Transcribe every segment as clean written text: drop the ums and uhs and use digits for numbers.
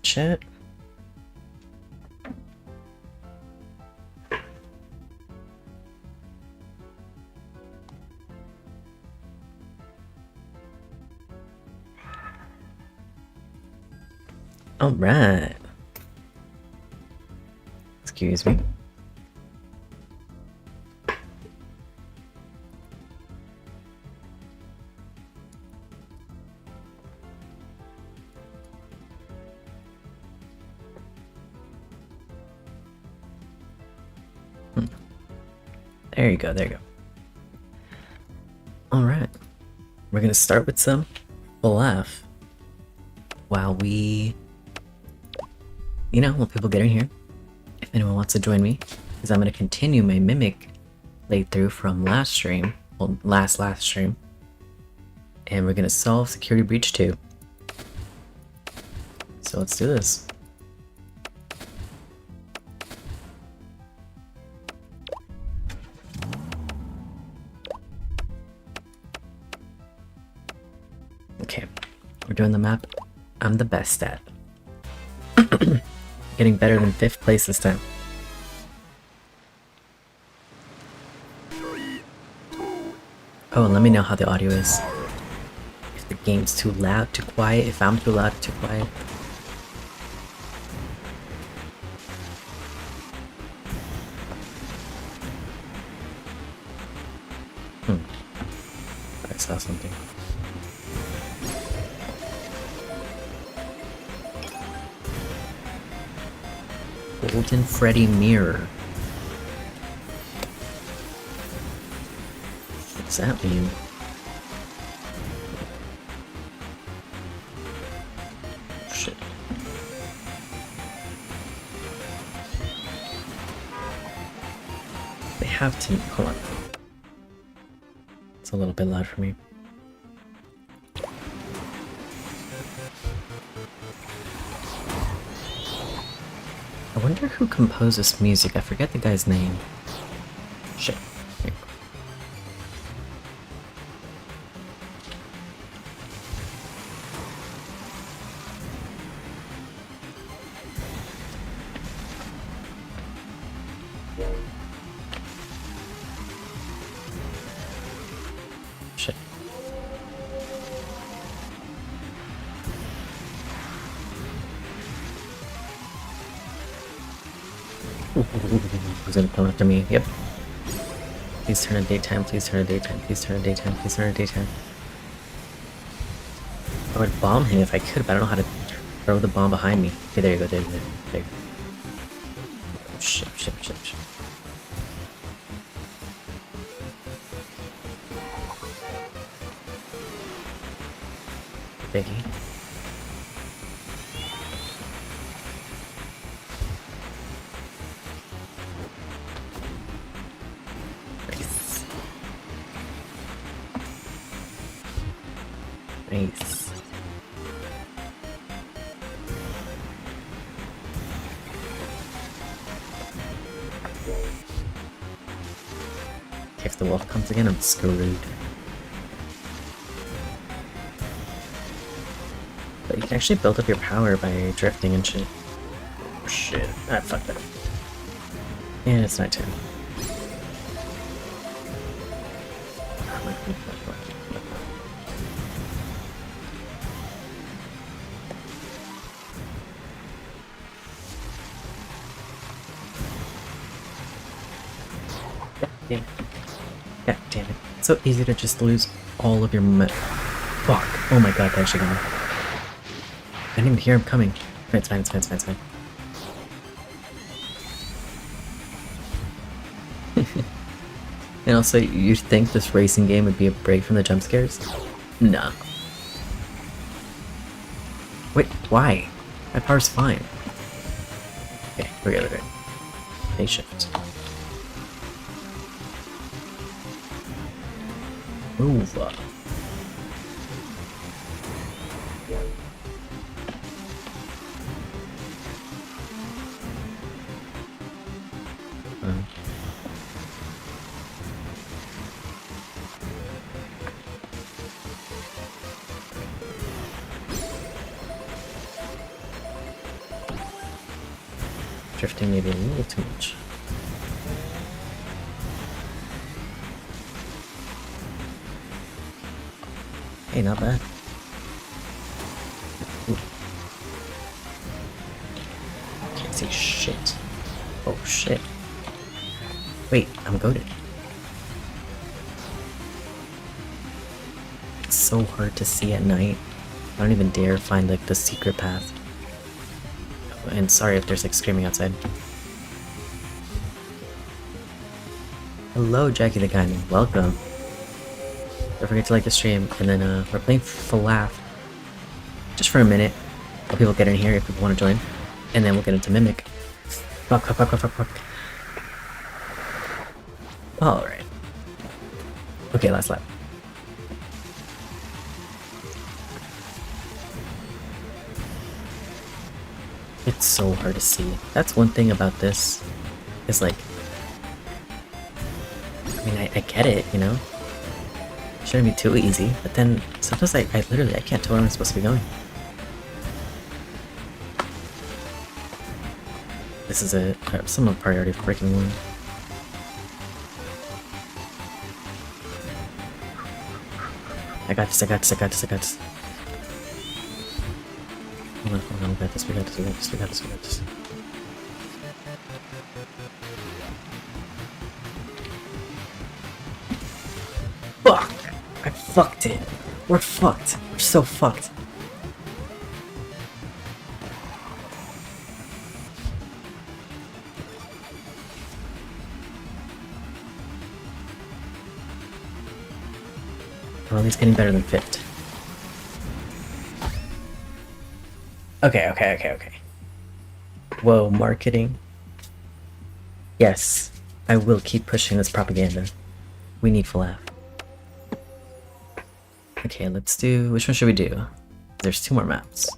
chat. All right. Excuse me. There you go, there you go. Alright. We're gonna start with some FNAF while we... while people get in here. If anyone wants to join me, because I'm gonna continue my Mimic playthrough from last stream. Well, last stream. And we're gonna solve Security Breach 2. So let's do this. Okay, we're doing the map I'm the best at. Getting better than 5th place this time. Oh, and let me know how the audio is. If the game's too loud, too quiet, if I'm too loud, too quiet. I saw something. Golden Freddy mirror. What's that mean? Shit. They have to... Hold on. It's a little bit loud for me. I wonder who composed this music. I forget the guy's name. Shit. Here. Shit. Who's gonna come after me? Yep. Please turn to daytime, please turn to daytime, please turn to daytime, please turn to daytime. I would bomb him if I could, but I don't know how to throw the bomb behind me. Okay, there you go, there you go, there you go. Oh, shit. Biggie. Nice. If the wolf comes again, I'm screwed. But you can actually build up your power by drifting and shit. Oh shit. Ah, fuck that. And it's nighttime. Damn it. God damn it. It's so easy to just lose all of your momentum. Fuck. Oh my god, that actually got me. I didn't even hear him coming. It's fine, it's fine, it's fine, it's fine. And also, you think this racing game would be a break from the jump scares? Nah. Wait, why? My power's fine. Okay, we're good, we're good. Phase shift. Move up. Drifting maybe a little too much. Hey, not bad. Ooh. Can't see shit. Oh shit. Wait, I'm goated. It's so hard to see at night. I don't even dare find like the secret path. Oh, and sorry if there's like screaming outside. Hello, Jackie the Guy. Welcome. Don't forget to like the stream, and then we're playing FNAF just for a minute. Let people get in here if people want to join, and then we'll get into Mimic. Fuck, fuck, fuck, fuck, fuck, fuck. Alright. Okay, last lap. It's so hard to see. That's one thing about this, is like, I mean, I get it, you know? It shouldn't be too easy, but then sometimes I literally, I can't tell where I'm supposed to be going. This is a, someone probably already freaking won. I got this, I got this, I got this, I got this. Hold on, we got this, we got this, we got this, we got this, we got this. Fuck! I fucked it. We're fucked. We're so fucked. Well, he's getting better than fifth. Okay. Whoa, marketing. Yes, I will keep pushing this propaganda. We need FNAF. Okay, let's do... which one should we do? There's 2 more maps.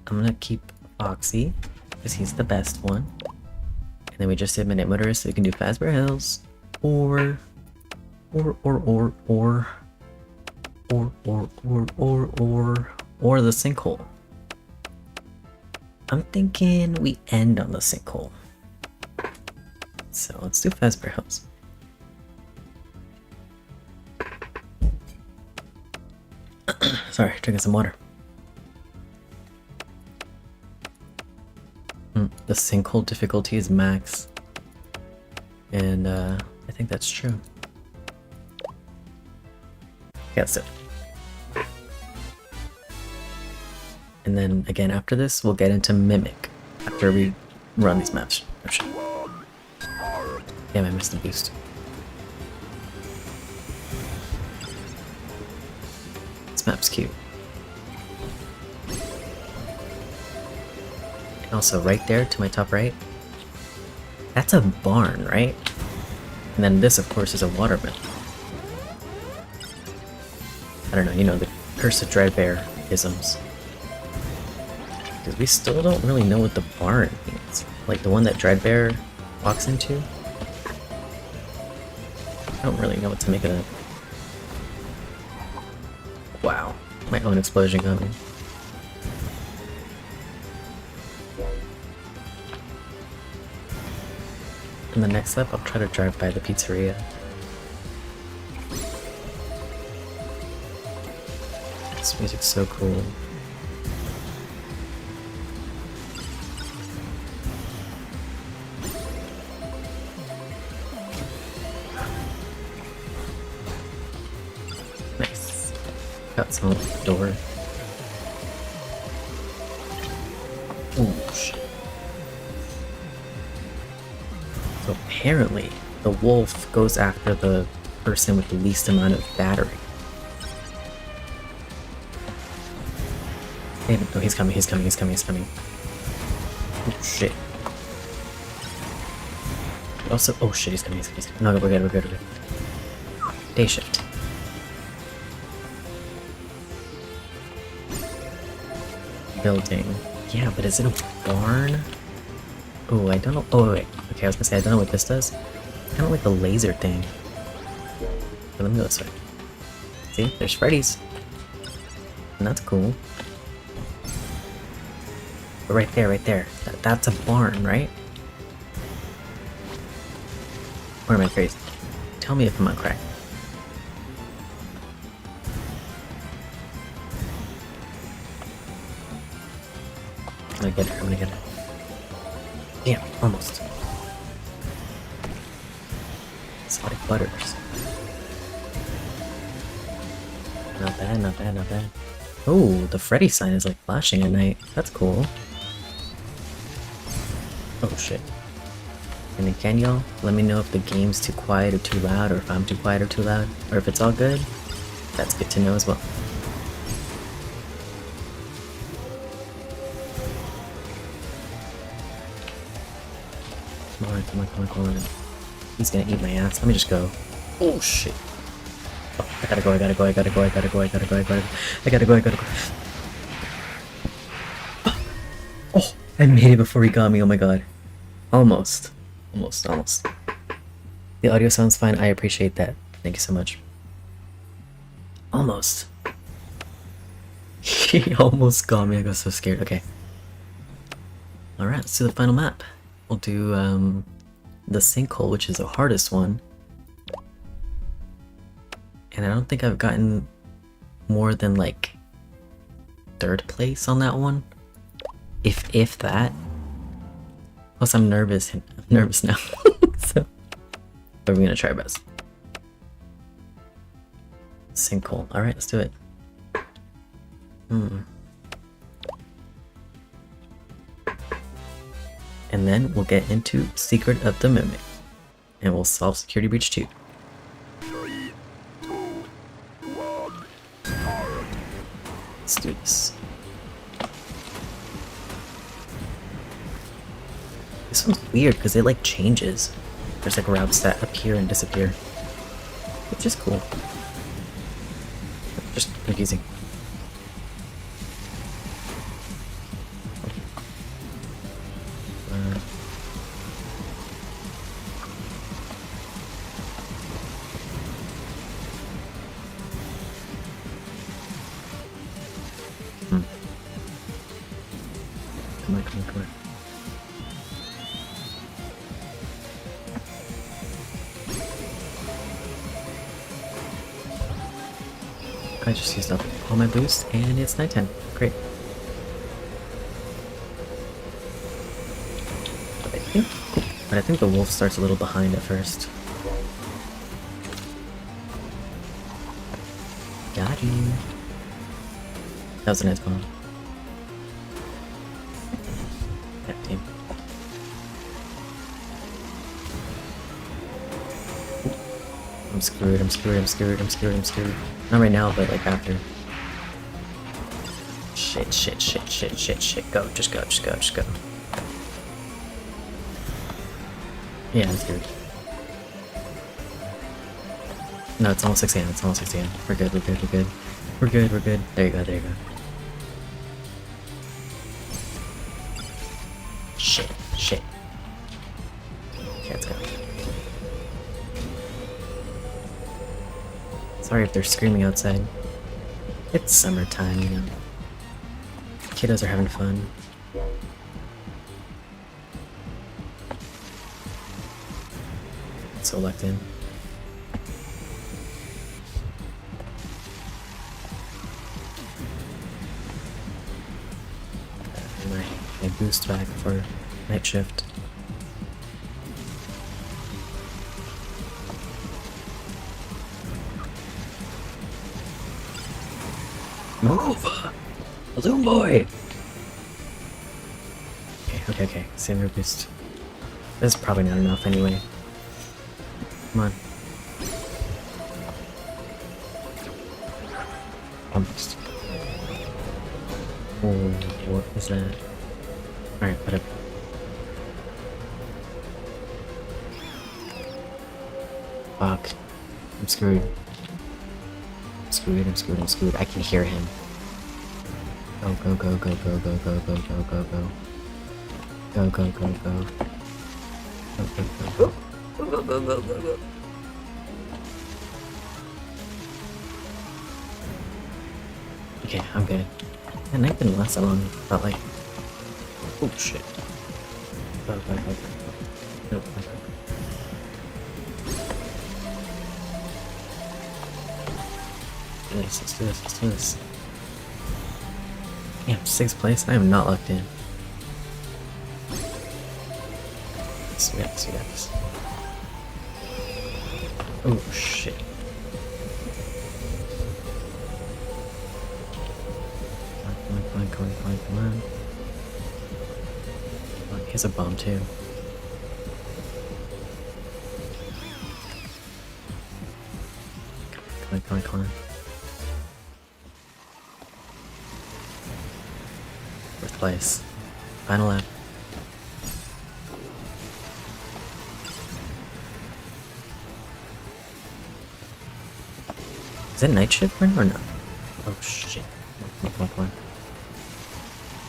I'm gonna keep Foxy, because he's the best one. And then we just did Minute Motorist, so we can do Fazbear Hills, or the sinkhole. I'm thinking we end on the sinkhole. So let's do Fazbear Hills. Sorry, drinking some water. The sinkhole difficulty is max. And I think that's true. Yeah, that's it. And then again after this, we'll get into Mimic after we run these maps. Oh shit. Damn, I missed the boost. This map's cute. And also right there to my top right, that's a barn, right? And then this of course is a watermill. I don't know, you know, the Curse of Dreadbear isms. Because we still don't really know what the barn means. Like the one that Dreadbear walks into. I don't really know what to make of that. Wow, my own explosion got me. In the next lap, I'll try to drive by the pizzeria. This music's so cool. Nice. Got some at the door. Oh shit. So apparently, the wolf goes after the person with the least amount of battery. Oh, he's coming. Oh shit. Also, oh shit, he's coming. No, we're good. Day shift. Building. Yeah, but is it a barn? Oh, I don't know. Oh, wait. Okay, I was gonna say, I don't know what this does. Kind of like the laser thing. But let me go this way. See, there's Freddy's. And that's cool. Right there, right there. That's a barn, right? Or am I crazy? Tell me if I'm on crack. I'm gonna get her, I'm gonna get her. Damn, almost. Exotic butters. Not bad, not bad, not bad. Oh, the Freddy sign is like flashing at night. That's cool. Oh shit. And then can y'all let me know if the game's too quiet or too loud, or if I'm too quiet or too loud, or if it's all good? That's good to know as well. Come on, come on, come on, come on. He's gonna eat my ass. Let me just go. Oh shit. Oh, I gotta go, I gotta go, I gotta go, I gotta go, I gotta go, I gotta go. I gotta go, I gotta go. Oh, I made it before he got me, oh my god. Almost. Almost, almost. The audio sounds fine, I appreciate that. Thank you so much. Almost. He almost got me, I got so scared. Okay. Alright, let's do the final map. We'll do the sinkhole, which is the hardest one. And I don't think I've gotten more than like 3rd place on that one. If that. Plus I'm nervous. I'm nervous now. So, but we're gonna try our best. Sinkhole. Alright, let's do it. And then we'll get into Secret of the Mimic. And we'll solve Security Breach 2. 3, 2, 1, start. Let's do this. This one's weird because it like changes. There's like routes that appear and disappear. Which is cool. Just confusing. Come on, come on, come on. I just used up all my boost and it's nighttime. Great. But I think the wolf starts a little behind at first. Got you. That was a nice bomb. That team. I'm screwed, I'm screwed, I'm screwed, I'm screwed, I'm screwed. Not right now, but like after. Shit, shit, shit, shit, shit, shit. Go, just go, just go, just go. Yeah, I'm screwed. No, it's almost 6 AM, it's almost 6 AM. We're good, we're good, we're good. We're good, we're good. There you go, there you go. Shit, shit. Okay, let's go. Sorry if they're screaming outside. It's summertime, you know. Kiddos are having fun. So locked in. My boost back for night shift. Move! Balloon boy! Okay, okay. Save your boost. This is probably not enough anyway. Come on. Almost. Oh, what was that? Alright, whatever. Fuck. I'm screwed. I'm screwed, I'm screwed, I'm screwed. I can hear him. Go, go, go, go, go, go, go, go, go, go, go. Go, go, go, go. Go, go, go, go. Go, go, go, go, go, go. Okay, I'm good. That night didn't last that long, felt like. Oh shit. Go, go, go, go. Nope. Let's do this, let's do this. Damn, 6th place? I am not locked in. We got this, we got this. Oh shit. Come on, come on, come on, come on. Oh, he has a bomb too. Come on, come on, come on. Fourth place. Final lap. Is it night shift or no? Oh shit. Come on, come on, come on.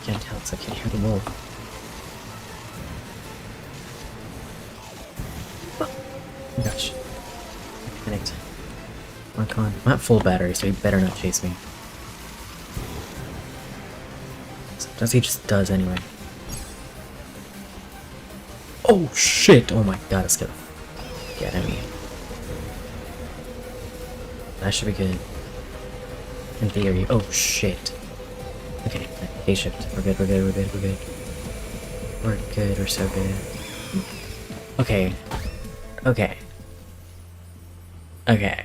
Can't tell because I can't hear the wolf. Oh my gosh. Panicked. Come on, come on. I'm at full battery, so he better not chase me. Sometimes he just does anyway. Oh shit! Oh my god, it's gonna get me. That should be good. In theory. Oh shit. Okay, day shift. We're good, we're good, we're good, we're good. We're good, we're so good. Okay. Okay. Okay.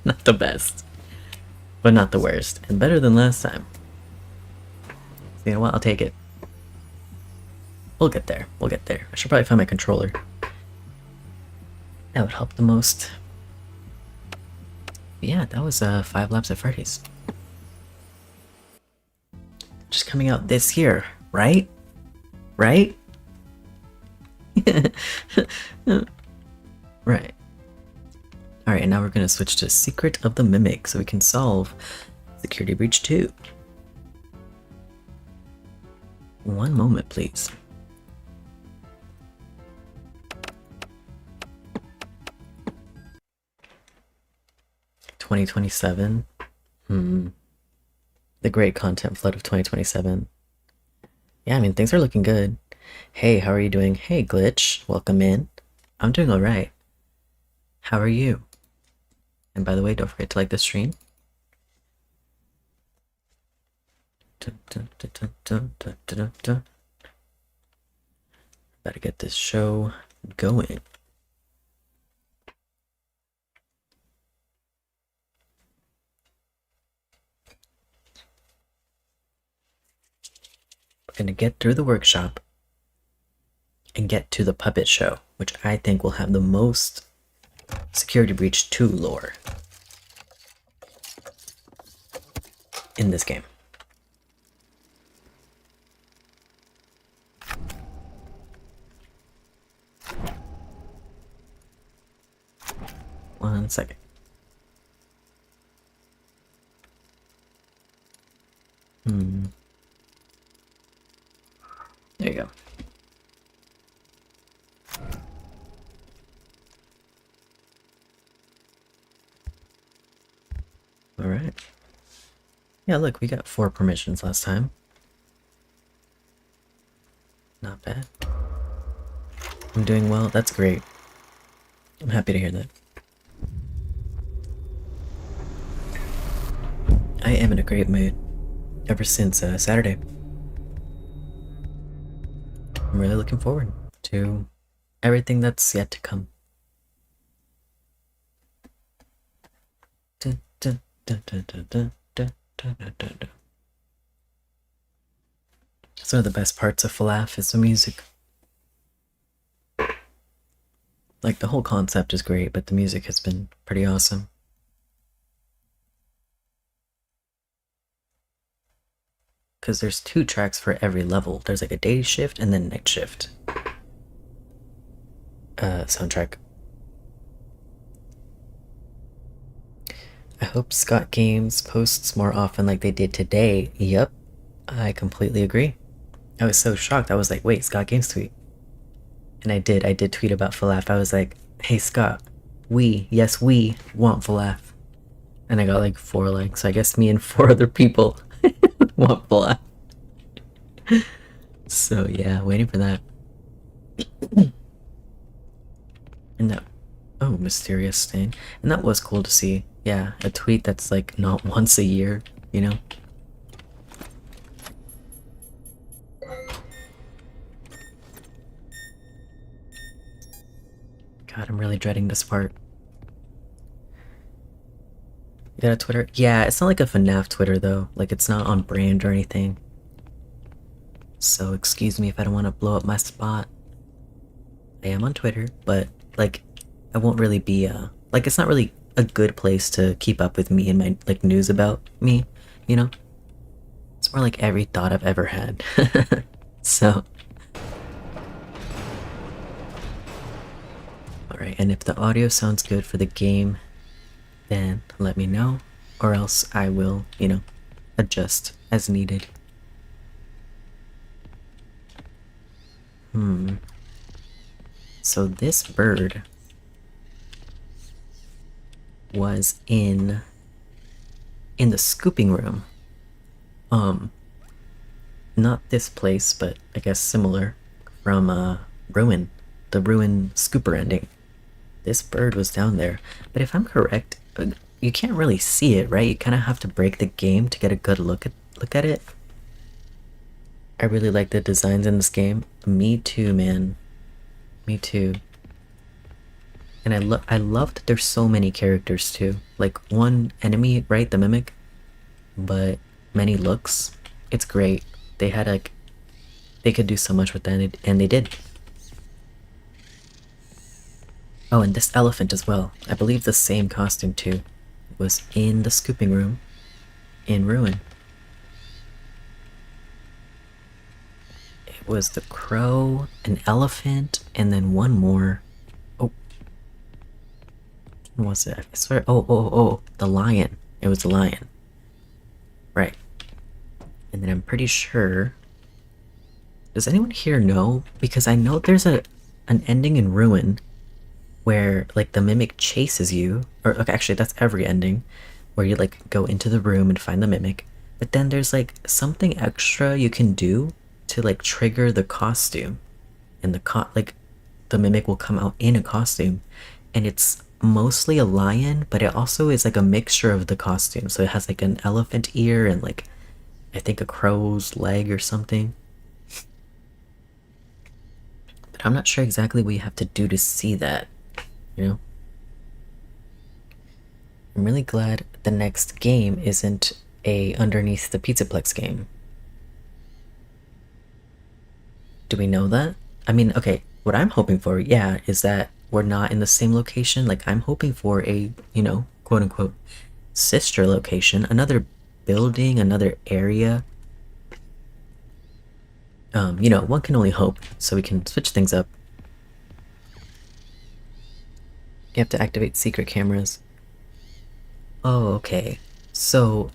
Not the best. But not the worst. And better than last time. So you know what? I'll take it. We'll get there. We'll get there. I should probably find my controller. That would help the most. Yeah, that was 5 laps at Freddy's. Just coming out this year, right? Right? Right. Alright, and now we're gonna switch to Secret of the Mimic so we can solve Security Breach 2. One moment, please. $2027. The great content flood of 2027. Yeah, I mean, things are looking good. Hey, how are you doing? Hey, Glitch. Welcome in. I'm doing alright. How are you? And by the way, don't forget to like the stream. Better get this show going. Gonna get through the workshop and get to the puppet show, which I think will have the most Security Breach 2 lore in this game. One second. There you go. Alright. Yeah, look, we got 4 permissions last time. Not bad. I'm doing well. That's great. I'm happy to hear that. I am in a great mood ever since Saturday. I'm really looking forward to everything that's yet to come. That's one of the best parts of FNAF is the music. Like, the whole concept is great, but the music has been pretty awesome. Because there's 2 tracks for every level. There's like a day shift and then night shift. Soundtrack. I hope Scott Games posts more often like they did today. Yep, I completely agree. I was so shocked. I was like, wait, Scott Games tweet. And I did tweet about FNAF. I was like, hey Scott, yes we want FNAF. And I got like 4 likes. So I guess me and 4 other people want FNAF. So yeah, waiting for that. And that, oh, mysterious thing. And that was cool to see. Yeah, a tweet that's like not once a year, you know? God, I'm really dreading this part. You got a Twitter? Yeah, it's not like a FNAF Twitter though. Like it's not on brand or anything. So excuse me if I don't want to blow up my spot. I am on Twitter, but like I won't really be like it's not really a good place to keep up with me and my like news about me, you know? It's more like every thought I've ever had. So alright, and if the audio sounds good for the game, then let me know, or else I will, you know, adjust as needed. So this bird was in the scooping room. Not this place, but I guess similar from Ruin, the Ruin scooper ending. This bird was down there, but if I'm correct, you can't really see it, right? You kind of have to break the game to get a good look at it. I really like the designs in this game. Me too, man. Me too. And I love that there's so many characters too. Like one enemy, right? The mimic, but many looks. It's great. They had like they could do so much with that, and they did. Oh, and this elephant as well. I believe the same costume too. It was in the scooping room in Ruin. It was the crow, an elephant, and then one more. Oh, what was it? I swear. Oh, the lion. It was the lion. Right. And then I'm pretty sure. Does anyone here know? Because I know there's an ending in Ruin where like the mimic chases you, or okay, actually that's every ending, where you like go into the room and find the mimic. But then there's like something extra you can do to like trigger the costume, and like the mimic will come out in a costume, and it's mostly a lion, but it also is like a mixture of the costume. So it has like an elephant ear and like I think a crow's leg or something. But I'm not sure exactly what you have to do to see that, you know? I'm really glad the next game isn't a underneath the Pizzaplex game. Do we know that? I mean, okay, what I'm hoping for, yeah, is that we're not in the same location. Like, I'm hoping for a, you know, quote unquote, sister location, another building, another area. You know, one can only hope, so we can switch things up. You have to activate secret cameras. Oh, okay. So,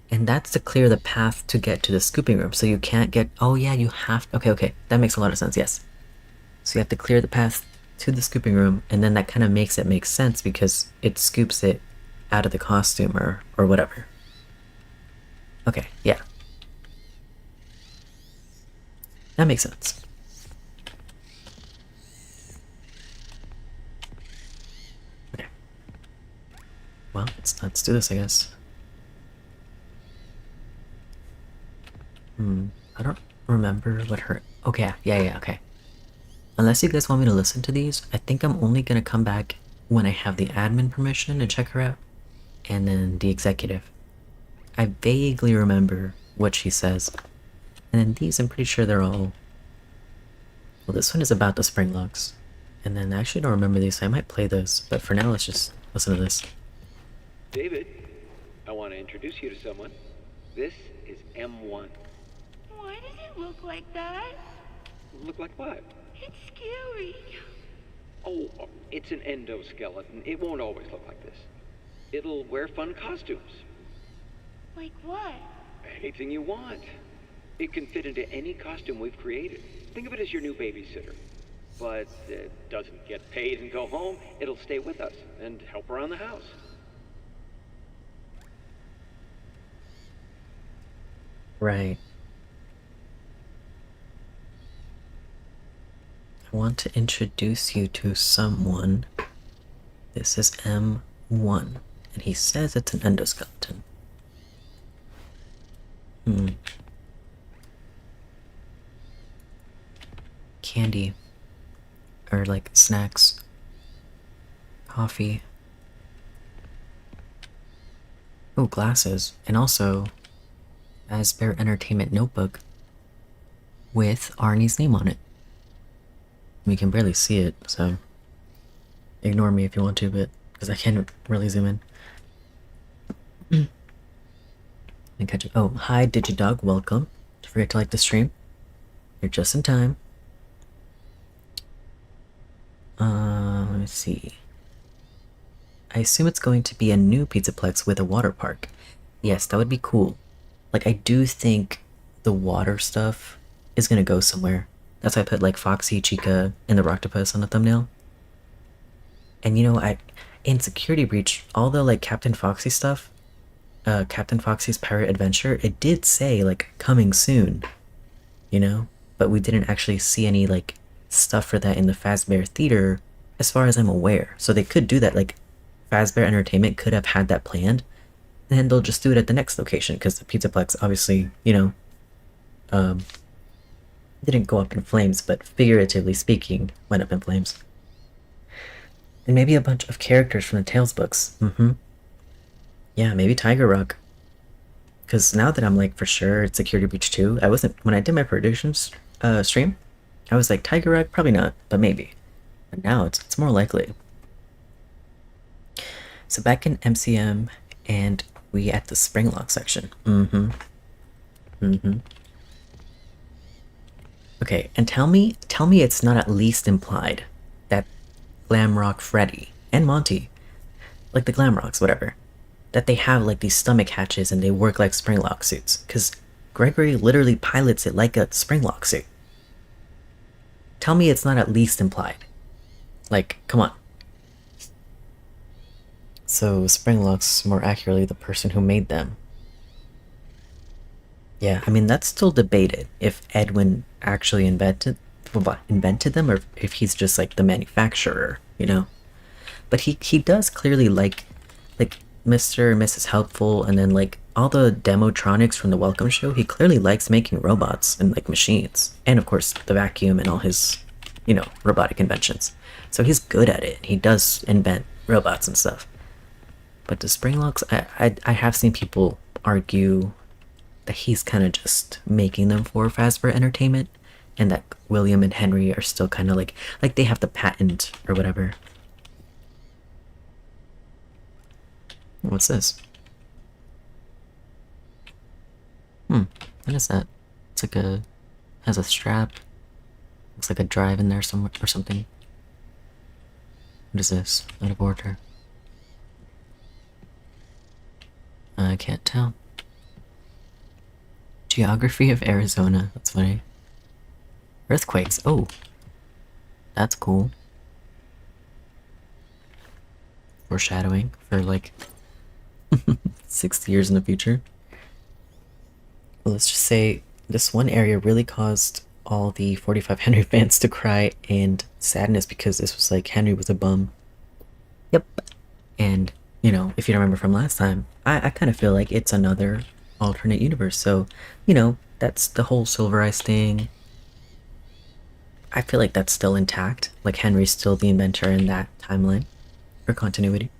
and that's to clear the path to get to the scooping room. So you can't get, oh yeah, you have, okay, that makes a lot of sense, yes. So you have to clear the path to the scooping room, and then that kind of makes it make sense because it scoops it out of the costume or whatever. Okay, yeah. That makes sense. Okay. Well, let's do this, I guess. I don't remember what her... Okay, yeah, okay. Unless you guys want me to listen to these, I think I'm only gonna come back when I have the admin permission to check her out, and then the executive. I vaguely remember what she says. And then these, I'm pretty sure they're all... Well, this one is about the spring locks. And then I actually don't remember these, so I might play those. But for now, let's just listen to this. David, I want to introduce you to someone. This is M1. Why does it look like that? Look like what? It's scary. Oh, it's an endoskeleton. It won't always look like this. It'll wear fun costumes. Like what? Anything you want. It can fit into any costume we've created. Think of it as your new babysitter. But it doesn't get paid and go home. It'll stay with us and help around the house. Right. I want to introduce you to someone. This is M1, and he says it's an endoskeleton. Candy. Or like snacks. Coffee. Oh, glasses. And also, Fazbear Entertainment notebook with Arnie's name on it. We can barely see it, so ignore me if you want to, but because I can't really zoom in. And catch it. Oh, hi Digidog, welcome. Don't forget to like the stream. You're just in time. Let me see. I assume it's going to be a new Pizzaplex with a water park. Yes, that would be cool. Like, I do think the water stuff is gonna go somewhere. That's why I put like Foxy, Chica, and the Rocktopus on the thumbnail. And you know, in Security Breach, all the like Captain Foxy stuff, Captain Foxy's Pirate Adventure, it did say like coming soon, you know? But we didn't actually see any like stuff for that in the Fazbear Theater, as far as I'm aware. So they could do that, like Fazbear Entertainment could have had that planned, and then they'll just do it at the next location, because the Pizzaplex obviously, you know, didn't go up in flames, but figuratively speaking, went up in flames. And maybe a bunch of characters from the Tales books. Yeah, maybe Tiger Rock. Because now that I'm like for sure it's Security Breach 2, I wasn't, when I did my predictions stream, I was like, Tiger Rock, probably not, but maybe. But now it's more likely. So back in MCM, and we at the Springlock section. Okay, and tell me it's not at least implied that Glamrock Freddy and Monty, like the Glamrocks, whatever, that they have like these stomach hatches and they work like Springlock suits, because Gregory literally pilots it like a Springlock suit. Tell me it's not at least implied. Like, come on. So Springlock's more accurately the person who made them. Yeah, I mean, that's still debated if Edwin actually invented them, or if he's just like the manufacturer, you know? But he does clearly like Mr. and Mrs. Helpful, and then like all the demotronics from the Welcome Show. He clearly likes making robots and like machines, and of course the vacuum and all his, you know, robotic inventions. So he's good at it. He does invent robots and stuff. But the Springlocks, I have seen people argue that he's kind of just making them for Fazbear Entertainment, and that William and Henry are still kind of like they have the patent or whatever. What's this? What is that? It's like has a strap. Looks like a drive in there somewhere or something. What is this? Out of order. I can't tell. Geography of Arizona. That's funny. Earthquakes. Oh. That's cool. Foreshadowing for like 60 years in the future. Well, let's just say this one area really caused all the 45 Henry fans to cry and sadness, because this was like Henry was a bum. Yep. And, you know, if you remember from last time, I kind of feel like it's another alternate universe. So, you know, that's the whole Silver Eyes thing. I feel like that's still intact. Like Henry's still the inventor in that timeline or continuity.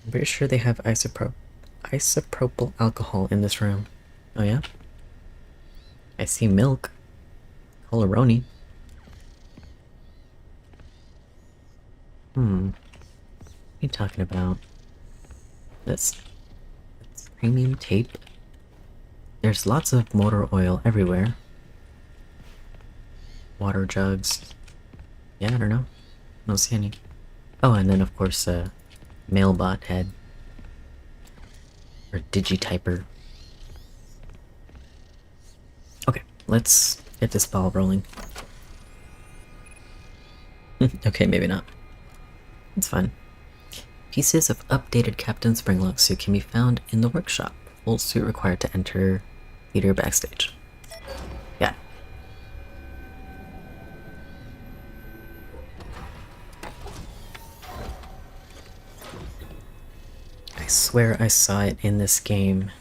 I'm pretty sure they have isopropyl alcohol in this room. Oh yeah? I see milk. Coloroni. What are you talking about? That's premium tape. There's lots of motor oil everywhere. Water jugs. Yeah, I don't know. I don't see any. Oh, and then of course, Mailbot head. Or Digityper. Okay, let's get this ball rolling. Okay, maybe not. It's fine. Pieces of updated Captain Springlock suit can be found in the workshop. Full suit required to enter theater backstage. Yeah. swear I saw it in this game.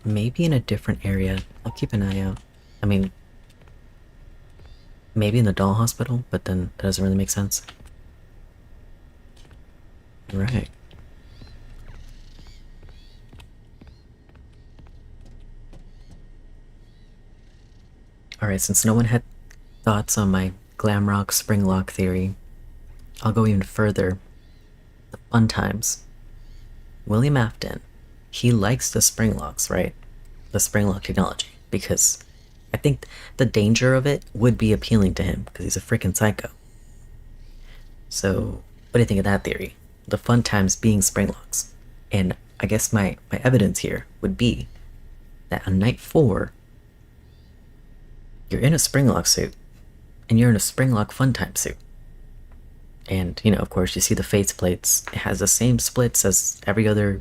Maybe in a different area. I'll keep an eye out. I mean, maybe in the doll hospital, but then that doesn't really make sense. Right. Alright, since no one had thoughts on my glam rock spring lock theory, I'll go even further. The fun times. William Afton, he likes the spring locks, right? The spring lock technology, because I think the danger of it would be appealing to him, because he's a freaking psycho. So, what do you think of that theory? The fun times being spring locks. And I guess my evidence here would be that on night 4, you're in a spring lock suit, and you're in a spring lock fun time suit. And, you know, of course, you see the face plates. It has the same splits as every other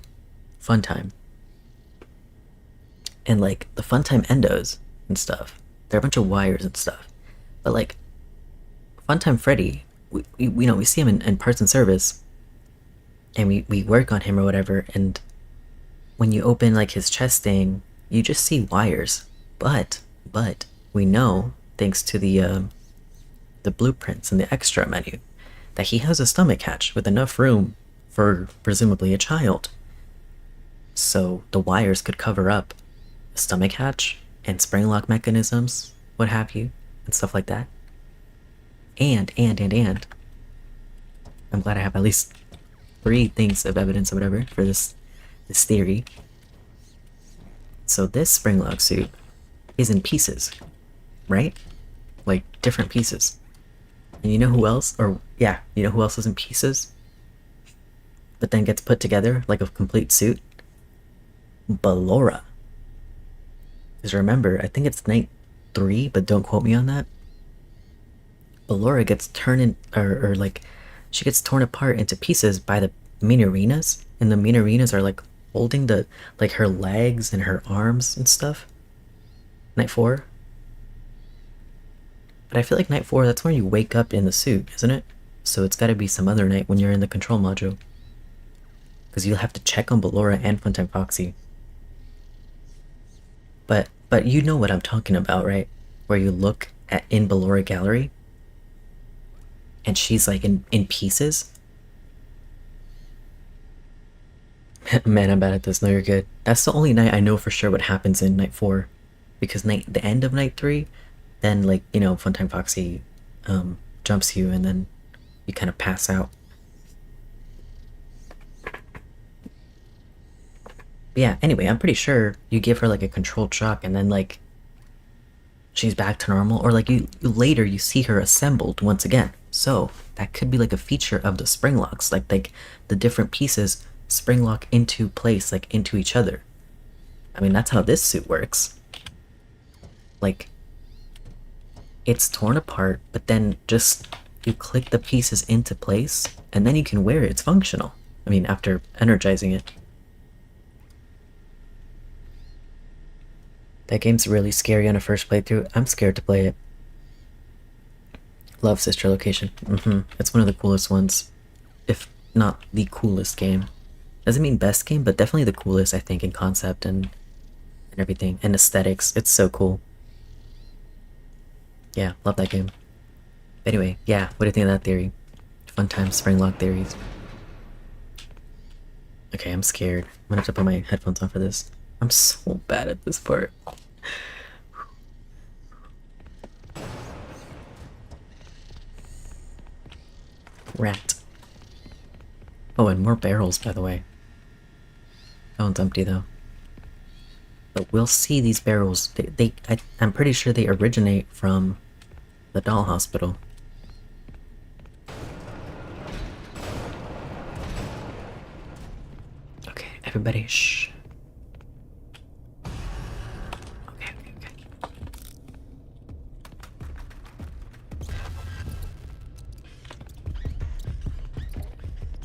fun time. And, like, the fun time endos and stuff, they're a bunch of wires and stuff. But, like, fun time Freddy, we see him in parts and service, and we work on him or whatever, and when you open, like, his chest thing, you just see wires. But we know, thanks to the blueprints and the extra menu, that he has a stomach hatch with enough room for presumably a child. So the wires could cover up a stomach hatch and spring lock mechanisms, what have you, and stuff like that. And I'm glad I have at least 3 things of evidence or whatever for this theory. So this spring lock suit is in pieces, right? Like, different pieces. And you know who else? You know who else is in pieces? But then gets put together like a complete suit? Ballora. Because remember, I think it's night 3, but don't quote me on that. Ballora gets turned or like, she gets torn apart into pieces by the Minarinas, and the Minarinas are like holding like her legs and her arms and stuff. Night 4. But I feel like night 4, that's when you wake up in the suit, isn't it? So it's gotta be some other night when you're in the control module. Because you'll have to check on Ballora and Funtime Foxy. But you know what I'm talking about, right? Where you look in Ballora Gallery, and she's like in pieces. Man, I'm bad at this. No, you're good. That's the only night I know for sure what happens in night 4. Because the end of night 3, then, like, you know, Funtime Foxy jumps you, and then you kind of pass out. But yeah, anyway, I'm pretty sure you give her like a controlled shock, and then like she's back to normal, or like later you see her assembled once again. So that could be like a feature of the spring locks, like the different pieces spring lock into place, like into each other. I mean, that's how this suit works. Like, it's torn apart, but then just you click the pieces into place, and then you can wear it. It's functional. I mean, after energizing it. That game's really scary on a first playthrough. I'm scared to play it. Love Sister Location. It's one of the coolest ones. If not the coolest game. Doesn't mean best game, but definitely the coolest, I think, in concept and everything. And aesthetics. It's so cool. Yeah, love that game. Anyway, yeah, what do you think of that theory? Fun time spring lock theories. Okay, I'm scared. I'm gonna have to put my headphones on for this. I'm so bad at this part. Rat. Oh, and more barrels, by the way. That one's empty, though. But we'll see these barrels. I'm pretty sure they originate from the doll hospital. Okay, everybody, shh. Okay.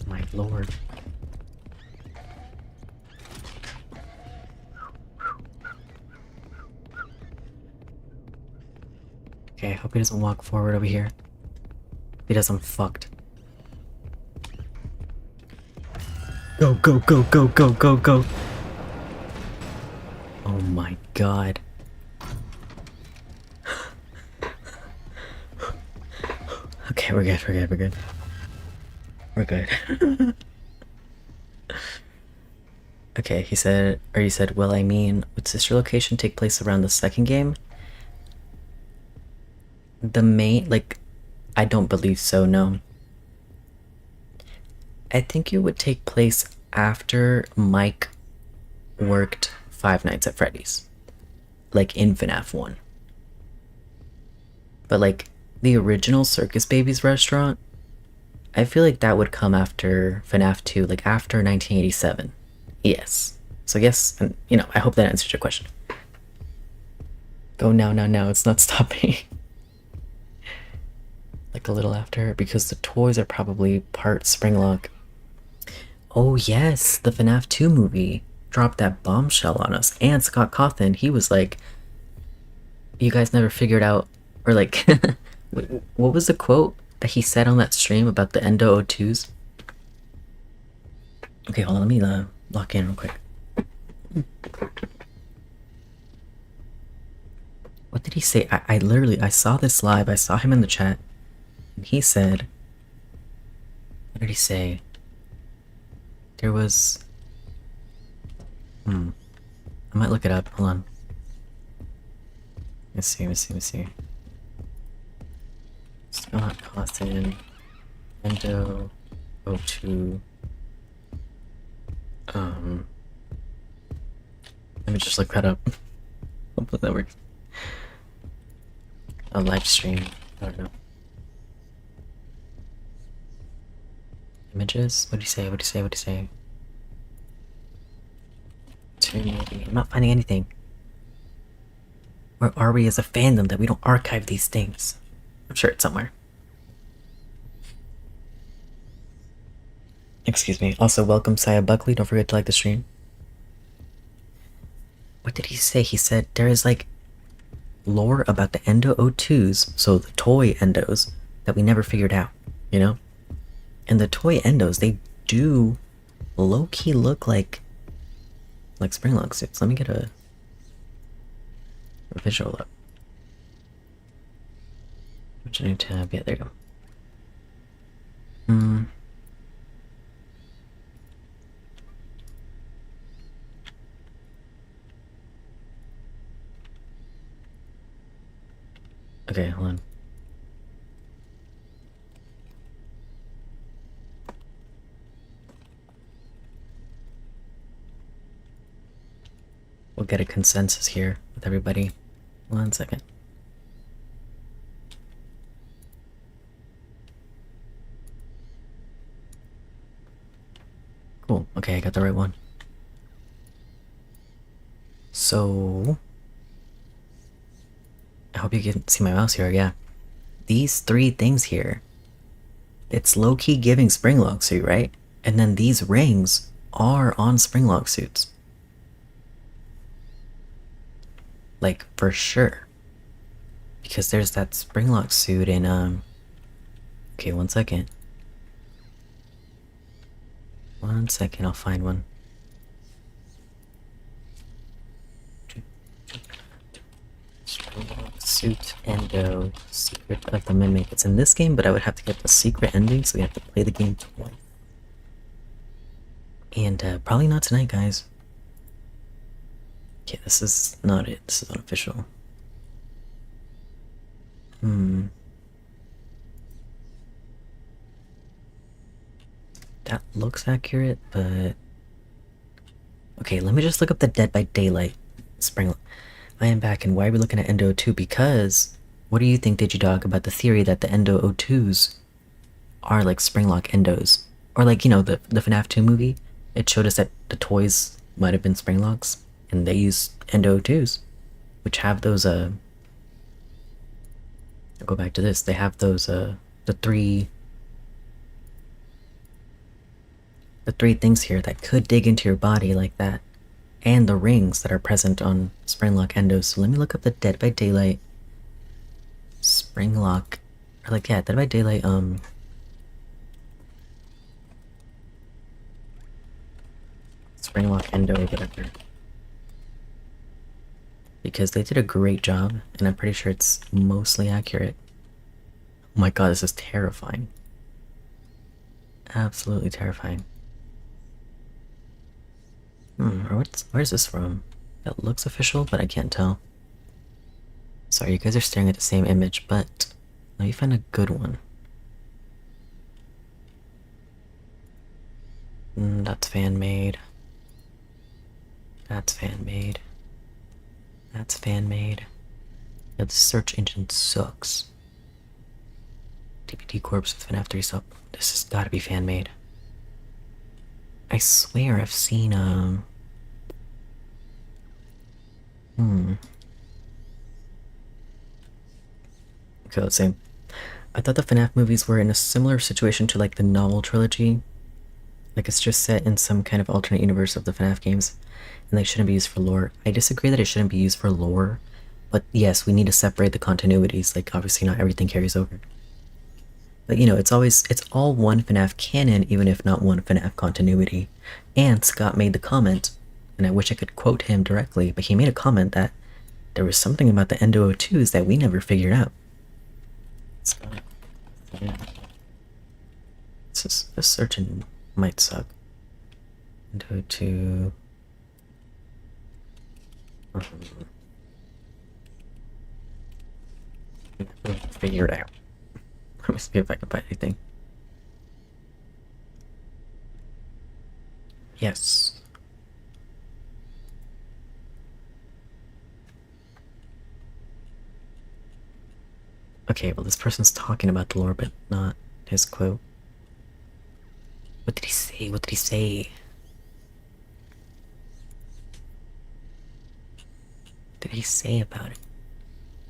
My lord. Okay, I hope he doesn't walk forward over here. If he does, I'm fucked. Go, go, go, go, go, go, go. Oh my god. Okay, we're good, we're good, we're good. We're good. Okay, he said, or you said, well, I mean, would sister location take place around the second game? The main, like, I don't believe so, no. I think it would take place after Mike worked Five Nights at Freddy's. Like in FNAF 1. But like, the original Circus Babies restaurant, I feel like that would come after FNAF 2, like after 1987. Yes. So yes, and you know, I hope that answers your question. Go now, now, now, it's not stopping. Like a little after, because the toys are probably part Springlock. Oh yes, the FNAF 2 movie dropped that bombshell on us. And Scott Cawthon, he was like, you guys never figured out, or like, what was the quote that he said on that stream about the Endo O2s? Okay, hold on, let me lock in real quick. What did he say? I literally, I saw this live, I saw him in the chat, and he said, what did he say? There was, I might look it up, hold on. Let's see. Scott Cawthon, Endo O2. Let me just look that up. Hopefully that works. A live stream. I don't know. Images? What do you say? What do you say? What do you say? I'm not finding anything. Where are we as a fandom that we don't archive these things? I'm sure it's somewhere. Excuse me. Also, welcome Saya Buckley. Don't forget to like the stream. What did he say? He said there is like lore about the Endo O2s, so the toy Endos, that we never figured out, you know? And the toy Endos, they do low-key look like Springlock suits. Let me get a visual up. Which new tab? Yeah, there you go. Okay, hold on. We'll get a consensus here with everybody. 1 second. Cool. Okay, I got the right one. So I hope you can see my mouse here, yeah. These three things here, it's low-key giving Springlock suit, right? And then these rings are on Springlock suits. Like, for sure. Because there's that Springlock suit in, okay, 1 second. 1 second, I'll find one. Suit Endo, Secret of the Mimic. It's in this game, but I would have to get the secret ending, so we have to play the game twice. And probably not tonight, guys. Okay, this is not it. This is unofficial. That looks accurate, but okay, let me just look up the Dead by Daylight Spring. I am back, and why are we looking at Endo O2? Because what do you think, Digidog, about the theory that the Endo O2s are like Springlock Endos? Or like, you know, the FNAF 2 movie? It showed us that the toys might have been Springlocks, and they use Endo O2s, which have those, I'll go back to this, they have those, the three things here that could dig into your body like that. And the rings that are present on Springlock Endos. So let me look up the Dead by Daylight Springlock, or like, yeah, Dead by Daylight, Springlock Endo, whatever. Because they did a great job, and I'm pretty sure it's mostly accurate. Oh my god, this is terrifying. Absolutely terrifying. Where's this from? It looks official, but I can't tell. Sorry, you guys are staring at the same image, but let me find a good one. That's fan-made. That's fan-made. That's fan-made. Yeah, the search engine sucks. DPT Corpse with FNAF 3 sub. This has gotta be fan-made. I swear I've seen, Okay, let's see. I thought the FNAF movies were in a similar situation to like the novel trilogy. Like it's just set in some kind of alternate universe of the FNAF games, and they shouldn't be used for lore. I disagree that it shouldn't be used for lore, but yes, we need to separate the continuities. Like obviously not everything carries over. But you know, it's all one FNAF canon, even if not one FNAF continuity. And Scott made the comment, and I wish I could quote him directly, but he made a comment that there was something about the Endo 02s that we never figured out. Scott. Yeah. This searching might suck. Endo 02. Figure it out. Let me see if I can find anything. Yes. Okay, well this person's talking about the lore, but not his quote. What did he say? What did he say? What did he say about it?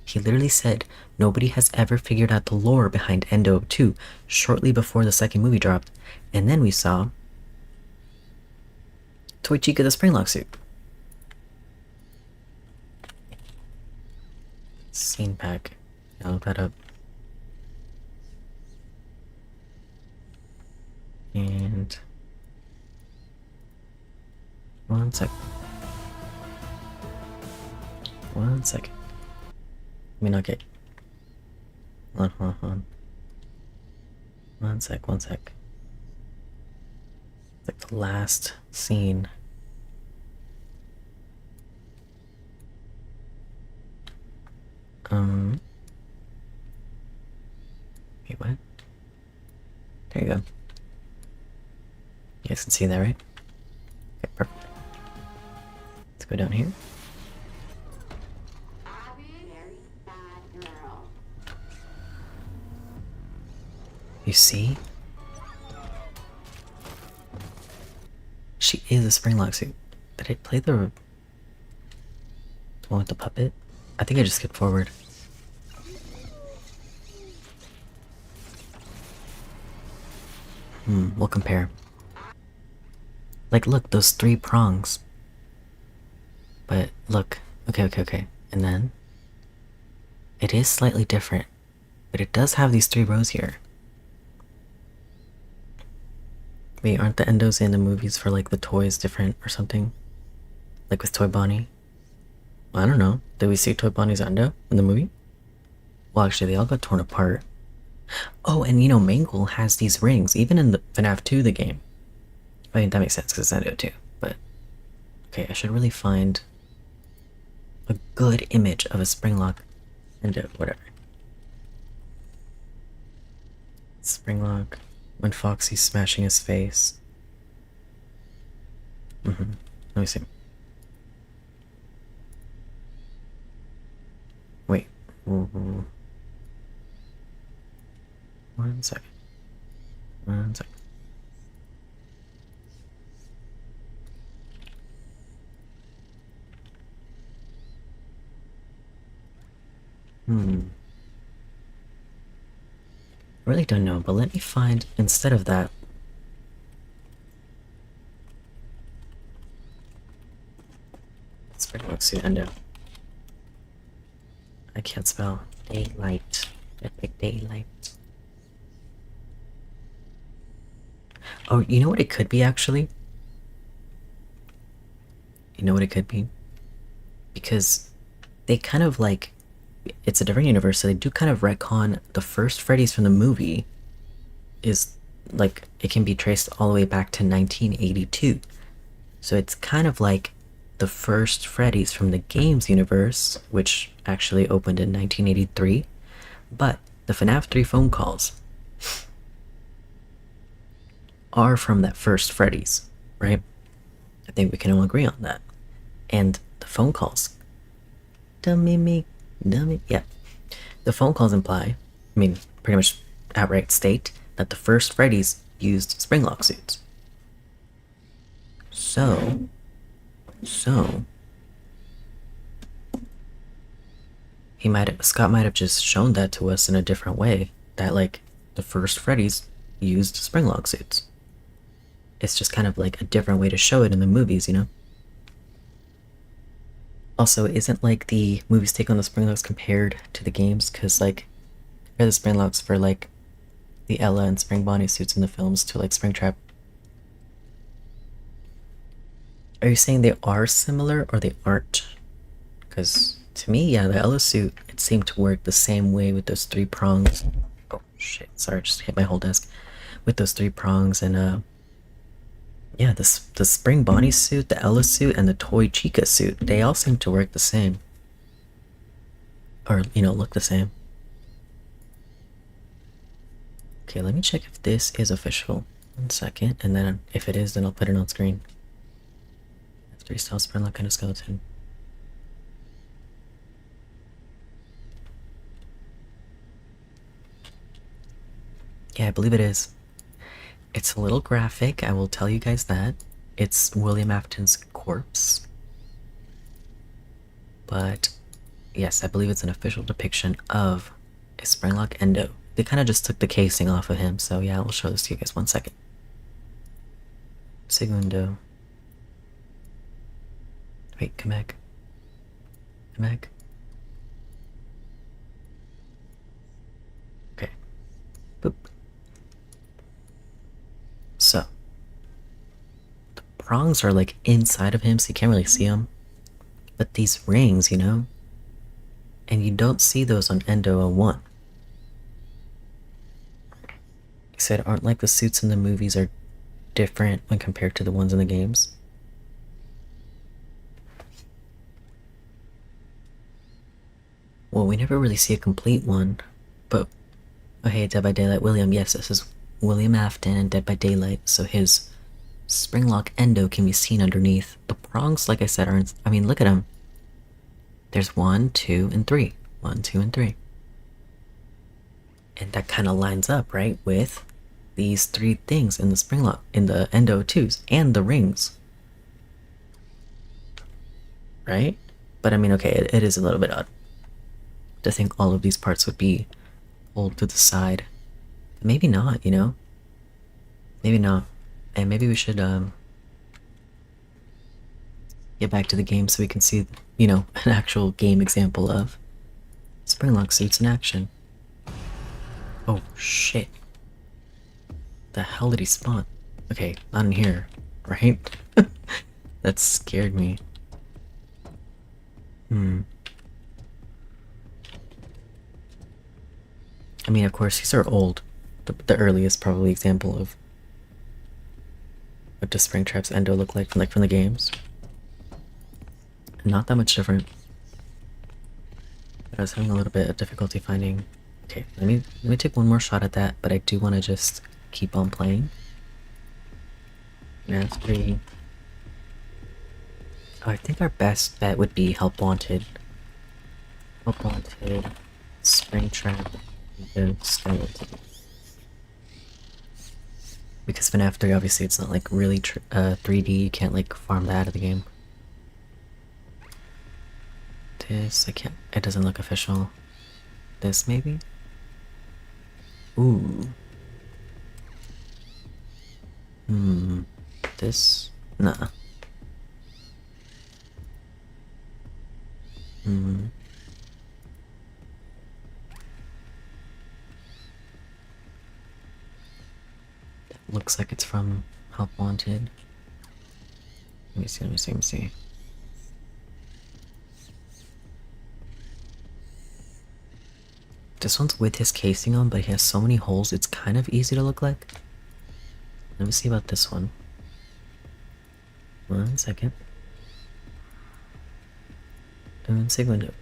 He literally said, nobody has ever figured out the lore behind Endo 2 shortly before the second movie dropped. And then we saw Toy Chica the Springlock suit. Scene pack. I'll look that up. And one sec. One second. I mean, okay. Hold on. One sec. It's like the last scene. Wait, what? There you go. You guys can see that, right? Okay, perfect. Let's go down here. You see? She is a Springlock suit. Did I play the one with the puppet? I think I just skipped forward. We'll compare. Like, look, those 3 prongs. But, look. Okay. And then it is slightly different. But it does have these 3 rows here. Wait, aren't the endos in the movies for, like, the toys different or something? Like with Toy Bonnie? Well, I don't know. Did we see Toy Bonnie's endo in the movie? Well, actually, they all got torn apart. Oh, and you know, Mangle has these rings, even in the FNAF 2, the game. I mean, that makes sense, because it's endo too, but... Okay, I should really find a good image of a Springlock endo, whatever. Springlock, when Foxy's smashing his face. Let me see. Wait. One second. I really don't know, but let me find, instead of that, Springlock suit endo. I can't spell. Daylight. Epic daylight. Oh, you know what it could be, actually? know what it could be? Because they kind of like, it's a different universe, so they do kind of retcon the first Freddy's from the movie is like, it can be traced all the way back to 1982. So it's kind of like the first Freddy's from the games universe, which actually opened in 1983, but the FNAF 3 phone calls are from that first Freddy's, right? I think we can all agree on that. And the phone calls, dummy, yeah. The phone calls imply, I mean, pretty much outright state, that the first Freddy's used springlock suits. So, Scott might have just shown that to us in a different way, that like, the first Freddy's used springlock suits. It's just kind of like a different way to show it in the movies, you know? Also, isn't like the movies take on the springlocks compared to the games? Because like, compare the springlocks for like the Ella and Spring Bonnie suits in the films to like Springtrap. Are you saying they are similar or they aren't? Because to me, yeah, the Ella suit, it seemed to work the same way with those 3 prongs. Oh shit, sorry, I just hit my whole desk. With those 3 prongs and yeah, the Spring Bonnie suit, the Ella suit, and the Toy Chica suit, they all seem to work the same. Or, you know, look the same. Okay, let me check if this is official. 1 second, and then if it is, then I'll put it on screen. F3 style springlock kind of skeleton. Yeah, I believe it is. It's a little graphic, I will tell you guys that. It's William Afton's corpse. But yes, I believe it's an official depiction of a springlock endo. They kind of just took the casing off of him, so yeah, I'll show this to you guys 1 second. Segundo. Wait, come back. Come back. Okay. Boop. So, the prongs are like inside of him, so you can't really see them. But these rings, you know? And you don't see those on Endo 01. You said, aren't like the suits in the movies are different when compared to the ones in the games? Well, we never really see a complete one, but... Oh hey, Dead by Daylight William, yes, this is William Afton and Dead by Daylight, so his springlock endo can be seen underneath. The prongs, like I said, aren't... I mean, look at them. There's 1, 2, and 3. 1, 2, and 3. And that kind of lines up, right, with these 3 things in the springlock, in the endo 2s, and the rings. Right? But I mean, okay, it is a little bit odd to think all of these parts would be pulled to the side. Maybe not, you know? Maybe not. And maybe we should, get back to the game so we can see, you know, an actual game example of springlock suits in action. Oh, shit. The hell did he spawn? Okay, not in here, right? That scared me. I mean, of course, these are old. The earliest probably example of what does Springtrap's endo look like from the games. Not that much different. But I was having a little bit of difficulty finding. Okay, let me take one more shot at that, but I do want to just keep on playing. Yeah, it's pretty... Oh, I think our best bet would be Help Wanted. Help Wanted, Springtrap, and Skeleton. Because FNAF 3, obviously, it's not like really 3D, you can't like farm that out of the game. This, I can't, it doesn't look official. This, maybe? Ooh. This? Nah. Looks like it's from Help Wanted. Let me see. This one's with his casing on, but he has so many holes, it's kind of easy to look like. Let me see about this one. 1 second. Un segundo.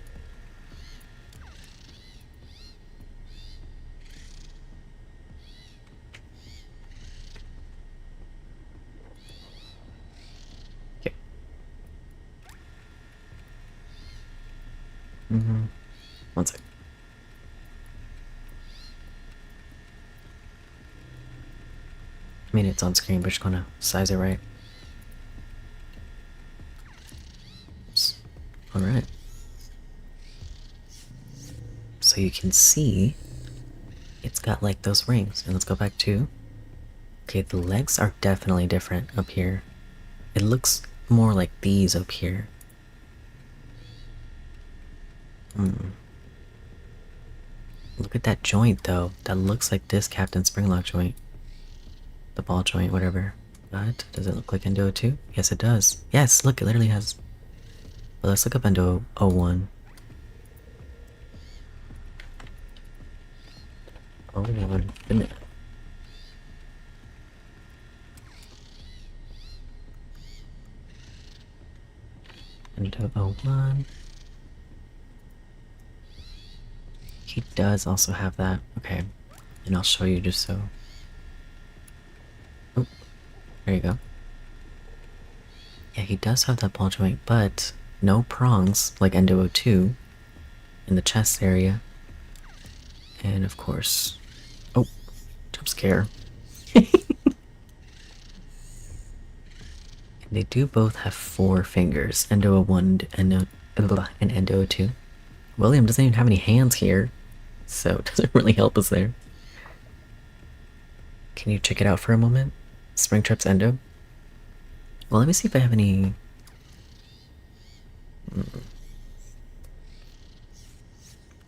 Okay. 1 sec. I mean, it's on screen, but just gonna size it right. Alright. So you can see it's got like those rings. And let's go back to... Okay, the legs are definitely different up here. It looks more like these up here. Look at that joint though. That looks like this Captain Springlock joint. The ball joint, whatever. But does it look like Endo 2? Yes, it does. Yes, look, it literally has... Well, let's look up Endo 01. 01 FNAF. Endo 01. He does also have that. Okay. And I'll show you just so. Oh, there you go. Yeah, he does have that ball joint, but no prongs like Endo 02 in the chest area. And of course... Oh, jump scare. And they do both have 4 fingers. Endo 01 and Endo 02. William doesn't even have any hands here, so it doesn't really help us there. Can you check it out for a moment? Springtrap's Endo? Well, let me see if I have any...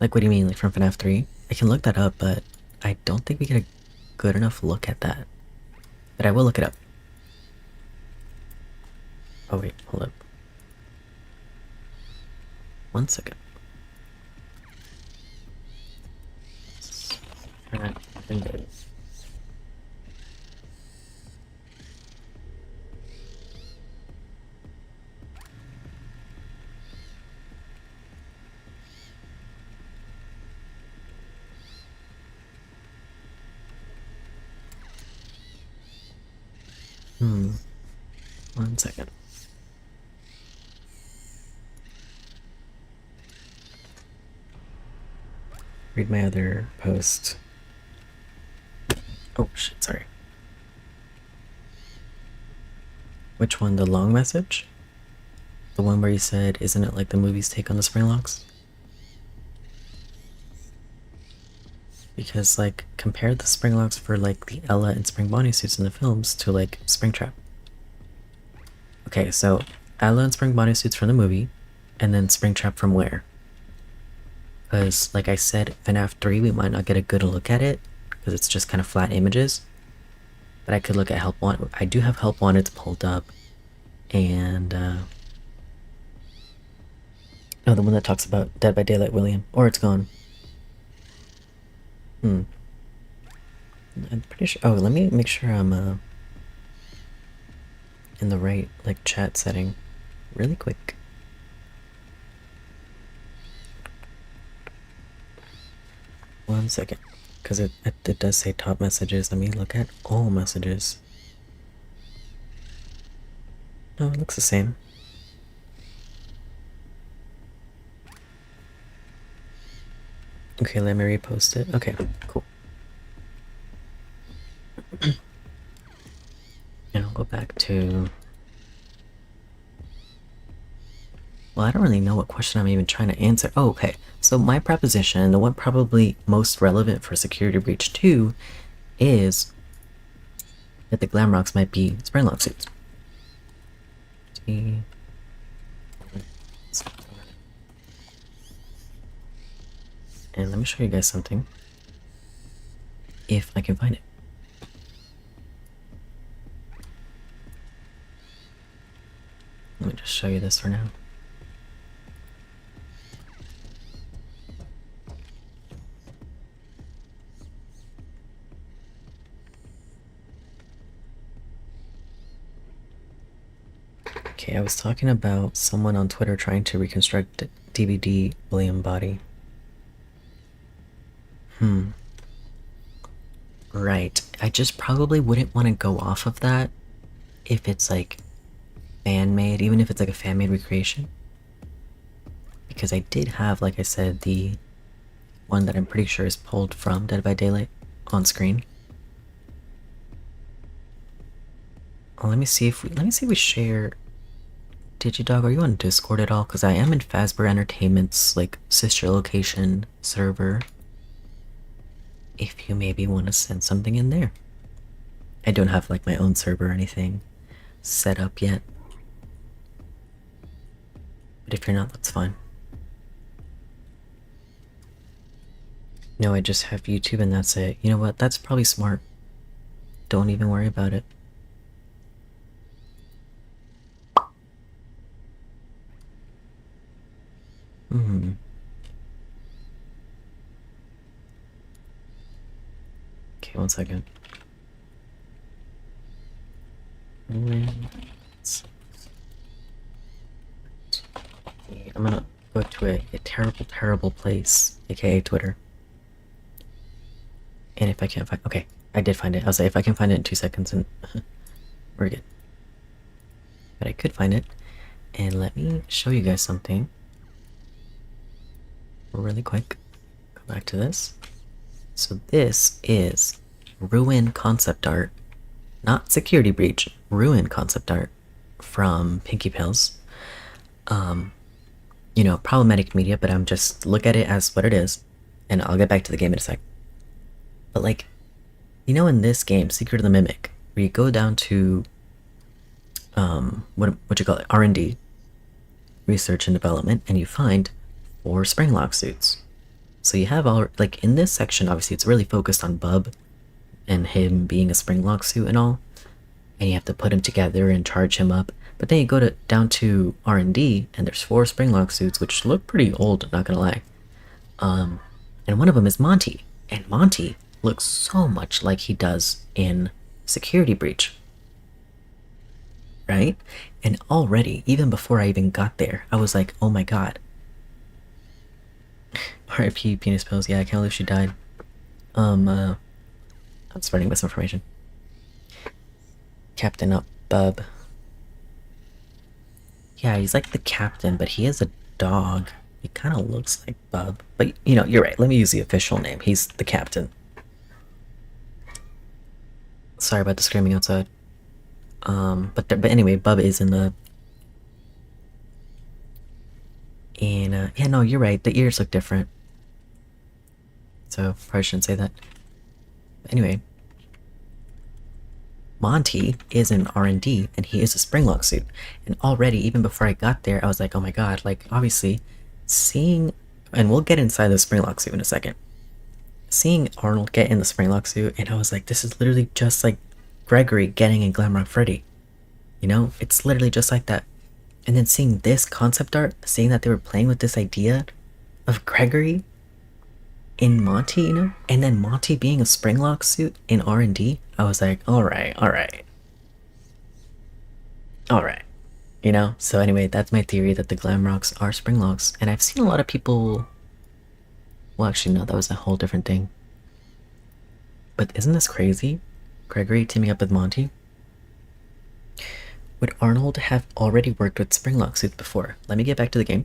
Like, what do you mean? Like from FNAF 3? I can look that up, but I don't think we get a good enough look at that. But I will look it up. Oh wait, hold up. 1 second. Alright, good. Hmm. 1 second. Read my other post. Oh shit, sorry. Which one? The long message? The one where you said, isn't it like the movie's take on the Springlocks? Because, like, compare the Springlocks for, like, the Ella and Spring Bonnie suits in the films to, like, Springtrap. Okay, so Ella and Spring Bonnie suits from the movie, and then Springtrap from where? Because, like I said, FNAF 3, we might not get a good look at it, because it's just kind of flat images. But I could look at Help Wanted. I do have Help Wanted pulled up, and, no, the one that talks about Dead by Daylight William, or it's gone. I'm pretty sure. Oh, let me make sure I'm in the right like chat setting really quick. One second, because it does say top messages. Let me look at all messages. No, it looks the same. Okay, let me repost it. Okay, cool. And I'll go back to... Well, I don't really know what question I'm even trying to answer. Oh, okay. So my proposition, the one probably most relevant for Security Breach 2, is that the Glamrocks might be Springlock suits. And let me show you guys something. If I can find it. Let me just show you this for now. Okay, I was talking about someone on Twitter trying to reconstruct DVD William body. Right. I just probably wouldn't want to go off of that if it's like fan-made, even if it's like a fan-made recreation. Because I did have, like I said, the one that I'm pretty sure is pulled from Dead by Daylight on screen. Oh, let me see if we share. Digidog, are you on Discord at all? Because I am in Fazbear Entertainment's like sister location server. If you maybe want to send something in there. I don't have like my own server or anything set up yet. But if you're not, that's fine. No, I just have YouTube and that's it. You know what? That's probably smart. Don't even worry about it. Okay, 1 second. I'm gonna go to a terrible, terrible place, aka Twitter. And if I can't find, okay, I did find it. I was like, if I can find it in 2 seconds, and we're good. But I could find it, and let me show you guys something really quick. Go back to this. So this is Ruin concept art, not Security Breach, Ruin concept art from Pinky Pills. You know, problematic media, but I'm just look at it as what it is, and I'll get back to the game in a sec. But like, you know, in this game, Secret of the Mimic, where you go down to what you call it, R&D, research and development, and you find 4 Springlock suits. So you have all, like, in this section, obviously it's really focused on Bub and him being a Springlock suit and all, and you have to put him together and charge him up. But then you go down to R&D, and there's 4 Springlock suits, which look pretty old, not gonna lie. And one of them is Monty, and Monty looks so much like he does in Security Breach, right? And already, even before I even got there, I was like, oh my god. RIP Penis Pills, yeah, I can't believe she died. I'm spreading misinformation. Captain Up Bub. Yeah, he's like the captain, but he is a dog. He kind of looks like Bub. But, you know, you're right. Let me use the official name. He's the captain. Sorry about the screaming outside. But anyway, Bub is in the... And, yeah, no, you're right. The ears look different. So, probably shouldn't say that. But anyway. Monty is in R&D, and he is a Springlock suit. And already, even before I got there, I was like, oh my god, like, obviously, seeing... And we'll get inside the Springlock suit in a second. Seeing Arnold get in the Springlock suit, and I was like, this is literally just like Gregory getting in Glamrock Freddy. You know? It's literally just like that. And then seeing this concept art, seeing that they were playing with this idea of Gregory in Monty, you know? And then Monty being a Springlock suit in R&D, I was like, alright. You know? So anyway, that's my theory that the Glamrocks are Springlocks. And I've seen a lot of people... Well, actually, no, that was a whole different thing. But isn't this crazy? Gregory teaming up with Monty? Would Arnold have already worked with Springlock suits before? Let me get back to the game.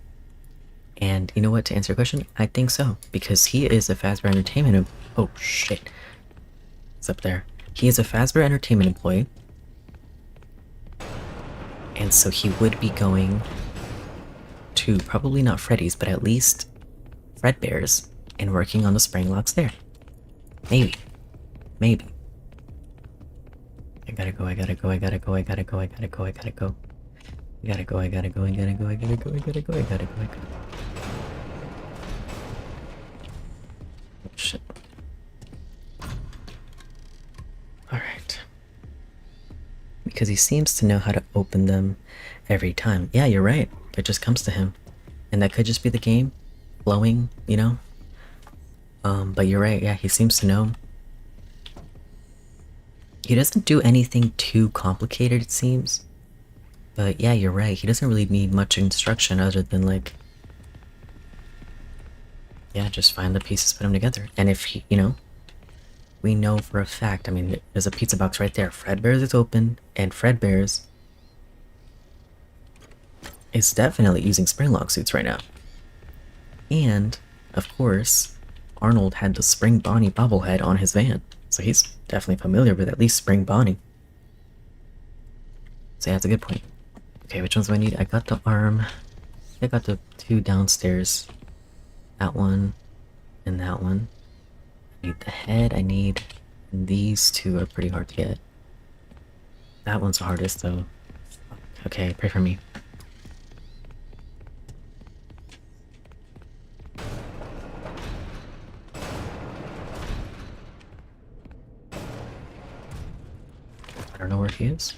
And you know what, to answer your question, I think so. Because he is a Fazbear Entertainment... Oh, shit. It's up there. He is a Fazbear Entertainment employee. And so he would be going to probably not Freddy's, but at least Fredbear's and working on the Springlocks there. Maybe. I gotta go. Oh, shit. Alright. Because he seems to know how to open them every time. Yeah, you're right. It just comes to him. And that could just be the game flowing, you know? But you're right, yeah, he seems to know. He doesn't do anything too complicated, it seems. But yeah, you're right. He doesn't really need much instruction other than like, yeah, just find the pieces, put them together. And if he, you know, we know for a fact, I mean, there's a pizza box right there. Fredbear's is open, and Fredbear's is definitely using spring lock suits right now. And, of course, Arnold had the Spring Bonnie bobblehead on his van, so he's definitely familiar with at least Spring Bonnie. So yeah, that's a good point. Okay, which ones do I need? I got the arm. I got the two downstairs. That one and that one. I need the head, I need... These two are pretty hard to get. That one's the hardest though. Okay, pray for me. I don't know where he is.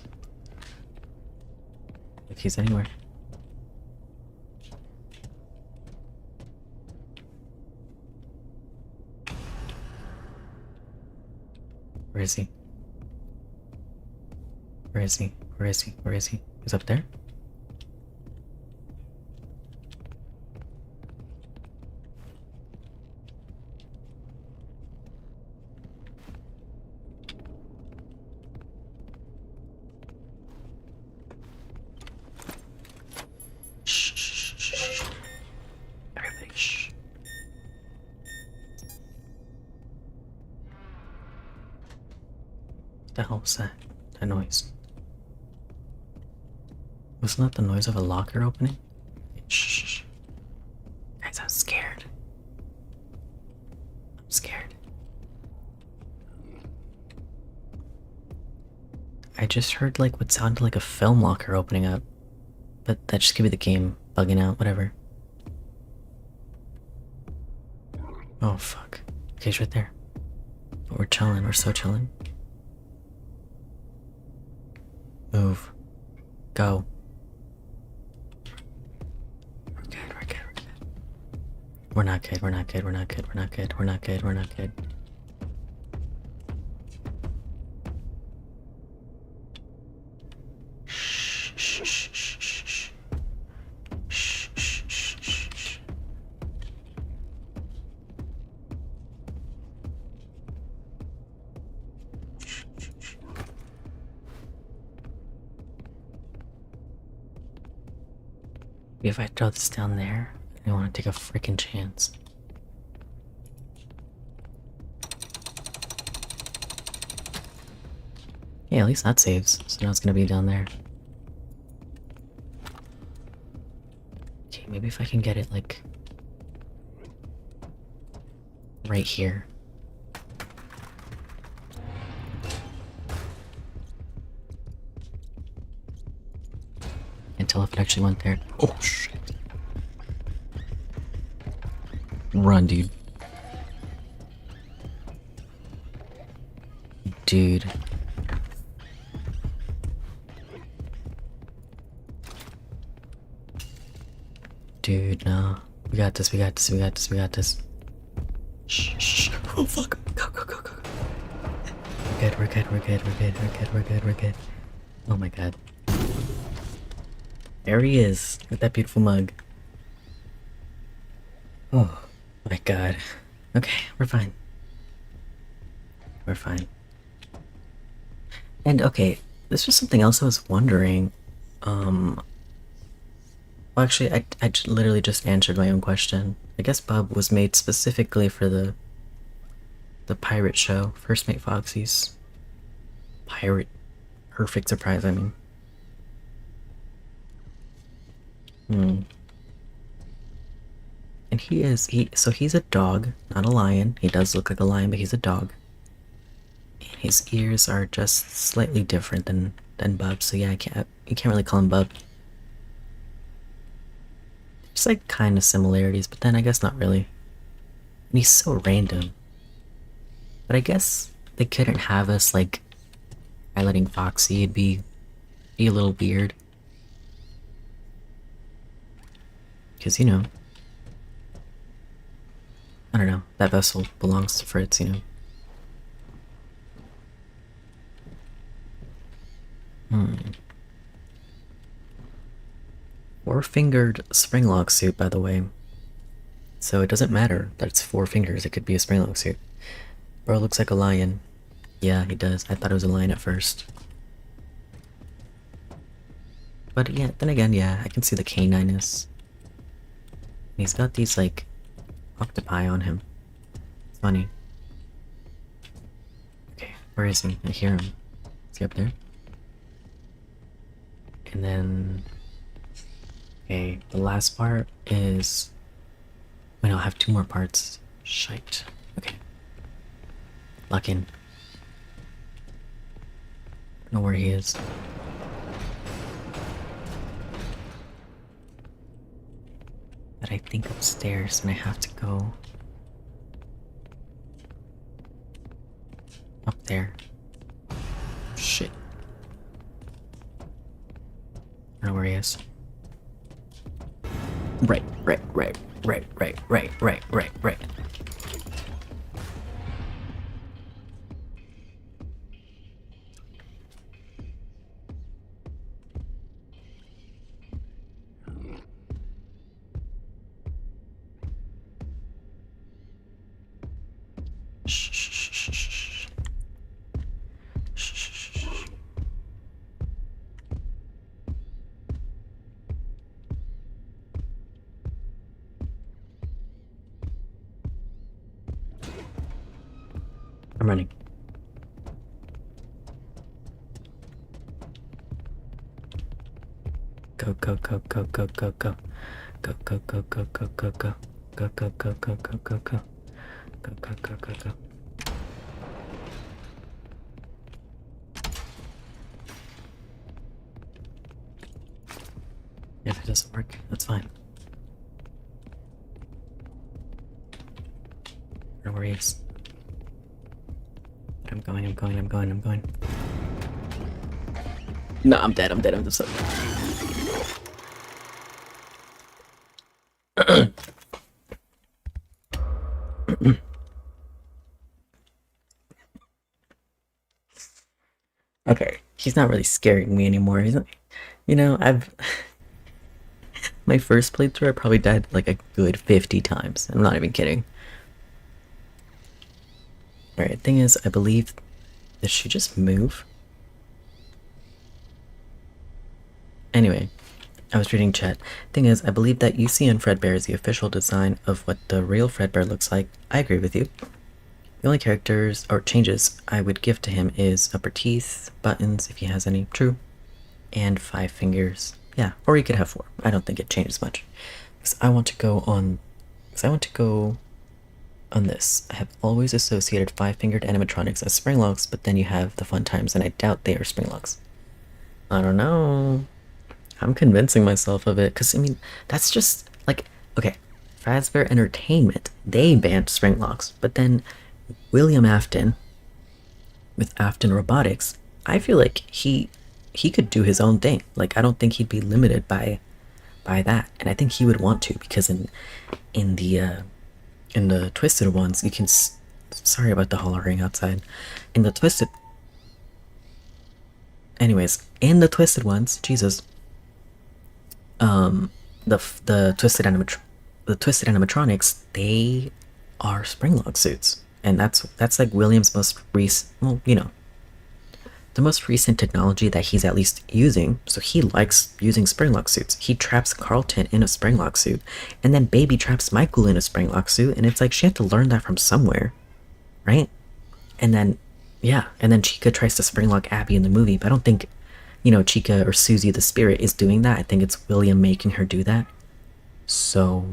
If he's anywhere. Where is he? Where is he? Where is he? Where is he? He's up there? Shh, shh, shh, shh. Everybody, shh. What the hell was that? That noise. Wasn't that the noise of a locker opening? Shh. Guys, I'm scared. I'm scared. I just heard like what sounded like a film locker opening up. But that just could be the game bugging out, whatever. Oh fuck. Okay, he's right there. But we're chilling, we're so chilling. Move. Go. We're good, we're good, we're good. We're not good, we're not good, we're not good, we're not good, we're not good, we're not good. Shh, shh, shh, shh, shh. Shh, shh, shh, shh, shh. If I throw this down there, I don't want to take a freaking chance. Yeah, at least that saves. So now it's gonna be down there. Okay, maybe if I can get it like right here. Can't tell if it actually went there. Oh shit. Run, dude. Dude. Dude, no. We got this, we got this, we got this, we got this. Shh, shh. Oh fuck. Go, go, go, go. We're good, we're good, we're good, we're good, we're good, we're good, we're good. Oh my god. There he is, with that beautiful mug. Oh my god. Okay, we're fine. We're fine. And okay, this was something else I was wondering. Well, actually, I literally just answered my own question. I guess Bub was made specifically for the pirate show. First Mate Foxy's pirate perfect surprise, I mean. And so he's a dog, not a lion. He does look like a lion, but he's a dog. And his ears are just slightly different than Bub, so yeah, you can't really call him Bub. There's like kind of similarities, but then I guess not really. And he's so random. But I guess they couldn't have us like highlighting Foxy. It'd be a little weird. Because, you know, I don't know, that vessel belongs to Fritz, you know. 4-fingered Springlock suit, by the way. So it doesn't matter that it's 4 fingers, it could be a Springlock suit. Bro looks like a lion. Yeah, he does. I thought it was a lion at first. But yeah, then again, yeah, I can see the caniness. He's got these, like, octopi on him. It's funny. Okay, where is he? I hear him. Is he up there? And then... Okay, the last part is... Wait, I'll have 2 more parts. Shite. Okay. Lock in. I don't know where he is. But I think upstairs and I have to go up there. Shit. I don't know where he is. Right. Shh. I'm running. Go. Go. If it doesn't work, that's fine. I don't know where he is. But I'm going. No, I'm dead. I'm just so... Okay, he's not really scaring me anymore. He's not, you know, my first playthrough I probably died like a good 50 times. I'm not even kidding. Alright, thing is, I believe... Did she just move? Anyway, I was reading chat. Thing is, I believe that UC and Fredbear is the official design of what the real Fredbear looks like. I agree with you. The only characters, or changes, I would give to him is upper teeth, buttons, if he has any, true, and 5 fingers. Yeah, or he could have 4. I don't think it changes much. Because I want to go on this. I have always associated 5-fingered animatronics as Springlocks, but then you have the fun times, and I doubt they are Springlocks. I don't know. I'm convincing myself of it, because, I mean, that's just, like, okay, Fazbear Entertainment, they banned Springlocks, but then William Afton, with Afton Robotics, I feel like he could do his own thing. Like, I don't think he'd be limited by that, and I think he would want to, because in the Twisted ones, you can... Sorry about the hollering outside. In the Twisted... Anyways, in the Twisted ones, Jesus... the Twisted animatronics, they are Springlock suits. And that's like William's most recent... Well, you know... The most recent technology that he's at least using, so he likes using Springlock suits. He traps Carlton in a Springlock suit, and then Baby traps Michael in a Springlock suit, and it's like she had to learn that from somewhere, right? And then, yeah, and then Chica tries to Springlock Abby in the movie, but I don't think, you know, Chica or Susie the Spirit is doing that. I think it's William making her do that. So,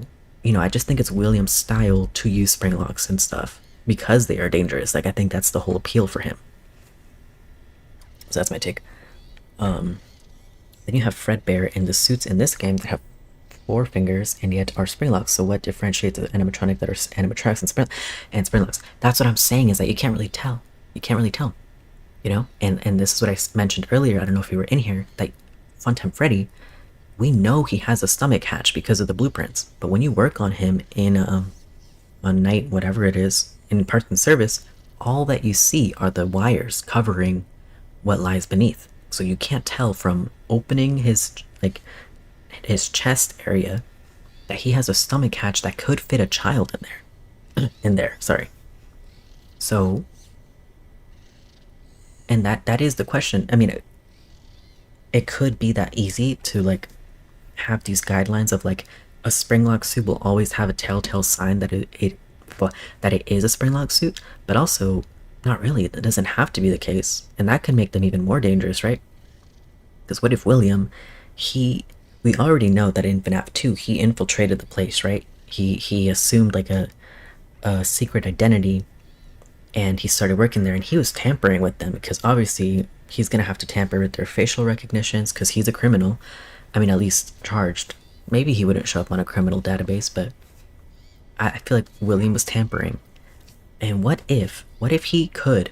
you know, I just think it's William's style to use Springlocks and stuff, because they are dangerous. Like, I think that's the whole appeal for him. So that's my take. Then you have Fredbear in the suits in this game that have 4 fingers and yet are Springlocks. So what differentiates the animatronic that are animatronics and Springlocks? That's what I'm saying, is that you can't really tell. You can't really tell. You know? And this is what I mentioned earlier, I don't know if you were in here, that Funtime Freddy, we know he has a stomach hatch because of the blueprints. But when you work on him in on night, whatever it is, in parts and service, all that you see are the wires covering what lies beneath. So you can't tell from opening his, like, his chest area that he has a stomach hatch that could fit a child in there. In there, sorry. So, and that is the question. I mean, it could be that easy to like have these guidelines of like a springlock suit will always have a telltale sign that that it is a springlock suit, but also not really. That doesn't have to be the case, and that could make them even more dangerous, right? Because what if William, we already know that in FNAF 2 he infiltrated the place, right? He assumed like a secret identity, and he started working there, and he was tampering with them because obviously he's gonna have to tamper with their facial recognitions because he's a criminal. I mean, at least charged. Maybe he wouldn't show up on a criminal database, but I feel like William was tampering. And what if he could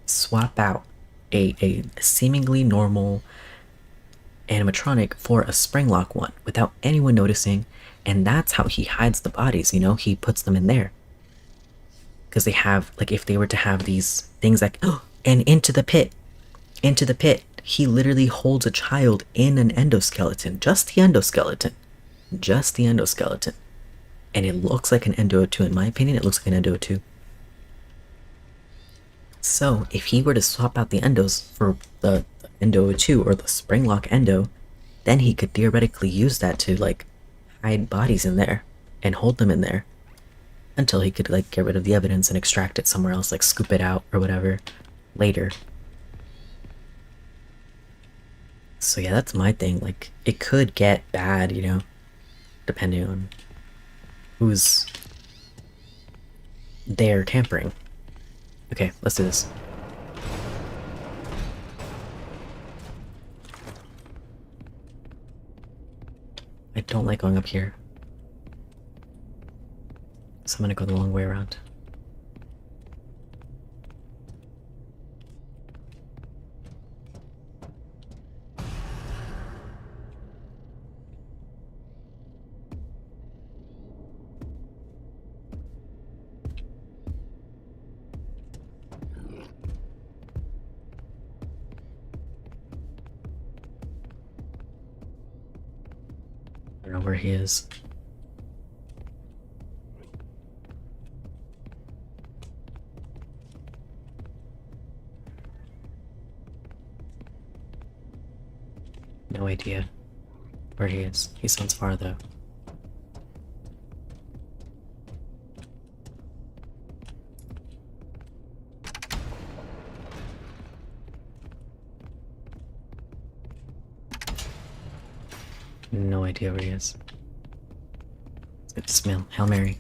swap out a seemingly normal animatronic for a springlock one without anyone noticing, and that's how he hides the bodies, you know? He puts them in there. Because they have, like, if they were to have these things like, oh, and into the pit, he literally holds a child in an endoskeleton, just the endoskeleton. And it looks like an Endo 2, in my opinion, it looks like an Endo 2. So, if he were to swap out the endos for the Endo 2 or the springlock endo, then he could theoretically use that to, like, hide bodies in there and hold them in there until he could, like, get rid of the evidence and extract it somewhere else, like scoop it out or whatever later. So yeah, that's my thing. Like, it could get bad, you know, depending on who's there tampering. Okay, let's do this. I don't like going up here, so I'm gonna go the long way around. I don't know where he is. No idea where he is. He sounds far though. No idea where he is. Let's get the smell. Hail Mary.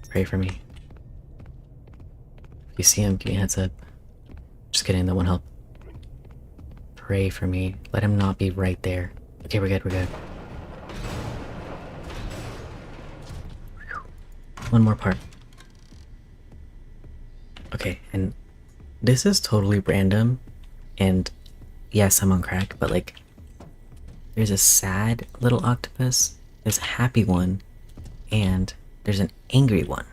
Pray for me. If you see him, give me a heads up. Just kidding, that won't help. Pray for me. Let him not be right there. Okay, we're good, we're good. One more part. Okay, and this is totally random, and yes, I'm on crack, but like, there's a sad little octopus, there's a happy one, and there's an angry one.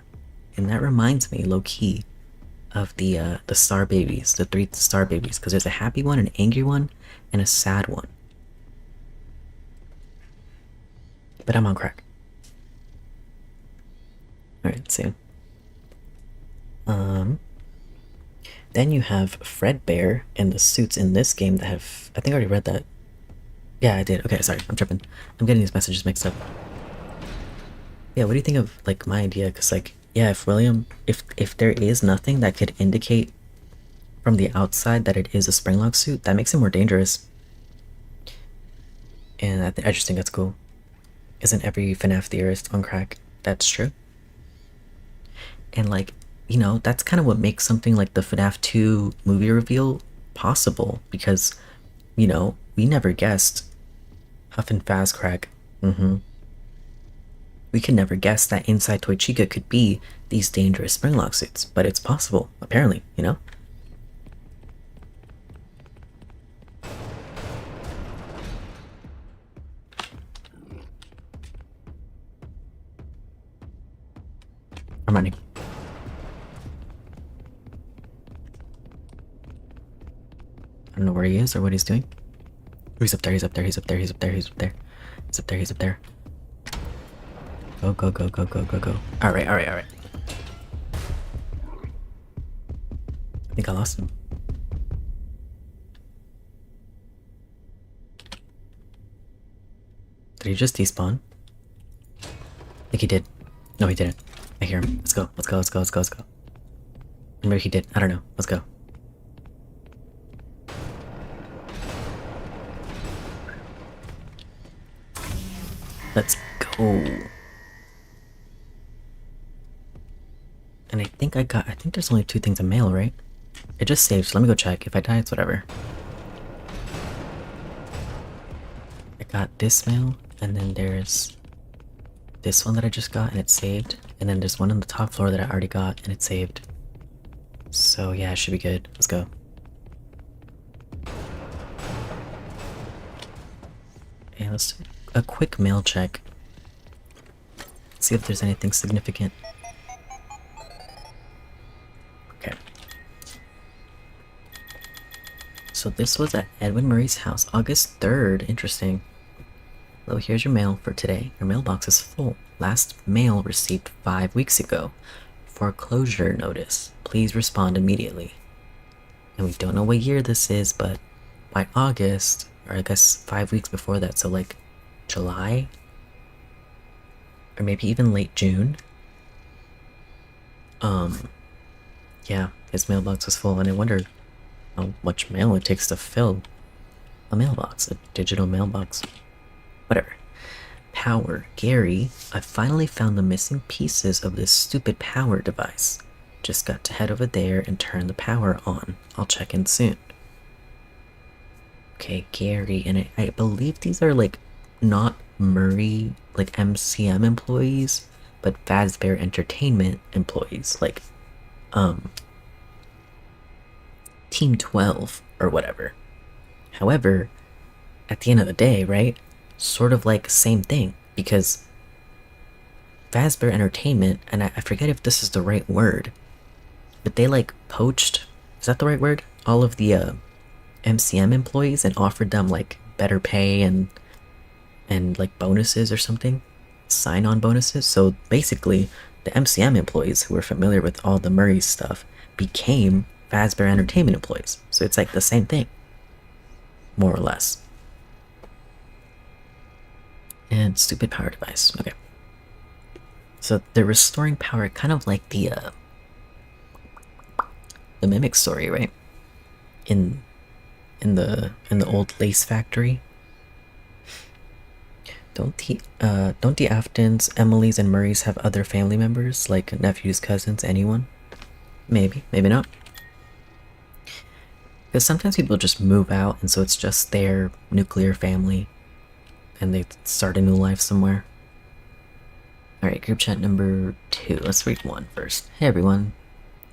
And that reminds me, low-key, of the star babies, the 3 star babies, because there's a happy one, an angry one, and a sad one. But I'm on crack. Alright, see you. Then you have Fredbear and the suits in this game that have... I think I already read that. Yeah, I did. Okay, sorry, I'm tripping. I'm getting these messages mixed up. Yeah, what do you think of, like, my idea? Because, like, yeah, if William... If there is nothing that could indicate from the outside that it is a springlock suit, that makes it more dangerous. And I just think that's cool. Isn't every FNAF theorist on crack? That's true. And, like, you know, that's kind of what makes something like the FNAF 2 movie reveal possible, because, you know, we never guessed Huff and Faz crack. We could never guess that inside Toy Chica could be these dangerous springlock suits, but it's possible, apparently, you know? I'm running. I don't know where he is or what he's doing. Oh, he's up there, he's up there, he's up there, he's up there, he's up there. He's up there, he's up there. Go, go, go, go, go, go, go. Alright, alright, alright. I think I lost him. Did he just despawn? I think he did. No, he didn't. I hear him. Let's go, let's go, let's go, let's go, let's go. Or maybe he did. I don't know. Let's go. Let's go. And I think there's only 2 things in mail, right? It just saved, so let me go check. If I die, it's whatever. I got this mail, and then there's this one that I just got, and it's saved. And then there's one on the top floor that I already got, and it's saved. So yeah, it should be good. Let's go. Okay, let's do a quick mail check. See if there's anything significant. Okay. So this was at Edwin Murray's house, August 3rd. Interesting. Hello, here's your mail for today. Your mailbox is full. Last mail received 5 weeks ago. Foreclosure notice. Please respond immediately. And we don't know what year this is, but by August, or I guess 5 weeks before that, so like July? Or maybe even late June? Yeah, his mailbox was full, and I wonder how much mail it takes to fill a mailbox, a digital mailbox. Whatever. Power. Gary, I finally found the missing pieces of this stupid power device. Just got to head over there and turn the power on. I'll check in soon. Okay, Gary, and I believe these are like not Murray, like MCM employees, but Fazbear Entertainment employees, like, Team 12 or whatever. However, at the end of the day, right? Sort of like same thing, because Fazbear Entertainment, and I forget if this is the right word, but they like poached, is that the right word? All of the MCM employees and offered them like better pay and like bonuses or something, sign-on bonuses. So basically, the MCM employees who were familiar with all the Murray stuff became Fazbear Entertainment employees. So it's like the same thing, more or less. And stupid power device. Okay. So they're restoring power, kind of like the Mimic story, right? In the old lace factory. Don't the Aftons, Emilys, and Murrays have other family members, like nephews, cousins, anyone? Maybe, maybe not. Because sometimes people just move out, and so it's just their nuclear family, and they start a new life somewhere. Alright, group chat number 2. Let's read 1 first. Hey everyone.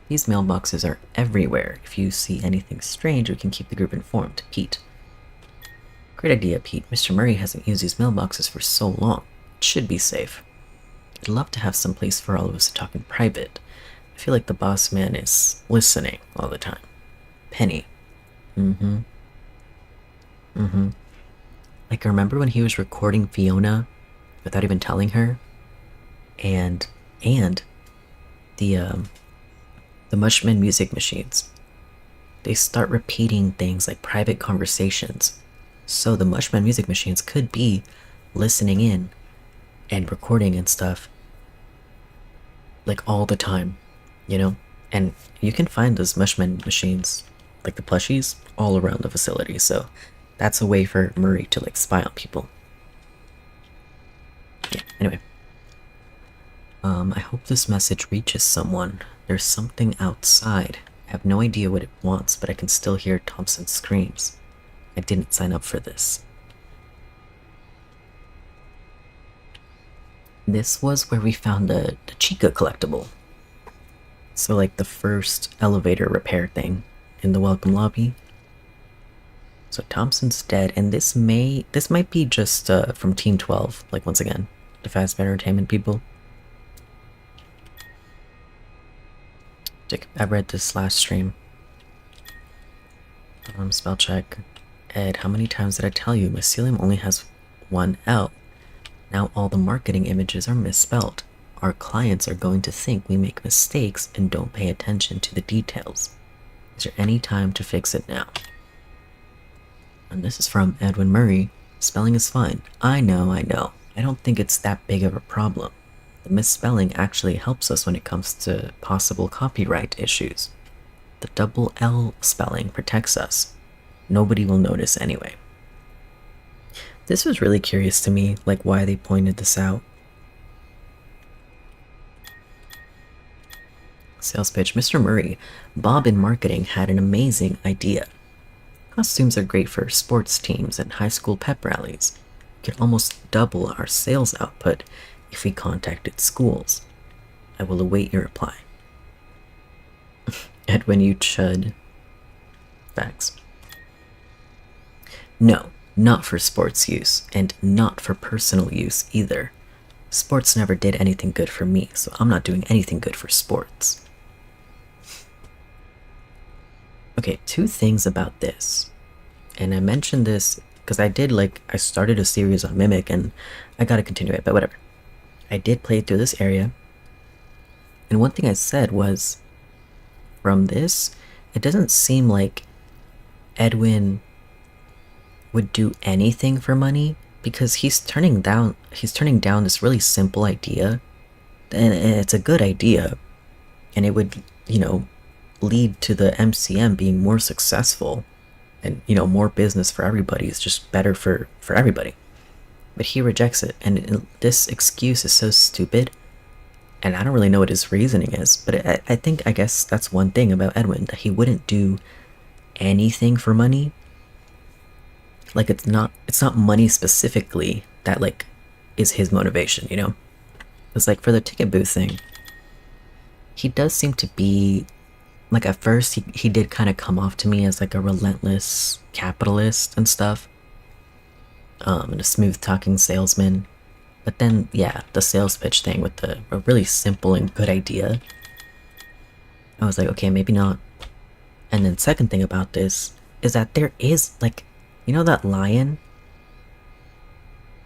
These mailboxes are everywhere. If you see anything strange, we can keep the group informed. Pete. Great idea, Pete. Mr. Murray hasn't used these mailboxes for so long. It should be safe. I'd love to have some place for all of us to talk in private. I feel like the boss man is listening all the time. Penny. Like, remember when he was recording Fiona without even telling her? And the Mushman music machines. They start repeating things like private conversations. So the Mushman music machines could be listening in and recording and stuff like all the time, you know? And you can find those Mushman machines, like the plushies, all around the facility. So that's a way for Murray to like spy on people. Yeah, anyway. I hope this message reaches someone. There's something outside. I have no idea what it wants, but I can still hear Thompson's screams. I didn't sign up for this. This was where we found the Chica collectible. So like the first elevator repair thing in the welcome lobby. So Thompson's dead, and this might be just from Team 12, like once again, the Fazbear Entertainment people. I read this last stream. Spell check. Ed, how many times did I tell you mycelium only has one L? Now all the marketing images are misspelled. Our clients are going to think we make mistakes and don't pay attention to the details. Is there any time to fix it now? And this is from Edwin Murray. Spelling is fine. I know. I don't think it's that big of a problem. The misspelling actually helps us when it comes to possible copyright issues. The double L spelling protects us. Nobody will notice anyway. This was really curious to me, like why they pointed this out. Sales pitch. Mr. Murray, Bob in marketing had an amazing idea. Costumes are great for sports teams and high school pep rallies. We could almost double our sales output if we contacted schools. I will await your reply. Edwin, you chud. Facts. No, not for sports use, and not for personal use either. Sports never did anything good for me, so I'm not doing anything good for sports. Okay, two things about this. And I mentioned this because I started a series on Mimic and I gotta continue it, but whatever. I did play through this area. And one thing I said was, from this, it doesn't seem like Edwin would do anything for money because he's turning down this really simple idea, and it's a good idea, and it would, lead to the MCM being more successful, and more business for everybody. It's just better for everybody. But he rejects it, and this excuse is so stupid, and I don't really know what his reasoning is, but I guess that's one thing about Edwin, that he wouldn't do anything for money. Like, it's not money specifically that, like, is his motivation, It's like, for the ticket booth thing, he does seem to be, like, at first, he did kind of come off to me as, like, a relentless capitalist and stuff. And a smooth-talking salesman. But then, yeah, the sales pitch thing with a really simple and good idea. I was like, okay, maybe not. And then second thing about this is that there is, like, that lion?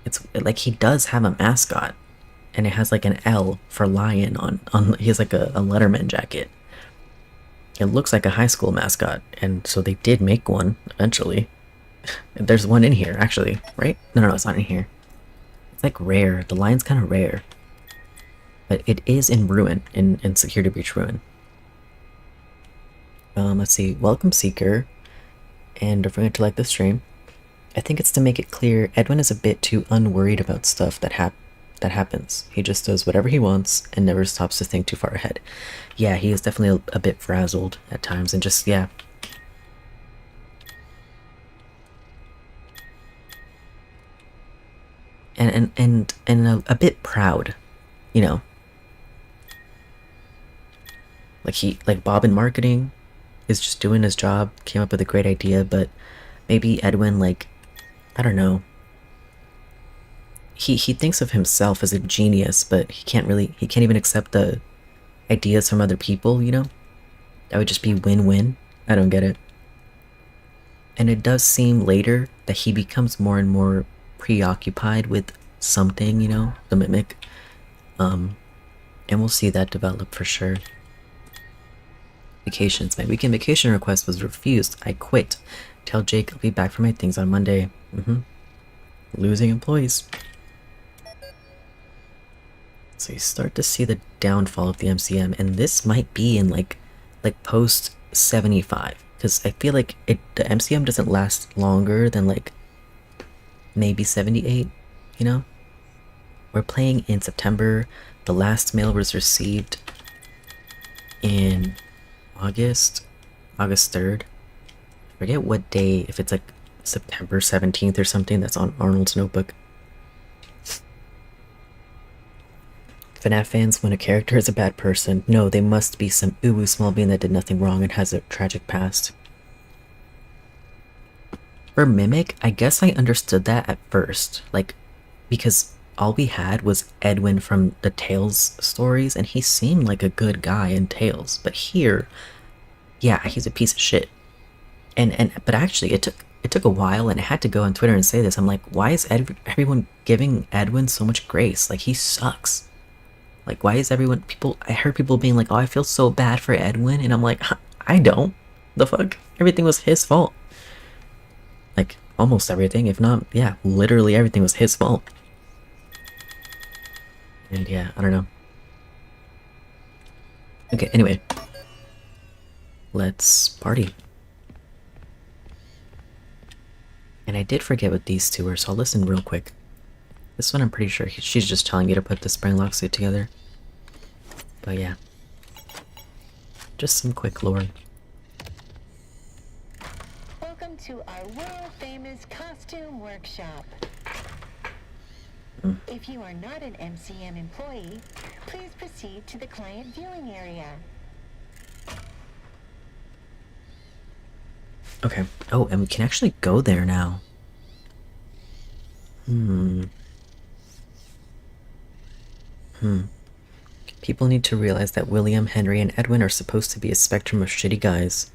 It's like he does have a mascot, and it has like an L for lion on he has like a Letterman jacket. It looks like a high school mascot, and so they did make one eventually. There's one in here, actually, right? No, it's not in here. It's like rare. The lion's kind of rare. But it is in Ruin, in Security Breach Ruin. Let's see. Welcome, Seeker. And don't forget to like the stream. I think it's to make it clear Edwin is a bit too unworried about stuff that happens. He just does whatever he wants and never stops to think too far ahead. Yeah, he is definitely a bit frazzled at times, and just, yeah. And a bit proud, Like Bob in marketing is just doing his job, came up with a great idea, but maybe Edwin, like, I don't know. He thinks of himself as a genius, but he can't even accept the ideas from other people, That would just be win-win. I don't get it. And it does seem later that he becomes more and more preoccupied with something, the Mimic. And we'll see that develop for sure. Vacations. My weekend vacation request was refused. I quit. Tell Jake I'll be back for my things on Monday. Losing employees. So you start to see the downfall of the MCM, and this might be in like post 75, because I feel like the MCM doesn't last longer than like maybe 78, We're playing in September. The last mail was received in August 3rd. I forget what day, if it's like September 17th or something. That's on Arnold's notebook. FNAF fans, when a character is a bad person, no, they must be some uwu small bean that did nothing wrong and has a tragic past. For Mimic, I guess I understood that at first, like, because all we had was Edwin from the Tales stories, and he seemed like a good guy in Tales, but here, yeah, he's a piece of shit. But actually it took a while, and I had to go on Twitter and say this. I'm like, why is everyone giving Edwin so much grace? Like, he sucks. Like, why is everyone I heard people being like, oh, I feel so bad for Edwin, and I'm like, I don't. The fuck? Everything was his fault. Like, almost everything, if not, yeah, literally everything was his fault. And yeah, I don't know. Okay, anyway. Let's party. And I did forget what these two were, so I'll listen real quick. This one I'm pretty sure she's just telling you to put the spring lock suit together. But yeah. Just some quick lore. Welcome to our world-famous costume workshop. If you are not an MCM employee, please proceed to the client viewing area. Okay. Oh, and we can actually go there now. People need to realize that William, Henry, and Edwin are supposed to be a spectrum of shitty guys.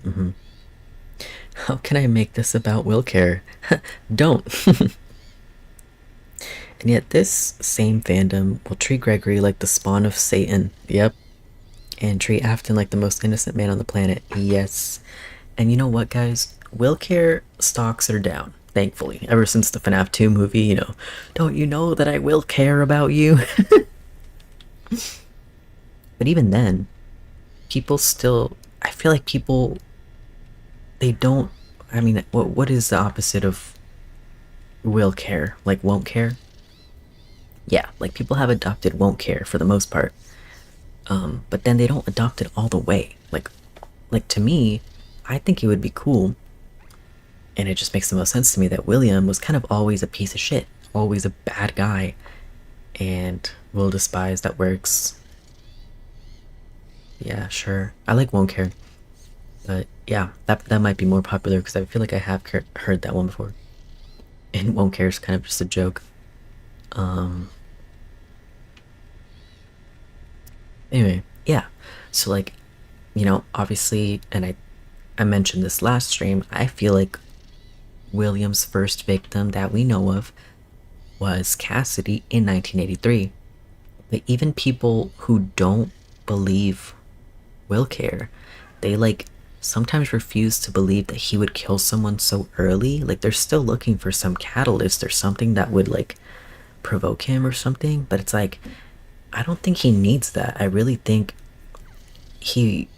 How can I make this about Will care? Don't. And yet this same fandom will treat Gregory like the spawn of Satan. Yep. And treat Afton like the most innocent man on the planet. Yes. And you know what, guys? Will care stocks are down, thankfully. Ever since the FNAF 2 movie, you know. Don't you know that I will care about you? But even then, people still... I feel like people... They don't... I mean, what is the opposite of will care? Like, won't care? Yeah, like, people have adopted won't care for the most part. But then they don't adopt it all the way. Like to me, I think it would be cool, and it just makes the most sense to me that William was kind of always a piece of shit. Always a bad guy. And Will despise that works. Yeah, sure. I like won't care. But yeah, that might be more popular because I feel like I have heard that one before. And won't care is kind of just a joke. Anyway, yeah. So like, you know, obviously, and I mentioned this last stream, I feel like William's first victim that we know of was Cassidy in 1983. But even people who don't believe Will care, they like sometimes refuse to believe that he would kill someone so early. Like, they're still looking for some catalyst or something that would like provoke him or something. But it's like, I don't think he needs that. I really think he,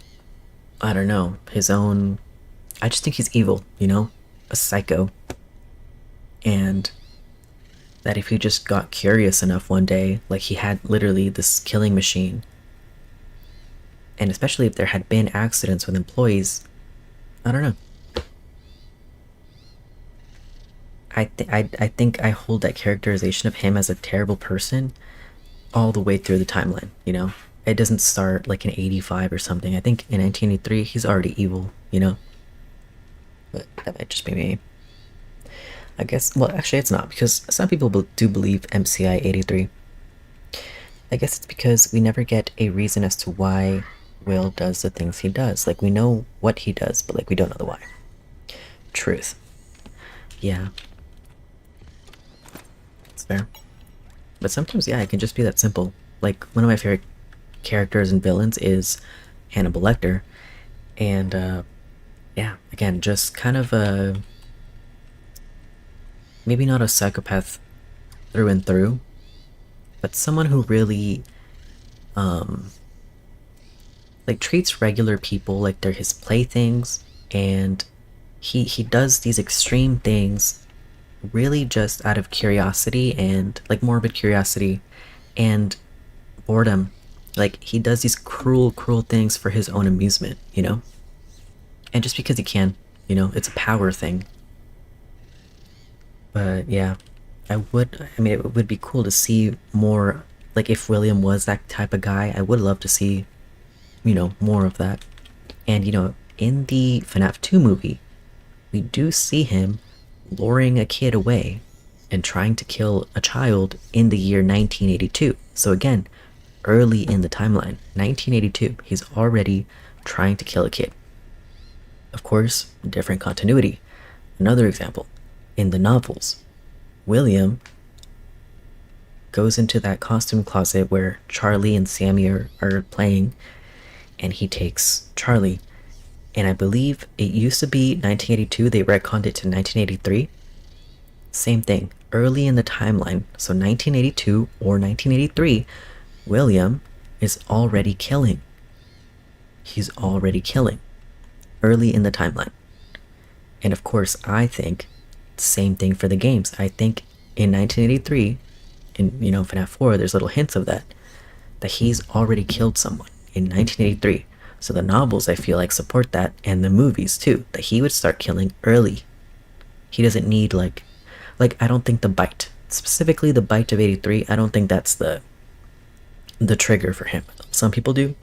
I don't know, his own... I just think he's evil, you know? A psycho. And that if he just got curious enough one day, like he had literally this killing machine, and especially if there had been accidents with employees, I don't know. I think I hold that characterization of him as a terrible person all the way through the timeline, you know? It doesn't start like in 85 or something. I think in 1983 he's already evil, you know? But that might just be me. I guess, well, actually it's not, because some people do believe MCI 83. I guess it's because we never get a reason as to why Will does the things he does. Like, we know what he does, but like we don't know the why. Truth. Yeah. It's fair. But sometimes, yeah, it can just be that simple. Like, one of my favorite characters and villains is Hannibal Lecter. And, yeah, again, just kind of a... maybe not a psychopath through and through, but someone who really, like, treats regular people like they're his playthings, and he does these extreme things really just out of curiosity and, like, morbid curiosity and boredom. Like, he does these cruel things for his own amusement, you know? And just because he can, you know? It's a power thing. But yeah, I mean, it would be cool to see more, like, if William was that type of guy, I would love to see, you know, more of that. And, you know, in the FNAF 2 movie, we do see him luring a kid away and trying to kill a child in the year 1982. So again, early in the timeline, 1982, he's already trying to kill a kid. Of course, different continuity. Another example, in the novels, William goes into that costume closet where Charlie and Sammy are playing, and he takes Charlie. And I believe it used to be 1982, they retconned it to 1983. Same thing, early in the timeline, so 1982 or 1983, William is already killing. He's already killing early in the timeline. And of course, I think same thing for the games. I think in 1983, in FNAF 4, there's little hints of that he's already killed someone in 1983. So the novels, I feel like, support that, and the movies too, that he would start killing early. He doesn't need like I don't think the bite, specifically the bite of 83, I don't think that's the trigger for him. Some people do.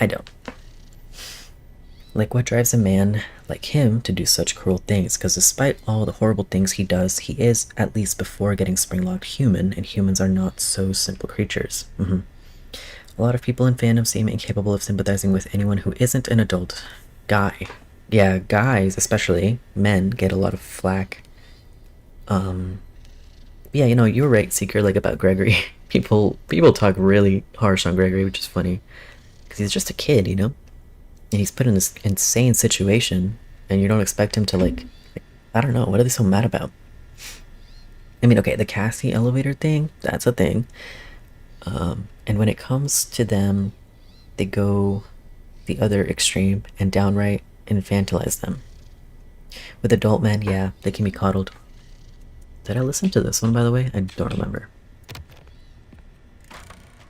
I don't. Like, what drives a man like him to do such cruel things? Because despite all the horrible things he does, he is, at least before getting springlocked, human, and humans are not so simple creatures. A lot of people in fandom seem incapable of sympathizing with anyone who isn't an adult guy. Yeah, guys, especially men, get a lot of flack. Yeah, you were right, Seeker, like about Gregory. People talk really harsh on Gregory, which is funny, because he's just a kid, and he's put in this insane situation, and you don't expect him to like I don't know, what are they so mad about? I mean, okay, the Cassie elevator thing, that's a thing. And when it comes to them, they go the other extreme and downright infantilize them. With adult men, yeah, they can be coddled. Did I listen to this one, by the way? I don't remember.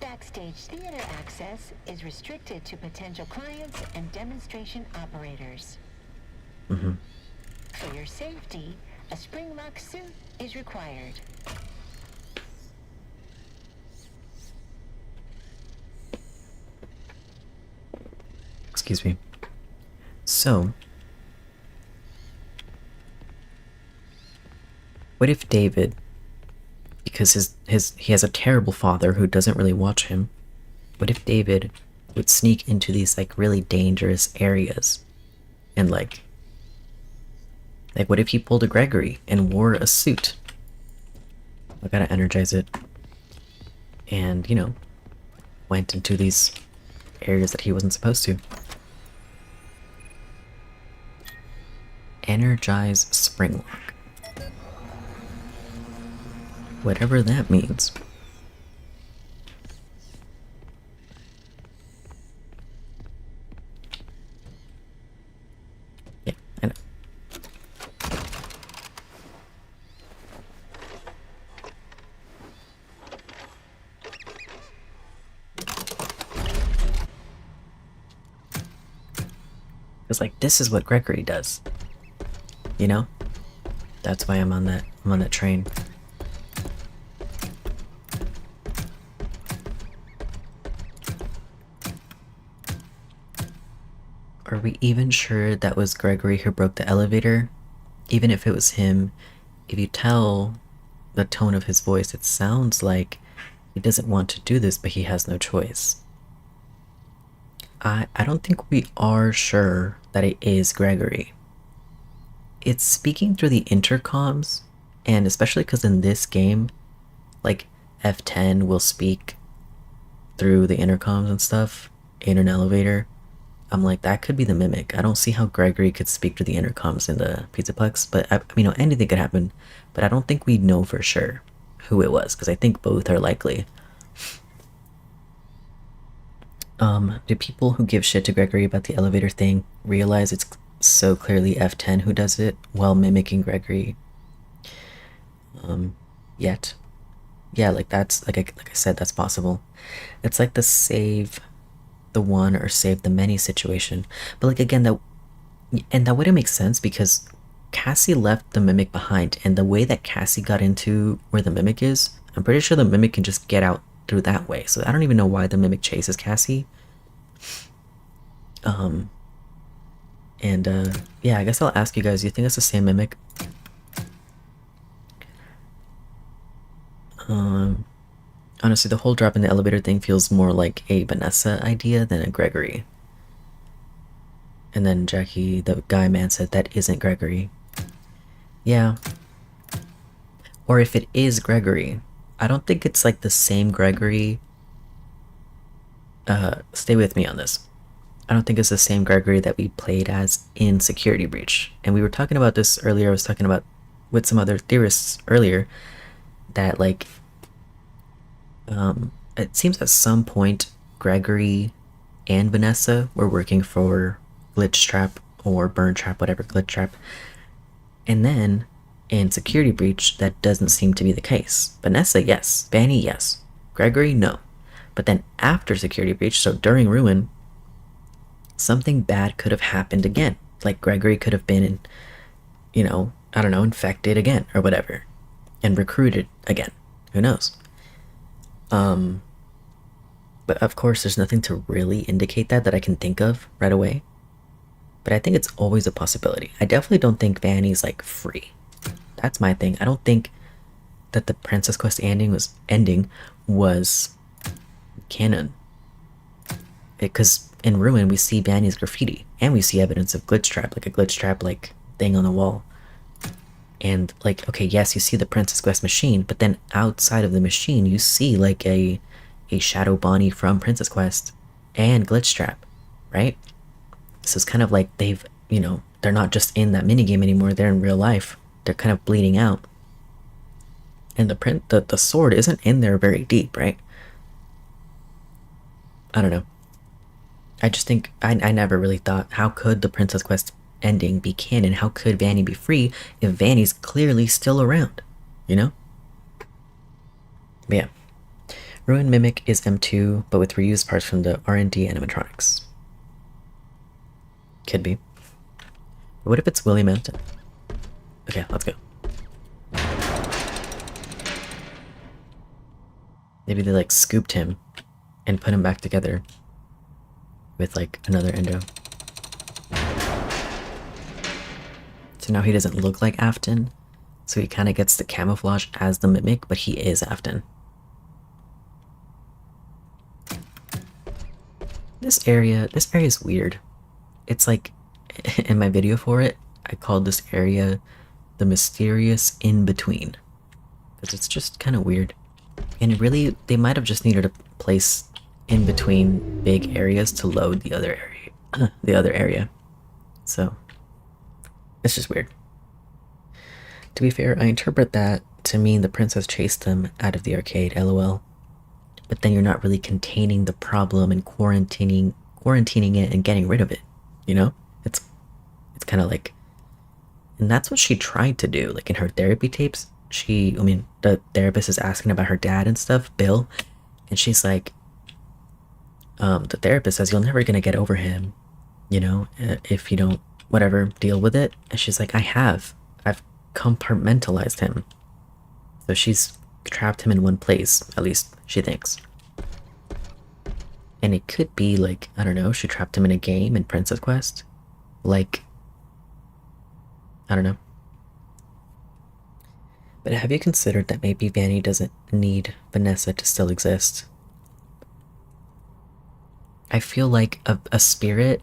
Backstage theater access is restricted to potential clients and demonstration operators. For your safety, a spring lock suit is required. Excuse me. So, what if David, because he has a terrible father who doesn't really watch him, what if David would sneak into these like really dangerous areas and like what if he pulled a Gregory and wore a suit? I gotta energize it. And, went into these areas that he wasn't supposed to. Energize springlock. Whatever that means. Yeah, I know. It's like, this is what Gregory does. That's why I'm on that train. Are we even sure that was Gregory who broke the elevator? Even if it was him, if you tell the tone of his voice, it sounds like he doesn't want to do this, but he has no choice. I don't think we are sure that it is Gregory. It's speaking through the intercoms, and especially because in this game, like, F10 will speak through the intercoms and stuff in an elevator. I'm like, that could be the Mimic. I don't see how Gregory could speak through the intercoms in the Pizzaplex, but anything could happen. But I don't think we know for sure who it was, because I think both are likely. Do people who give shit to Gregory about the elevator thing realize it's so clearly F10 who does it while mimicking Gregory? Yet. Yeah, like that's, like I said, that's possible. It's like the save the one or save the many situation. But like, again, that wouldn't make sense because Cassie left the Mimic behind, and the way that Cassie got into where the Mimic is, I'm pretty sure the Mimic can just get out through that way. So I don't even know why the Mimic chases Cassie. Yeah, I guess I'll ask you guys, do you think it's the same Mimic? Honestly, the whole drop in the elevator thing feels more like a Vanessa idea than a Gregory. And then Jackie, the guy man, said that isn't Gregory. Yeah. Or if it is Gregory, I don't think it's like the same Gregory. Stay with me on this. I don't think it's the same Gregory that we played as in Security Breach. And we were talking about this earlier. I was talking about with some other theorists earlier that like it seems at some point Gregory and Vanessa were working for Glitch Trap or Burn Trap, whatever, Glitch Trap. And then in Security Breach, that doesn't seem to be the case. Vanessa, yes. Vanny, yes. Gregory, no. But then after Security Breach, so during Ruin, something bad could have happened again. Like Gregory could have been, you know, I don't know, infected again or whatever. And recruited again. Who knows? But of course, there's nothing to really indicate that I can think of right away. But I think it's always a possibility. I definitely don't think Vanny's like free. That's my thing. I don't think that the Princess Quest ending was canon. Because in Ruin we see Vanny's graffiti and we see evidence of glitch trap, like a glitch trap like thing on the wall. And like, okay, yes, you see the Princess Quest machine, but then outside of the machine you see like a Shadow Bonnie from Princess Quest and glitch trap, right? So it's kind of like they've, you know, they're not just in that minigame anymore, they're in real life. They're kind of bleeding out. And the sword isn't in there very deep, right? I don't know. I just think I never really thought, how could the Princess Quest ending be canon? How could Vanny be free if Vanny's clearly still around? You know? But yeah. Ruin Mimic is M2, but with reused parts from the R&D animatronics. Could be. But what if it's Willie Mountain? Okay, let's go. Maybe they like scooped him and put him back together with like another endo. So now he doesn't look like Afton, so he kind of gets the camouflage as the Mimic, but he is Afton. This area is weird. It's like, in my video for it, I called this area the mysterious in-between. Because it's just kind of weird. And really, they might have just needed a place in between big areas to load the other area. So, it's just weird. To be fair, I interpret that to mean the princess chased them out of the arcade, lol. But then you're not really containing the problem and quarantining it and getting rid of it, you know? It's kind of like, and that's what she tried to do. Like in her therapy tapes, the therapist is asking about her dad and stuff, Bill, and she's like, the therapist says, you're never gonna get over him, you know, if you don't, whatever, deal with it. And she's like, I've compartmentalized him. So she's trapped him in one place, at least she thinks. And it could be like, I don't know, she trapped him in a game in Princess Quest. Like, I don't know. But have you considered that maybe Vanny doesn't need Vanessa to still exist? I feel like a spirit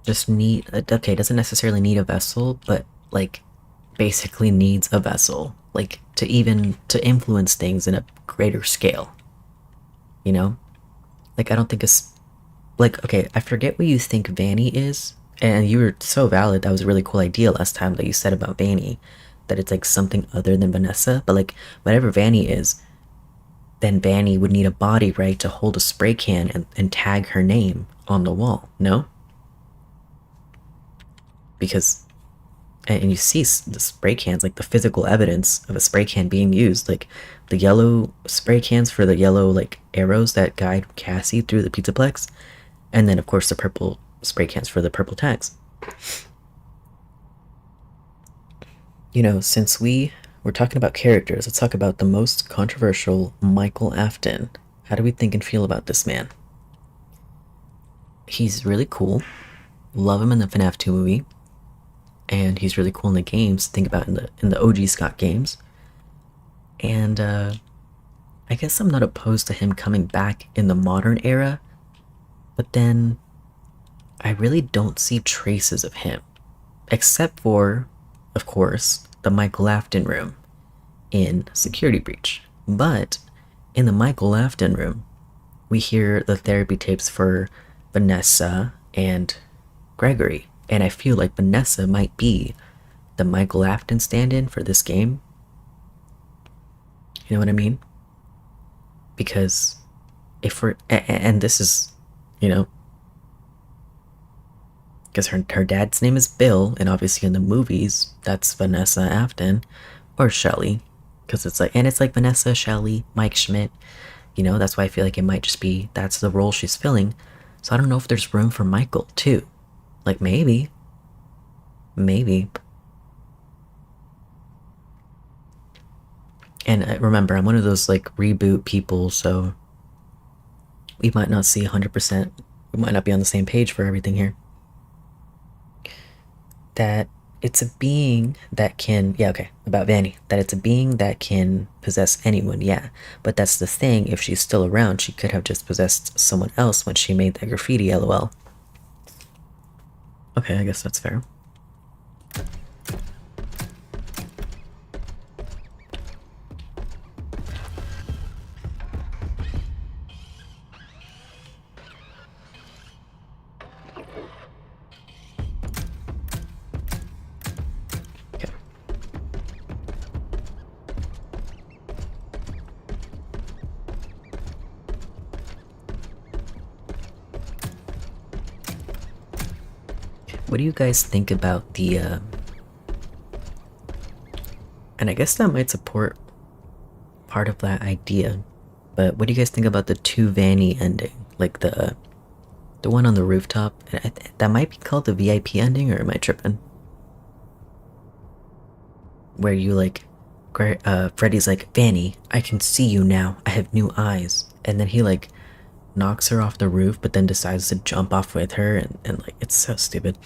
just doesn't necessarily need a vessel, but like basically needs a vessel, like to influence things in a greater scale, you know? Like I don't think it's like, okay, I forget what you think Vanny is, and you were so valid. That was a really cool idea last time that you said about Vanny, that it's like something other than Vanessa. But like whatever Vanny is, then Vanny would need a body, right, to hold a spray can and tag her name on the wall, no? Because, and you see the spray cans, like the physical evidence of a spray can being used, like the yellow spray cans for the yellow like arrows that guide Cassie through the Pizzaplex, and then of course the purple spray cans for the purple tags. You know, since we're talking about characters, let's talk about the most controversial Michael Afton. How do we think and feel about this man? He's really cool. Love him in the FNAF 2 movie. And he's really cool in the games. Think about in the OG Scott games. And I guess I'm not opposed to him coming back in the modern era. But then I really don't see traces of him. Except for, of course, the Michael Afton room in Security Breach. But in the Michael Afton room, we hear the therapy tapes for Vanessa and Gregory. And I feel like Vanessa might be the Michael Afton stand-in for this game. You know what I mean? Because if we're, and this is, you know, because her dad's name is Bill, and obviously in the movies, that's Vanessa Afton, or Shelley, because it's like, and it's like Vanessa, Shelley, Mike Schmidt, you know, that's why I feel like it might just be, that's the role she's filling. So I don't know if there's room for Michael, too. Like, maybe. Maybe. And remember, I'm one of those, like, reboot people, so we might not see 100%, we might not be on the same page for everything here. That it's a being that can, yeah, okay, about Vanny, that it's a being that can possess anyone, yeah. But that's the thing, if she's still around, she could have just possessed someone else when she made that graffiti, lol. Okay, I guess that's fair. What do you guys think about the, and I guess that might support part of that idea, but what do you guys think about the 2 Vanny ending? Like the one on the rooftop? That might be called the VIP ending, or am I tripping? Where you like, Freddy's like, Vanny, I can see you now, I have new eyes. And then he like knocks her off the roof, but then decides to jump off with her, and like, it's so stupid.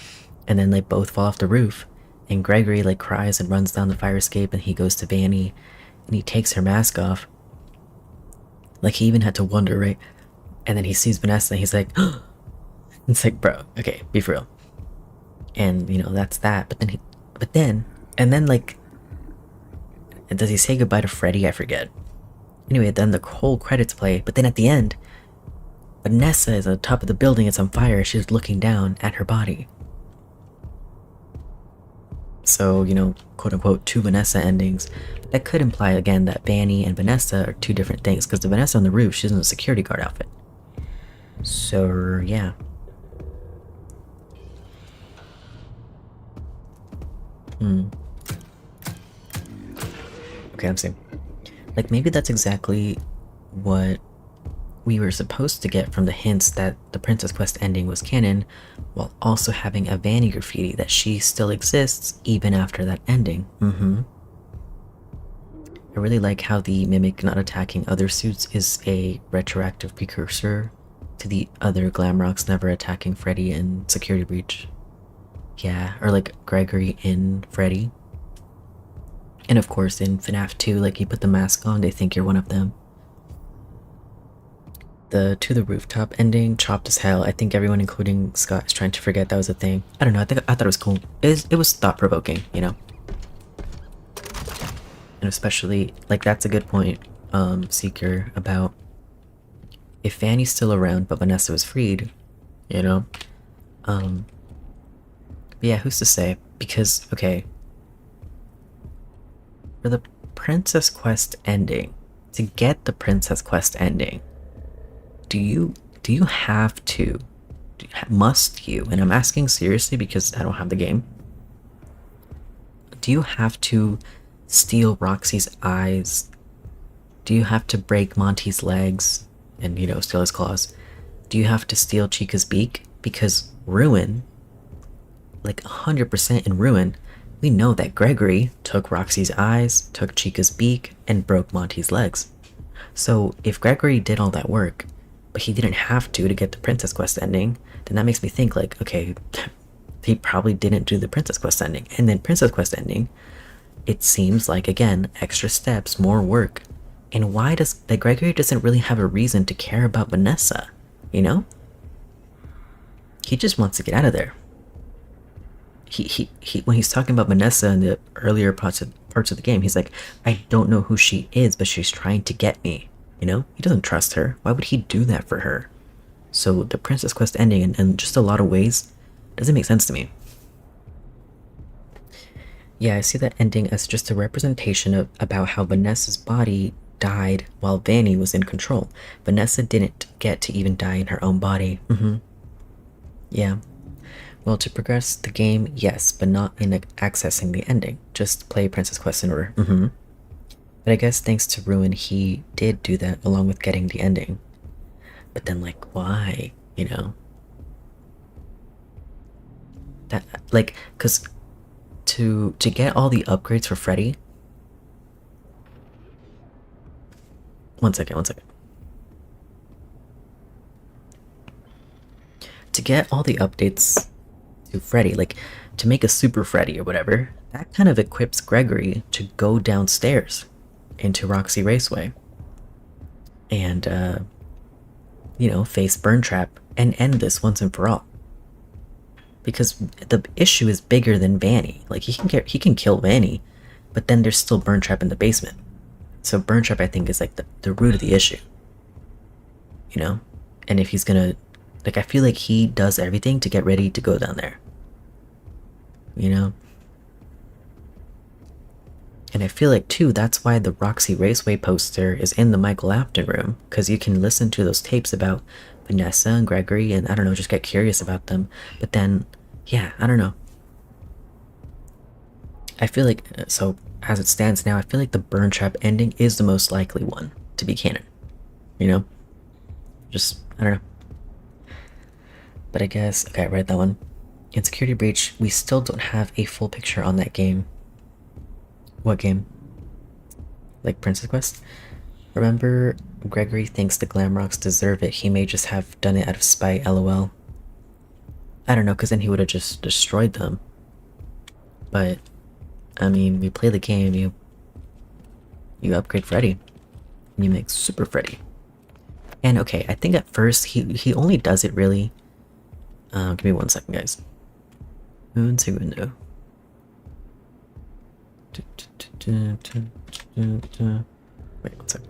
And then they both fall off the roof, and Gregory like cries and runs down the fire escape, and he goes to Vanny, and he takes her mask off. Like, he even had to wonder, right? And then he sees Vanessa, and he's like, oh! It's like, bro, okay, be for real. And, you know, that's that. But then, like, does he say goodbye to Freddy? I forget. Anyway, then the whole credits play, but then at the end, Vanessa is at the top of the building, it's on fire, she's looking down at her body. So, you know, quote-unquote 2 Vanessa endings. That could imply, again, that Vanny and Vanessa are 2 different things, because the Vanessa on the roof, she's in a security guard outfit. So, yeah. Okay, I'm seeing. Like, maybe that's exactly what we were supposed to get from the hints that the Princess Quest ending was canon, while also having a Vanny graffiti that she still exists even after that ending. I really like how the Mimic not attacking other suits is a retroactive precursor to the other Glamrocks never attacking Freddy in Security Breach. Yeah, or like Gregory in Freddy. And of course in FNAF 2, like, you put the mask on, they think you're one of them. The To the Rooftop ending, chopped as hell. I think everyone, including Scott, is trying to forget that was a thing. I don't know, I thought it was cool. It was thought-provoking, you know? And especially, like, that's a good point, Seeker, about if Vanny's still around but Vanessa was freed, you know? But yeah, who's to say? Because, okay, for the Princess Quest ending, to get the Princess Quest ending, do you have to, must you, and I'm asking seriously because I don't have the game, do you have to steal Roxy's eyes? Do you have to break Monty's legs and, you know, steal his claws? Do you have to steal Chica's beak? Because Ruin, like 100% in Ruin, we know that Gregory took Roxy's eyes, took Chica's beak, and broke Monty's legs. So if Gregory did all that work, but he didn't have to get the Princess Quest ending, then that makes me think, like, okay, he probably didn't do the Princess Quest ending. And then Princess Quest ending, it seems like, again, extra steps, more work. And why does, like, Gregory doesn't really have a reason to care about Vanessa, you know? he just wants to get out of there. He when he's talking about Vanessa in the earlier parts of the game, he's like, I don't know who she is, but she's trying to get me. You know, he doesn't trust her. Why would he do that for her? So the Princess Quest ending, in just a lot of ways, doesn't make sense to me. Yeah, I see that ending as just a representation of about how Vanessa's body died while Vanny was in control. Vanessa didn't get to even die in her own body. Yeah. Well, to progress the game, yes, but not in accessing the ending. Just play Princess Quest in order. But I guess thanks to Ruin, he did do that along with getting the ending. But then, like, why? You know? That, like, because to get all the upgrades for Freddy... One second. To get all the updates to Freddy, like, to make a Super Freddy or whatever, that kind of equips Gregory to go downstairs into Roxy Raceway. And, you know, face Burn Trap and end this once and for all. Because the issue is bigger than Vanny. Like, he can kill Vanny, but then there's still Burn Trap in the basement. So Burn Trap, I think, is like the root of the issue. You know? And if he's gonna... Like, I feel like he does everything to get ready to go down there. You know? And I feel like, too, that's why the Roxy Raceway poster is in the Michael Afton room. Because you can listen to those tapes about Vanessa and Gregory and, I don't know, just get curious about them. But then, yeah, I don't know. I feel like, so, as it stands now, I feel like the Burn Trap ending is the most likely one to be canon. You know? Just, I don't know. But I guess, okay, I read that one. In Security Breach, we still don't have a full picture on that game. What game? Like Princess Quest? Remember, Gregory thinks the Glamrocks deserve it. He may just have done it out of spite, lol. I don't know, because then he would have just destroyed them. But, I mean, we play the game, you upgrade Freddy. And you make Super Freddy. And okay, I think at first he only does it really... give me 1 second, guys. Un segundo. Wait, 1 second.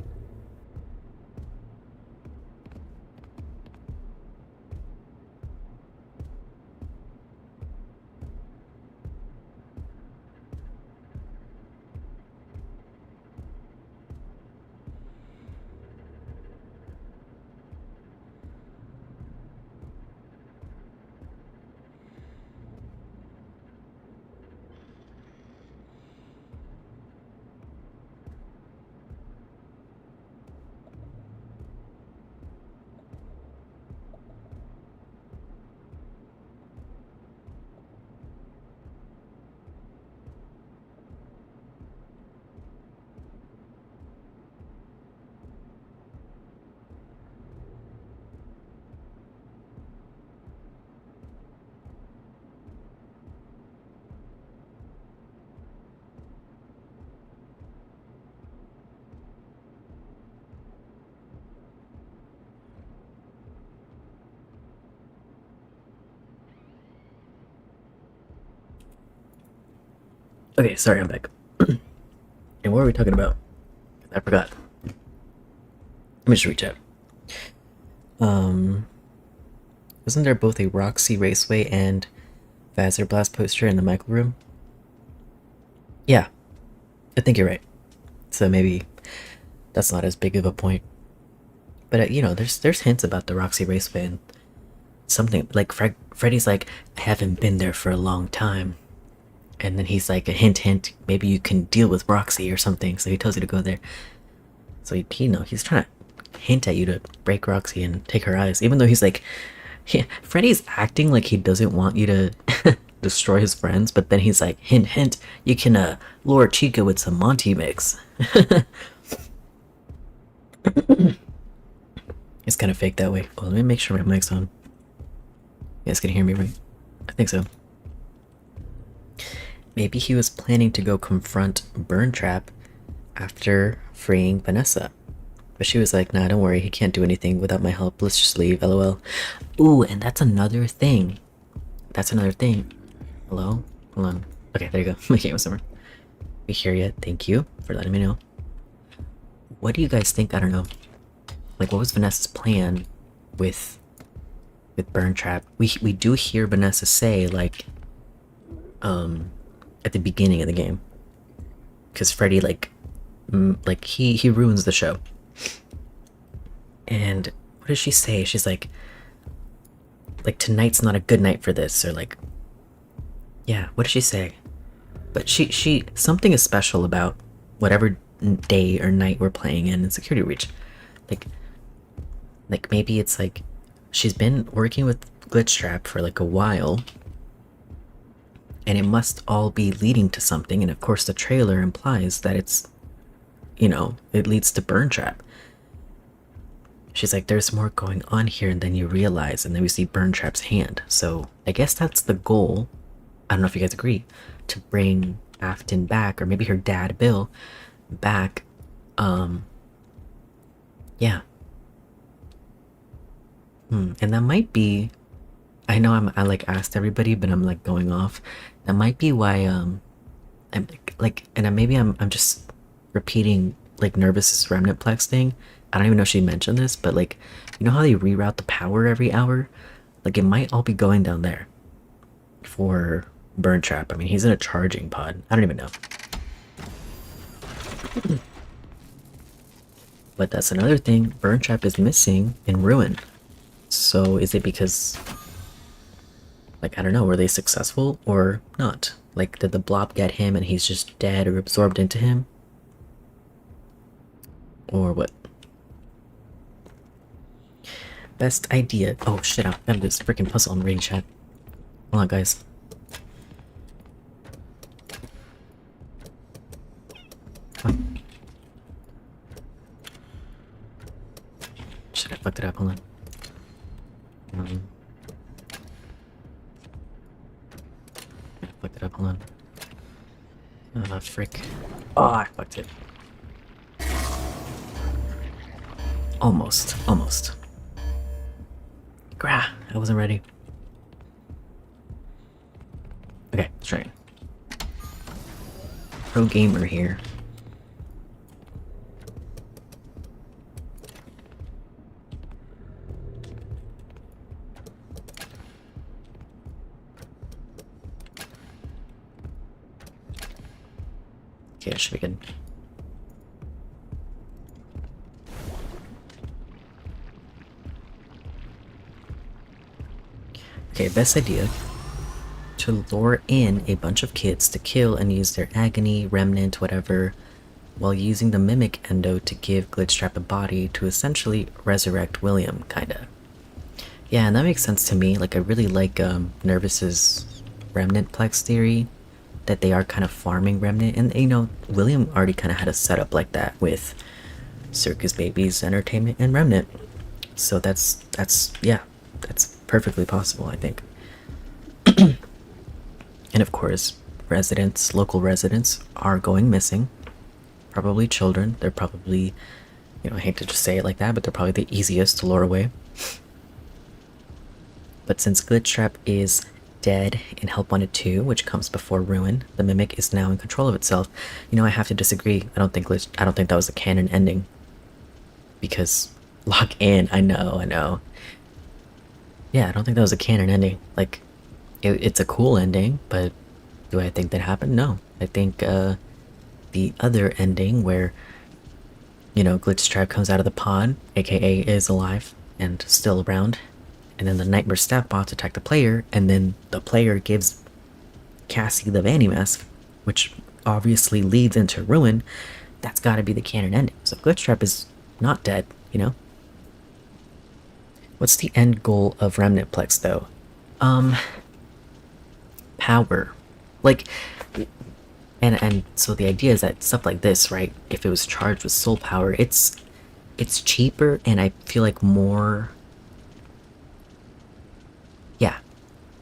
Okay, sorry, I'm back. And what were we talking about? I forgot. Let me just reach out. Wasn't there both a Roxy Raceway and Vazer Blast poster in the Michael room? Yeah, I think you're right. So maybe that's not as big of a point. But you know, there's hints about the Roxy Raceway and something like Freddy's like, I haven't been there for a long time. And then he's like, a hint, hint, maybe you can deal with Roxy or something. So he tells you to go there. So you know, he's trying to hint at you to break Roxy and take her eyes. Even though he's like, Freddy's acting like he doesn't want you to destroy his friends. But then he's like, hint, hint, you can lure Chica with some Monty mix. It's kind of fake that way. Oh, let me make sure my mic's on. You guys can hear me, right? I think so. Maybe he was planning to go confront Burn Trap after freeing Vanessa. But she was like, nah, don't worry, he can't do anything without my help. Let's just leave, lol. Ooh, and that's another thing. That's another thing. Hello? Hold on. Okay, there you go. My game was somewhere. We hear you. Thank you for letting me know. What do you guys think? I don't know. Like, what was Vanessa's plan with Burn Trap? We do hear Vanessa say, like, at the beginning of the game. Because Freddy, like he ruins the show. And what does she say? She's like tonight's not a good night for this, or like, yeah, what does she say? But she something is special about whatever day or night we're playing in Security Reach. Like maybe it's like she's been working with Glitchtrap for like a while, and it must all be leading to something. And of course the trailer implies that it's, you know, it leads to Burn Trap. She's like, there's more going on here than you realize, and then we see Burn Trap's hand. So I guess that's the goal. I don't know if you guys agree, to bring Afton back, or maybe her dad Bill back. Yeah. And that might be, I know I like asked everybody, but I'm like going off. That might be why I'm like, and maybe I'm just repeating like Nervous's Remnant Plex thing. I don't even know if she mentioned this, but like, you know how they reroute the power every hour? Like, it might all be going down there for Burn Trap. I mean, he's in a charging pod. I don't even know. But that's another thing. Burn Trap is missing in Ruin. So is it because, like, I don't know, were they successful or not? Like, did the blob get him and he's just dead or absorbed into him? Or what? Best idea. Oh shit, I found this freaking puzzle on Ring Chat. Hold on, guys. Come on. Shit, I fucked it up. Hold on. I fucked it up. Hold on. Frick. Oh, I fucked it. Almost. Grah, I wasn't ready. Okay, let's try it. Pro gamer here. Okay, that should be good. Okay, best idea. To lure in a bunch of kids to kill and use their agony, remnant, whatever, while using the mimic endo to give Glitchtrap a body to essentially resurrect William, kinda. Yeah, and that makes sense to me. Like, I really like Nervous's remnant plex theory, that they are kind of farming remnant, and you know, William already kind of had a setup like that with Circus Babies, Entertainment, and Remnant. So that's yeah, that's perfectly possible, I think. And of course, local residents are going missing. Probably children. They're probably, you know, I hate to just say it like that, but they're probably the easiest to lure away. But since Glitchtrap is dead in Help Wanted 2, which comes before Ruin, the Mimic is now in control of itself. You know, I have to disagree. I don't think that was a canon ending. Because lock in, I know. Yeah, I don't think that was a canon ending. Like, it's a cool ending, but do I think that happened? No. I think the other ending where, you know, Glitchtrap comes out of the pod, aka is alive and still around, and then the Nightmare Staff bots attack the player, and then the player gives Cassie the Vanny Mask, which obviously leads into Ruin. That's gotta be the canon ending. So Glitchtrap is not dead, you know? What's the end goal of Remnant Plex, though? Power. Like, and so the idea is that stuff like this, right? If it was charged with soul power, it's cheaper, and I feel like more... Yeah.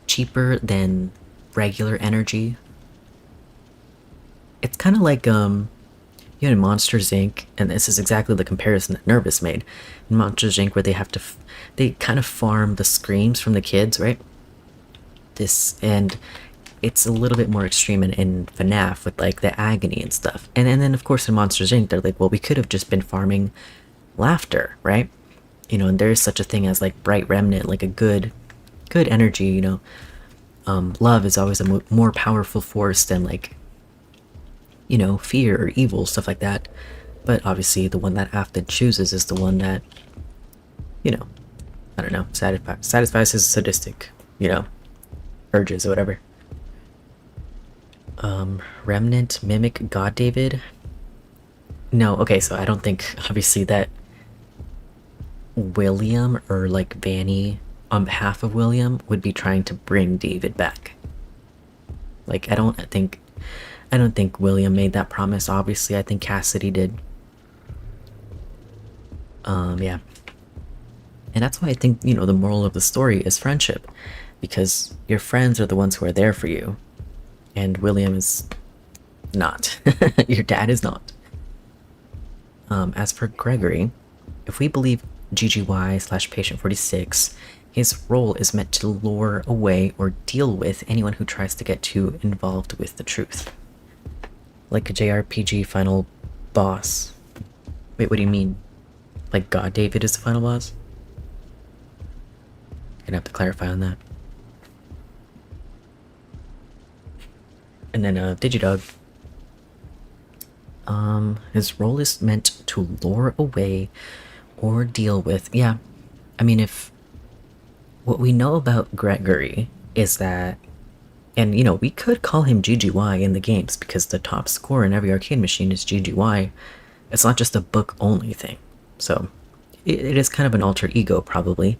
Cheaper than regular energy. It's kind of like, you you know, in Monsters Inc., and this is exactly the comparison that Nervous made. In Monsters Inc., where they have to, they kind of farm the screams from the kids, right? And it's a little bit more extreme in FNAF with like the agony and stuff. And then of course in Monsters Inc., they're like, well, we could have just been farming laughter, right? You know, and there is such a thing as like bright remnant, like a good energy, you know. Love is always a more powerful force than like, you know, fear or evil, stuff like that. But obviously the one that Afton chooses is the one that, you know, I don't know, satisfies his sadistic, you know, urges or whatever. Remnant, Mimic, God David. No, okay, so I don't think obviously that William or like Vanny on behalf of William would be trying to bring David back. Like I don't think William made that promise. Obviously, I think Cassidy did. Yeah. And that's why I think, you know, the moral of the story is friendship. Because your friends are the ones who are there for you. And William is not. Your dad is not. As for Gregory, if we believe GGY/Patient 46, his role is meant to lure away or deal with anyone who tries to get too involved with the truth. Like a JRPG final boss. Wait, what do you mean? Like God David is the final boss? Gonna have to clarify on that. And then Digidog. His role is meant to lure away or deal with. Yeah, I mean, if what we know about Gregory is that, and you know, we could call him GGY in the games because the top score in every arcade machine is GGY. It's not just a book only thing. So it is kind of an alter ego probably,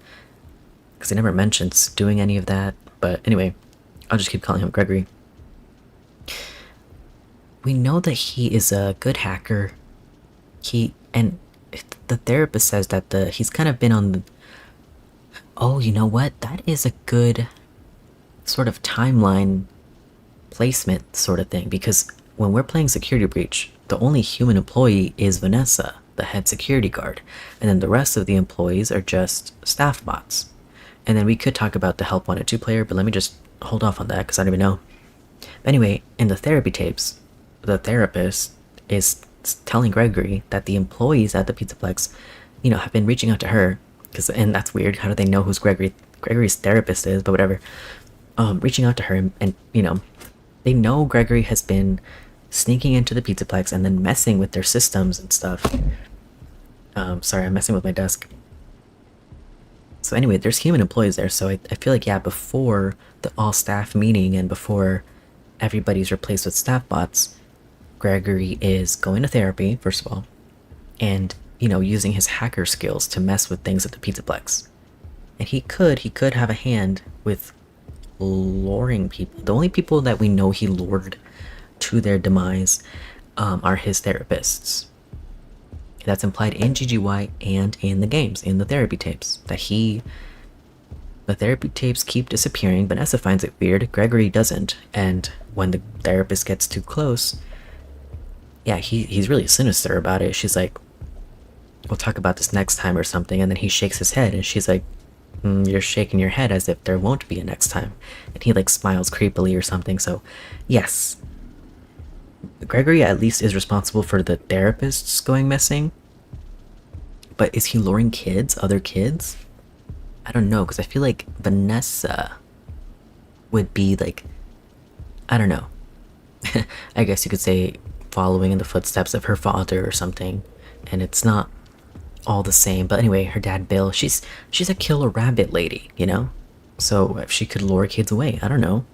because he never mentions doing any of that. But anyway, I'll just keep calling him Gregory. We know that he is a good hacker. And the therapist says that he's kind of been on the... Oh, you know what? That is a good sort of timeline placement sort of thing, because when we're playing Security Breach, the only human employee is Vanessa, the head security guard, and then the rest of the employees are just staff bots. And then we could talk about the Help Wanted 2 player, but let me just hold off on that because I don't even know. But anyway, in the therapy tapes, the therapist is telling Gregory that the employees at the Pizzaplex, you know, have been reaching out to her, and that's weird. How do they know who's Gregory's therapist is? But whatever. Reaching out to her, and you know, they know Gregory has been sneaking into the Pizzaplex and then messing with their systems and stuff. Sorry, I'm messing with my desk. So anyway, there's human employees there, so I feel like, yeah, before the all-staff meeting and before everybody's replaced with staff bots, Gregory is going to therapy, first of all, and, you know, using his hacker skills to mess with things at the Pizzaplex. And he could have a hand with luring people. The only people that we know he lured to their demise are his therapists. That's implied in GGY and in the games, in the therapy tapes. The therapy tapes keep disappearing. Vanessa finds it weird. Gregory doesn't. And when the therapist gets too close, yeah, he's really sinister about it. She's like, we'll talk about this next time or something. And then he shakes his head and she's like, you're shaking your head as if there won't be a next time. And he like smiles creepily or something. So yes, Gregory at least is responsible for the therapists going missing. But is he luring kids, other kids? I don't know, because I feel like Vanessa would be like, I don't know. I guess you could say following in the footsteps of her father or something. And it's not all the same. But anyway, her dad Bill, she's a killer rabbit lady, you know? So if she could lure kids away, I don't know.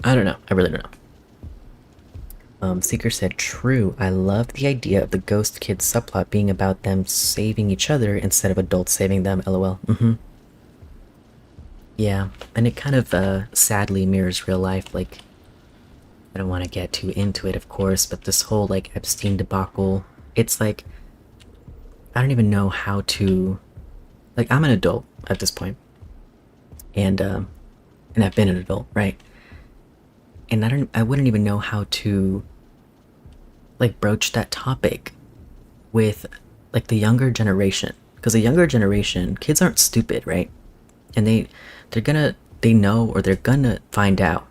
I don't know. I really don't know. Seeker said, true, I love the idea of the ghost kids subplot being about them saving each other instead of adults saving them, lol. Yeah, and it kind of sadly mirrors real life. Like, I don't want to get too into it, of course, but this whole like Epstein debacle, it's like, I don't even know how to, like, I'm an adult at this point, and I've been an adult, right? And I wouldn't even know how to like broach that topic with like the younger generation, because the younger generation, kids aren't stupid, right? And they know, or they're gonna find out,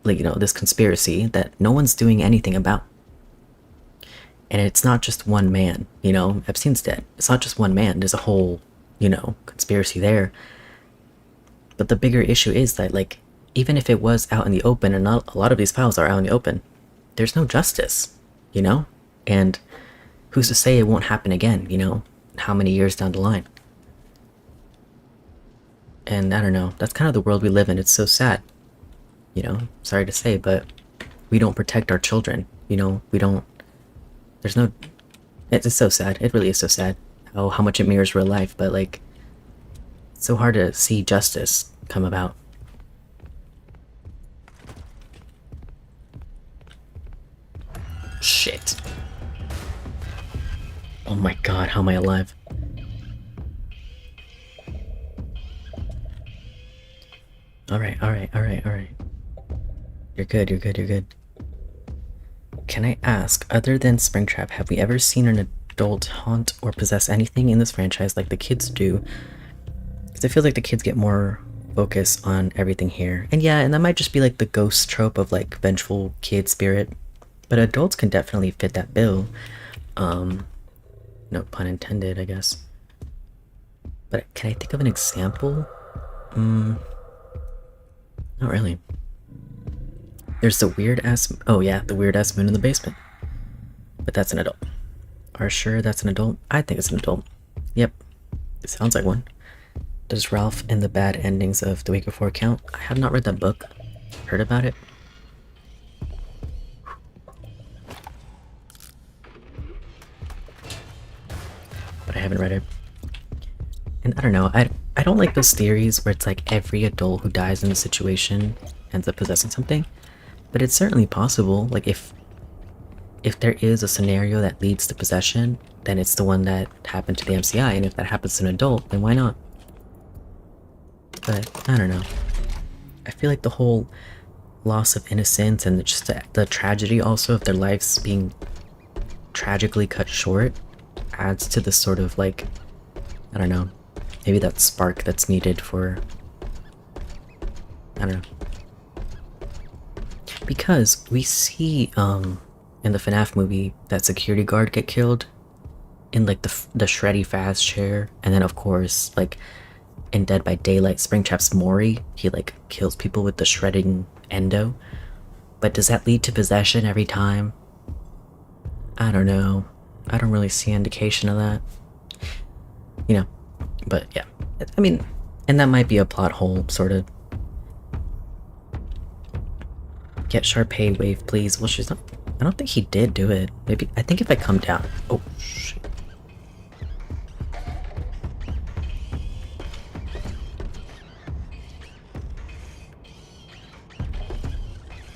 like, you know, this conspiracy that no one's doing anything about. And it's not just one man, you know, Epstein's dead. It's not just one man, there's a whole, you know, conspiracy there. But the bigger issue is that, like, even if it was out in the open, and not a lot of these files are out in the open, there's no justice, you know? And who's to say it won't happen again, you know? How many years down the line? And I don't know, that's kind of the world we live in. It's so sad, you know? Sorry to say, but we don't protect our children, you know? We don't, there's no, it's so sad. It really is so sad how much it mirrors real life, but like, it's so hard to see justice come about. Shit. Oh my god, how am I alive? Alright. You're good, you're good, you're good. Can I ask, other than Springtrap, have we ever seen an adult haunt or possess anything in this franchise like the kids do? Because it feels like the kids get more focus on everything here. And yeah, and that might just be like the ghost trope of like vengeful kid spirit. But adults can definitely fit that bill. No pun intended, I guess. But can I think of an example? Not really. There's the weird ass, oh yeah, the weird ass moon in the basement. But that's an adult. Are sure that's an adult? I think it's an adult. Yep, it sounds like one. Does Ralph and the bad endings of The Week Before count? I have not read that book. Heard about it. But I haven't read it. And I don't know, I don't like those theories where it's like every adult who dies in a situation ends up possessing something. But it's certainly possible. Like if there is a scenario that leads to possession, then it's the one that happened to the MCI, and if that happens to an adult, then why not? But I don't know. I feel like the whole loss of innocence and just the tragedy also of their lives being tragically cut short adds to this sort of like, I don't know, maybe that spark that's needed for, I don't know. Because we see in the FNAF movie that security guard get killed in like the shreddy fast chair, and then of course like in Dead by Daylight, Springtrap's Mori, he like kills people with the shredding endo. But does that lead to possession every time? I don't know. I don't really see indication of that. You know, but yeah. I mean, and that might be a plot hole, sort of. Get Sharpay wave, please. Well, she's not. I don't think he did do it. Maybe. I think if I come down. Oh, shit.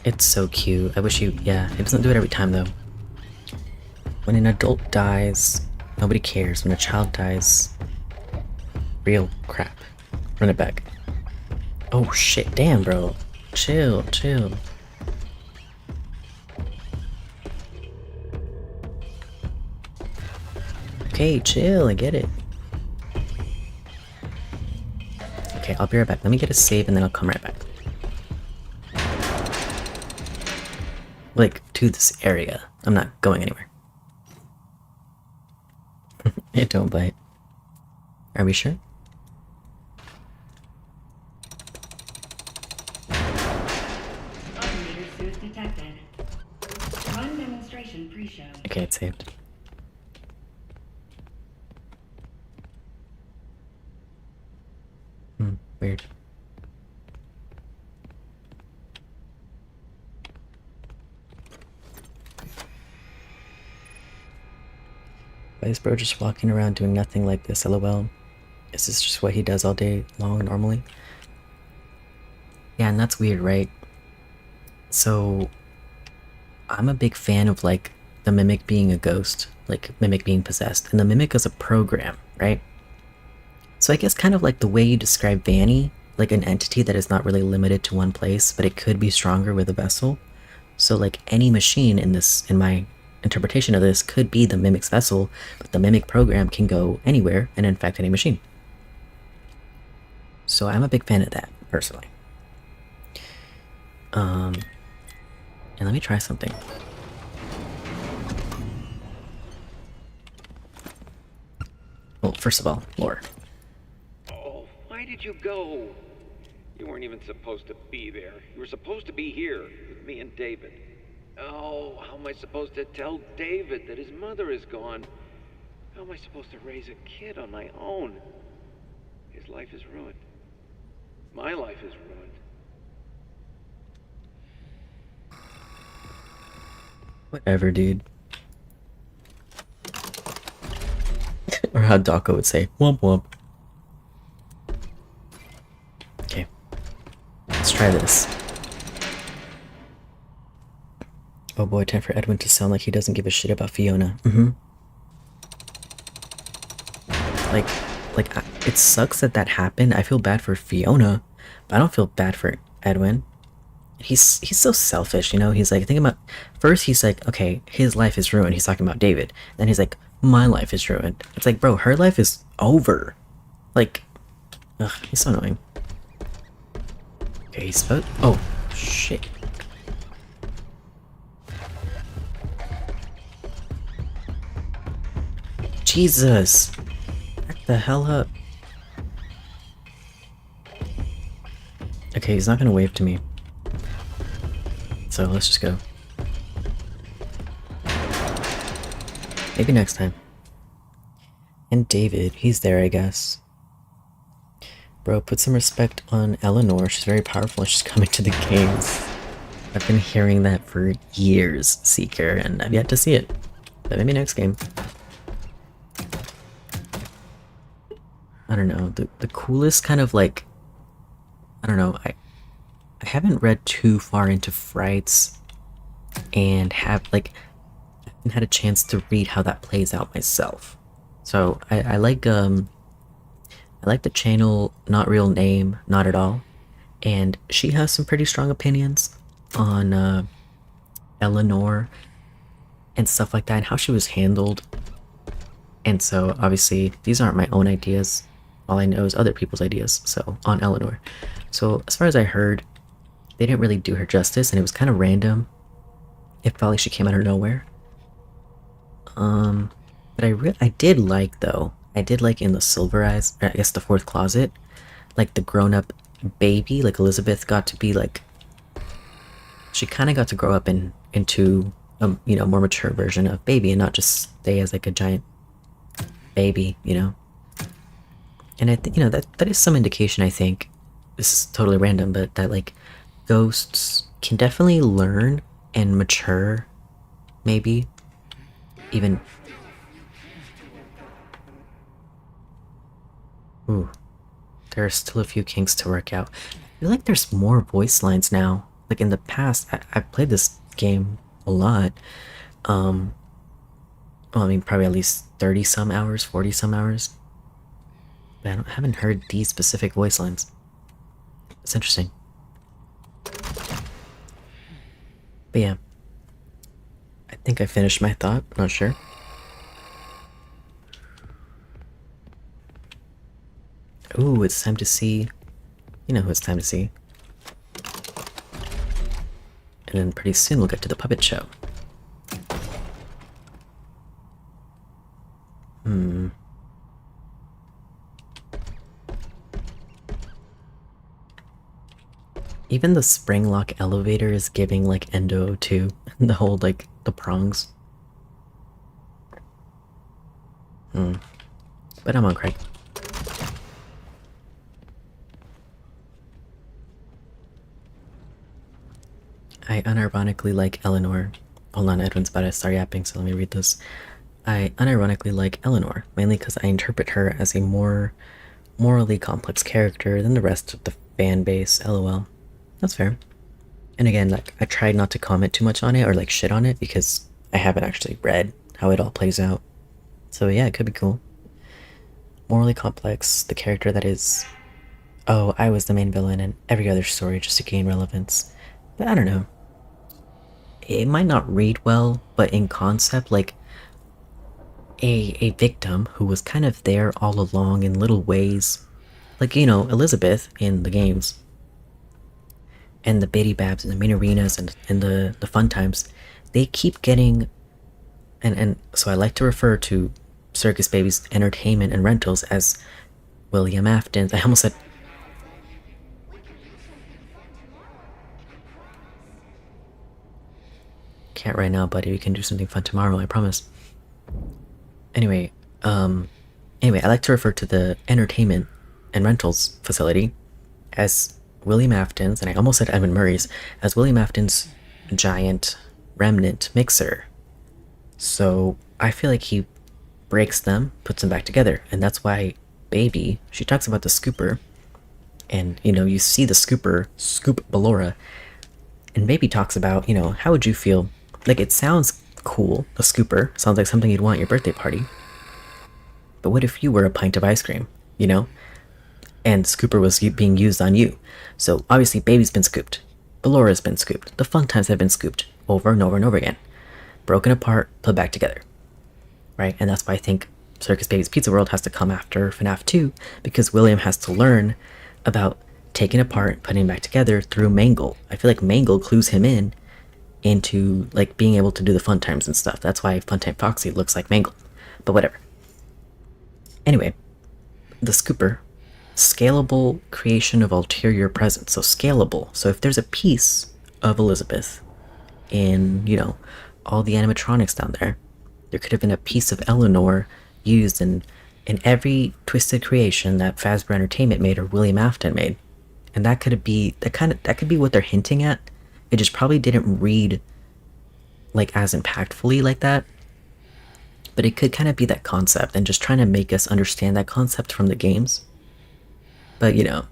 It's so cute. I wish you. Yeah, it doesn't do it every time though. When an adult dies, nobody cares. When a child dies, real crap. Run it back. Oh shit, damn bro. Chill. Okay, chill, I get it. Okay, I'll be right back. Let me get a save and then I'll come right back. Like, to this area. I'm not going anywhere. It don't bite. Are we sure? Operator suit detected. Run demonstration pre-show. Okay, it's saved. Weird. Why is bro just walking around doing nothing like this, lol? Is this just what he does all day long normally? Yeah, and that's weird, right? So, I'm a big fan of like the Mimic being a ghost, like Mimic being possessed, and the Mimic is a program, right? So I guess kind of like the way you describe Vanny, like an entity that is not really limited to one place, but it could be stronger with a vessel. So like any machine in this, in my interpretation of this, could be the Mimic's vessel, but the Mimic program can go anywhere and infect any machine. So I'm a big fan of that, personally. And let me try something. Well, first of all, lore. Oh, why did you go? You weren't even supposed to be there. You were supposed to be here with me and David. Oh, how am I supposed to tell David that his mother is gone? How am I supposed to raise a kid on my own? His life is ruined. My life is ruined. Whatever, dude. Or how Dako would say, womp womp. Okay. Let's try this. Oh boy, time for Edwin to sound like he doesn't give a shit about Fiona. It sucks that happened. I feel bad for Fiona, but I don't feel bad for Edwin. He's so selfish, you know? He's like, think about, first he's like, okay, his life is ruined. He's talking about David. Then he's like, my life is ruined. It's like, bro, her life is over. Like, ugh, he's so annoying. Okay, he's supposed, oh, shit. Jesus. Back the hell up. Okay, he's not gonna wave to me. So let's just go. Maybe next time. And David, he's there, I guess. Bro, put some respect on Eleanor. She's very powerful and she's coming to the games. I've been hearing that for years, Seeker, and I've yet to see it. But maybe next game. I don't know, the coolest kind of like, I don't know, I haven't read too far into Frights and I haven't had a chance to read how that plays out myself. So I like the channel Not Real Name, Not At All, and she has some pretty strong opinions on Eleanor and stuff like that and how she was handled. And so obviously these aren't my own ideas. All I know is other people's ideas, so on Eleanor. So as far as I heard, they didn't really do her justice and it was kind of random. It felt like she came out of nowhere. But I did like, though, I did like in the Silver Eyes, I guess the Fourth Closet, like the grown-up baby, like Elizabeth got to be like, she kind of got to grow up into a, you know, more mature version of baby and not just stay as like a giant baby, you know. And I think, you know, that is some indication, I think, this is totally random, but that like ghosts can definitely learn and mature, maybe even. Ooh, there are still a few kinks to work out. I feel like there's more voice lines now. Like in the past, I've played this game a lot. Well, I mean, probably at least 30 some hours, 40 some hours. But I haven't heard these specific voice lines. It's interesting. But yeah, I think I finished my thought. Not sure. Ooh, it's time to see. You know who it's time to see. And then pretty soon we'll get to the puppet show. Even the spring lock elevator is giving like Endo too. The whole like the prongs. But I'm on Craig. I unironically like Eleanor. Hold on, Edwin's about to start yapping, so let me read this. I unironically like Eleanor, mainly because I interpret her as a more morally complex character than the rest of the fan base, lol. That's fair. And again, like, I tried not to comment too much on it or like shit on it because I haven't actually read how it all plays out. So yeah, it could be cool. Morally complex, the character that is, oh, I was the main villain in every other story just to gain relevance. But I don't know. it might not read well, but in concept, like a victim who was kind of there all along in little ways, like, you know, Elizabeth in the games, and the Biddy Babs and the Mean Arenas and the Fun Times, they keep getting, and so I like to refer to Circus Baby's entertainment and rentals as William Afton's. I almost said. Can't right now, buddy. We can do something fun tomorrow, I promise. Anyway, I like to refer to the entertainment and rentals facility as William Afton's, and I almost said Edmund Murray's, as William Afton's giant remnant mixer. So I feel like he breaks them, puts them back together, and that's why Baby, she talks about the scooper, and, you know, you see the scooper scoop Ballora, and Baby talks about, you know, how would you feel? Like, it sounds cool, a scooper, sounds like something you'd want at your birthday party. But what if you were a pint of ice cream, you know? And scooper was being used on you. So obviously Baby's been scooped. Ballora's been scooped. The Fun Times have been scooped over and over and over again. Broken apart, put back together. Right? And that's why I think Circus Baby's Pizza World has to come after FNAF 2, because William has to learn about taking apart, putting back together through Mangle. I feel like Mangle clues him in into, like, being able to do the Fun Times and stuff. That's why Funtime Foxy looks like Mangle. But whatever. Anyway, the scooper, scalable creation of ulterior presence. So scalable. So if there's a piece of Elizabeth in, you know, all the animatronics down there, there could have been a piece of Eleanor used in every twisted creation that Fazbear Entertainment made or William Afton made. And that could be what they're hinting at. It just probably didn't read like as impactfully like that. But it could kind of be that concept and just trying to make us understand that concept from the games. But, you know,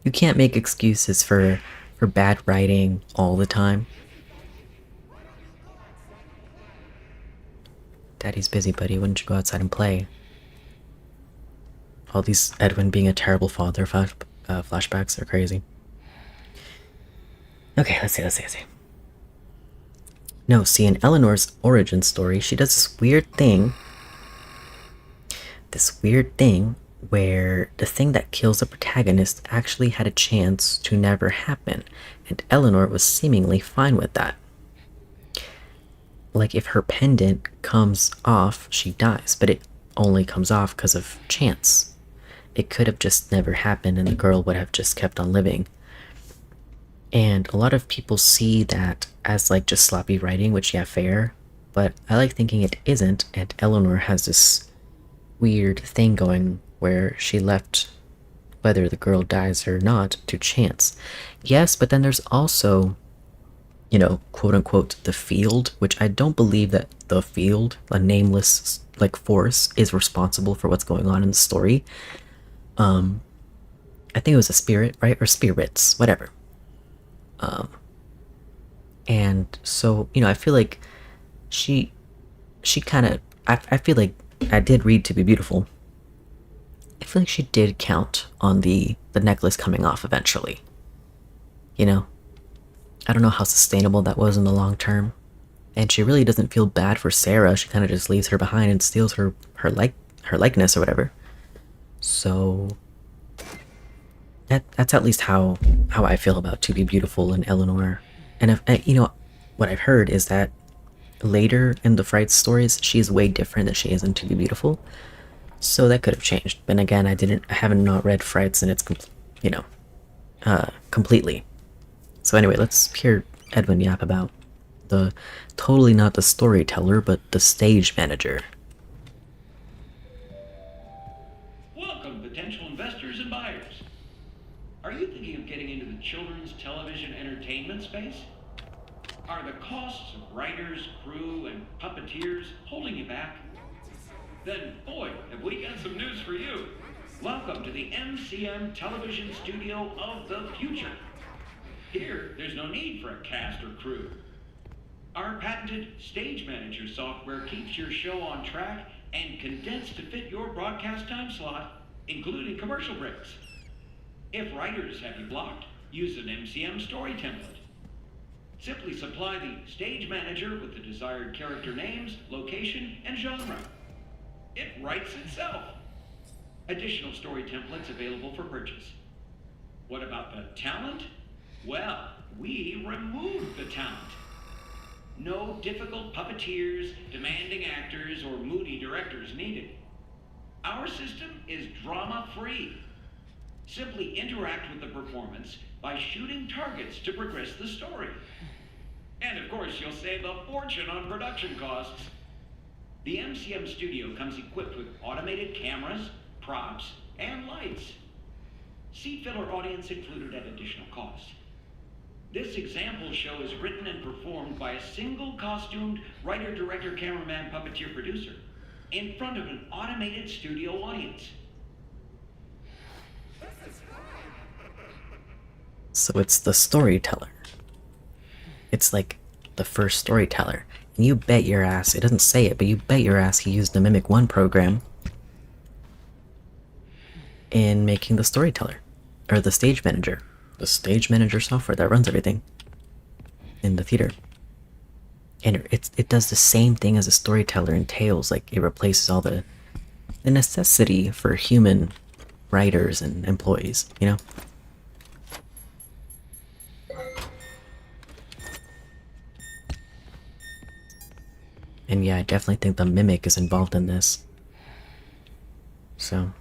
you can't make excuses for bad writing all the time. Daddy's busy, buddy. Wouldn't you go outside and play? All these Edwin being a terrible father flashbacks are crazy. Okay, let's see. No, see, in Eleanor's origin story, she does this weird thing where the thing that kills the protagonist actually had a chance to never happen, and Eleanor was seemingly fine with that. Like, if her pendant comes off, she dies, but it only comes off because of chance. It could have just never happened and the girl would have just kept on living. And a lot of people see that as like just sloppy writing, which, yeah, fair, but I like thinking it isn't, and Eleanor has this weird thing going where she left whether the girl dies or not to chance. Yes, but then there's also, you know, quote-unquote the field, which I don't believe that the field, a nameless like force, is responsible for what's going on in the story. I think it was a spirit, right? Or spirits, whatever. And so, you know, I feel like she kind of, I feel like I did read To Be Beautiful. I feel like she did count on the necklace coming off eventually. You know? I don't know how sustainable that was in the long term. And she really doesn't feel bad for Sarah. She kind of just leaves her behind and steals her likeness or whatever. So that's at least how I feel about To Be Beautiful and Eleanor. And if, you know, what I've heard is that later in the Fright stories, she's way different than she is in To Be Beautiful. So that could have changed. But again, I haven't not read Frights and it's, you know, completely. So anyway, let's hear Edwin yap about the totally not the storyteller, but the stage manager. Welcome, potential investors and buyers. Are you thinking of getting into the children's television entertainment space? Are the costs of writers, crew, and puppeteers holding you back? Then, boy, have we got some news for you. Welcome to the MCM Television Studio of the Future. Here, there's no need for a cast or crew. Our patented Stage Manager software keeps your show on track and condensed to fit your broadcast time slot, including commercial breaks. If writers have you blocked, use an MCM story template. Simply supply the stage manager with the desired character names, location, and genre. It writes itself. Additional story templates available for purchase. What about the talent? Well, we removed the talent. No difficult puppeteers, demanding actors, or moody directors needed. Our system is drama-free. Simply interact with the performance by shooting targets to progress the story. And of course, you'll save a fortune on production costs. The MCM studio comes equipped with automated cameras, props, and lights. Seat filler audience included at additional cost. This example show is written and performed by a single costumed writer, director, cameraman, puppeteer, producer in front of an automated studio audience. So it's the storyteller. It's like the first storyteller. And you bet your ass, it doesn't say it, but you bet your ass he used the Mimic 1 program in making the storyteller. Or the stage manager. The stage manager software that runs everything in the theater. And it does the same thing as a storyteller entails. Like, it replaces all the necessity for human writers and employees, you know? And yeah, I definitely think the Mimic is involved in this. So.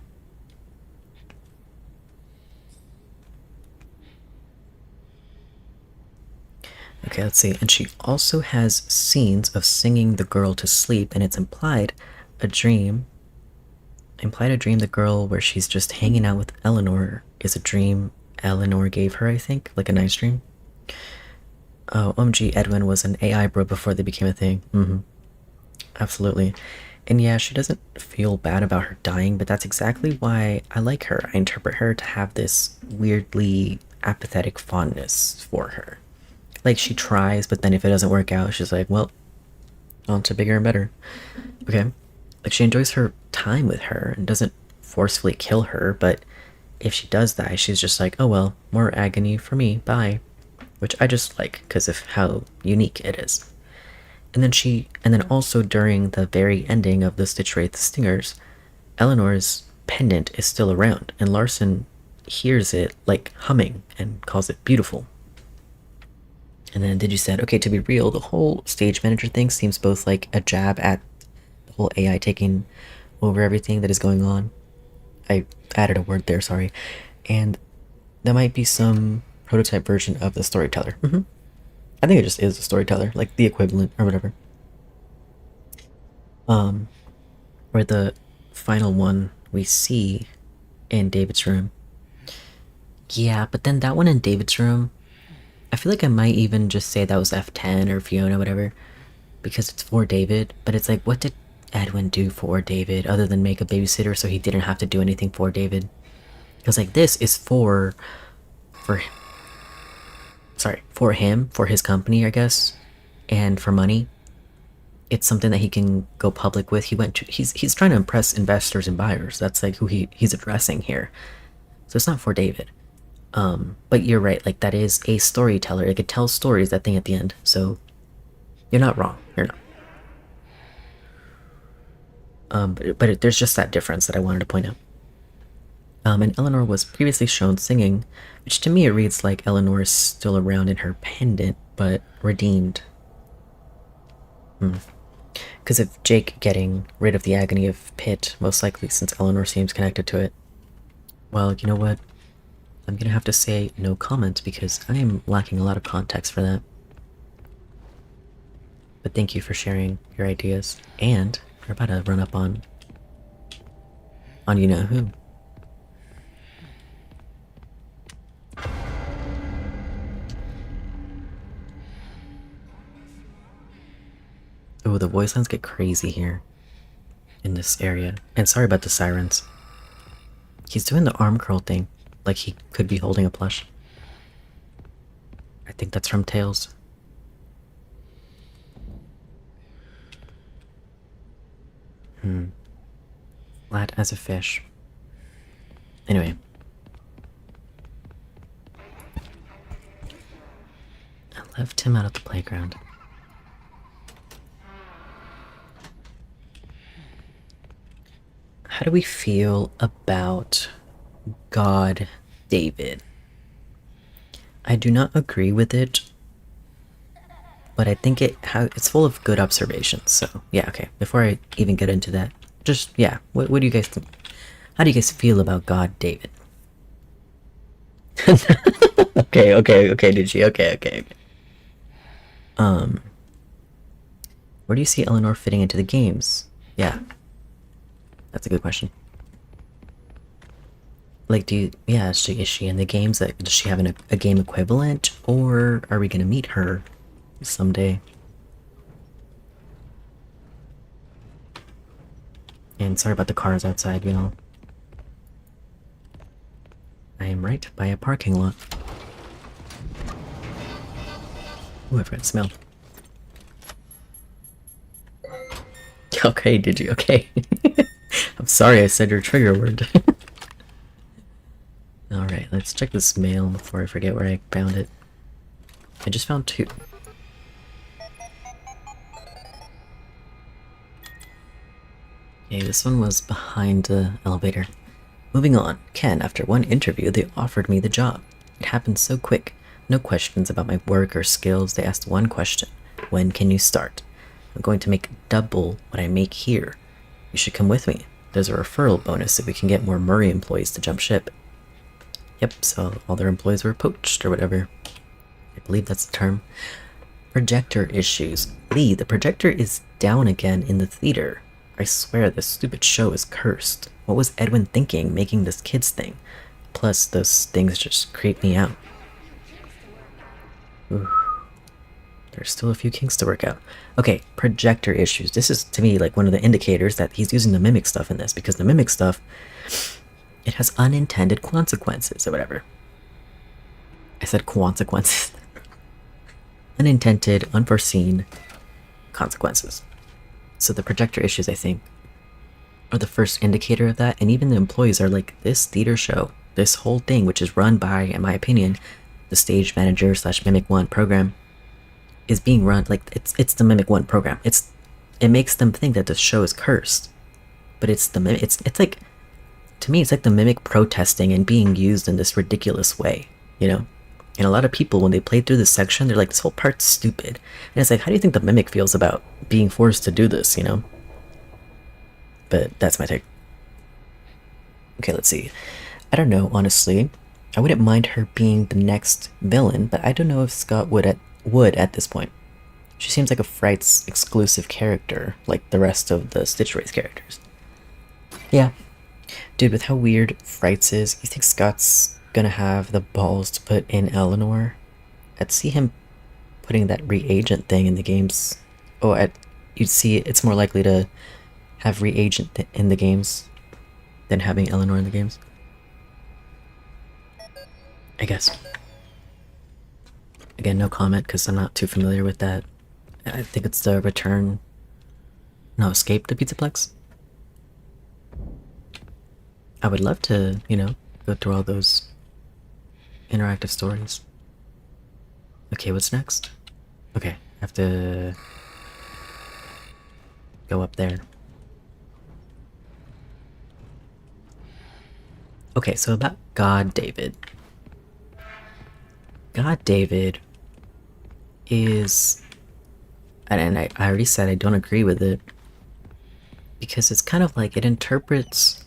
Okay, let's see. And she also has scenes of singing the girl to sleep, and it's implied a dream. Implied a dream the girl where she's just hanging out with Eleanor is a dream Eleanor gave her, I think. Like a nice dream. Oh, OMG, Edwin was an AI bro before they became a thing. Absolutely. And yeah, she doesn't feel bad about her dying, but that's exactly why I like her. I interpret her to have this weirdly apathetic fondness for her. Like, she tries, but then if it doesn't work out, she's like, well, on to bigger and better. Okay? Like, she enjoys her time with her and doesn't forcefully kill her, but if she does die, she's just like, oh well, more agony for me, bye. Which I just like, because of how unique it is. And then also during the very ending of the Stitch Wraith Stingers, Eleanor's pendant is still around, and Larson hears it, like, humming, and calls it beautiful. And then Digi said, okay, to be real, the whole stage manager thing seems both like a jab at the whole AI taking over everything that is going on. I added a word there, sorry. And there might be some prototype version of the storyteller. I think it just is a storyteller, like the equivalent or whatever. Or the final one we see in David's room. Yeah, but then that one in David's room, I feel like I might even just say that was F10 or Fiona, whatever, because it's for David, but it's like, what did Edwin do for David other than make a babysitter so he didn't have to do anything for David? Because, like, this is for him, for his company, I guess, and for money. It's something that he can go public with. He's trying to impress investors and buyers. That's like who he's addressing here. So it's not for David. But you're right, like, that is a storyteller. It could tell stories, that thing at the end. So you're not wrong. You're not. But there's just that difference that I wanted to point out. And Eleanor was previously shown singing, which to me it reads like Eleanor is still around in her pendant, but redeemed. Because of Jake getting rid of the agony of Pitt, most likely, since Eleanor seems connected to it. Well, you know what? I'm gonna have to say no comment because I am lacking a lot of context for that. But thank you for sharing your ideas. And we're about to run up on you know who. Oh, the voice lines get crazy here in this area. And sorry about the sirens. He's doing the arm curl thing, like he could be holding a plush. I think that's from Tails. Flat as a fish. Anyway. left him out at the playground. How do we feel about God David? I do not agree with it, but I think it's full of good observations. So yeah, okay. Before I even get into that, just yeah, what do you guys think? How do you guys feel about God David? Okay, Digi. Okay. Where do you see Eleanor fitting into the games? Yeah, that's a good question. Like, is she in the games? Does she have a game equivalent, or are we gonna meet her someday? And sorry about the cars outside, you know. I am right by a parking lot. Ooh, I forgot to smell. Okay, did you? Okay. I'm sorry I said your trigger word. Alright, let's check this mail before I forget where I found it. I just found 2. Okay, this one was behind the elevator. Moving on. Ken, after one interview, they offered me the job. It happened so quick. No questions about my work or skills. They asked one question. When can you start? I'm going to make double what I make here. You should come with me. There's a referral bonus if we can get more Murray employees to jump ship. Yep, so all their employees were poached or whatever. I believe that's the term. Projector issues. Lee, the projector is down again in the theater. I swear this stupid show is cursed. What was Edwin thinking making this kids thing? Plus, those things just creep me out. Ooh. There's still a few kinks to work out. Okay, projector issues. This is, to me, like one of the indicators that he's using the mimic stuff in this, because the mimic stuff, it has unintended consequences or whatever. I said consequences. Unintended, unforeseen consequences. So the projector issues, I think, are the first indicator of that, and even the employees are like, this theater show, this whole thing, which is run by, in my opinion, the stage manager / Mimic 1 program, is being run like it's the Mimic 1 program. It makes them think that the show is cursed, but it's like, to me, it's like the Mimic protesting and being used in this ridiculous way, you know. And a lot of people, when they play through this section, they're like, this whole part's stupid. And it's like, how do you think the Mimic feels about being forced to do this, you know? But that's my take. Okay, let's see. I don't know, honestly. I wouldn't mind her being the next villain, but I don't know if Scott would at this point. She seems like a Fright's exclusive character, like the rest of the Stitch Race characters. Yeah. Dude, with how weird Fright's is, you think Scott's gonna have the balls to put in Eleanor? I'd see him putting that reagent thing in the games. Oh, you'd see it's more likely to have reagent in the games than having Eleanor in the games, I guess. Again, no comment because I'm not too familiar with that. I think it's the Escape the Pizzaplex. I would love to, you know, go through all those interactive stories. Okay, what's next? Okay, I have to go up there. Okay, so about God David. God David is, and I already said I don't agree with it, because it's kind of like it interprets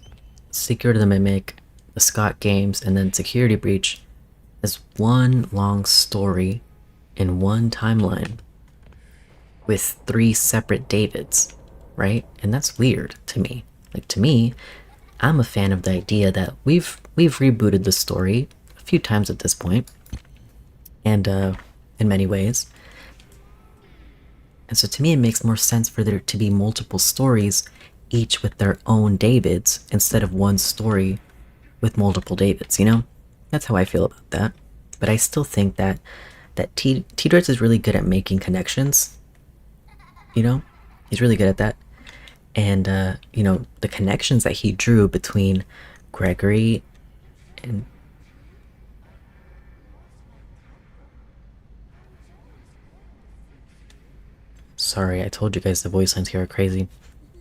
Secret of the Mimic, the Scott games, and then Security Breach as one long story in one timeline with 3 separate Davids, right? And that's weird to me. Like, to me, I'm a fan of the idea that we've rebooted the story a few times at this point, and in many ways. And so to me, it makes more sense for there to be multiple stories, each with their own Davids, instead of one story with multiple Davids, you know? That's how I feel about that. But I still think that T-Dreads is really good at making connections, you know? He's really good at that. And, you know, the connections that he drew between Gregory and... Sorry, I told you guys the voice lines here are crazy.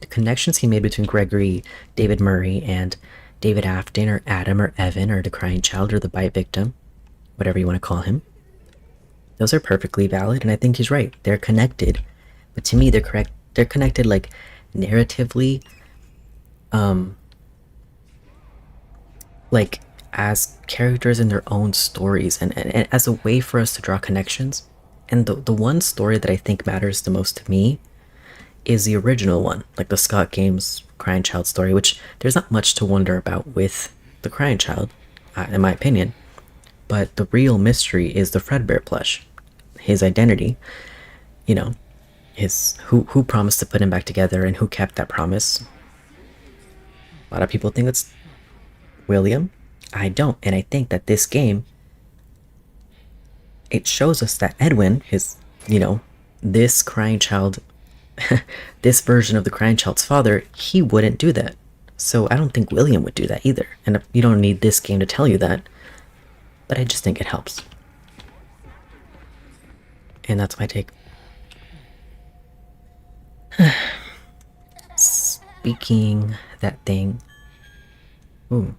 The connections he made between Gregory, David Murray, and David Afton, or Adam, or Evan, or the crying child, or the bite victim, whatever you want to call him, those are perfectly valid, and I think he's right. They're connected, but to me, they're correct. They're connected like narratively, like as characters in their own stories, and as a way for us to draw connections. And the one story that I think matters the most to me is the original one, like the Scott Games Crying Child story, which there's not much to wonder about with the Crying Child, in my opinion. But the real mystery is the Fredbear plush, his identity, you know, his who promised to put him back together and who kept that promise. A lot of people think it's William. I don't, and I think that this game, it shows us that Edwin, his, this Crying Child, this version of the Crying Child's father, he wouldn't do that. So I don't think William would do that either. And you don't need this game to tell you that, but I just think it helps. And that's my take. Speaking that thing. Ooh.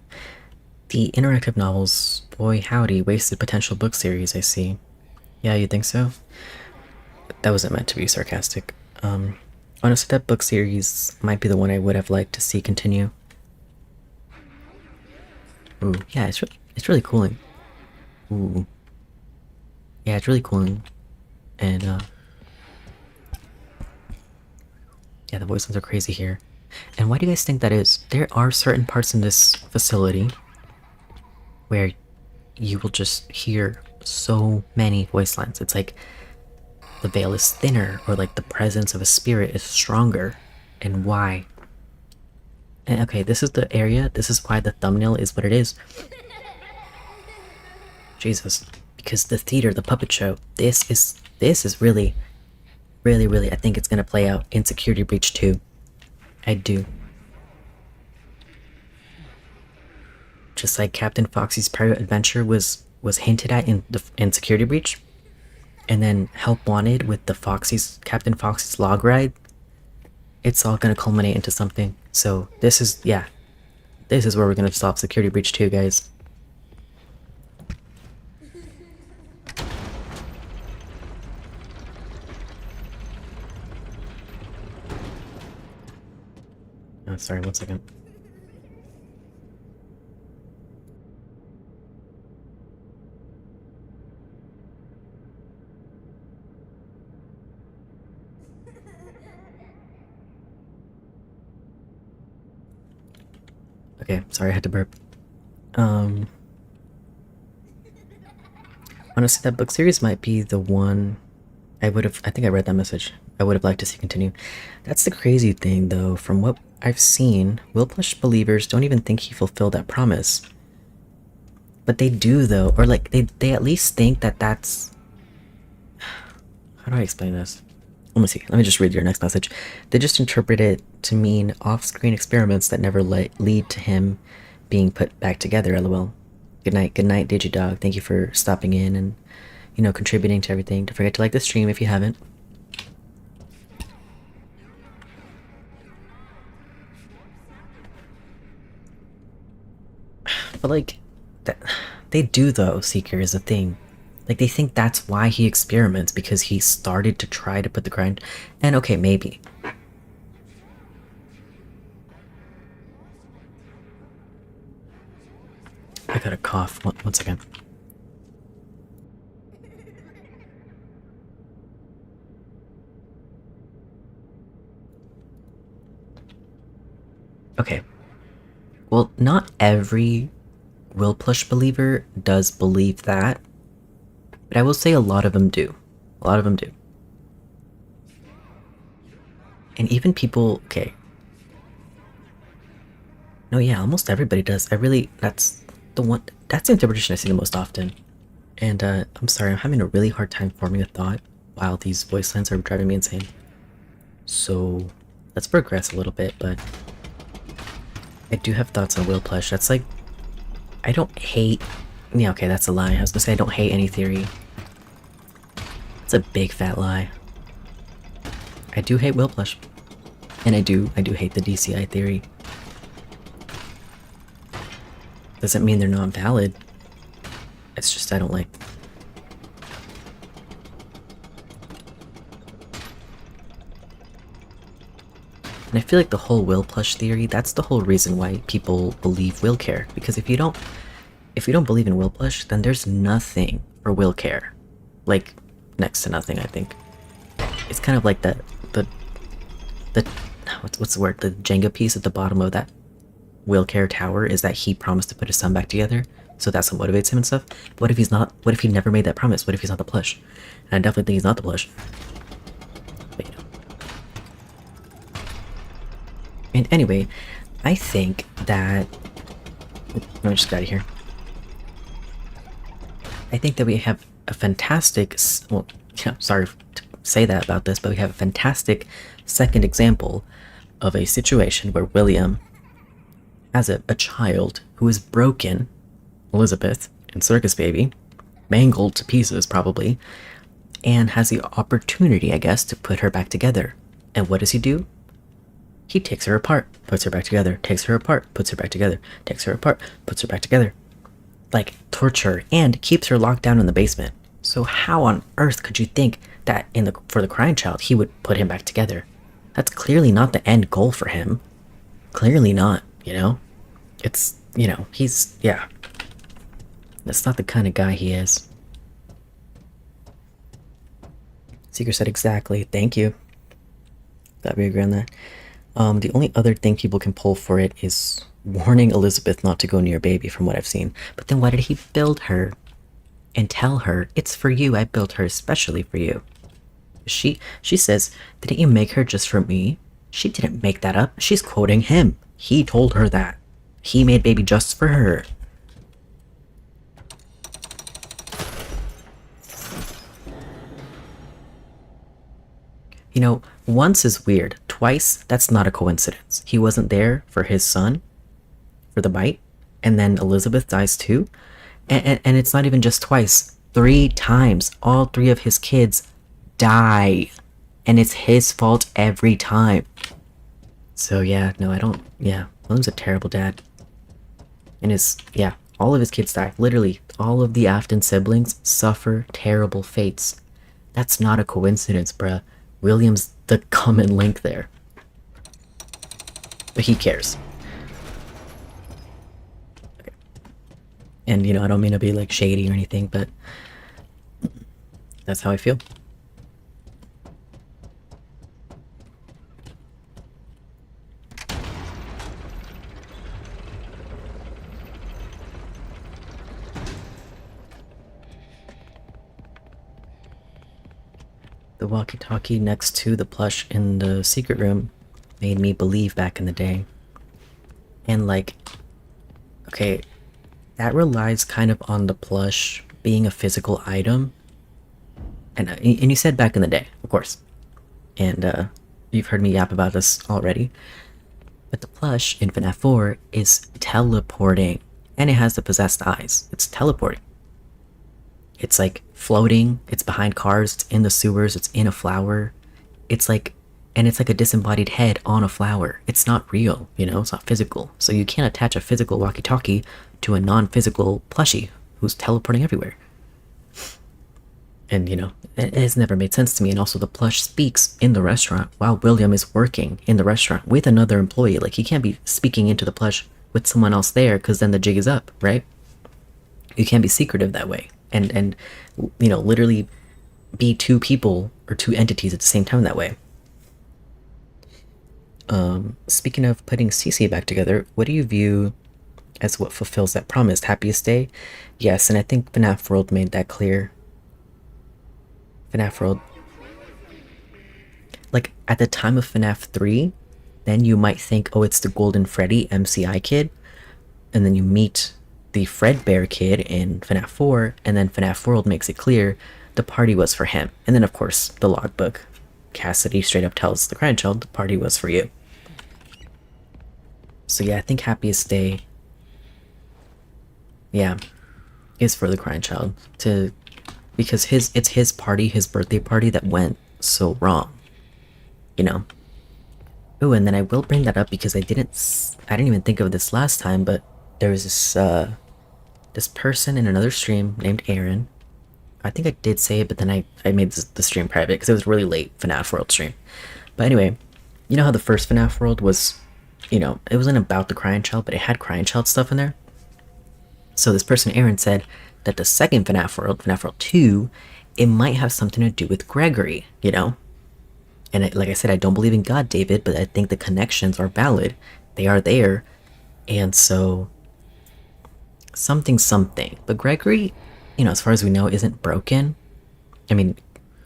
The interactive novels, boy howdy, wasted potential book series, I see. Yeah, you think so? That wasn't meant to be sarcastic. Honestly, that book series might be the one I would have liked to see continue. Ooh, yeah, it's really cooling. Ooh. Yeah, it's really cooling. And, yeah, the voice lines are crazy here. And why do you guys think that is? There are certain parts in this facility where you will just hear so many voice lines. It's like the veil is thinner, or like the presence of a spirit is stronger. And why? And okay, this is the area, this is why the thumbnail is what it is. Jesus. Because the theater, the puppet show, this is really, I think it's gonna play out in Security Breach 2. I do. Just like Captain Foxy's pirate adventure was hinted at in Security Breach, and then help wanted with the Captain Foxy's log ride, it's all gonna culminate into something. So this is where we're gonna stop Security Breach 2, guys. Oh, sorry, 1 second. Okay, sorry, I had to burp. Honestly, that book series might be the one I think I read that message. I would have liked to see continue. That's the crazy thing, though. From what I've seen, Will Plush believers don't even think he fulfilled that promise. But they do, though. Or, like, they at least think that that's... How do I explain this? Let me see. Let me just read your next message. They just interpret it to mean off-screen experiments that never lead to him being put back together, lol. Good night, Digidog. Thank you for stopping in and, contributing to everything. Don't forget to like the stream if you haven't. But, like, they do, though, Seeker, is a thing. Like, they think that's why he experiments, because he started to try to put the grind... And, okay, maybe. I got a cough. One second. Okay. Well, not every Will Plush believer does believe that. But I will say a lot of them do. A lot of them do. And even people... Okay. No, yeah, almost everybody does. That's the one... That's the interpretation I see the most often. And, I'm sorry, I'm having a really hard time forming a thought while these voice lines are driving me insane. So, let's progress a little bit, but... I do have thoughts on Will Plush. That's like... I don't hate... Yeah, okay, that's a lie. I was gonna say I don't hate any theory. It's a big fat lie. I do hate Will Plush. And I do hate the DCI theory. Doesn't mean they're not valid. It's just I don't like. And I feel like the whole Will Plush theory, that's the whole reason why people believe Will care. Because if you don't believe in Will Plush, then there's nothing for Will care. Like, next to nothing, I think. It's kind of like the what's the word? The Jenga piece at the bottom of that Will care tower is that he promised to put his son back together. So that's what motivates him and stuff. What if he's not? What if he never made that promise? What if he's not the Plush? And I definitely think he's not the Plush. But, you know. And anyway, I think that... Let me just get out of here. I think that we have a fantastic... Well, yeah, sorry to say that about this, but we have a fantastic second example of a situation where William, as a child who is broken, Elizabeth and Circus Baby, mangled to pieces probably, and has the opportunity, I guess, to put her back together. And what does he do? He takes her apart, puts her back together, takes her apart, puts her back together, takes her apart, puts her back together. Like, torture, and keeps her locked down in the basement. So how on earth could you think that for the crying child, he would put him back together? That's clearly not the end goal for him. Clearly not, you know? It's, you know, yeah. That's not the kind of guy he is. Seeker said exactly. Thank you. Glad we agree on that. The only other thing people can pull for it is warning Elizabeth not to go near baby from what I've seen. But then why did he build her and tell her, it's for you, I built her especially for you? She says, didn't you make her just for me? She didn't make that up. She's quoting him. He told her that. He made baby just for her. You know, once is weird. Twice, that's not a coincidence. He wasn't there for his son, for the bite, and then Elizabeth dies too. And it's not even just twice. 3 times, all 3 of his kids die. And it's his fault every time. So yeah, no, I don't, yeah. William's a terrible dad. And all of his kids die. Literally, all of the Afton siblings suffer terrible fates. That's not a coincidence, bruh. William's the common link there. But he cares. Okay. And, you know, I don't mean to be, like, shady or anything, but that's how I feel. The walkie-talkie next to the plush in the secret room made me believe back in the day. And like, okay, that relies kind of on the plush being a physical item. And you said back in the day, of course. And you've heard me yap about this already. But the plush in FNAF 4 is teleporting. And it has the possessed eyes. It's teleporting. It's like floating, it's behind cars, it's in the sewers, it's in a flower. It's like, and it's like a disembodied head on a flower. It's not real, you know, it's not physical. So you can't attach a physical walkie-talkie to a non-physical plushie who's teleporting everywhere. And, you know, it has never made sense to me. And also the plush speaks in the restaurant while William is working in the restaurant with another employee. Like, he can't be speaking into the plush with someone else there because then the jig is up, right? You can't be secretive that way. And you know, literally be 2 people or 2 entities at the same time that way. Speaking of putting Cece back together, what do you view as what fulfills that promise? Happiest day? Yes, and I think FNAF World made that clear. FNAF World. Like, at the time of FNAF 3, then you might think, oh, it's the Golden Freddy MCI kid. And then you meet the Fredbear kid in FNAF 4, and then FNAF World makes it clear the party was for him. And then, of course, the logbook. Cassidy straight up tells the crying child the party was for you. So yeah, I think happiest day, yeah, is for the crying child. Because it's his party, his birthday party that went so wrong. you know. Oh, and then I will bring that up because I didn't even think of this last time, but there was this person in another stream named Aaron. I think I did say it, but then I made the stream private because it was really late FNAF World stream. But anyway, you know how the first FNAF World was, you know, it wasn't about the Crying Child, but it had Crying Child stuff in there. So this person, Aaron, said that the second FNAF World 2, it might have something to do with Gregory, you know? And like I said, I don't believe in God, David, but I think the connections are valid. They are there. And so, something. But Gregory, you know, as far as we know, isn't broken. I mean,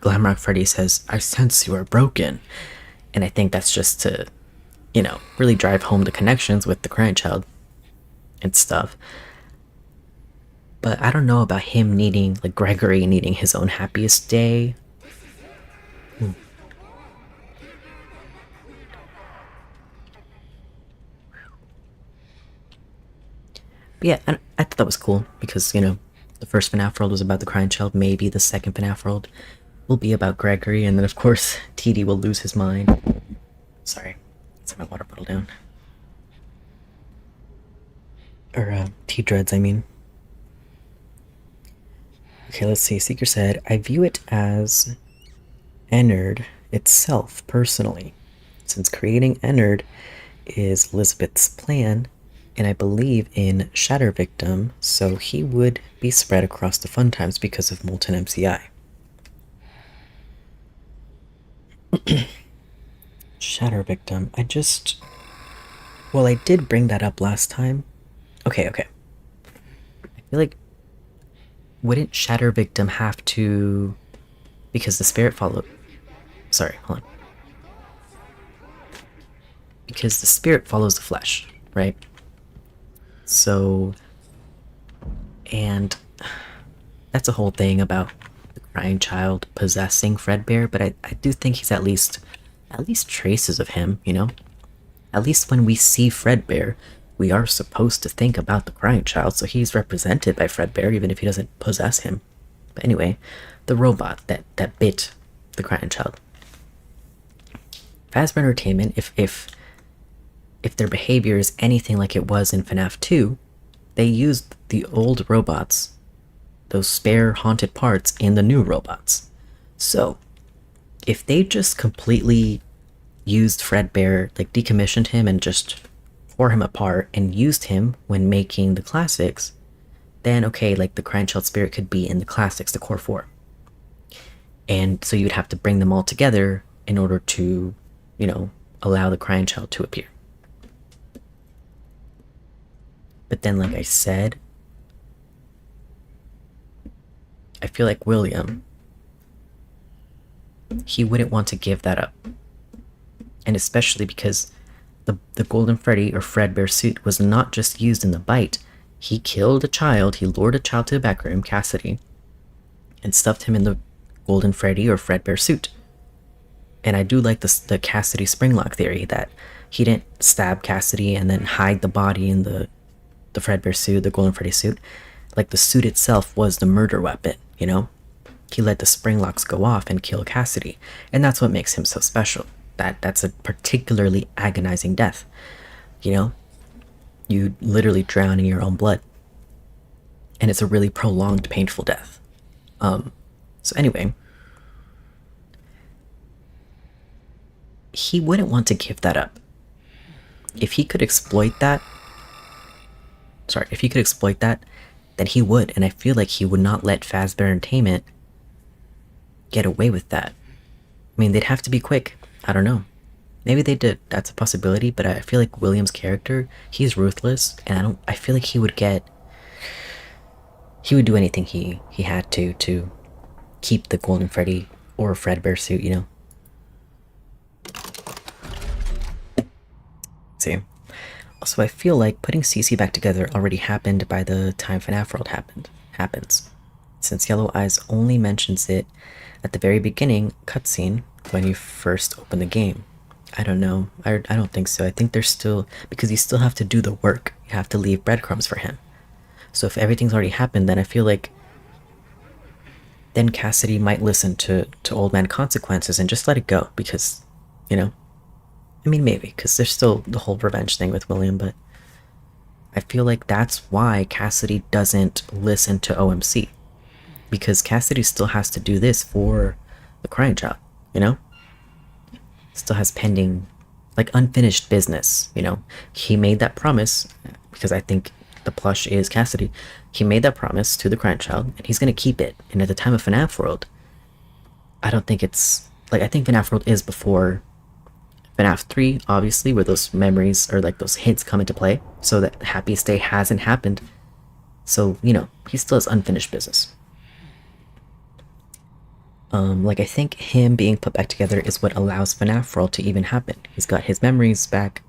Glamrock Freddy says, "I sense you are broken." And I think that's just to, you know, really drive home the connections with the Crying Child and stuff. But I don't know about him needing, like Gregory needing his own happiest day. But yeah, I thought that was cool because, you know, the first FNAF World was about the Crying Child. Maybe the second FNAF World will be about Gregory, and then of course TD will lose his mind. Sorry, set my water bottle down. Or T-Dreads, I mean. Okay, let's see. Seeker said, "I view it as Ennard itself, personally, since creating Ennard is Elizabeth's plan, and I believe in Shatter Victim, so he would be spread across the fun times because of Molten MCI. Shatter Victim, well, I did bring that up last time. Okay. I feel like, wouldn't Shatter Victim have to, because the spirit followed, sorry, hold on. Because the spirit follows the flesh, right? So, and that's a whole thing about the Crying Child possessing Fredbear, but I do think he's at least traces of him, you know? At least when we see Fredbear, we are supposed to think about the Crying Child, so he's represented by Fredbear, even if he doesn't possess him. But anyway, the robot that bit the Crying Child. Fazbear Entertainment, if their behavior is anything like it was in FNAF 2, they used the old robots, those spare haunted parts, in the new robots. So, if they just completely used Fredbear, like decommissioned him and just tore him apart and used him when making the classics, then okay, like the Crying Child spirit could be in the classics, the core 4. And so you'd have to bring them all together in order to, you know, allow the Crying Child to appear. But then, like I said, I feel like William, he wouldn't want to give that up. And especially because the Golden Freddy or Fredbear suit was not just used in the bite. He killed a child, he lured a child to the back room, Cassidy, and stuffed him in the Golden Freddy or Fredbear suit. And I do like the Cassidy Springlock theory, that he didn't stab Cassidy and then hide the body in the Fredbear suit, the Golden Freddy suit. Like, the suit itself was the murder weapon, you know? He let the Springlocks go off and kill Cassidy, and that's what makes him so special. That's a particularly agonizing death, you know? You literally drown in your own blood. And it's a really prolonged, painful death. So anyway, he wouldn't want to give that up. If he could exploit that, then he would, and I feel like he would not let Fazbear Entertainment get away with that. I mean, they'd have to be quick. I don't know. Maybe they did. That's a possibility, but I feel like William's character, he's ruthless, and I feel like he would do anything he had to keep the Golden Freddy or Fredbear suit, you know? See? Also, I feel like putting CC back together already happened by the time FNAF World happens, since Yellow Eyes only mentions it at the very beginning cutscene when you first open the game. I don't know. I don't think so. I think there's still, because you still have to do the work. You have to leave breadcrumbs for him. So if everything's already happened, then I feel like then Cassidy might listen to Old Man Consequences and just let it go, because, you know? I mean, maybe, because there's still the whole revenge thing with William, but I feel like that's why Cassidy doesn't listen to OMC. Because Cassidy still has to do this for the crying child, you know? Still has pending, like, unfinished business, you know? He made that promise, because I think the plush is Cassidy. He made that promise to the crying child, and he's gonna keep it. And at the time of FNAF World, I don't think it's, like, I think FNAF World is before FNAF 3, obviously, where those memories or like those hints come into play, so that Happiest Day hasn't happened. So, you know, he still has unfinished business. Like, I think him being put back together is what allows FNAF World to even happen. He's got his memories back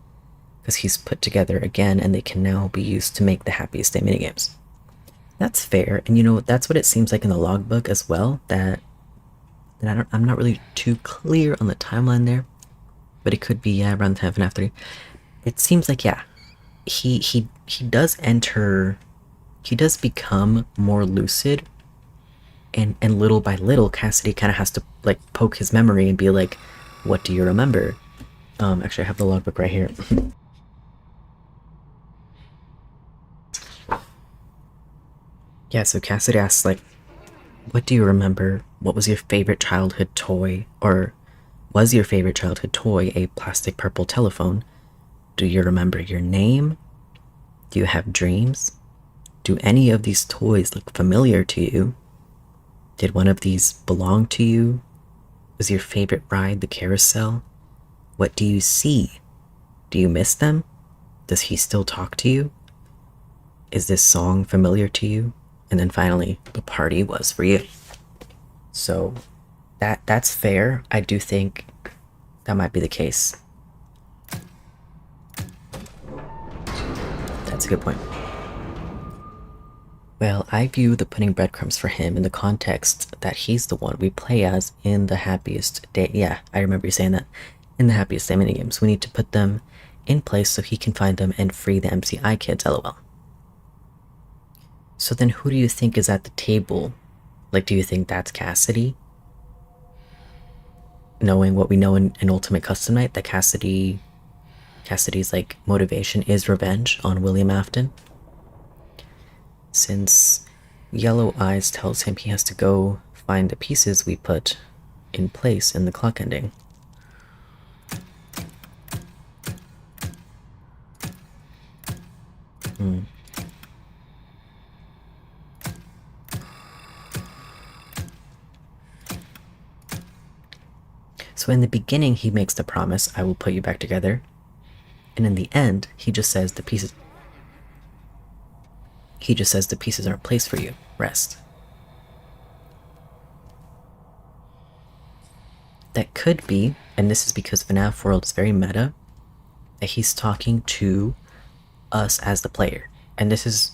because he's put together again, and they can now be used to make the Happiest Day minigames. That's fair, and you know, that's what it seems like in the logbook as well, that I'm not really too clear on the timeline there, but it could be, yeah, around the time of FNAF 3. It seems like, yeah, he does enter, he does become more lucid, and little by little, Cassidy kind of has to, like, poke his memory and be like, what do you remember? Actually, I have the logbook right here. Yeah, so Cassidy asks, like, what do you remember? What was your favorite childhood toy? Or was your favorite childhood toy a plastic purple telephone? Do you remember your name? Do you have dreams? Do any of these toys look familiar to you? Did one of these belong to you? Was your favorite ride the carousel? What do you see? Do you miss them? Does he still talk to you? Is this song familiar to you? And then finally, the party was for you. So that's fair. I do think that might be the case. That's a good point. Well, I view the putting breadcrumbs for him in the context that he's the one we play as in the Happiest Day. Yeah, I remember you saying that. In the Happiest Day minigames, we need to put them in place so he can find them and free the MCI kids, lol. So then who do you think is at the table? Like, do you think that's Cassidy? Knowing what we know in Ultimate Custom Night, that Cassidy's, like, motivation is revenge on William Afton? Since Yellow Eyes tells him he has to go find the pieces we put in place in the clock ending. So in the beginning, he makes the promise, I will put you back together. And in the end, he just says the pieces aren't placed for you. Rest. That could be, and this is because FNAF World is very meta, that he's talking to us as the player. And this is,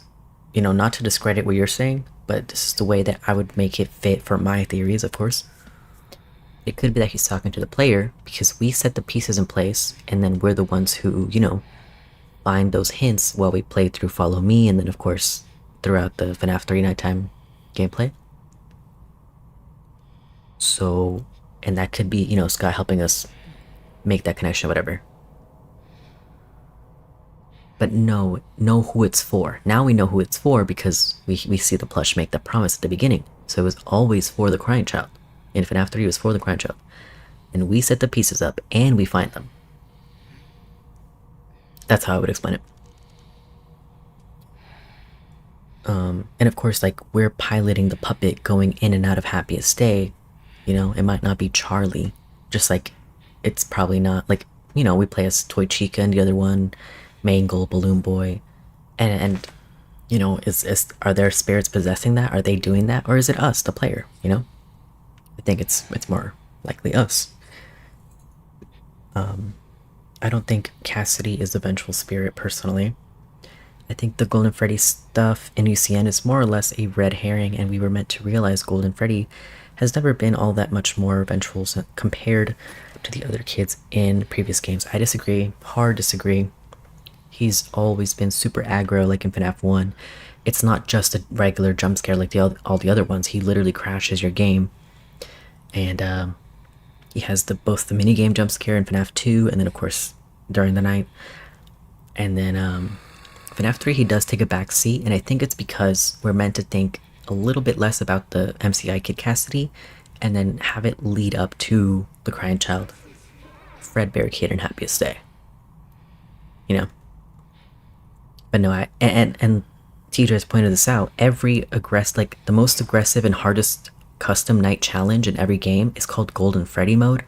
you know, not to discredit what you're saying, but this is the way that I would make it fit for my theories, of course. It could be that he's talking to the player because we set the pieces in place, and then we're the ones who, you know, find those hints while we play through Follow Me, and then of course throughout the FNAF 3 nighttime gameplay. So, and that could be, you know, Scott helping us make that connection, whatever. But know who it's for. Now we know who it's for because we see the plush make the promise at the beginning. So it was always for the crying child. In FNAF 3 it was for the crying child. And we set the pieces up and we find them. That's how I would explain it. And of course, like, we're piloting the puppet going in and out of Happiest Day. You know, it might not be Charlie. Just like, it's probably not, like, you know, we play as Toy Chica and the other one, Mangle, Balloon Boy. And you know, are their spirits possessing that? Are they doing that? Or is it us, the player, you know? I think it's more likely us. I don't think Cassidy is the vengeful spirit, personally. I think the Golden Freddy stuff in UCN is more or less a red herring, and we were meant to realize Golden Freddy has never been all that much more vengeful compared to the other kids in previous games. I disagree, hard disagree. He's always been super aggro, like in FNAF 1. It's not just a regular jump scare like all the other ones. He literally crashes your game. And He has both the minigame jump scare in FNAF 2, and then of course during the night. And then FNAF 3 he does take a back seat, and I think it's because we're meant to think a little bit less about the MCI Kid Cassidy, and then have it lead up to the crying child, Fred Barricade and Happiest Day. You know? But no, and TJ has pointed this out, every the most aggressive and hardest custom night challenge in every game is called Golden Freddy mode.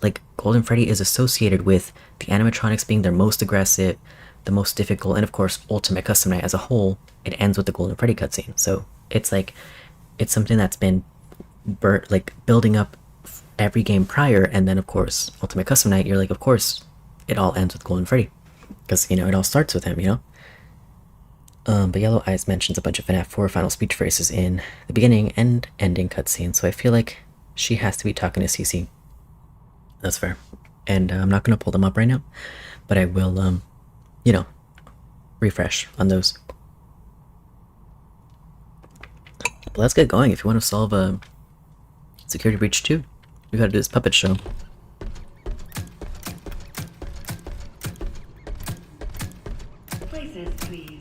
Like, Golden Freddy is associated with the animatronics being their most aggressive, the most difficult, and of course, Ultimate Custom Night as a whole, it ends with the Golden Freddy cutscene. So it's like, it's something that's been building up every game prior, and then of course, Ultimate Custom Night, you're like, of course, it all ends with Golden Freddy. Because, you know, it all starts with him, you know? But Yellow Eyes mentions a bunch of FNAF 4 final speech phrases in the beginning and ending cutscenes, so I feel like she has to be talking to CC. That's fair. And I'm not going to pull them up right now, but I will, you know, refresh on those. But let's get going. If you want to solve a security breach too, we gotta do this puppet show. Places, please.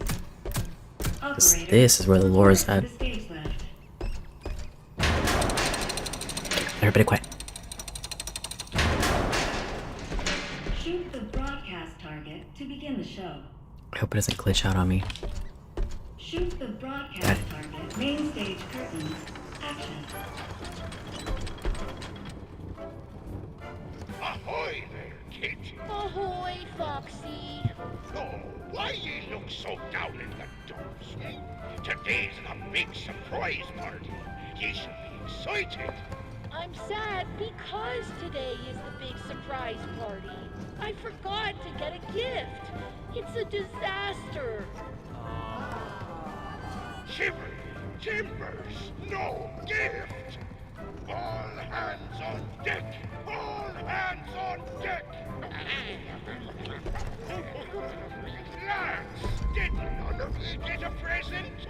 This is where the lore is at. Everybody quiet. Shoot the broadcast target to begin the show. I hope it doesn't glitch out on me. Shoot the broadcast target. Main stage curtains. Action. Ahoy there, kid. Ahoy, Foxy. Oh, why ye look so down in the dumps? Today's the big surprise party. Ye should be excited. I'm sad because today is the big surprise party. I forgot to get a gift. It's a disaster. Shiver, timbers, no gift. All hands on deck. All hands on deck. Lads, did none of you get a present?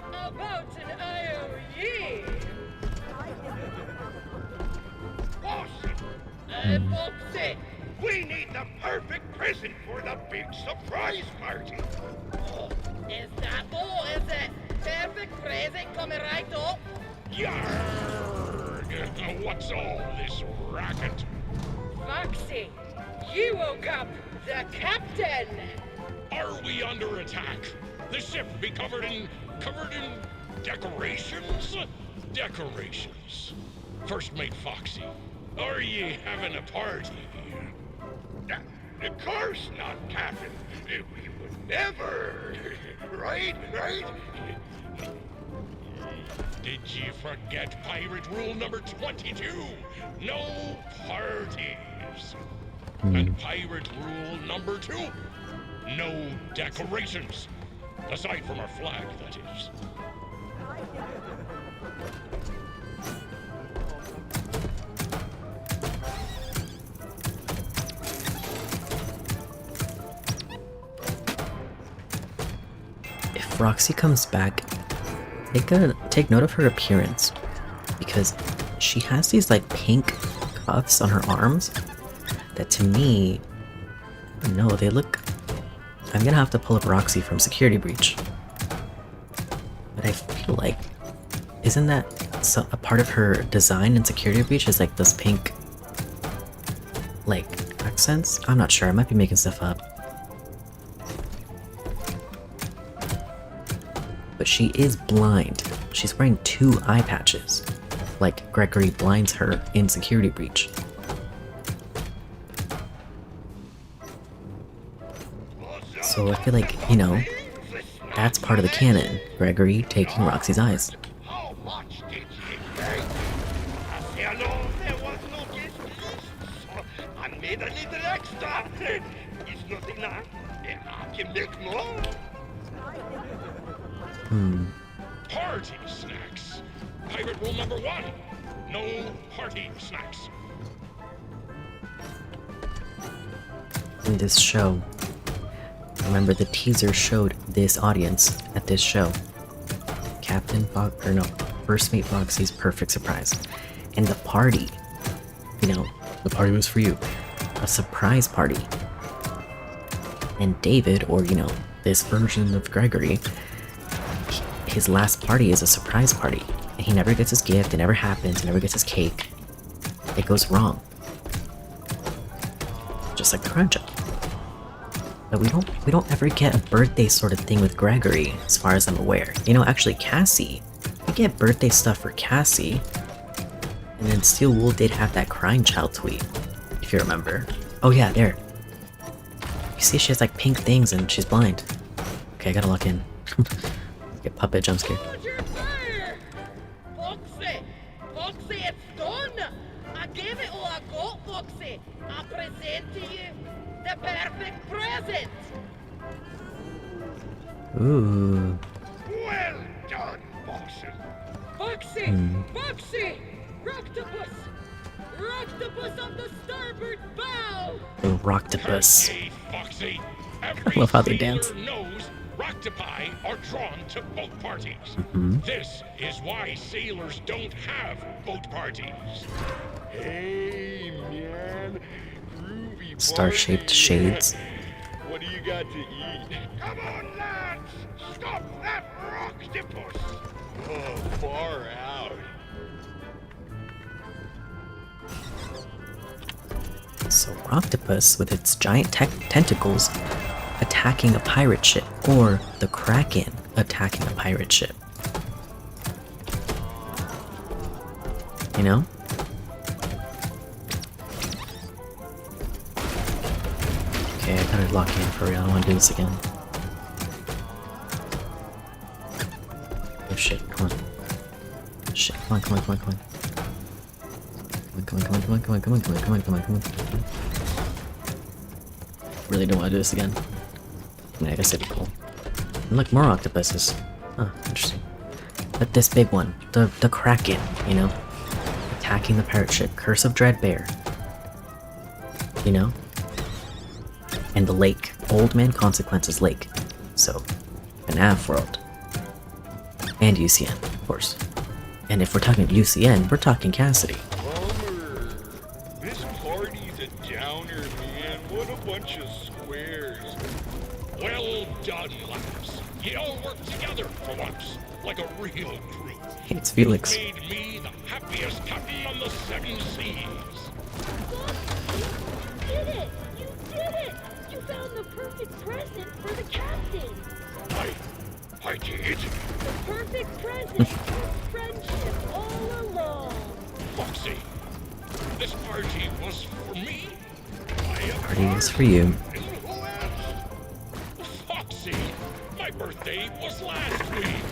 About an IOE. Foxy. We need the perfect present for the big surprise party. Oh, is that all? Is it? Perfect present coming right up. Yarg! What's all this racket? Foxy, you woke up the captain. Are we under attack? The ship be covered in decorations? Decorations. First mate Foxy, are ye having a party? Of course not, Captain. We would never. Right? Did you forget pirate rule number 22? No parties. And pirate rule number 2? No decorations. Aside from our flag, that is. If Roxy comes back, take note of her appearance, because she has these like pink cuffs on her arms that to me, no, they look. I'm gonna have to pull up Roxy from Security Breach, but I feel like, isn't that a part of her design in Security Breach is like those pink like accents? I'm not sure, I might be making stuff up. But she is blind. She's wearing 2 eye patches, like Gregory blinds her in Security Breach. So I feel like, you know, that's part of the canon. Gregory taking Roxy's eyes. How much did you pay? I say alone, there was no guest list, so I made a little extra. It's nothing now. I can make more. Party snacks. Pirate rule number 1. No party snacks. In this show, remember the teaser showed this audience at this show. First Mate Foxy's perfect surprise. And the party, you know, the party was for you. A surprise party. And David, or you know, this version of Gregory, his last party is a surprise party. And he never gets his gift, it never happens, he never gets his cake. It goes wrong. Just like the crime job. But we don't ever get a birthday sort of thing with Gregory, as far as I'm aware. You know, actually Cassie, we get birthday stuff for Cassie. And then Steel Wool did have that crying child tweet, if you remember. Oh yeah, there. You see she has like pink things and she's blind. Okay, I gotta lock in. Get puppet jump scare. Foxy! Foxy, it's done! I gave it all I got, Foxy! I present to you the perfect present! Ooh. Well done, bosses. Foxy! Foxy! Rocktopus! Rocktopus on the starboard bow! The Rocktopus. Okay, Foxy. I love how they dance. Knows Roctopi are drawn to boat parties. This is why sailors don't have boat parties. Hey, man. Groovy Star-shaped party. shades. What do you got to eat? Come on, lads! Stop that Rocktopus! Oh, far out. So Rocktopus, with its giant tentacles, attacking a pirate ship, or the Kraken attacking a pirate ship. You know? Okay, I gotta lock in for real, I don't wanna do this again. Oh shit, come on. Shit, come on, come on, come on, come on. Come on, come on, come on, come on, come on, come on, come on, come on, come on, come on. Really don't want to do this again. I mean, I guess it'd be cool. And look, more octopuses. Huh, interesting. But this big one, the Kraken, you know? Attacking the pirate ship, Curse of Dreadbear. You know? And the lake, Old Man Consequences Lake. So, FNAF world. And UCN, of course. And if we're talking UCN, we're talking Cassidy. Bummer. This party's a downer, man. What a bunch of squares. Well done, lads. You all work together for once, like a real crew. It's Felix. Made me the happiest captain on the 7 seas. You did it! You did it! You found the perfect present for the captain! I did. The perfect present for friendship all along! Foxy, this party was for me. Party is for you. And who else? Foxy, my birthday was last week.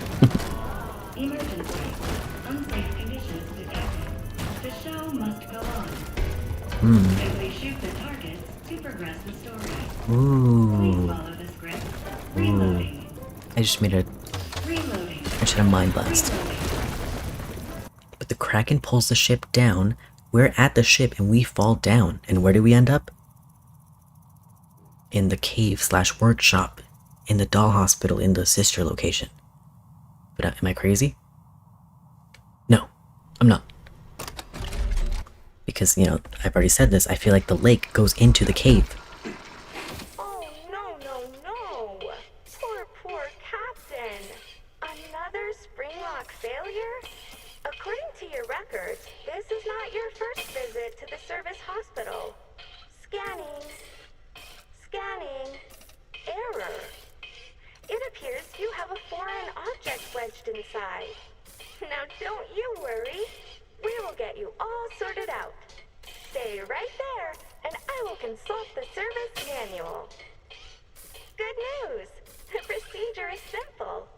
Emergency. Unsafe conditions detected. The show must go on. Simply shoot the targets to progress the story. Please Ooh. follow the script. Reloading. I just made a... Reloading. I should have mind blast. But the Kraken pulls the ship down. We're at the ship and we fall down. And where do we end up? In the cave/workshop. In the doll hospital in the sister location. But am I crazy? No, I'm not. Because, you know, I've already said this, I feel like the lake goes into the cave. Oh, no, no, no. Poor Captain. Another Springlock failure? According to your records, this is not your first visit to the service hospital. Scanning. Error. It appears you have a foreign object wedged inside. Now don't you worry. We will get you all sorted out. Stay right there, and I will consult the service manual. Good news! The procedure is simple.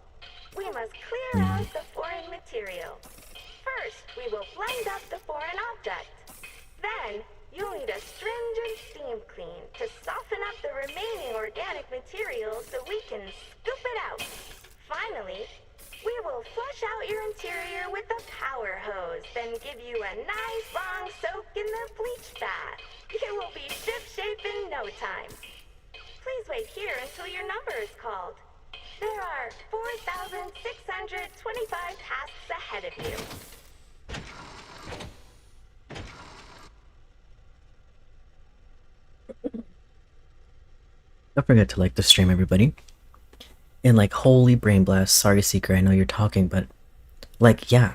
We must clear out the foreign material. First, we will blend up the foreign object. Then, you'll need a stringent steam clean to soften up the remaining organic material so we can scoop it out. Finally, we will flush out your interior with a power hose, then give you a nice long soak in the bleach bath. You will be shipshape in no time. Please wait here until your number is called. There are 4,625 tasks ahead of you. Don't forget to like the stream, everybody. And like, holy brain blast. Sorry, Seeker, I know you're talking, but like, yeah.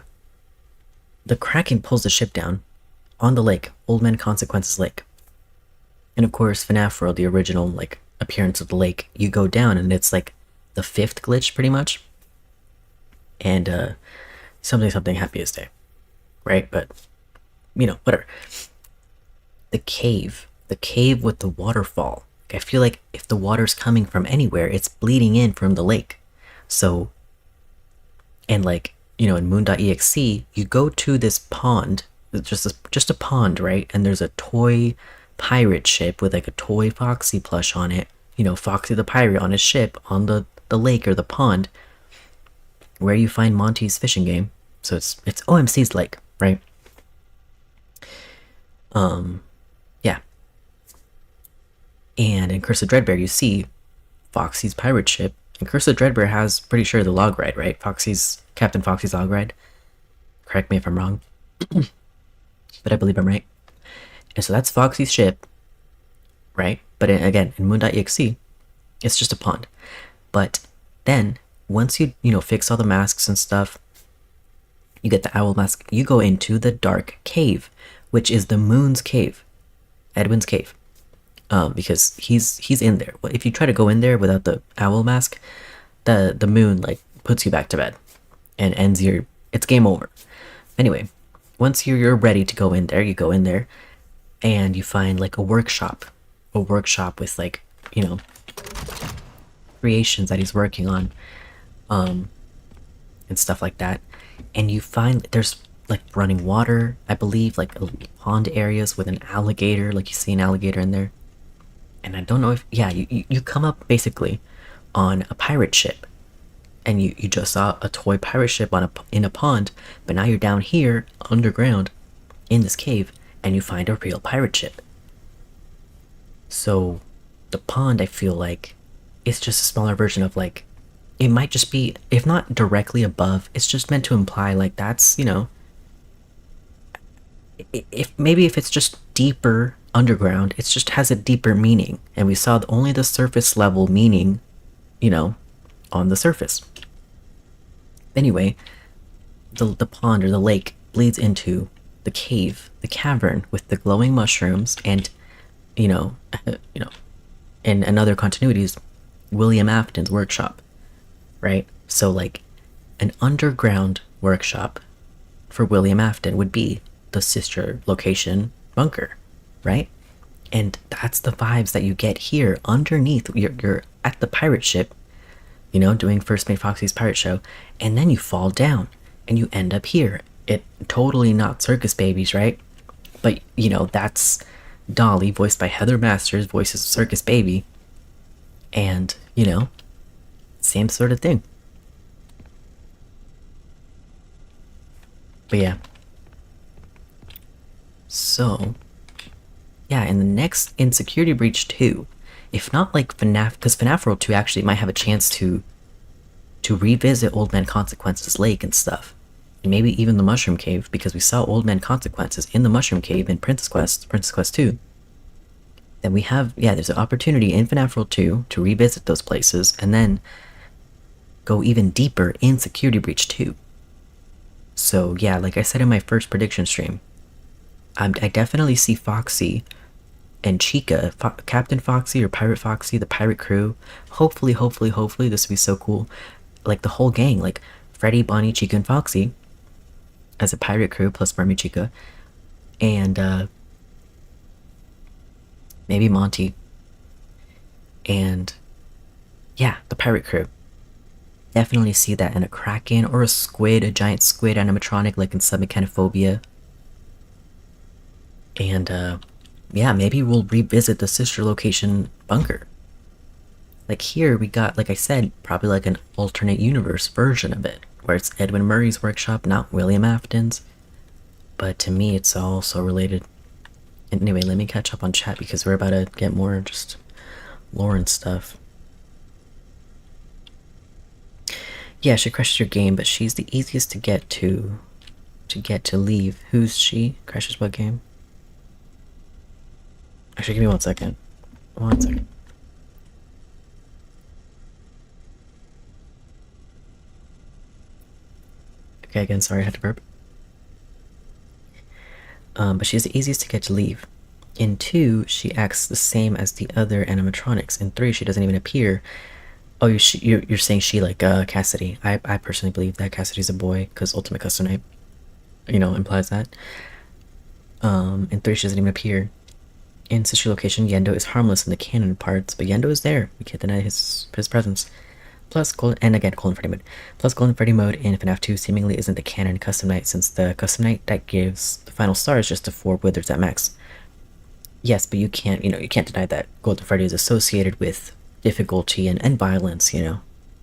The Kraken pulls the ship down on the lake, Old Man Consequences Lake. And of course, FNAF World, the original like appearance of the lake, you go down and it's like the 5th glitch pretty much. And something happiest day. Right? But you know, whatever. The cave with the waterfall. I feel like if the water's coming from anywhere, it's bleeding in from the lake. So, and like, you know, in moon.exe, you go to this pond, just a pond, right? And there's a toy pirate ship with like a toy Foxy plush on it. You know, Foxy the pirate on his ship on the lake or the pond, where you find Monty's fishing game. So it's OMC's lake, right? Yeah. And in Curse of Dreadbear, you see Foxy's pirate ship. And Curse of Dreadbear has, pretty sure, the log ride, right? Captain Foxy's log ride. Correct me if I'm wrong. But I believe I'm right. And so that's Foxy's ship, right? But again, in moon.exe, it's just a pond. But then, once you fix all the masks and stuff, you get the owl mask, you go into the dark cave, which is the moon's cave. Edwin's cave. Because he's in there. If you try to go in there without the owl mask, the moon like puts you back to bed and ends it's game over. Anyway, once you're ready to go in there, you go in there and you find like a workshop with like, you know, creations that he's working on, and stuff like that. And you find there's like running water, I believe, like pond areas with an alligator, like you see an alligator in there. And I don't know if, yeah, you come up basically on a pirate ship. And you just saw a toy pirate ship in a pond, but now you're down here, underground, in this cave, and you find a real pirate ship. So, the pond, I feel like, is just a smaller version of, like, it might just be, if not directly above, it's just meant to imply, like, that's, you know, if it's just deeper underground, it just has a deeper meaning. And we saw only the surface level meaning, you know, on the surface. Anyway, the pond or the lake bleeds into the cave, the cavern with the glowing mushrooms, and in other continuities, William Afton's workshop, right? So like an underground workshop for William Afton would be the sister location bunker, right? And that's the vibes that you get here underneath. You're at the pirate ship, you know, doing First Mate Foxy's pirate show, and then you fall down and you end up here. It totally not Circus Babies, right? But you know, that's Dolly, voiced by Heather Masters, voices Circus Baby, and you know, same sort of thing. But yeah. So yeah, in Security Breach 2, if not like FNAF, because FNAF World 2 actually might have a chance to revisit Old Man Consequences Lake and stuff. And maybe even the Mushroom Cave, because we saw Old Man Consequences in the Mushroom Cave in Princess Quest 2. Then we have, yeah, there's an opportunity in FNAF World 2 to revisit those places, and then go even deeper in Security Breach 2. So yeah, like I said in my first prediction stream, I definitely see Foxy and Chica, Captain Foxy or Pirate Foxy, the pirate crew. Hopefully, this would be so cool. Like the whole gang, like Freddy, Bonnie, Chica, and Foxy as a pirate crew plus Mermaid Chica. And maybe Monty. And yeah, the pirate crew. Definitely see that in a Kraken or a squid, a giant squid animatronic like in Submechanophobia. And yeah, maybe we'll revisit the sister location bunker. Like here we got, like I said, probably like an alternate universe version of it, where it's Edwin Murray's workshop, not William Afton's. But to me, it's all so related. Anyway, let me catch up on chat because we're about to get more just lore and stuff. Yeah, she crashes your game, but she's the easiest to get to leave. Who's she? Crashes what game? I Actually, give me 1 second. 1 second. Okay, again, sorry, I had to burp. But she's the easiest to get to leave. In 2, she acts the same as the other animatronics. In 3, she doesn't even appear. Oh, you're saying she like Cassidy. I personally believe that Cassidy's a boy because Ultimate Custom Night, implies that. In 3, she doesn't even appear. In Sister Location, Yendo is harmless in the canon parts, but Yendo is there. We can't deny his presence. Plus, Golden Freddy mode. Plus, Golden Freddy mode in FNAF 2 seemingly isn't the canon Custom Night, since the Custom Night that gives the final stars just to 4 withers at max. Yes, but you can't deny that Golden Freddy is associated with difficulty and violence,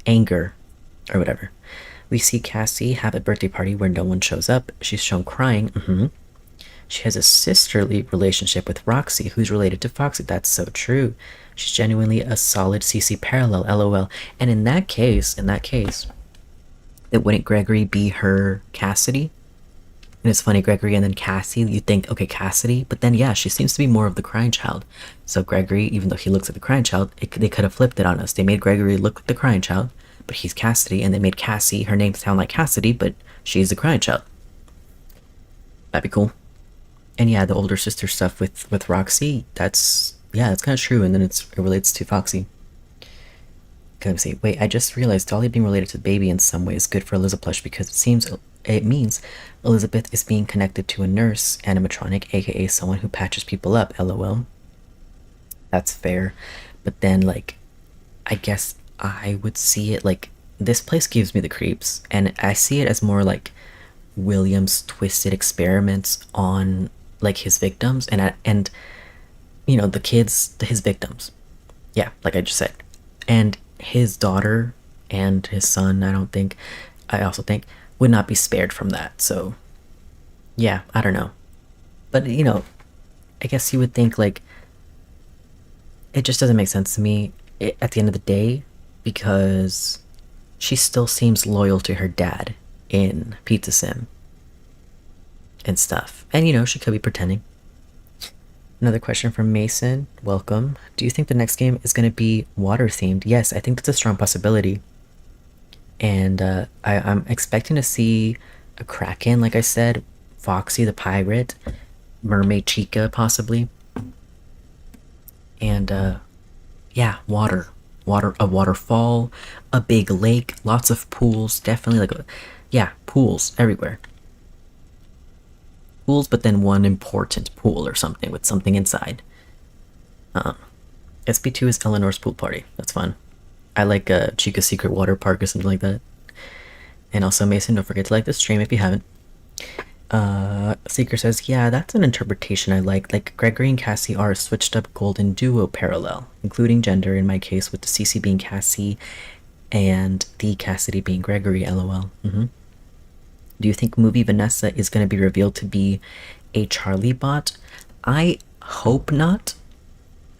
anger, or whatever. We see Cassie have a birthday party where no one shows up. She's shown crying. She has a sisterly relationship with Roxy, who's related to Foxy. That's so true. She's genuinely a solid CC parallel, lol. And in that case, it wouldn't Gregory be her Cassidy? And it's funny, Gregory and then Cassie, you think, okay, Cassidy, but then yeah, she seems to be more of the crying child. So Gregory, even though he looks like the crying child, they could have flipped it on us. They made Gregory look like the crying child, but he's Cassidy, and they made Cassie, her name sound like Cassidy, but she's the crying child. That'd be cool. And yeah, the older sister stuff with Roxy, that's kind of true, and then it relates to Foxy. Let me see. Wait, I just realized Dolly being related to the baby in some way is good for Elizabeth because it means Elizabeth is being connected to a nurse animatronic, aka someone who patches people up, lol. That's fair. But then, like, I guess I would see it like, this place gives me the creeps, and I see it as more like William's twisted experiments on like his victims and the kids, his victims. Yeah, like I just said. And his daughter and his son, I also think would not be spared from that. So yeah, I don't know. But I guess you would think like it just doesn't make sense to me at the end of the day, because she still seems loyal to her dad in Pizza Sim and stuff. And she could be pretending. Another question from Mason. Welcome. Do you think the next game is going to be water themed? Yes, I think that's a strong possibility. And I'm expecting to see a Kraken, like I said, Foxy the pirate, Mermaid Chica possibly. And yeah, water, a waterfall, a big lake, lots of pools, definitely pools everywhere. Pools, but then one important pool or something with something inside. SB2 is Eleanor's pool party. That's fun. I like Chica's Secret Water Park or something like that. And also, Mason, don't forget to like the stream if you haven't. Seeker says, yeah, that's an interpretation I like. Like, Gregory and Cassie are a switched up golden duo parallel, including gender in my case, with the CC being Cassie and the Cassidy being Gregory, lol. Do you think movie Vanessa is going to be revealed to be a Charlie bot? I hope not.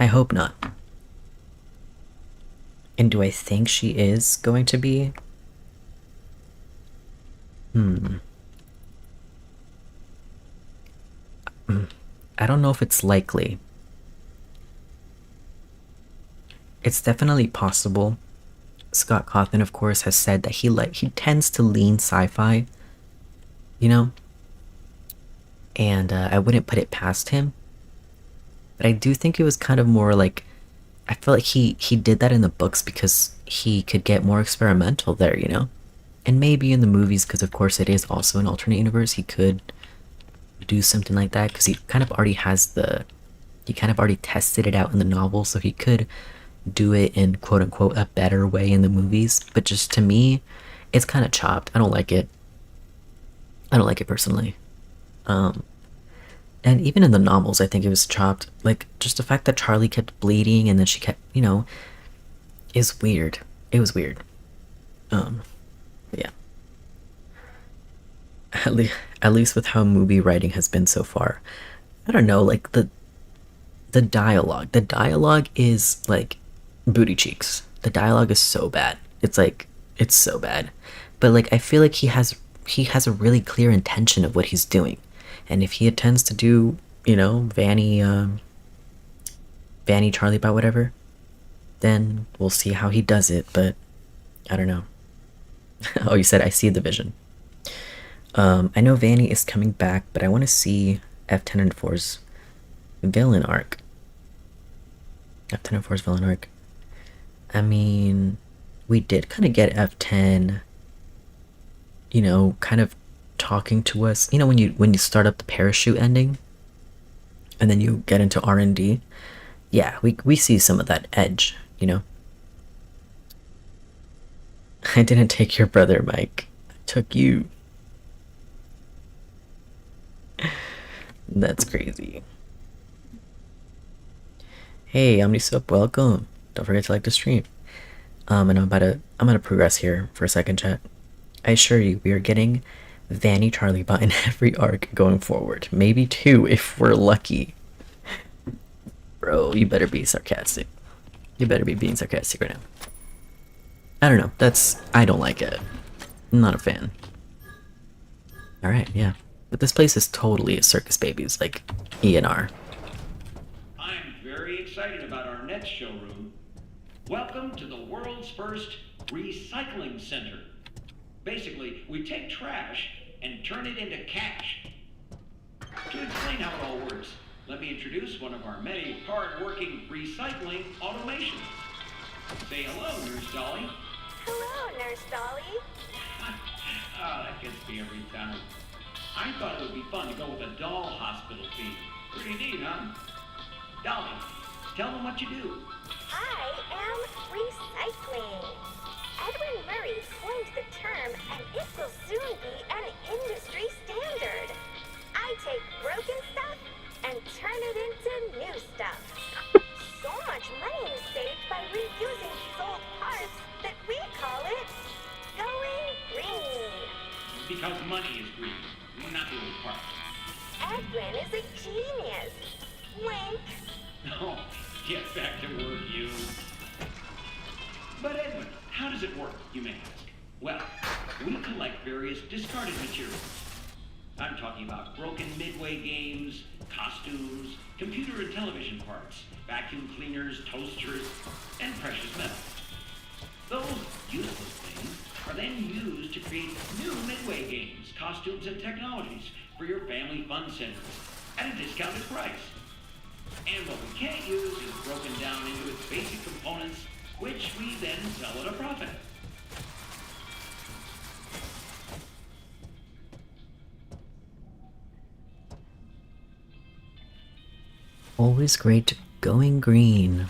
I hope not. And do I think she is going to be? I don't know if it's likely. It's definitely possible. Scott Cawthon, of course, has said that he tends to lean sci-fi, and I wouldn't put it past him. But I do think it was kind of more like, I feel like he did that in the books because he could get more experimental there, and maybe in the movies, because of course it is also an alternate universe, he could do something like that because he kind of already tested it out in the novel, so he could do it in quote unquote a better way in the movies. But just to me, it's kind of chopped. I don't like it personally. And even in the novels, I think it was chopped. Like, just the fact that Charlie kept bleeding and then she kept, is weird. It was weird. Yeah. At least with how movie writing has been so far. I don't know, like, the dialogue. The dialogue is, like, booty cheeks. The dialogue is so bad. It's so bad. But, like, I feel like he has a really clear intention of what he's doing. And if he intends to do, Vanny, Vanny Charlie about whatever, then we'll see how he does it, but I don't know. Oh, you said I see the vision. I know Vanny is coming back, but I want to see F1004's villain arc. F1004's villain arc. I mean, we did kind of get F10, you know, kind of talking to us. You know, when you start up the parachute ending, and then you get into R&D. Yeah, we see some of that edge, you know. I didn't take your brother, Mike. I took you. That's crazy. Hey, OmniSub, welcome. Don't forget to like the stream. And I'm gonna progress here for a second, chat. I assure you, we are getting Vanny Charlie bot in every arc going forward. Maybe 2 if we're lucky. Bro, you better be sarcastic. You better be being sarcastic right now. I don't know. I don't like it. I'm not a fan. Alright, yeah. But this place is totally a circus babies, like ENR. I'm very excited about our next showroom. Welcome to the world's first recycling center. Basically, we take trash and turn it into cash. To explain how it all works, let me introduce one of our many hard-working recycling automations. Say hello, Nurse Dolly. Hello, Nurse Dolly. Oh, that gets me every time. I thought it would be fun to go with a doll hospital theme. Pretty neat, huh? Dolly, tell them what you do. I am recycling. Edwin Murray coined the term, and it will soon be an industry standard. I take broken stuff and turn it into new stuff. So much money is saved by reusing these old parts that we call it going green. Because money is green, not the old part. Edwin is a genius. Wink. Oh, get back to work, you. But Edwin, how does it work, you may ask? Well, we collect various discarded materials. I'm talking about broken Midway games, costumes, computer and television parts, vacuum cleaners, toasters, and precious metal. Those useless things are then used to create new Midway games, costumes, and technologies for your family fun centers at a discounted price. And what we can't use is broken down into its basic components, which we then sell at a profit. Always great going green.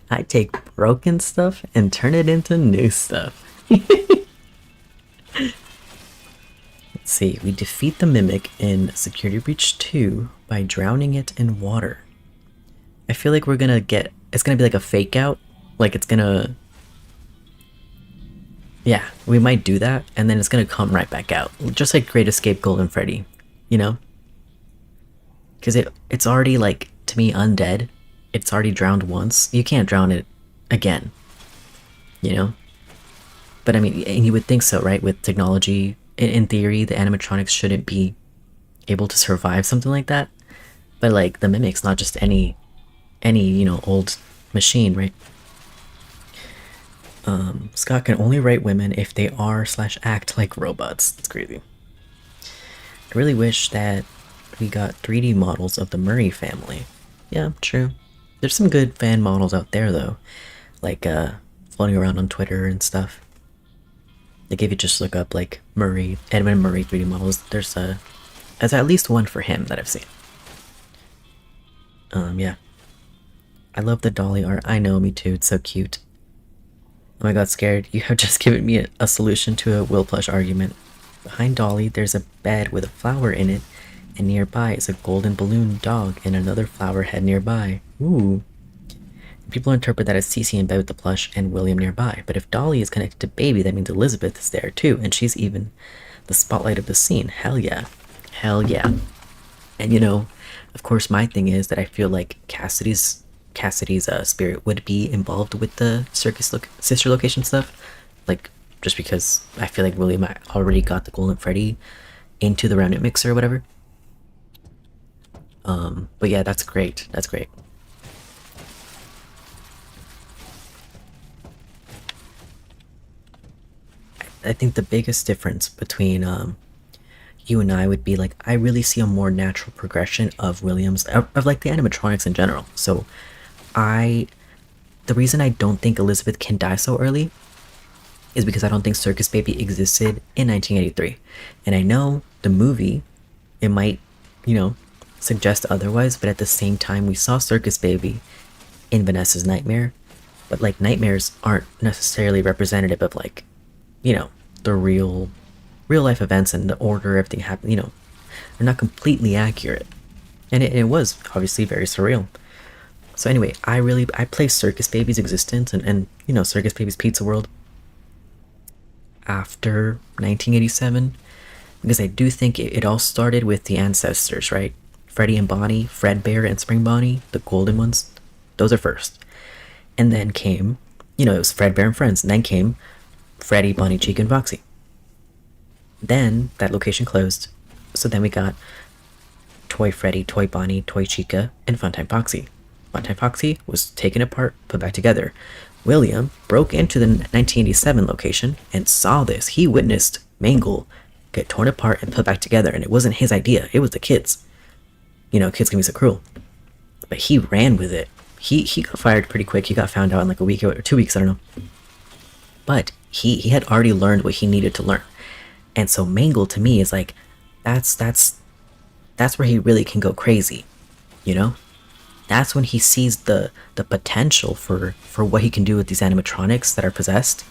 I take broken stuff and turn it into new stuff. Let's see, we defeat the Mimic in Security Breach 2 by drowning it in water. I feel like we're gonna get, it's gonna be like a fake out, like it's gonna, yeah, we might do that, and then it's gonna come right back out, just like Great Escape Golden Freddy, you know? Because it's already, like, to me, undead. It's already drowned once. You can't drown it again, you know? But I mean, and you would think so, right? With technology, in theory, the animatronics shouldn't be able to survive something like that. But like, the Mimic's not just any, you know, old machine, right? Scott can only write women if they are/act like robots. That's crazy. I really wish that we got 3D models of the Murray family. Yeah, true. There's some good fan models out there though, like floating around on Twitter and stuff. Like if you just look up like Edwin Murray 3D models, there's at least one for him that I've seen. Yeah. I love the dolly art. I know, me too. It's so cute. Oh my god, scared. You have just given me a solution to a Will Plush argument. Behind Dolly, there's a bed with a flower in it, and nearby is a golden balloon dog and another flower head nearby. Ooh. People interpret that as Cece in bed with the plush and William nearby, but if Dolly is connected to Baby, that means Elizabeth is there too, and she's even the spotlight of the scene. Hell yeah. Hell yeah. And you know, of course my thing is that I feel like Cassidy's spirit would be involved with the circus sister location stuff, like just because I feel like William already got the Golden Freddy into the rounded mixer or whatever. But yeah, that's great. That's great. I think the biggest difference between you and I would be like, I really see a more natural progression of Williams, of like the animatronics in general. So the reason I don't think Elizabeth can die so early is because I don't think Circus Baby existed in 1983. And I know the movie, it might, you know, suggest otherwise, but at the same time, we saw Circus Baby in Vanessa's nightmare, but like nightmares aren't necessarily representative of like, you know, the real life events and the order everything happened, you know, they're not completely accurate. And it was obviously very surreal. So anyway, I play Circus Baby's existence and you know, Circus Baby's Pizza World after 1987, because I do think it all started with the ancestors, right? Freddy and Bonnie, Fredbear and Spring Bonnie, the golden ones, those are first. And then came, you know, it was Fredbear and Friends, and then came Freddy, Bonnie, Chica, and Foxy. Then that location closed, so then we got Toy Freddy, Toy Bonnie, Toy Chica, and Funtime Foxy. Funtime Foxy was taken apart, put back together. William broke into the 1987 location and saw this. He witnessed Mangle get torn apart and put back together, and it wasn't his idea, it was the kids. You know, kids can be so cruel. But he ran with it. He got fired pretty quick. He got found out in like a week or 2 weeks, I don't know. But he had already learned what he needed to learn. And so Mangle to me is like, that's where he really can go crazy, you know? That's when he sees the potential for what he can do with these animatronics that are possessed.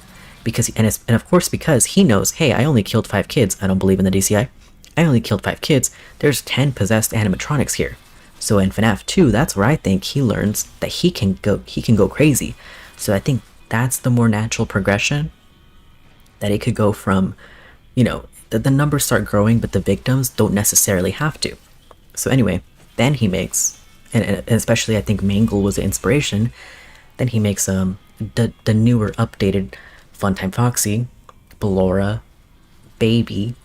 Because and of course because he knows, hey, I only killed 5 kids. I don't believe in the DCI. I only killed 5 kids. There's 10 possessed animatronics here. So in FNAF 2, that's where I think he learns that he can go crazy. So I think that's the more natural progression, that it could go from, you know, the numbers start growing, but the victims don't necessarily have to. So anyway, then he makes, and especially I think Mangle was the inspiration, then he makes the newer updated Funtime Foxy, Ballora, Baby,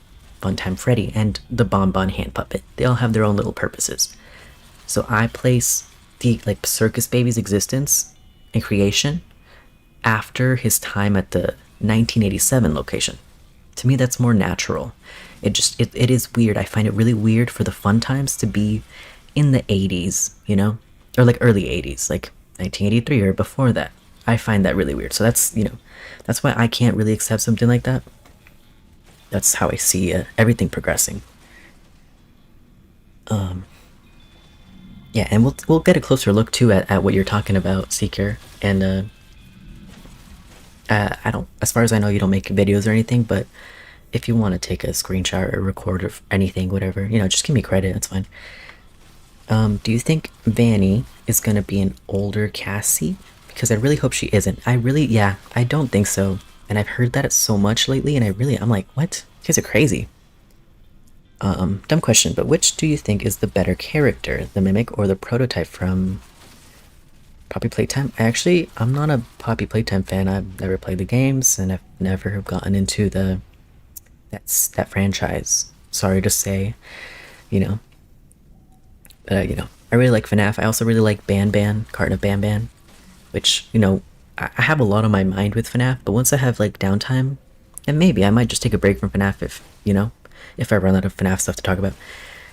Funtime Freddy, and the Bonbon Hand Puppet. They all have their own little purposes. So I place the like Circus Baby's existence and creation after his time at the 1987 location. To me, that's more natural. It is weird. I find it really weird for the fun times to be in the 80s, you know, or like early 80s, like 1983 or before that. I find that really weird. So that's, you know, that's why I can't really accept something like that. That's how I see everything progressing. Yeah, and we'll get a closer look too at what you're talking about, Seeker. And I don't, as far as I know, you don't make videos or anything, but if you want to take a screenshot or record or anything, whatever, you know, just give me credit, it's fine. Do you think Vanny is gonna be an older Cassie? Because I really hope she isn't. Yeah, I don't think so. And I've heard that so much lately, and I'm like, what? You guys are crazy. Dumb question, but which do you think is the better character, the Mimic or the Prototype from Poppy Playtime? Actually, I'm not a Poppy Playtime fan. I've never played the games, and I've never gotten into that franchise. Sorry to say, you know. But you know, I really like FNAF. I also really like Ban, Carton of Ban, which, you know, I have a lot on my mind with FNAF, but once I have like downtime, and maybe I might just take a break from FNAF if, you know, if I run out of FNAF stuff to talk about,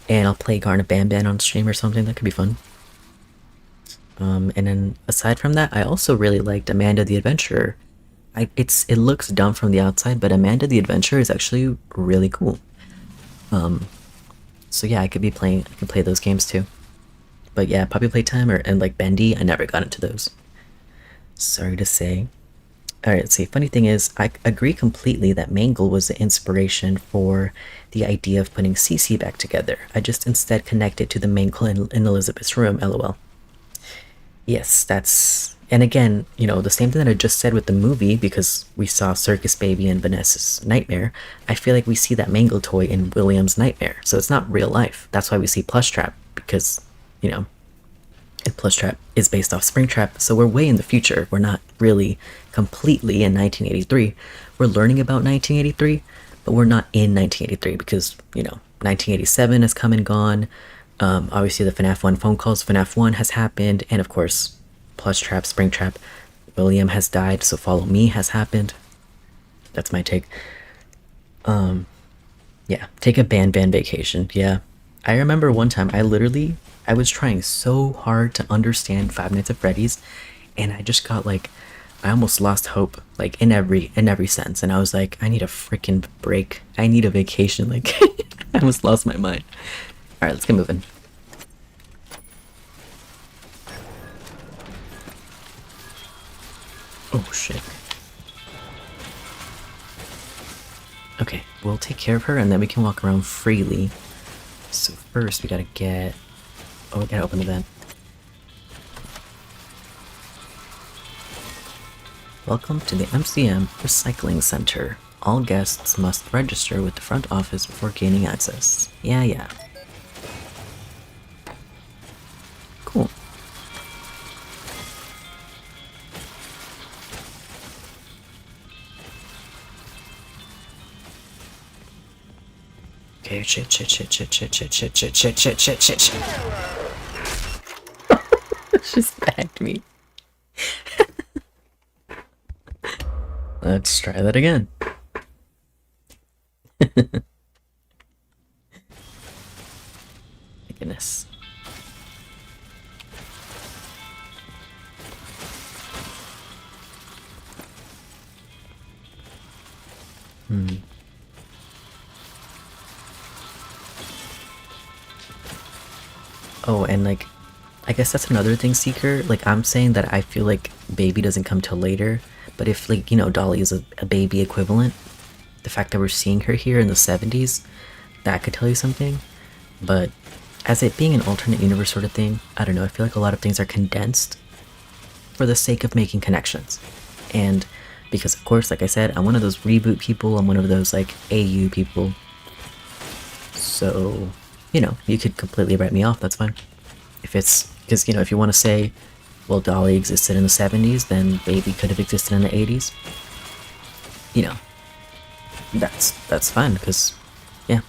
and I'll play Garden of Ban on stream or something. That could be fun. And then aside from that, I also really liked Amanda the Adventurer. It looks dumb from the outside, but Amanda the Adventurer is actually really cool. So yeah, I can play those games too. But yeah, Poppy Playtime and like Bendy, I never got into those. Sorry to say. Alright, let's see. Funny thing is, I agree completely that Mangle was the inspiration for the idea of putting Cece back together. I just instead connected to the Mangle in Elizabeth's room, lol. Yes, that's... And again, you know, the same thing that I just said with the movie, because we saw Circus Baby in Vanessa's nightmare, I feel like we see that Mangle toy in William's nightmare. So it's not real life. That's why we see Plush Trap, because, you know, and Plush Trap is based off Spring Trap, so we're way in the future. We're not really completely in 1983. We're learning about 1983, but we're not in 1983 because, you know, 1987 has come and gone. Obviously the FNAF 1 phone calls, FNAF 1 has happened, and of course, Plush Trap, Springtrap, William has died, so Follow Me has happened. That's my take. Yeah, take a band vacation. Yeah. I remember one time I was trying so hard to understand Five Nights at Freddy's, and I just got like, I almost lost hope, like in every sense, and I was like, I need a freaking break. I need a vacation. Like, I almost lost my mind. All right, let's get moving. Oh shit. Okay, we'll take care of her and then we can walk around freely. So first we gotta get... Oh, we gotta open the vent. Welcome to the MCM Recycling Center. All guests must register with the front office before gaining access. Yeah. Cool. Okay, shit. She spanked me. Let's try that again. My goodness. Oh, and like, I guess that's another thing, Seeker. Like, I'm saying that I feel like baby doesn't come till later, but if, like, you know, Dolly is a baby equivalent, the fact that we're seeing her here in the 70s, that could tell you something. But as it being an alternate universe sort of thing, I don't know, I feel like a lot of things are condensed for the sake of making connections. And because, of course, like I said, I'm one of those reboot people, I'm one of those, like, AU people. So, you know, you could completely write me off, that's fine. If it's, because, you know, if you want to say, well, Dolly existed in the 70s, then Baby could have existed in the 80s. You know, that's fine, because, yeah.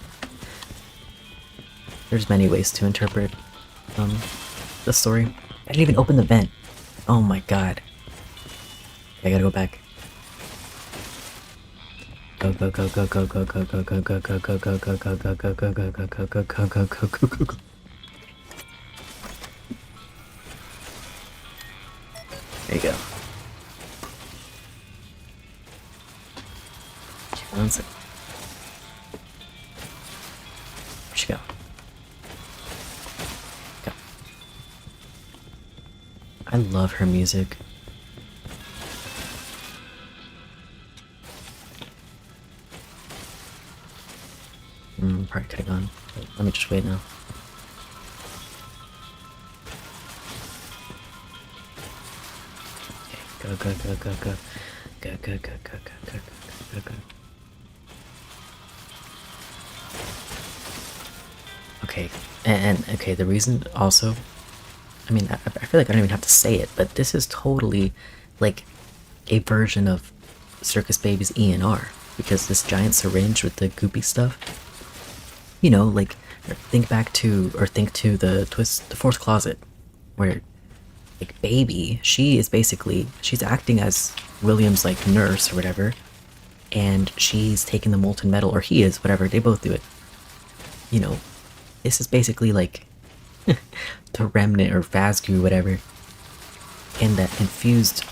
There's many ways to interpret, the story. I didn't even open the vent. Oh my god. I gotta go back. Go. There you go. Where'd she go? Go. I love her music. Probably could have gone. But let me just wait now. Okay, go. Okay, and okay, the reason also, I mean, I feel like I don't even have to say it, but this is totally like a version of Circus Baby's E&R, because this giant syringe with the goopy stuff, you know, like, think to the fourth closet, where, like, Baby, she's acting as William's, like, nurse or whatever, and she's taking the molten metal, or he is, whatever, they both do it. You know, this is basically, like, the remnant or Phasgu, whatever, and that infused,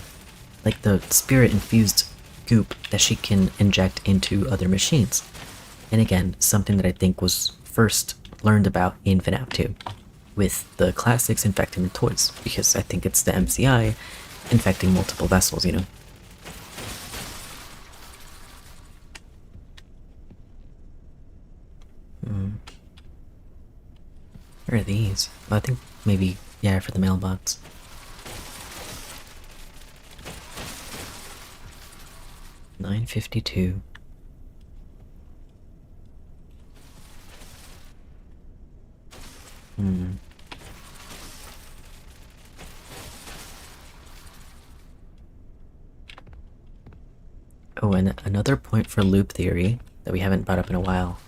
like, the spirit-infused goop that she can inject into other machines. And again, something that I think was first learned about in FNAF 2, with the classics infecting the toys, because I think it's the MCI infecting multiple vessels, you know? Where are these? Well, I think maybe, yeah, for the mailbots. $9.52. Oh, and another point for loop theory that we haven't brought up in a while.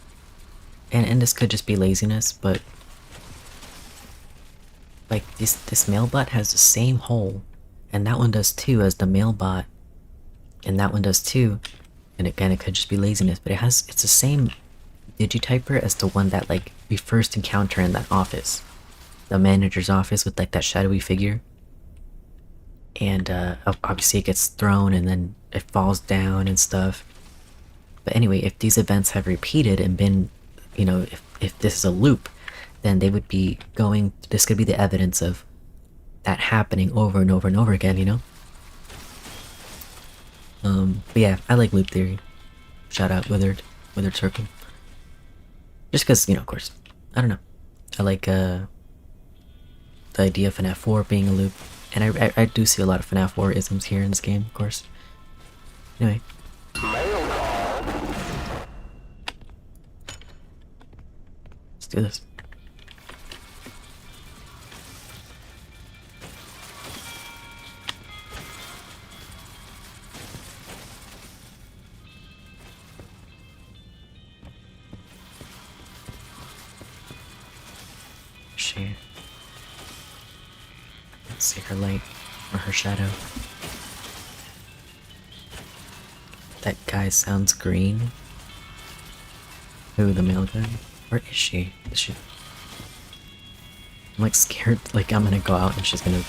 And this could just be laziness, but like this mail bot has the same hole, and that one does too as the mail bot, and that one does too. And again, it could just be laziness, but it's the same digityper as the one that like we first encounter in that office, the manager's office with like that shadowy figure. And obviously it gets thrown and then it falls down and stuff. But anyway, if these events have repeated and been, you know, if this is a loop, then they would be going, this could be the evidence of that happening over and over and over again, you know? But yeah, I like loop theory. Shout out Withered Circle. Just because, you know, of course, I don't know. I like the idea of FNAF 4 being a loop. And I do see a lot of FNAF 4 isms here in this game, of course. Anyway. Let's do this. Share. Let's see her light or her shadow. That guy sounds green. Who, the male guy? Where is she? I'm like scared, like I'm gonna go out and she's gonna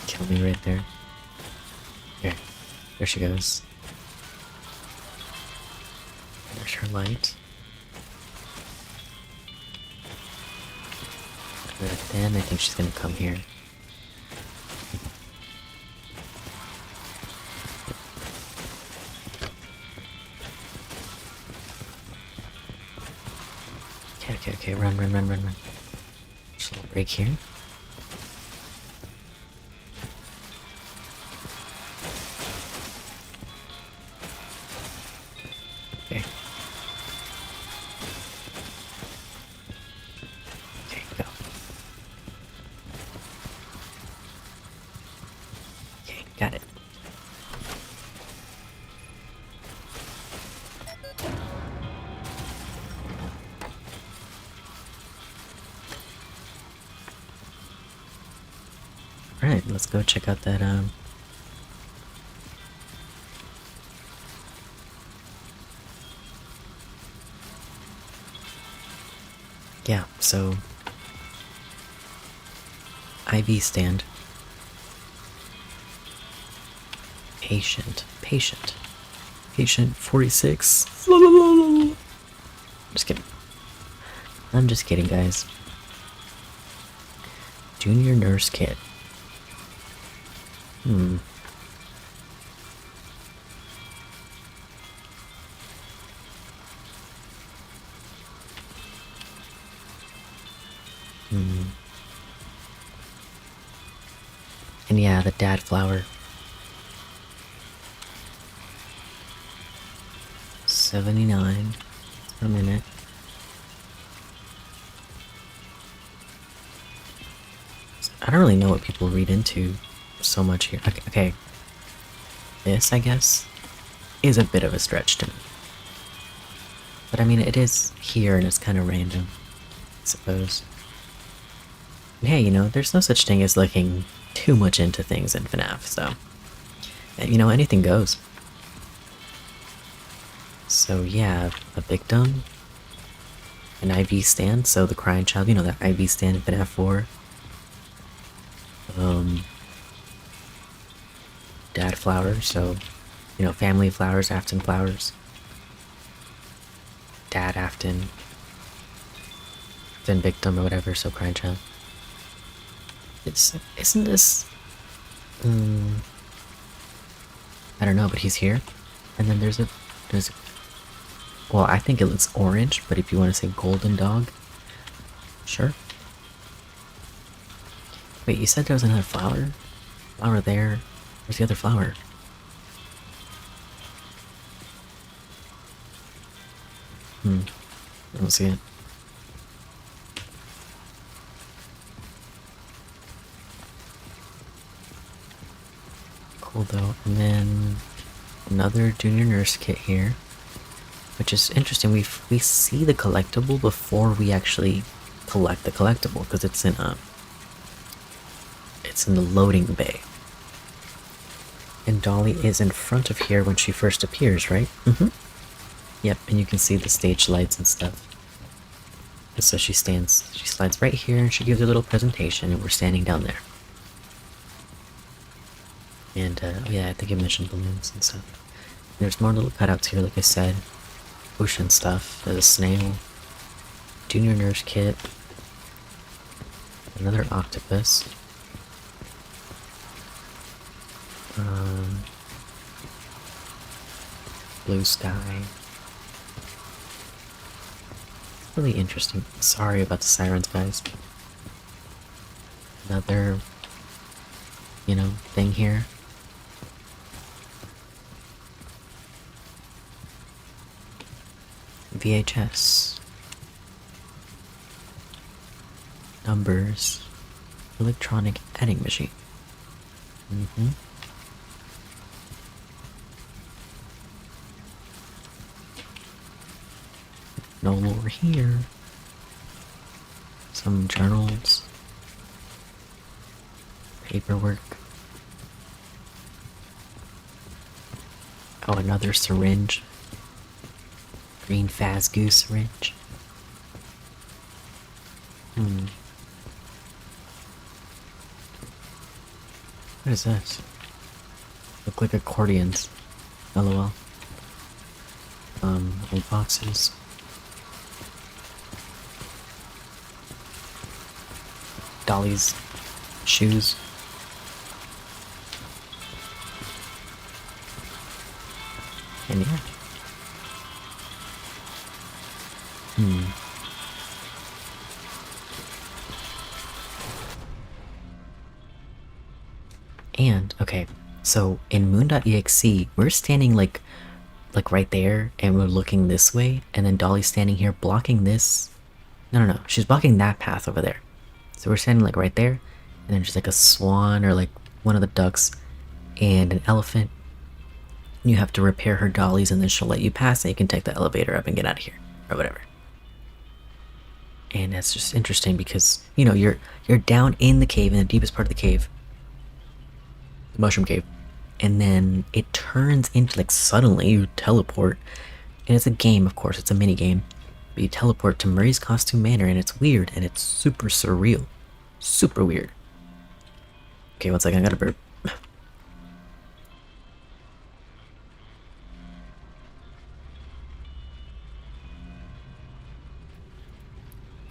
kill me right there. Here. There she goes. There's her light. But then I think she's gonna come here. Okay, run. Just a little break here. Okay. Okay, go. Okay, got it. Alright, let's go check out that, yeah, so... IV stand. Patient 46. Just kidding. I'm just kidding, guys. Junior nurse kit. And yeah, the dad flower. 79 per minute. I don't really know what people read into so much here. Okay. This, I guess, is a bit of a stretch to me. But I mean, it is here and it's kind of random, I suppose. And hey, you know, there's no such thing as looking too much into things in FNAF, so... you know, anything goes. So yeah, a victim, an IV stand, so the crying child, you know, that IV stand in FNAF 4. Dad flowers, so, you know, family flowers, Afton flowers. Dad Afton. Then victim or whatever, so crying child. Isn't this... I don't know, but he's here. And then there's a... Well, I think it looks orange, but if you want to say golden dog, sure. Wait, you said there was another flower? Flower there. Where's the other flower? I don't see it. Cool though, and then... Another junior nurse kit here, which is interesting. We see the collectible before we actually collect the collectible because it's in the loading bay. And Dolly is in front of here when she first appears, right? Yep, and you can see the stage lights and stuff. And so she slides right here and she gives a little presentation and we're standing down there. And yeah, I think I mentioned balloons and stuff. There's more little cutouts here, like I said. Ocean stuff. There's a snail. Junior nurse kit. Another octopus. Blue sky. Really interesting. Sorry about the sirens, guys. Another, thing here. VHS. Numbers. Electronic adding machine. No lore here. Some journals. Paperwork. Oh, another syringe. Green Fazgoo syringe. What is that? Look like accordions. LOL. Old boxes. Dolly's shoes. And yeah. And, okay, so in moon.exe, we're standing like right there, and we're looking this way, and then Dolly's standing here blocking this. No, she's blocking that path over there. So we're standing like right there, and then just like a swan or like one of the ducks and an elephant. You have to repair her dollies, and then she'll let you pass, and you can take the elevator up and get out of here, or whatever. And that's just interesting because, you're down in the cave, in the deepest part of the cave. The mushroom cave. And then it turns into, like, suddenly you teleport. And it's a game, of course, it's a mini game. But you teleport to Murray's Costume Manor, and it's weird, and it's super surreal. Super weird. Okay, one second, I gotta burp.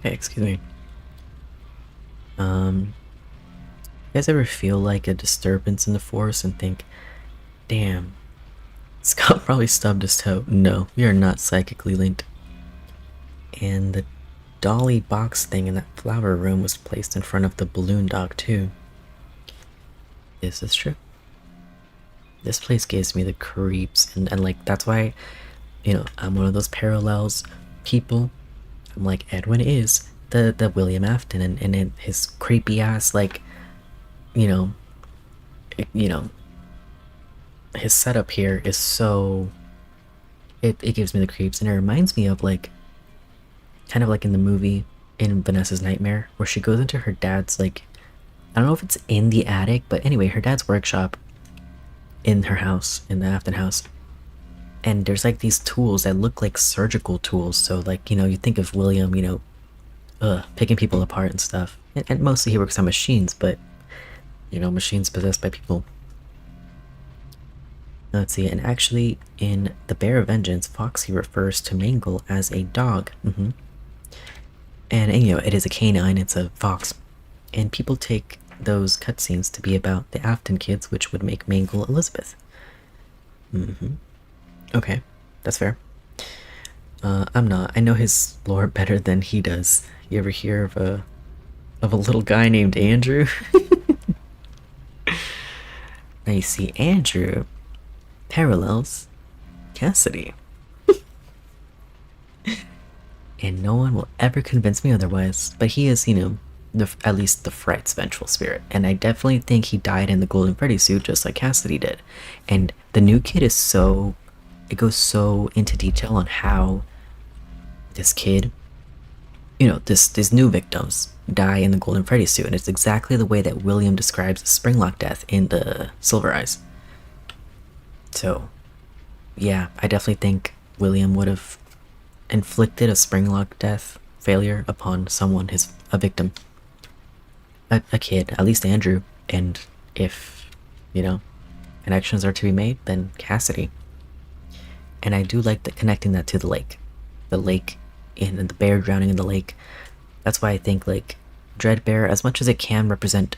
Hey, excuse me. You guys ever feel like a disturbance in the force and think, damn, Scott probably stubbed his toe? No, we are not psychically linked. And the dolly box thing in that flower room was placed in front of the balloon dock too. Is this true? This place gives me the creeps, and like, that's why, I'm one of those parallels people. I'm like, Edwin is the William Afton, and his creepy ass, like, his setup here is so, it gives me the creeps, and it reminds me of, like, kind of like in the movie in Vanessa's Nightmare, where she goes into her dad's, like, I don't know if it's in the attic, but anyway, her dad's workshop in her house, in the Afton house. And there's like these tools that look like surgical tools. So like, you think of William, picking people apart and stuff. And mostly he works on machines, but, machines possessed by people. Let's see, and actually in The Bear of Vengeance, Foxy refers to Mangle as a dog. And it is a canine, it's a fox. And people take those cutscenes to be about the Afton kids, which would make Mangle Elizabeth. Okay, that's fair. I'm not. I know his lore better than he does. You ever hear of a little guy named Andrew? Now you see, Andrew parallels Cassidy. And no one will ever convince me otherwise. But he is, at least the Fright's vengeful spirit. And I definitely think he died in the Golden Freddy suit just like Cassidy did. And the new kid is so, it goes so into detail on how this kid, you know, these new victims die in the Golden Freddy suit, and it's exactly the way that William describes Springlock death in the Silver Eyes. So, yeah, I definitely think William would have inflicted a Springlock death failure upon someone, a victim, a kid, at least Andrew. And if, you know, connections are to be made, then Cassidy. And I do like connecting that to the lake and the bear drowning in the lake. That's why I think like Dreadbear, as much as it can represent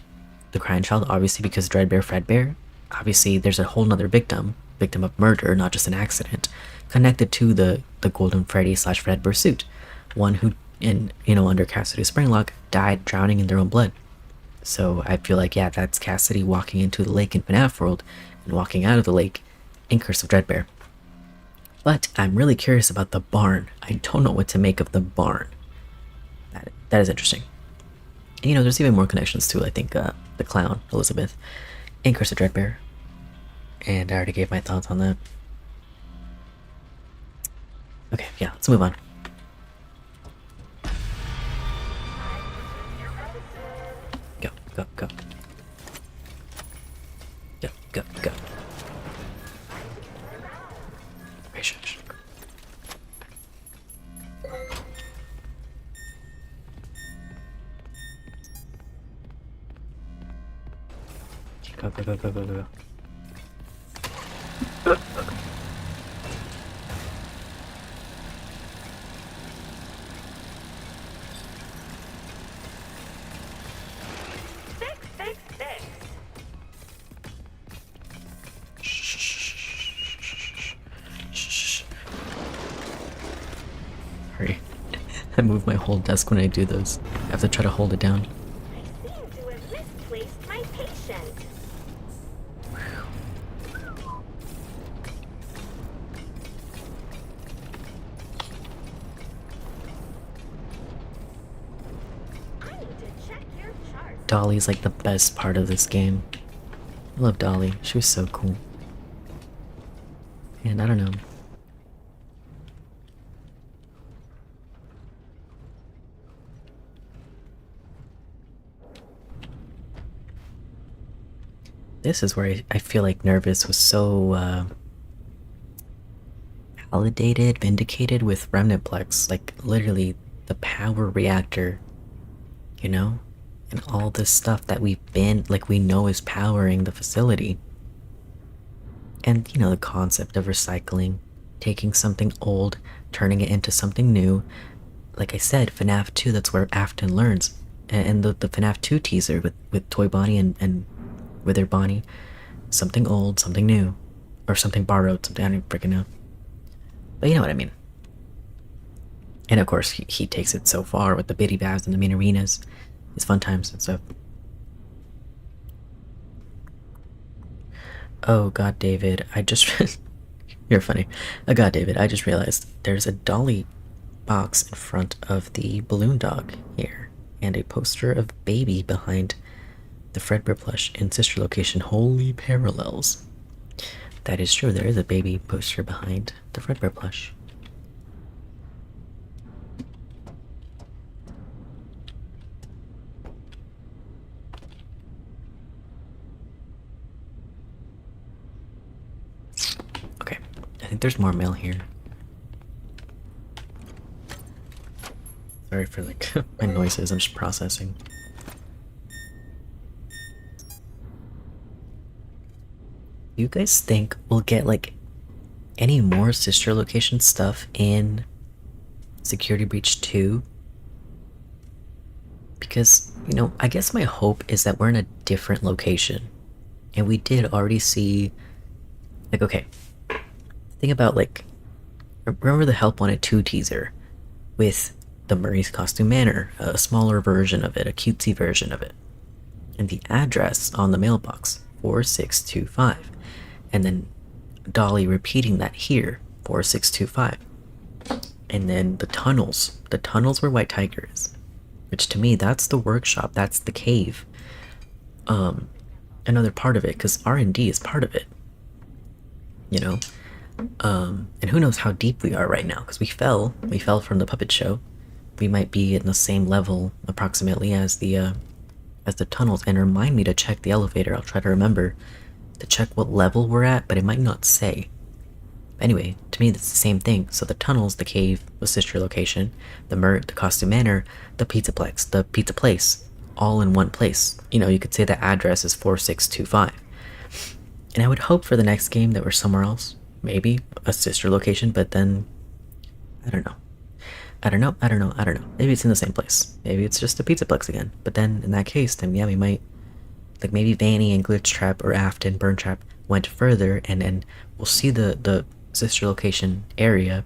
the crying child, obviously, because Dreadbear, Fredbear, obviously there's a whole nother victim of murder, not just an accident, connected to the Golden Freddy / Fredbear suit. One who, under Cassidy's Springlock, died drowning in their own blood. So I feel like, yeah, that's Cassidy walking into the lake in FNAF World and walking out of the lake in Curse of Dreadbear. But I'm really curious about the barn. I don't know what to make of the barn. That is interesting. And, you know, there's even more connections to, I think, the clown, Elizabeth, in Curse of Dreadbear. And I already gave my thoughts on that. Okay, yeah, let's move on. Go, go, go. Go, go, go. Go, go, go, go, go, go. Sorry. I move my whole desk when I do those. I have to try to hold it down. I seem to have misplaced my patient. I need to check your chart. Dolly's like the best part of this game. I love Dolly. She was so cool. And I don't know. This is where I feel like Nervous was so validated, vindicated with Remnantplex. Like, literally, the power reactor, you know? And all this stuff that we know is powering the facility. And, you know, the concept of recycling, taking something old, turning it into something new. Like I said, FNAF 2, that's where Afton learns. And the FNAF 2 teaser with Toy Bonnie and Wither Bonnie. Something old, something new. Or something borrowed, something I don't even freaking know. But you know what I mean. And of course, he takes it so far with the Biddy Babs and the main arenas. It's fun times and stuff. Oh god, David, I just... You're funny. Oh god, David, I just realized there's a Dolly box in front of the balloon dog here. And a poster of Baby behind the Fredbear plush in sister location. Holy parallels. That is true, there is a Baby poster behind the Fredbear plush. Okay, I think there's more mail here. Sorry for like my noises, I'm just processing. You guys think we'll get like any more sister location stuff in Security Breach 2? Because, you know, I guess my hope is that we're in a different location. And we did already see, like, okay, think about, like, remember the Help Wanted 2 teaser with the Murray's Costume Manor, a smaller version of it, a cutesy version of it. And the address on the mailbox, 4625. And then Dolly repeating that here, 4625. And then the tunnels where White Tiger is. Which to me, that's the workshop, that's the cave. Another part of it, because R&D is part of it. you know? And who knows how deep we are right now, because we fell from the puppet show. We might be in the same level approximately as the tunnels. And remind me to check the elevator. I'll try to remember to check what level we're at, but it might not say. Anyway, to me it's the same thing. So the tunnels, the cave, the sister location, the costume manor, the pizzaplex, the pizza place, all in one place. You know, you could say the address is 4625. And I would hope for the next game that we're somewhere else. Maybe a sister location, but then I don't know. Maybe it's in the same place. Maybe it's just a pizzaplex again. But then in that case, then yeah, we might, like maybe Vanny and Glitch Trap or Afton Burn Trap went further, and we'll see the sister location area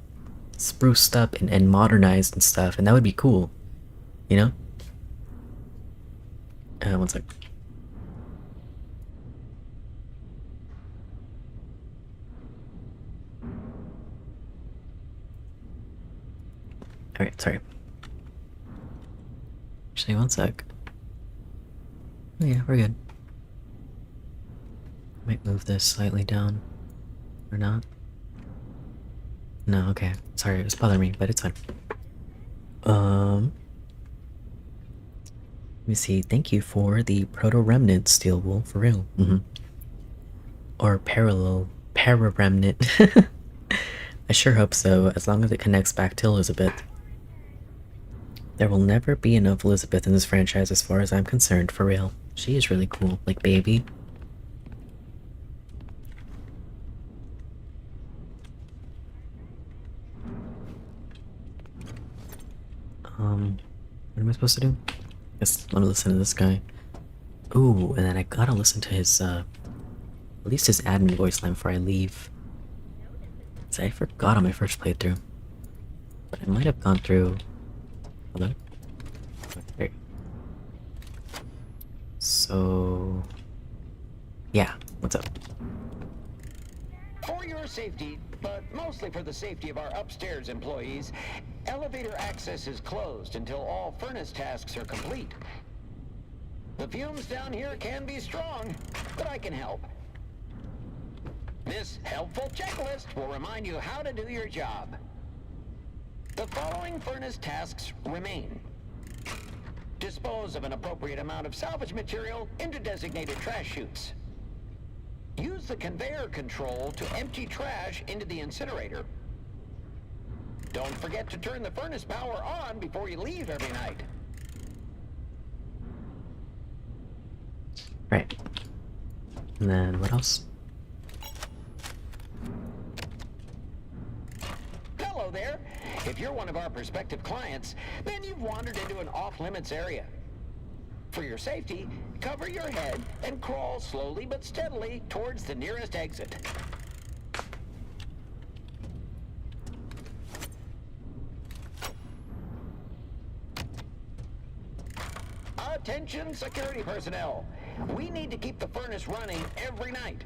spruced up and modernized and stuff, and that would be cool, you know? One sec. Alright, sorry. Actually, one sec. Oh yeah, we're good. Might move this slightly down. Or not. No, okay. Sorry, it was bothering me, but it's fine. Let me see. Thank you for the proto-remnant steel wool, for real. Or para-remnant. I sure hope so, as long as it connects back to Elizabeth. There will never be enough Elizabeth in this franchise as far as I'm concerned, for real. She is really cool, like baby. What am I supposed to do? Guess I'm gonna listen to this guy. Ooh, and then I gotta listen to his, at least his admin voice line before I leave. So I forgot on my first playthrough. But I might have gone through... Hold on. There you go. So... yeah, what's up? For your safety, but mostly for the safety of our upstairs employees, elevator access is closed until all furnace tasks are complete. The fumes down here can be strong, but I can help. This helpful checklist will remind you how to do your job. The following furnace tasks remain. Dispose of an appropriate amount of salvage material into designated trash chutes. Use the conveyor control to empty trash into the incinerator. Don't forget to turn the furnace power on before you leave every night. Right. And then what else? Hello there. If you're one of our prospective clients, then you've wandered into an off-limits area. For your safety, cover your head and crawl slowly but steadily towards the nearest exit. Attention security personnel. We need to keep the furnace running every night.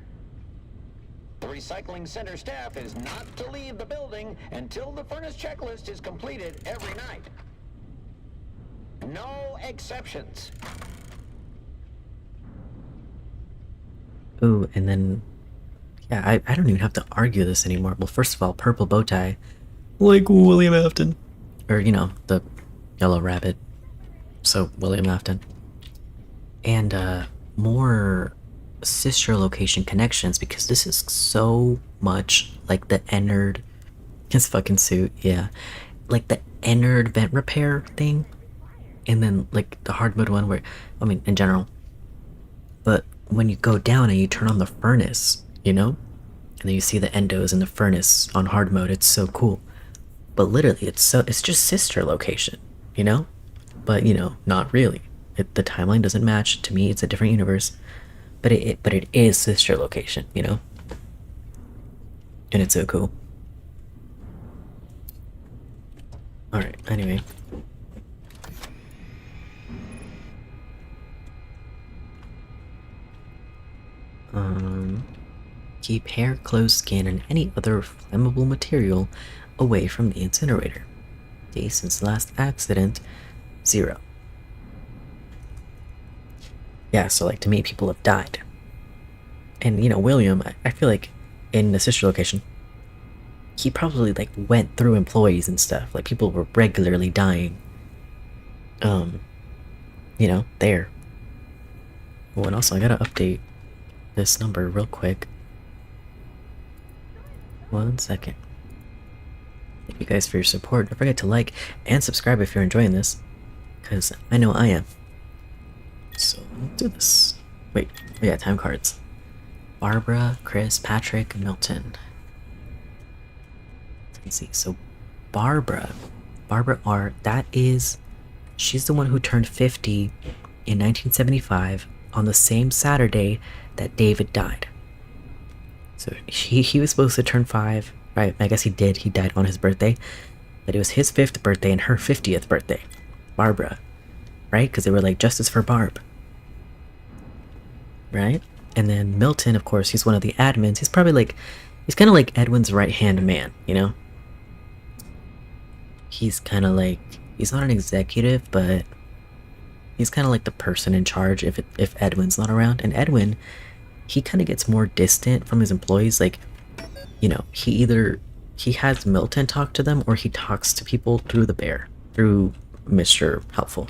The recycling center staff is not to leave the building until the furnace checklist is completed every night. No exceptions. Ooh, and then... yeah, I don't even have to argue this anymore. Well, first of all, purple bow tie. Like William Afton. Or, you know, the yellow rabbit. So, William Afton. And, more sister location connections, because this is so much like the Ennard... his fucking suit, yeah. Like the Ennard vent repair thing. And then, like, the hard mode one where... I mean, in general. But when you go down and you turn on the furnace, you know? And then you see the endos in the furnace on hard mode, it's so cool. But literally, it's just sister location, you know? But, you know, not really. The timeline doesn't match. To me, it's a different universe. But it is sister location, you know? And it's so cool. Alright, anyway. Keep hair, clothes, skin, and any other flammable material away from the incinerator. Days since the last accident, 0. Yeah, so like to me, people have died. And you know, William, I feel like in the sister location, he probably like went through employees and stuff. Like people were regularly dying. You know, there. Oh, and also I gotta update this number real quick. 1 second. Thank you guys for your support. Don't forget to like and subscribe if you're enjoying this, because I know I am. So let's do this. Wait, we got time cards. Barbara, Chris, Patrick, Milton. Let's see. So Barbara R, she's the one who turned 50 in 1975 on the same Saturday that David died. So he was supposed to turn 5, right? I guess he did. He died on his birthday, but it was his 5th birthday and her 50th birthday. Barbara, right? Because they were like justice for Barb, right? And then Milton, of course, he's one of the admins. He's probably like, he's kind of like Edwin's right-hand man, you know? He's kind of like, he's not an executive, but he's kind of like the person in charge if Edwin's not around. And Edwin, he kind of gets more distant from his employees. Like, you know, he has Milton talk to them, or he talks to people through the bear, through Mr. Helpful.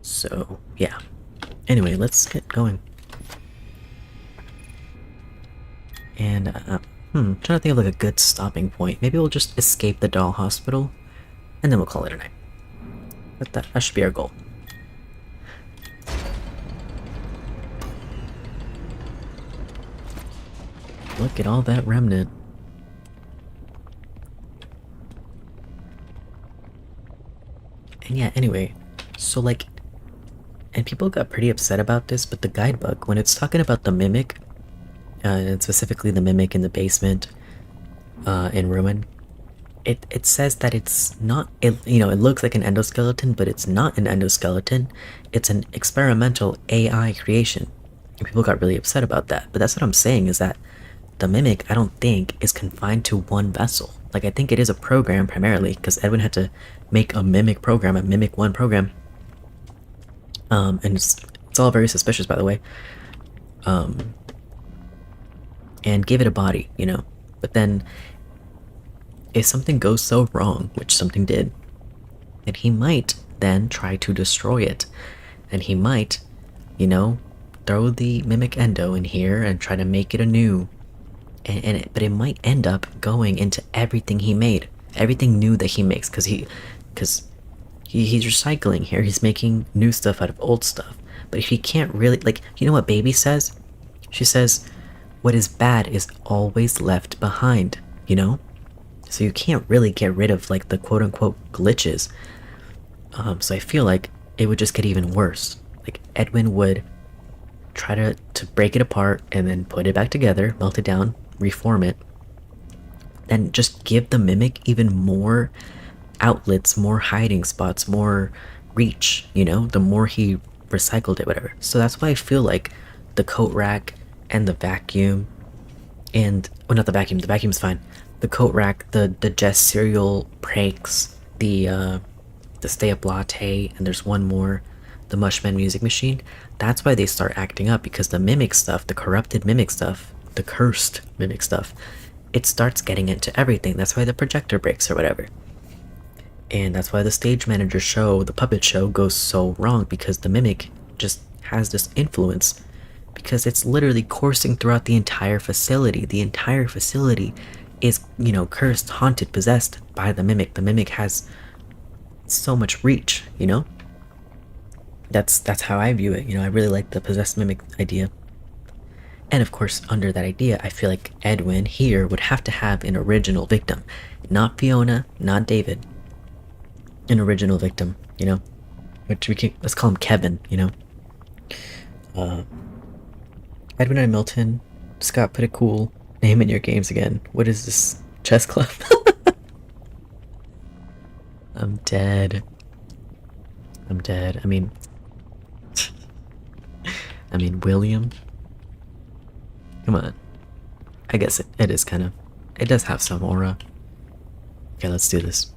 So, yeah. Anyway, let's get going. And, trying to think of like a good stopping point. Maybe we'll just escape the doll hospital, and then we'll call it a night. But that should be our goal. Look at all that remnant. And yeah, anyway, so like, and people got pretty upset about this, but the guidebook, when it's talking about the mimic, and specifically the mimic in the basement, in Ruin, it says that it's not, you know, it looks like an endoskeleton, but it's not an endoskeleton. It's an experimental AI creation. And people got really upset about that. But that's what I'm saying, is that the mimic, I don't think, is confined to one vessel. Like, I think it is a program primarily, because Edwin had to make a mimic program, a mimic 1 program. And it's all very suspicious, by the way. And give it a body, you know. But then, if something goes so wrong, which something did, then he might then try to destroy it. And he might, you know, throw the mimic endo in here and try to make it anew. But it might end up going into everything he made, everything new that he makes, because he's recycling here. He's making new stuff out of old stuff. But if he can't really, like, you know what Baby says? She says, what is bad is always left behind, you know? So you can't really get rid of, like, the quote-unquote glitches. So I feel like it would just get even worse. Like, Edwin would try to break it apart and then put it back together, melt it down, reform it, then just give the mimic even more outlets, more hiding spots, more reach, you know, the more he recycled it, whatever. So that's why I feel like the coat rack and the vacuum, and, well, not the vacuum's fine. The coat rack, the Jess cereal breaks, the Stay Up Latte, and there's one more, the Mushman music machine. That's why they start acting up, because the mimic stuff, the corrupted mimic stuff, the cursed mimic stuff, it starts getting into everything. That's why the projector breaks or whatever. And that's why the stage manager show, the puppet show, goes so wrong, because the mimic just has this influence, because it's literally coursing throughout the entire facility. The entire facility is, you know, cursed, haunted, possessed by the mimic. The mimic has so much reach, you know? That's how I view it. You know, I really like the possessed mimic idea. And of course, under that idea, I feel like Edwin here would have to have an original victim. Not Fiona, not David. An original victim, you know? Which let's call him Kevin, you know? Edwin and Milton. Scott, put a cool name in your games again. What is this? Chess club? I'm dead. I'm dead. I mean, William? Come on. I guess it is kind of, it does have some aura. Okay, let's do this.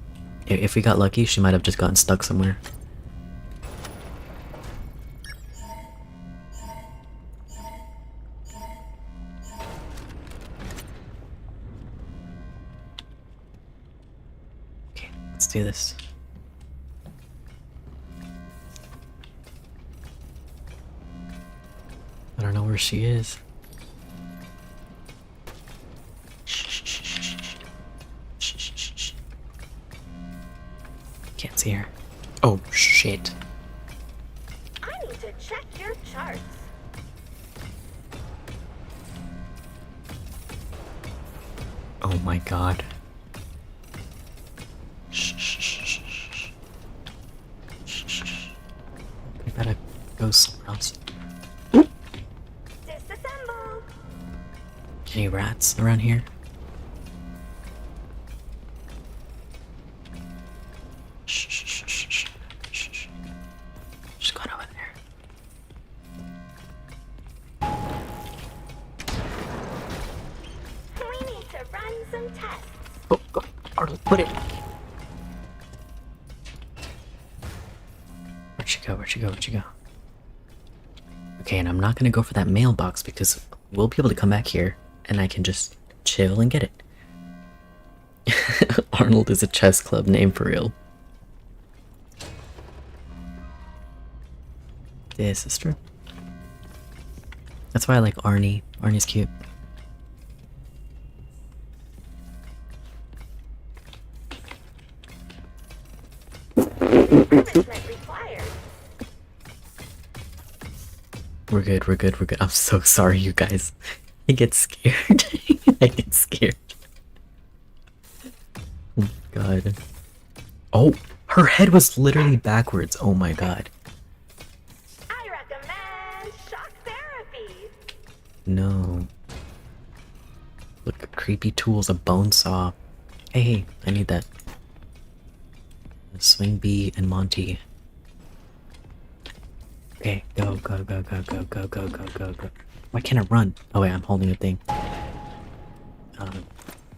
If we got lucky, she might have just gotten stuck somewhere. do this. I don't know where she is. Shh. Can't see her. Oh shit. I need to check your charts. Oh my god. Shh. We gotta go somewhere else. Disassemble. Any rats around here? Shh. Just going over there. We need to run some tests. Oh, go. Arnold, put it. Where'd she go? Okay, and I'm not gonna go for that mailbox because we'll be able to come back here and I can just chill and get it. Arnold is a chess club name for real. This is true. That's why I like Arnie. Arnie's cute. Equipment required. We're good. I'm so sorry, you guys. I get scared. I get scared. Oh my god. Oh, her head was literally backwards. Oh my god. I recommend shock therapy. No. Look, creepy tools, a bone saw. Hey, I need that. Swing Bee and Monty. Okay, go. Why can't I run? Oh wait, I'm holding a thing. Okay,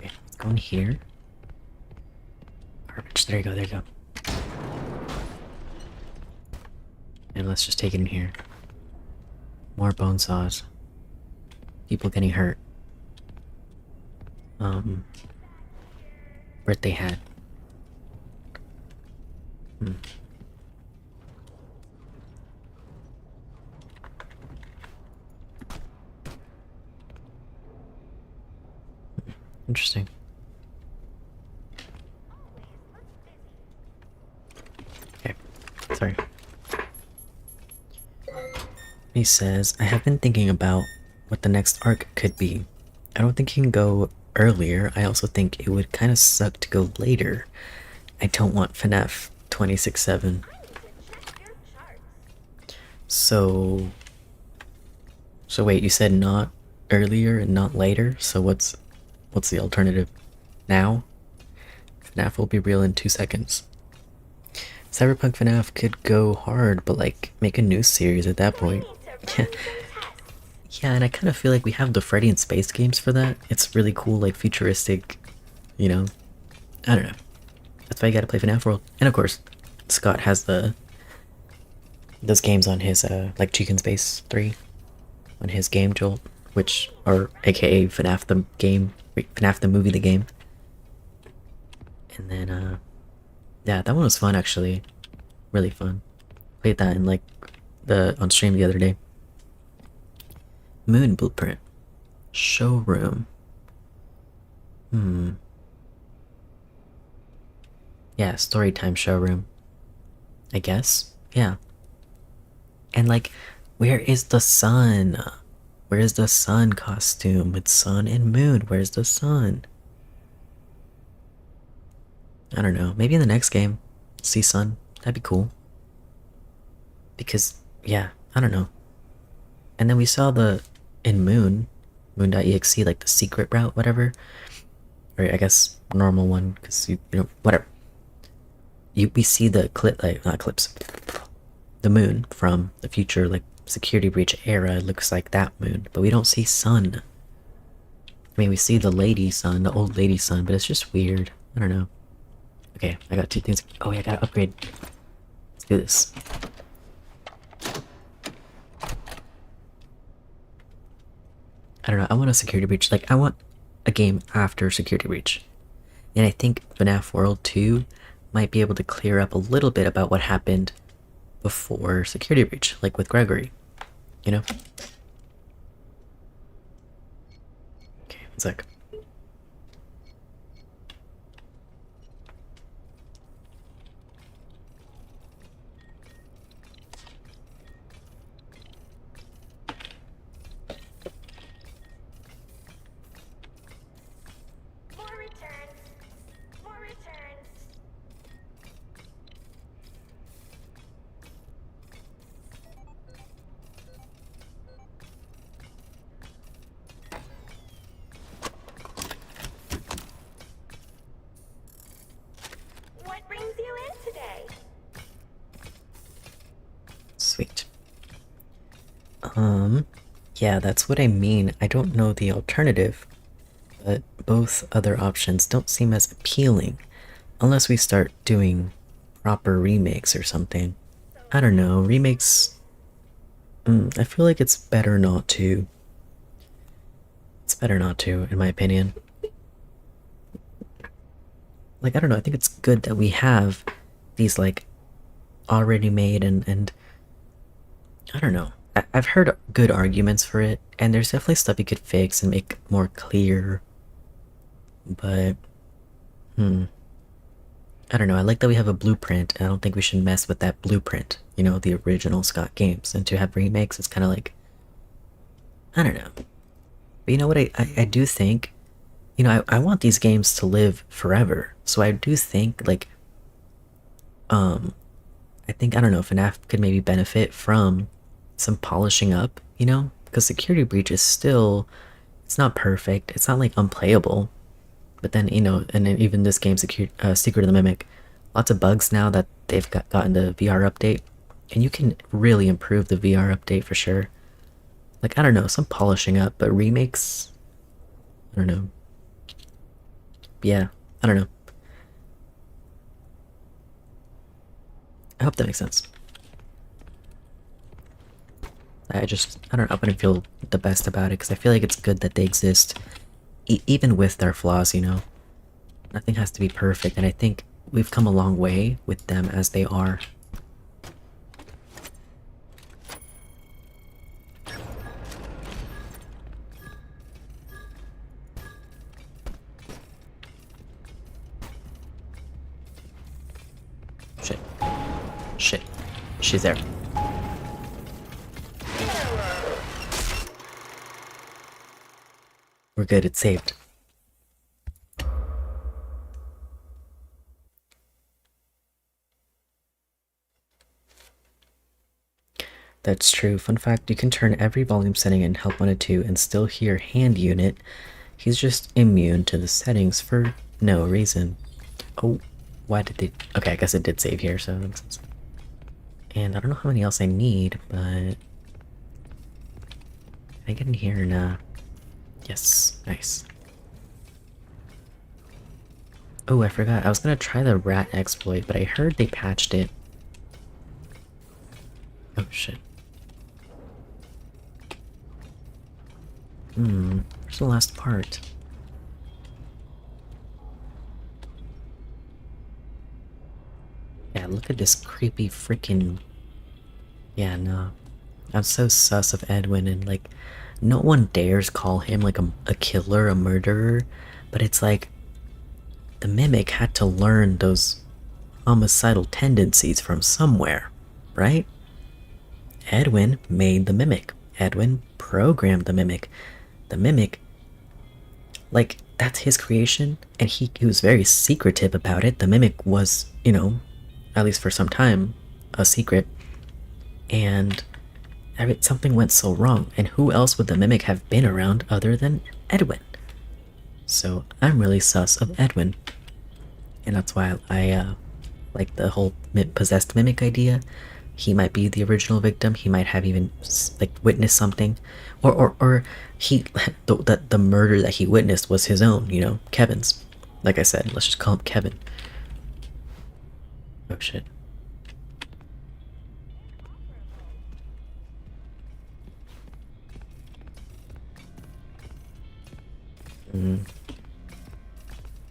let's go in here. Garbage. There you go. And let's just take it in here. More bone saws. People getting hurt. Birthday hat. Interesting. Okay, sorry. He says, I have been thinking about what the next arc could be. I don't think it can go earlier. I also think it would kind of suck to go later. I don't want FNAF 26/7. So wait, you said not earlier and not later? So what's the alternative? Now? FNAF will be real in 2 seconds. Cyberpunk FNAF could go hard, but like make a new series at that point. Yeah, and I kind of feel like we have the Freddy in Space games for that. It's really cool, like futuristic, you know? I don't know. That's why you gotta play FNAF World. And of course, Scott has those games on his like Chicken Space 3 on his game Jolt, or aka FNAF the game, FNAF the movie, the game. And then yeah, that one was fun actually, really fun. Played that in like on stream the other day. Moon Blueprint showroom. Yeah, storytime showroom, I guess. Yeah. And like, where is the sun? Where's the sun costume with sun and moon? Where's the sun? I don't know. Maybe in the next game, see sun. That'd be cool. Because, yeah, I don't know. And then we saw in moon.exe, like the secret route, whatever. Or I guess normal one, because you know, whatever. We see the the moon from the future, like security breach era. It looks like that moon, but we don't see sun. I mean, we see the lady sun, the old lady sun, but it's just weird. I don't know. Okay, I got 2 things. Oh yeah, I gotta upgrade. Let's do this. I don't know, I want a security breach. Like, I want a game after security breach. And I think FNAF World 2 might be able to clear up a little bit about what happened before security breach, like with Gregory, you know? Okay, one sec. More returns. More returns. What brings you in today? Sweet. Yeah, that's what I mean. I don't know the alternative, but both other options don't seem as appealing unless we start doing proper remakes or something. I don't know, remakes. I feel like it's better not to. It's better not to, in my opinion. Like, I don't know, I think it's good that we have these, like, already made and I don't know. I've heard good arguments for it, and there's definitely stuff you could fix and make more clear. But, I don't know. I like that we have a blueprint, and I don't think we should mess with that blueprint. You know, the original Scott games. And to have remakes, it's kind of like, I don't know. But you know what? I do think, you know, I want these games to live forever. So I do think, like, I think, I don't know, FNAF could maybe benefit from some polishing up, you know? Because Security Breach is still, it's not perfect. It's not, like, unplayable. But then, you know, and then even this game, Secret of the Mimic, lots of bugs now that they've gotten the VR update. And you can really improve the VR update for sure. Like, I don't know, some polishing up, but remakes, I don't know. Yeah, I don't know. I hope that makes sense. I don't know, I wouldn't feel the best about it, because I feel like it's good that they exist, even with their flaws, you know? Nothing has to be perfect, and I think we've come a long way with them as they are. Shit. Shit. She's there. We're good, it's saved. That's true. Fun fact, you can turn every volume setting in Help 102 and still hear Hand Unit. He's just immune to the settings for no reason. Oh, why did they... Okay, I guess it did save here, so that makes sense. And I don't know how many else I need, but... Can I get in here? Nah. Yes, nice. Oh, I forgot. I was gonna try the rat exploit, but I heard they patched it. Oh, shit. Where's the last part? Yeah, look at this creepy freaking... Yeah, no. I'm so sus of Edwin, and like, no one dares call him like a killer, a murderer, but it's like, the Mimic had to learn those homicidal tendencies from somewhere, right? Edwin made the Mimic. Edwin programmed the Mimic. The Mimic, like, that's his creation, and he was very secretive about it. The Mimic was, you know, at least for some time, a secret. And something went so wrong, and who else would the Mimic have been around other than Edwin? So I'm really sus of Edwin, and that's why I like the whole possessed Mimic idea. He might be the original victim. He might have even like witnessed something, or he the murder that he witnessed was his own. You know, Kevin's. Like I said, let's just call him Kevin. Oh shit.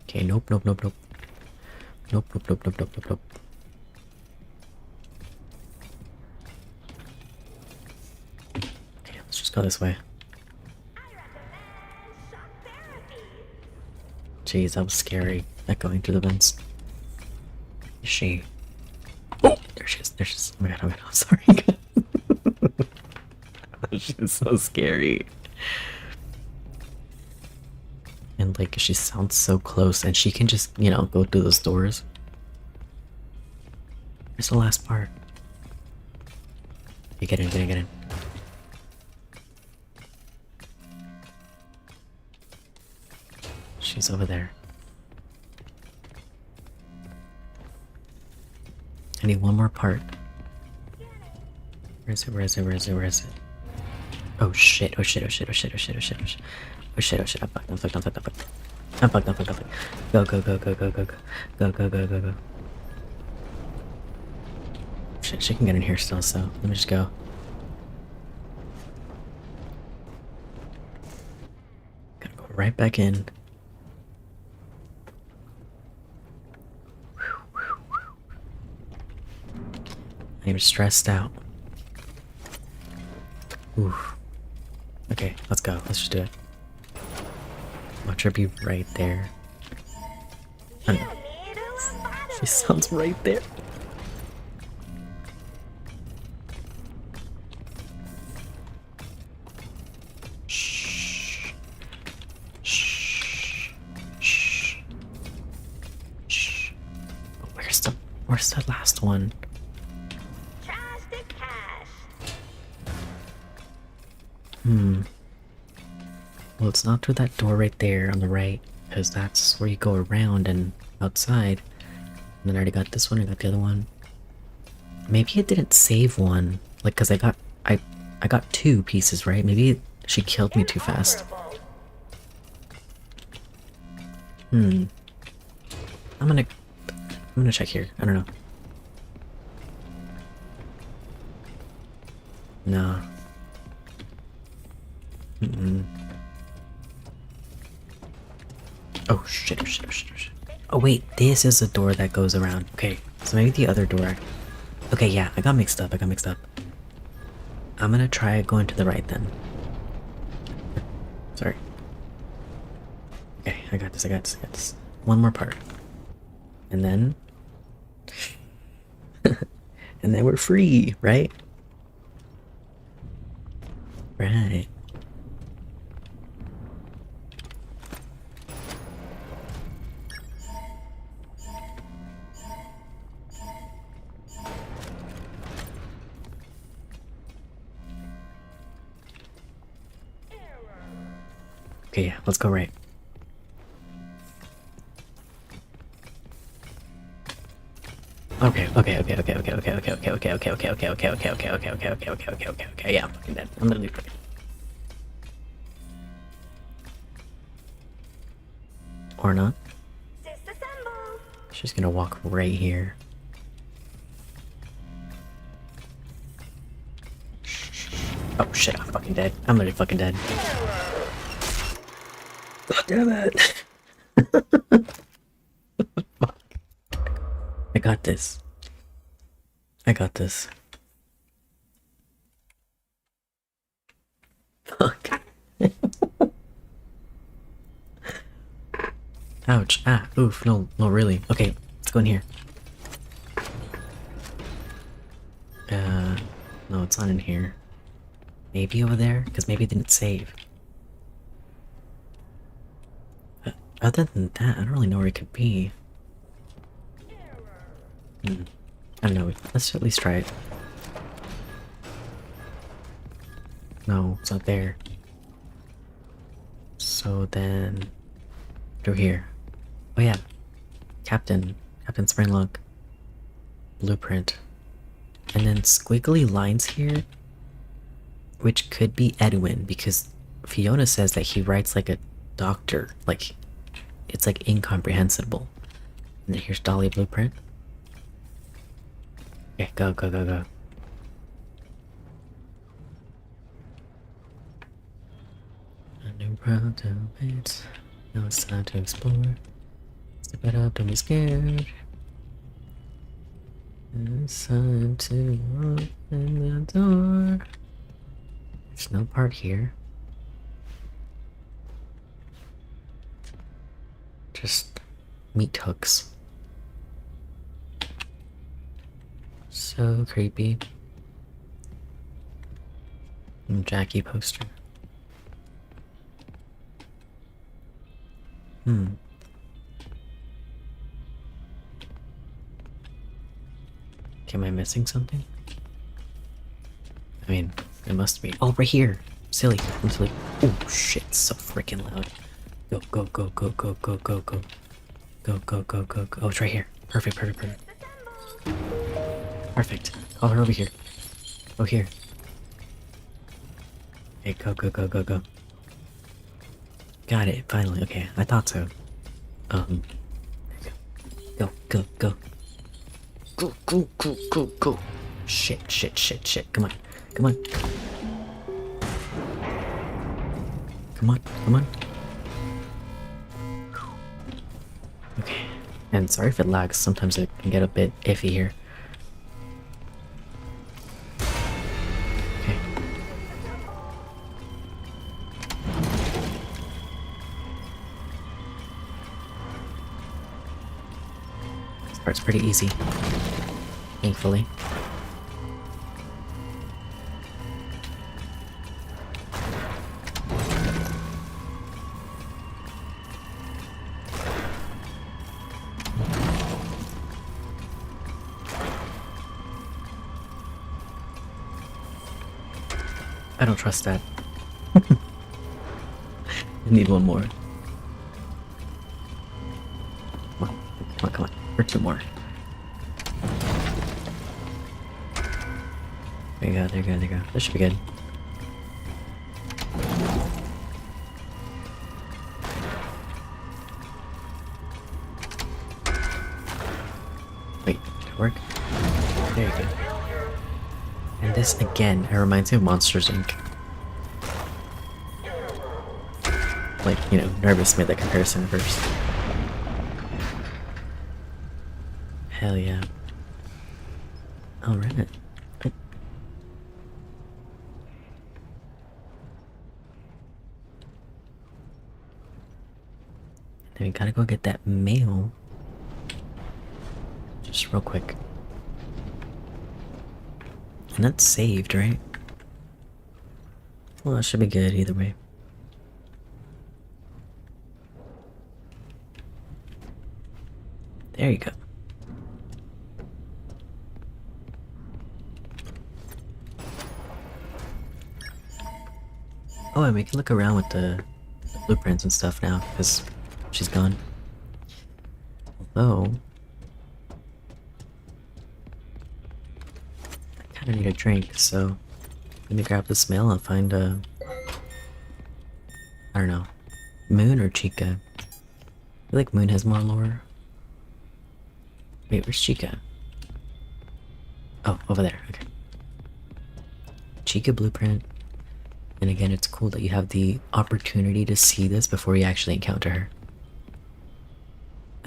Okay, nope. Nope, nope, nope, nope, nope, nope, nope. Okay, let's just go this way. Jeez, that was scary. That going through the vents. Is she? Oh, there she is. There she is. Oh my god, I'm sorry. She's so scary. And like, she sounds so close, and she can just, you know, go through those doors. Here's the last part. Okay, get in, get in, get in. She's over there. I need one more part. Where is it? Where is it? Where is it? Where is it? Oh shit, oh shit, oh shit, oh shit, oh shit, oh shit, oh shit. Oh shit, oh shit, I'm fucked, I'm fucked, I'm fucked, I'm fucked. I'm fucked, I'm fucked, I'm fucked. Go, go, go, go, go, go, go. Go, go, go, go, go. Shit, she can get in here still, so let me just go. Gotta go right back in. I'm stressed out. Oof. Okay, let's go. Let's just do it. Watch her be right there. She sounds right there. Shh. Shh. Shh. Shh. Where's the last one? Well, it's not through that door right there on the right, because that's where you go around and outside. And then I already got this one, I got the other one. Maybe it didn't save one, like, because I got 2 pieces, right? Maybe she killed me too fast. I'm gonna check here. I don't know. No. Oh shit, oh shit, oh shit, oh shit. Oh wait, this is the door that goes around. Okay, so maybe the other door. Okay, yeah, I got mixed up, I'm gonna try going to the right then. Sorry. Okay, I got this, I got this, I got this. One more part. And then... and then we're free, right? Right. Okay, yeah, let's go right. Okay, yeah, I'm fucking dead. I'm literally fucking dead. Or not. She's gonna walk right here. Oh shit, I'm fucking dead. I'm literally fucking dead. God damn it! Fuck. I got this. I got this. Fuck. Ouch. Ah, oof. No, no, really. Okay, let's go in here. No, it's not in here. Maybe over there? Because maybe it didn't save. Other than that, I don't really know where it could be. I don't know. Let's at least try it. No, it's not there. So then... through here. Oh yeah. Captain Springlock. Blueprint. And then squiggly lines here, which could be Edwin, because Fiona says that he writes like a doctor. Like, it's like incomprehensible. And then here's Dolly Blueprint. Okay, go, go, go, go. A new road to wait. Now it's time to explore. Step it up, don't be scared. It's time to open the door. There's no part here. Just meat hooks. So creepy. And Jackie poster. Okay, am I missing something? I mean, it must be. Oh, right here! Silly. I'm silly. Oh shit, it's so freaking loud. Go, go, go, go, go, go, go, go. Go, go, go, go, go. Oh, it's right here. Perfect, perfect, perfect. Perfect. Call her over here. Go here. Okay, go, go, go, go, go. Got it, finally. Okay, I thought so. Go, go, go. Go, go, go, go, go. Shit, shit, shit, shit. Come on. Come on. Come on, come on. Okay. And sorry if it lags. Sometimes it can get a bit iffy here. Okay. This part's pretty easy. Thankfully. I don't trust that. I need one more. Come on, come on, come on. Or two more. There you go, there you go, there you go. This should be good. Wait, did it work? There you go. And this again, it reminds me of Monsters Inc. Like, you know, Nervous made that comparison first. Hell yeah. Alright. Then we gotta go get that mail. Just real quick. And that's saved, right? Well, that should be good either way. There you go. Oh, and we can look around with the blueprints and stuff now, because she's gone. Although... I kinda need a drink, so... Let me grab this mail and find a... I don't know. Moon or Chica? I feel like Moon has more lore. Wait, where's Chica? Oh, over there, okay. Chica blueprint. And again, it's cool that you have the opportunity to see this before you actually encounter her.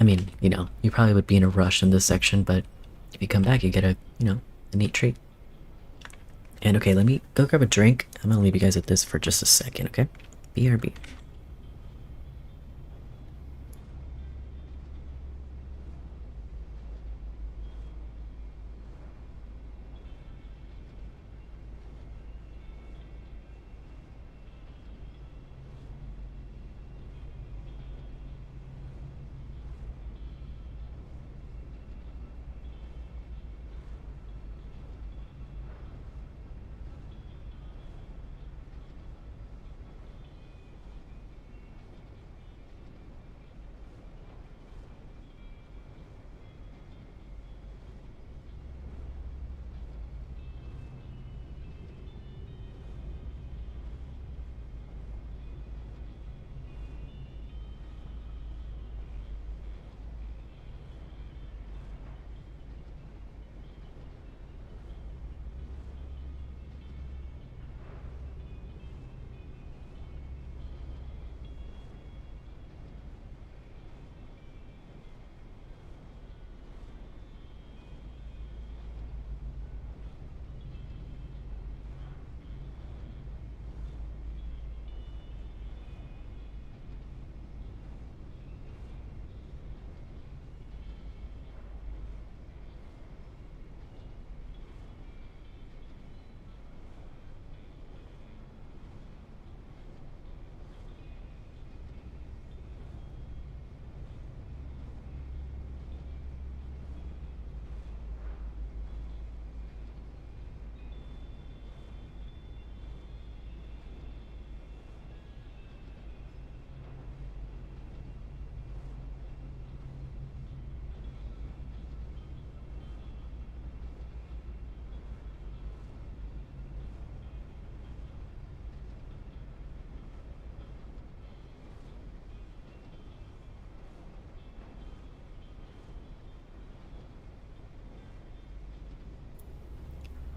I mean, you know, you probably would be in a rush in this section, but if you come back, you get a, you know, a neat treat. And okay, let me go grab a drink. I'm gonna leave you guys at this for just a second, okay? BRB.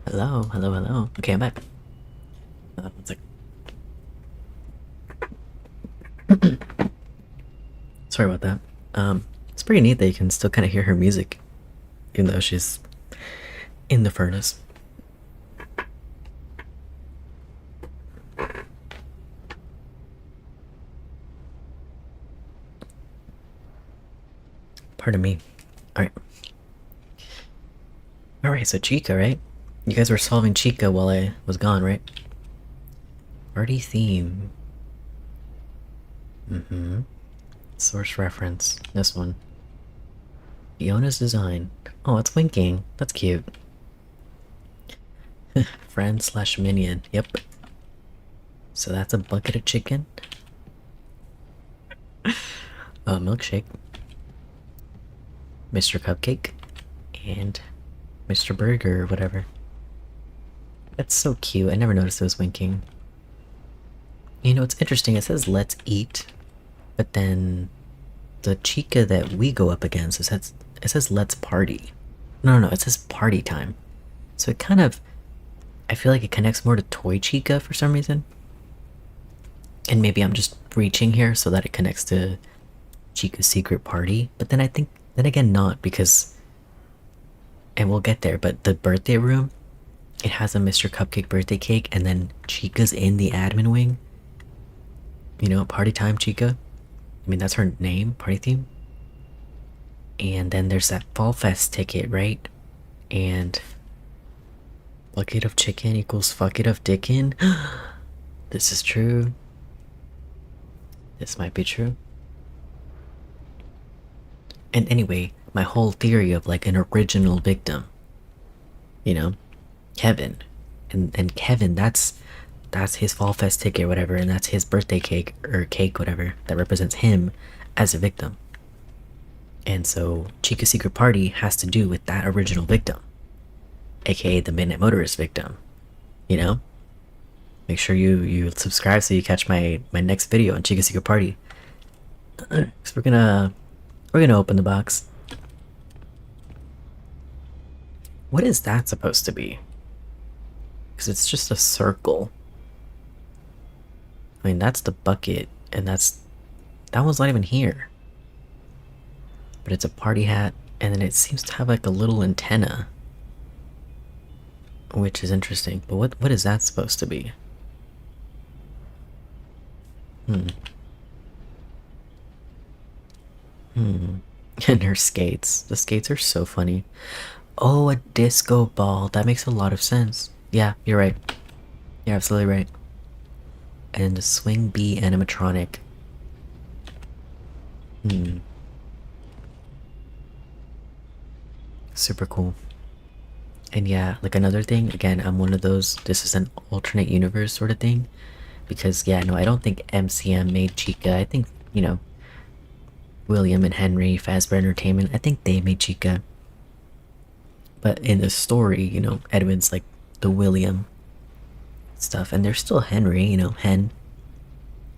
Hello, hello, hello. Okay, I'm back. One sec. Sorry about that. It's pretty neat that you can still kind of hear her music, even though she's in the furnace. Pardon me. Alright. Alright, so Chica, right? You guys were solving Chica while I was gone, right? Party theme. Source reference. This one. Fiona's design. Oh, it's winking. That's cute. Friend slash minion. Yep. So that's a bucket of chicken. Milkshake. Mr. Cupcake. And Mr. Burger or whatever. That's so cute. I never noticed it was winking. You know, it's interesting. It says let's eat. But then the Chica that we go up against, it says let's party. No, it says party time. So it kind of, I feel like it connects more to Toy Chica for some reason. And maybe I'm just reaching here so that it connects to Chica's secret party. But then I think, then again not, because, and we'll get there, but the birthday room, it has a Mr. Cupcake birthday cake, and then Chica's in the admin wing. You know, party time Chica. I mean, that's her name, party theme. And then there's that Fall Fest ticket, right? And bucket of chicken equals bucket of dickin'. This is true. This might be true. And anyway, my whole theory of like an original victim, you know, Kevin, and Kevin, that's his Fall Fest ticket or whatever, and that's his birthday cake or cake, whatever, that represents him as a victim. And so Chica's secret party has to do with that original victim, aka the Midnight Motorist victim. You know, make sure you subscribe so you catch my next video on Chica's secret party. So we're gonna open the box. What is that supposed to be? Because it's just a circle. I mean, that's the bucket, and that one's not even here. But it's a party hat, and then it seems to have like a little antenna, which is interesting. But what is that supposed to be? And her skates. The skates are so funny. Oh, a disco ball. That makes a lot of sense. Yeah, you're right. You're absolutely right. And the Swing Bee animatronic. Super cool. And yeah, like another thing, again, I'm one of those, this is an alternate universe sort of thing. Because, yeah, no, I don't think MCM made Chica. I think, you know, William and Henry, Fazbear Entertainment, I think they made Chica. But in the story, you know, Edwin's like the William stuff, and there's still Henry, you know, Hen.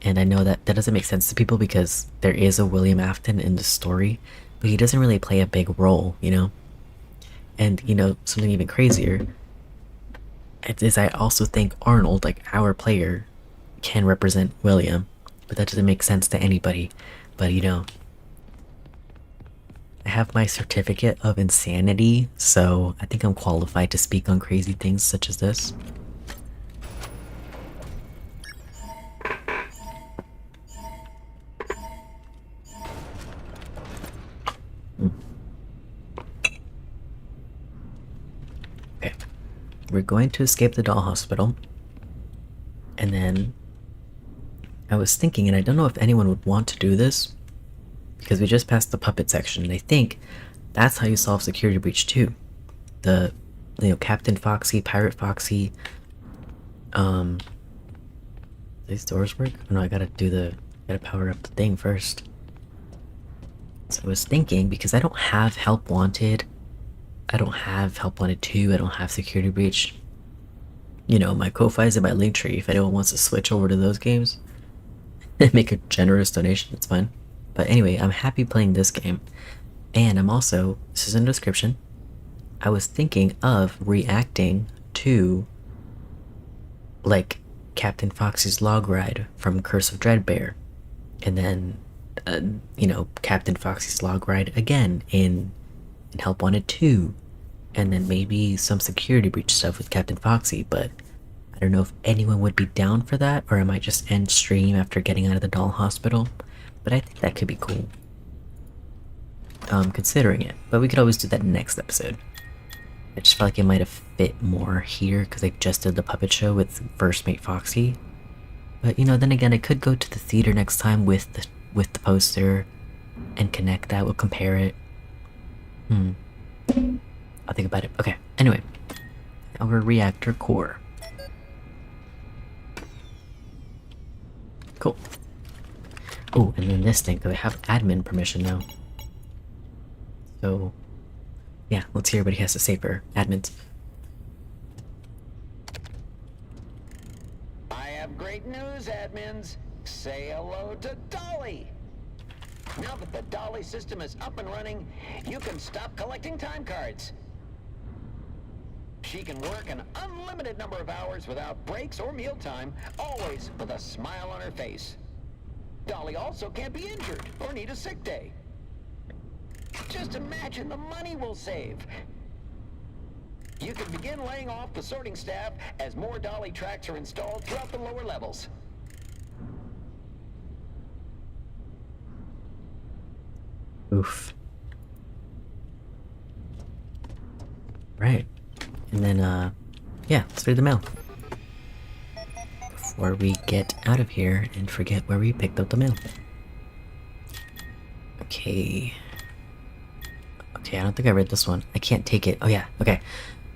And I know that doesn't make sense to people because there is a William Afton in the story, but he doesn't really play a big role, you know. And, you know, something even crazier is I also think Arnold, like our player, can represent William, but that doesn't make sense to anybody. But, you know, I have my certificate of insanity, so I think I'm qualified to speak on crazy things such as this. Okay, we're going to escape the doll hospital, and then I was thinking, and I don't know if anyone would want to do this, because we just passed the puppet section, and I think that's how you solve security breach too. The, you know, Captain Foxy, Pirate Foxy, these doors work? Oh, no, I gotta power up the thing first. So I was thinking, because I don't have Help Wanted, I don't have Help Wanted 2, I don't have Security Breach. You know, my Ko-Fi is in my link tree if anyone wants to switch over to those games and make a generous donation, it's fine. But anyway, I'm happy playing this game. And I'm also, this is in the description, I was thinking of reacting to like Captain Foxy's log ride from Curse of Dreadbear, and then you know, Captain Foxy's log ride again in Help Wanted 2, and then maybe some security breach stuff with Captain Foxy. But I don't know if anyone would be down for that, or I might just end stream after getting out of the doll hospital. But I think that could be cool, considering it. But we could always do that next episode. I just felt like it might have fit more here because they just did the puppet show with First Mate Foxy. But you know, then again, I could go to the theater next time with the poster and connect that. We'll compare it. I'll think about it. Okay. Anyway, our reactor core. Cool. Oh, and then this thing, because I have admin permission now. So, yeah, let's hear what he has to say for admins. I have great news, admins. Say hello to Dolly. Now that the Dolly system is up and running, you can stop collecting time cards. She can work an unlimited number of hours without breaks or mealtime, always with a smile on her face. Dolly also can't be injured or need a sick day. Just imagine the money we'll save. You can begin laying off the sorting staff as more Dolly tracks are installed throughout the lower levels. Oof. Right. And then, yeah, let's do the mail. Before we get out of here and forget where we picked up the mail. Okay. Okay, I don't think I read this one. I can't take it. Oh yeah, okay.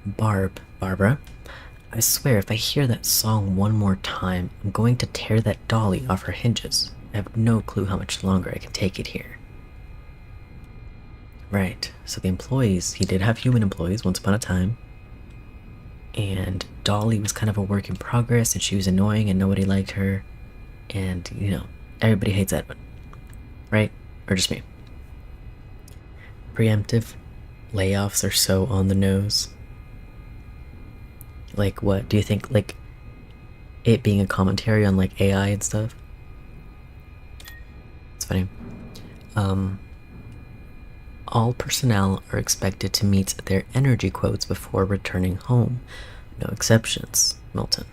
Barbara. I swear if I hear that song one more time, I'm going to tear that dolly off her hinges. I have no clue how much longer I can take it here. Right, so the employees, he did have human employees once upon a time. And Dolly was kind of a work in progress, and she was annoying and nobody liked her. And, you know, everybody hates Edwin. Right? Or just me? Preemptive layoffs are so on the nose. Like what? Do you think, like, it being a commentary on, like, AI and stuff? It's funny. All personnel are expected to meet their energy quotes before returning home. No exceptions, Milton.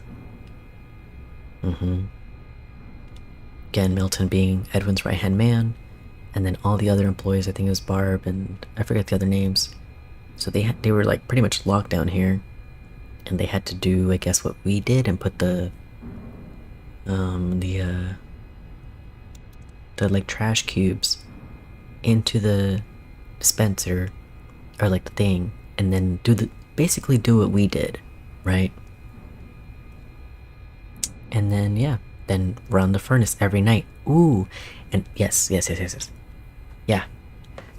Again, Milton being Edwin's right-hand man, and then all the other employees, I think it was Barb, and I forget the other names. So they were like pretty much locked down here, and they had to do, I guess, what we did and put the like trash cubes into the dispenser, or like the thing, and then basically do what we did, right? And then yeah, then run the furnace every night. Ooh, and yes. Yeah,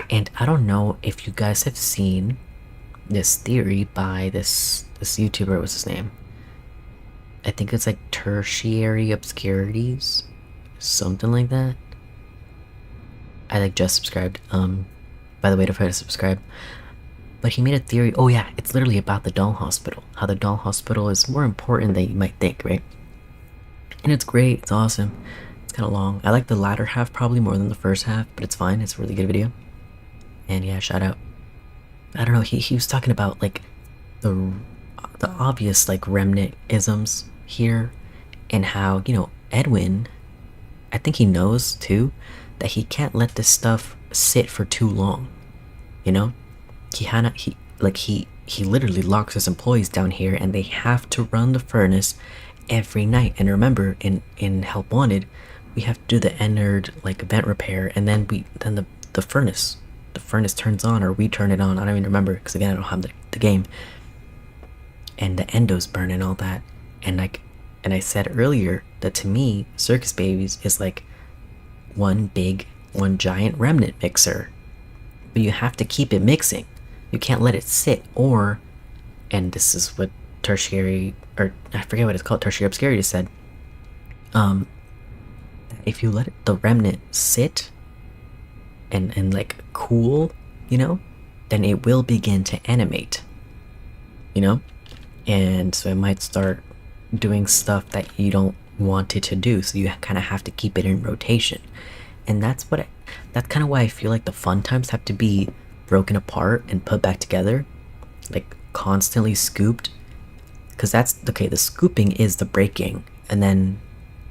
and I don't know if you guys have seen this theory by this YouTuber. What's his name? I think it's like Tertiary Obscurities, something like that. I like just subscribed. By the way, don't forget to subscribe. But he made a theory. Oh yeah, it's literally about the doll hospital. How the doll hospital is more important than you might think, right? And it's great. It's awesome. It's kind of long. I like the latter half probably more than the first half, but it's fine. It's a really good video. And yeah, shout out. I don't know. He was talking about like the obvious like remnant isms here, and how, you know, Edwin, I think he knows too that he can't let this stuff sit for too long. You know, he literally locks his employees down here, and they have to run the furnace every night. And remember, in Help Wanted, we have to do the Ennard like vent repair, and then the furnace turns on, or we turn it on. I don't even remember, because again, I don't have the game. And the endos burn and all that. And I said earlier that to me, Circus Babies is like one giant remnant mixer. But you have to keep it mixing. You can't let it sit, and this is what Tertiary, or I forget what it's called, Tertiary Obscurity said. If you let the remnant sit and like cool, you know, then it will begin to animate. You know? and so it might start doing stuff that you don't want it to do, so you kind of have to keep it in rotation. And that's kind of why I feel like the fun times have to be broken apart and put back together, like constantly scooped, because that's okay. The scooping is the breaking, and then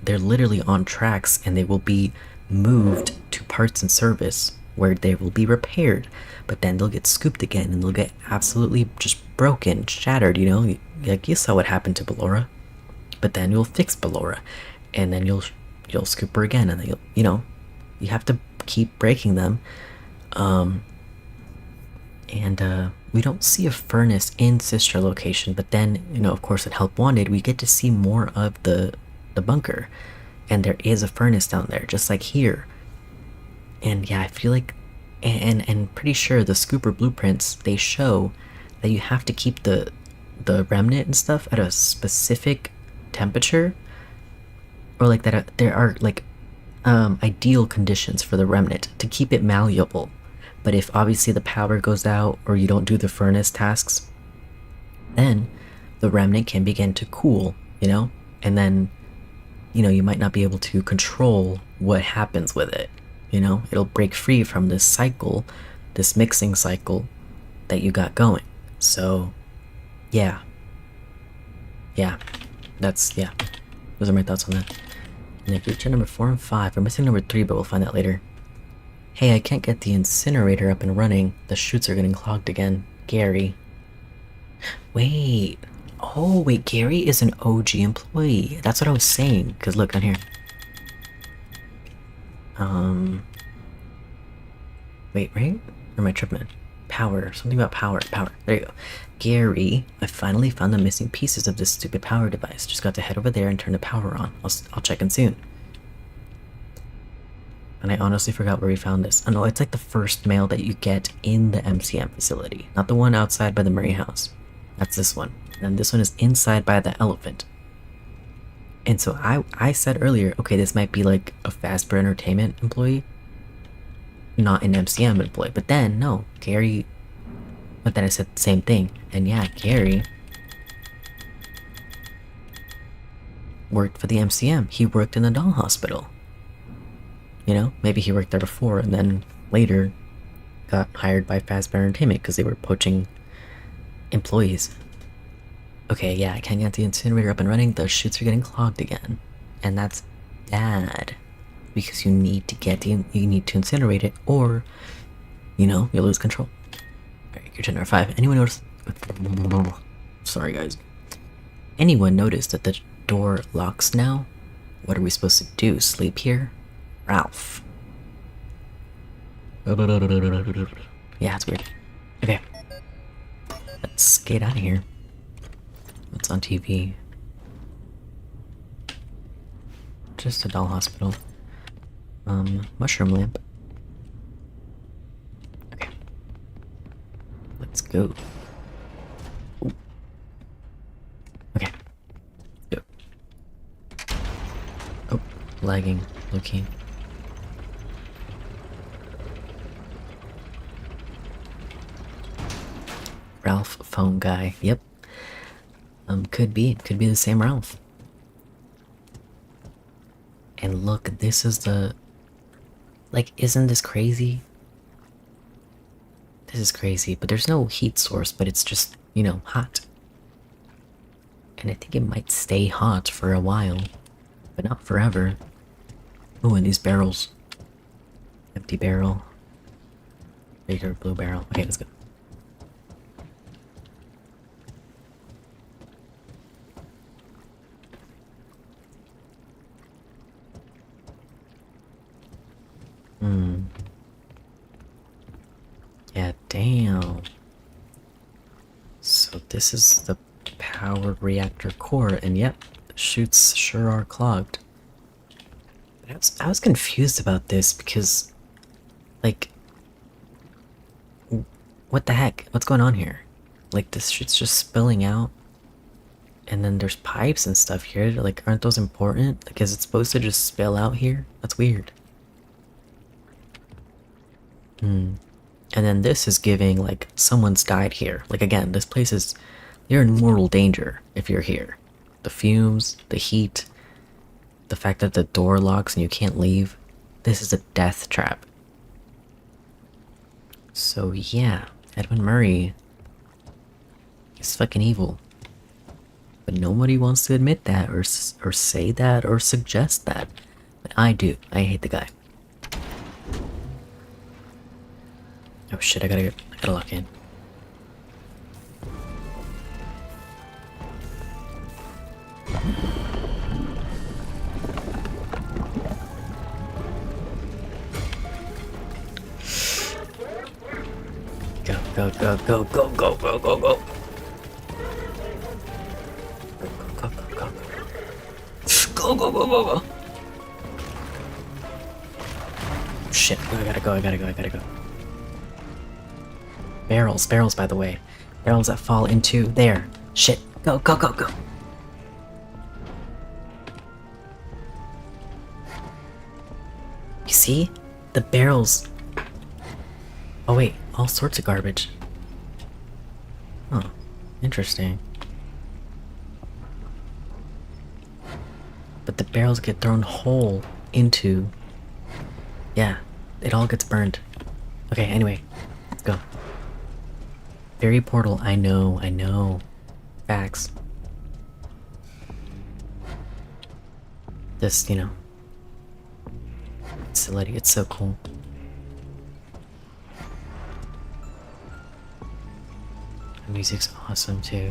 they're literally on tracks and they will be moved to parts and service where they will be repaired, but then they'll get scooped again and they'll get absolutely just broken, shattered, you know, like you saw what happened to Ballora. But then you'll fix Ballora, and then you'll scoop her again, and then you know, you have to keep breaking them. We don't see a furnace in Sister location, but then, you know, of course at Help Wanted we get to see more of the bunker, and there is a furnace down there just like here. And yeah, I feel like, and pretty sure the scooper blueprints, they show that you have to keep the remnant and stuff at a specific temperature, or like that there are like ideal conditions for the remnant to keep it malleable. But if obviously the power goes out or you don't do the furnace tasks, then the remnant can begin to cool, you know, and then, you know, you might not be able to control what happens with it. You know, it'll break free from this cycle, this mixing cycle that you got going. So yeah, those are my thoughts on that. And if you reach number 4 and 5, we're missing number 3, but we'll find that later. Hey, I can't get the incinerator up and running. The chutes are getting clogged again. Gary. Wait. Oh, wait, Gary is an OG employee. That's what I was saying. Because look, down here. Wait, right? Or am I tripping? Power. Something about power. Power. There you go. Gary, I finally found the missing pieces of this stupid power device. Just got to head over there and turn the power on. I'll check in soon. And I honestly forgot where we found this. Oh no, it's like the first mail that you get in the MCM facility. Not the one outside by the Murray house. That's this one. And this one is inside by the elephant. And so I said earlier, okay, this might be like a Fazbear Entertainment employee, not an MCM employee. But then, no, Gary... But then I said the same thing. And yeah, Gary worked for the MCM. He worked in the doll hospital. You know, maybe he worked there before and then later got hired by Fazbear Entertainment because they were poaching employees. Okay, yeah, I can't get the incinerator up and running. The chutes are getting clogged again. And that's bad. Because you need to incinerate it, or, you know, you'll lose control. Alright, you're to number 5. Anyone notice? Sorry, guys. Anyone noticed that the door locks now? What are we supposed to do? Sleep here? Ralph. Yeah, it's weird. Okay. Let's skate out of here. What's on TV? Just a doll hospital. Mushroom lamp. Okay. Let's go. Ooh. Okay. Go. Oh, lagging. Looking. Ralph phone guy. Yep. Could be the same Ralph. And look, this is the... Like, isn't this crazy? This is crazy, but there's no heat source, but it's just, you know, hot. And I think it might stay hot for a while, but not forever. Oh, and these barrels. Empty barrel. Bigger blue barrel. Okay, let's go. Yeah, damn. So this is the power reactor core, and yep, the chutes sure are clogged. But I was confused about this because, like, what the heck? What's going on here? Like, this shit's just spilling out, and then there's pipes and stuff here. Like, aren't those important? Like, is it supposed to just spill out here? That's weird. And then this is giving, like, someone's died here. Like, again, this place is You're in mortal danger if you're here. The fumes, the heat, the fact that the door locks and you can't leave. This is a death trap. So yeah, Edwin Murray is fucking evil. But nobody wants to admit that or say that or suggest that. But I do. I hate the guy. Oh shit, I gotta lock in. Go, go, go, go, go, go, go, go, go. Go, go, go, go, go. Shit, I gotta go. Barrels, by the way. Barrels that fall into there. Shit, go, go, go, go. You see? The barrels. Oh wait, all sorts of garbage. Huh, interesting. But the barrels get thrown whole into... Yeah, it all gets burned. Okay, anyway, let's go. Fairy portal, I know. Facts. This, you know... facility, it's so cool. The music's awesome too.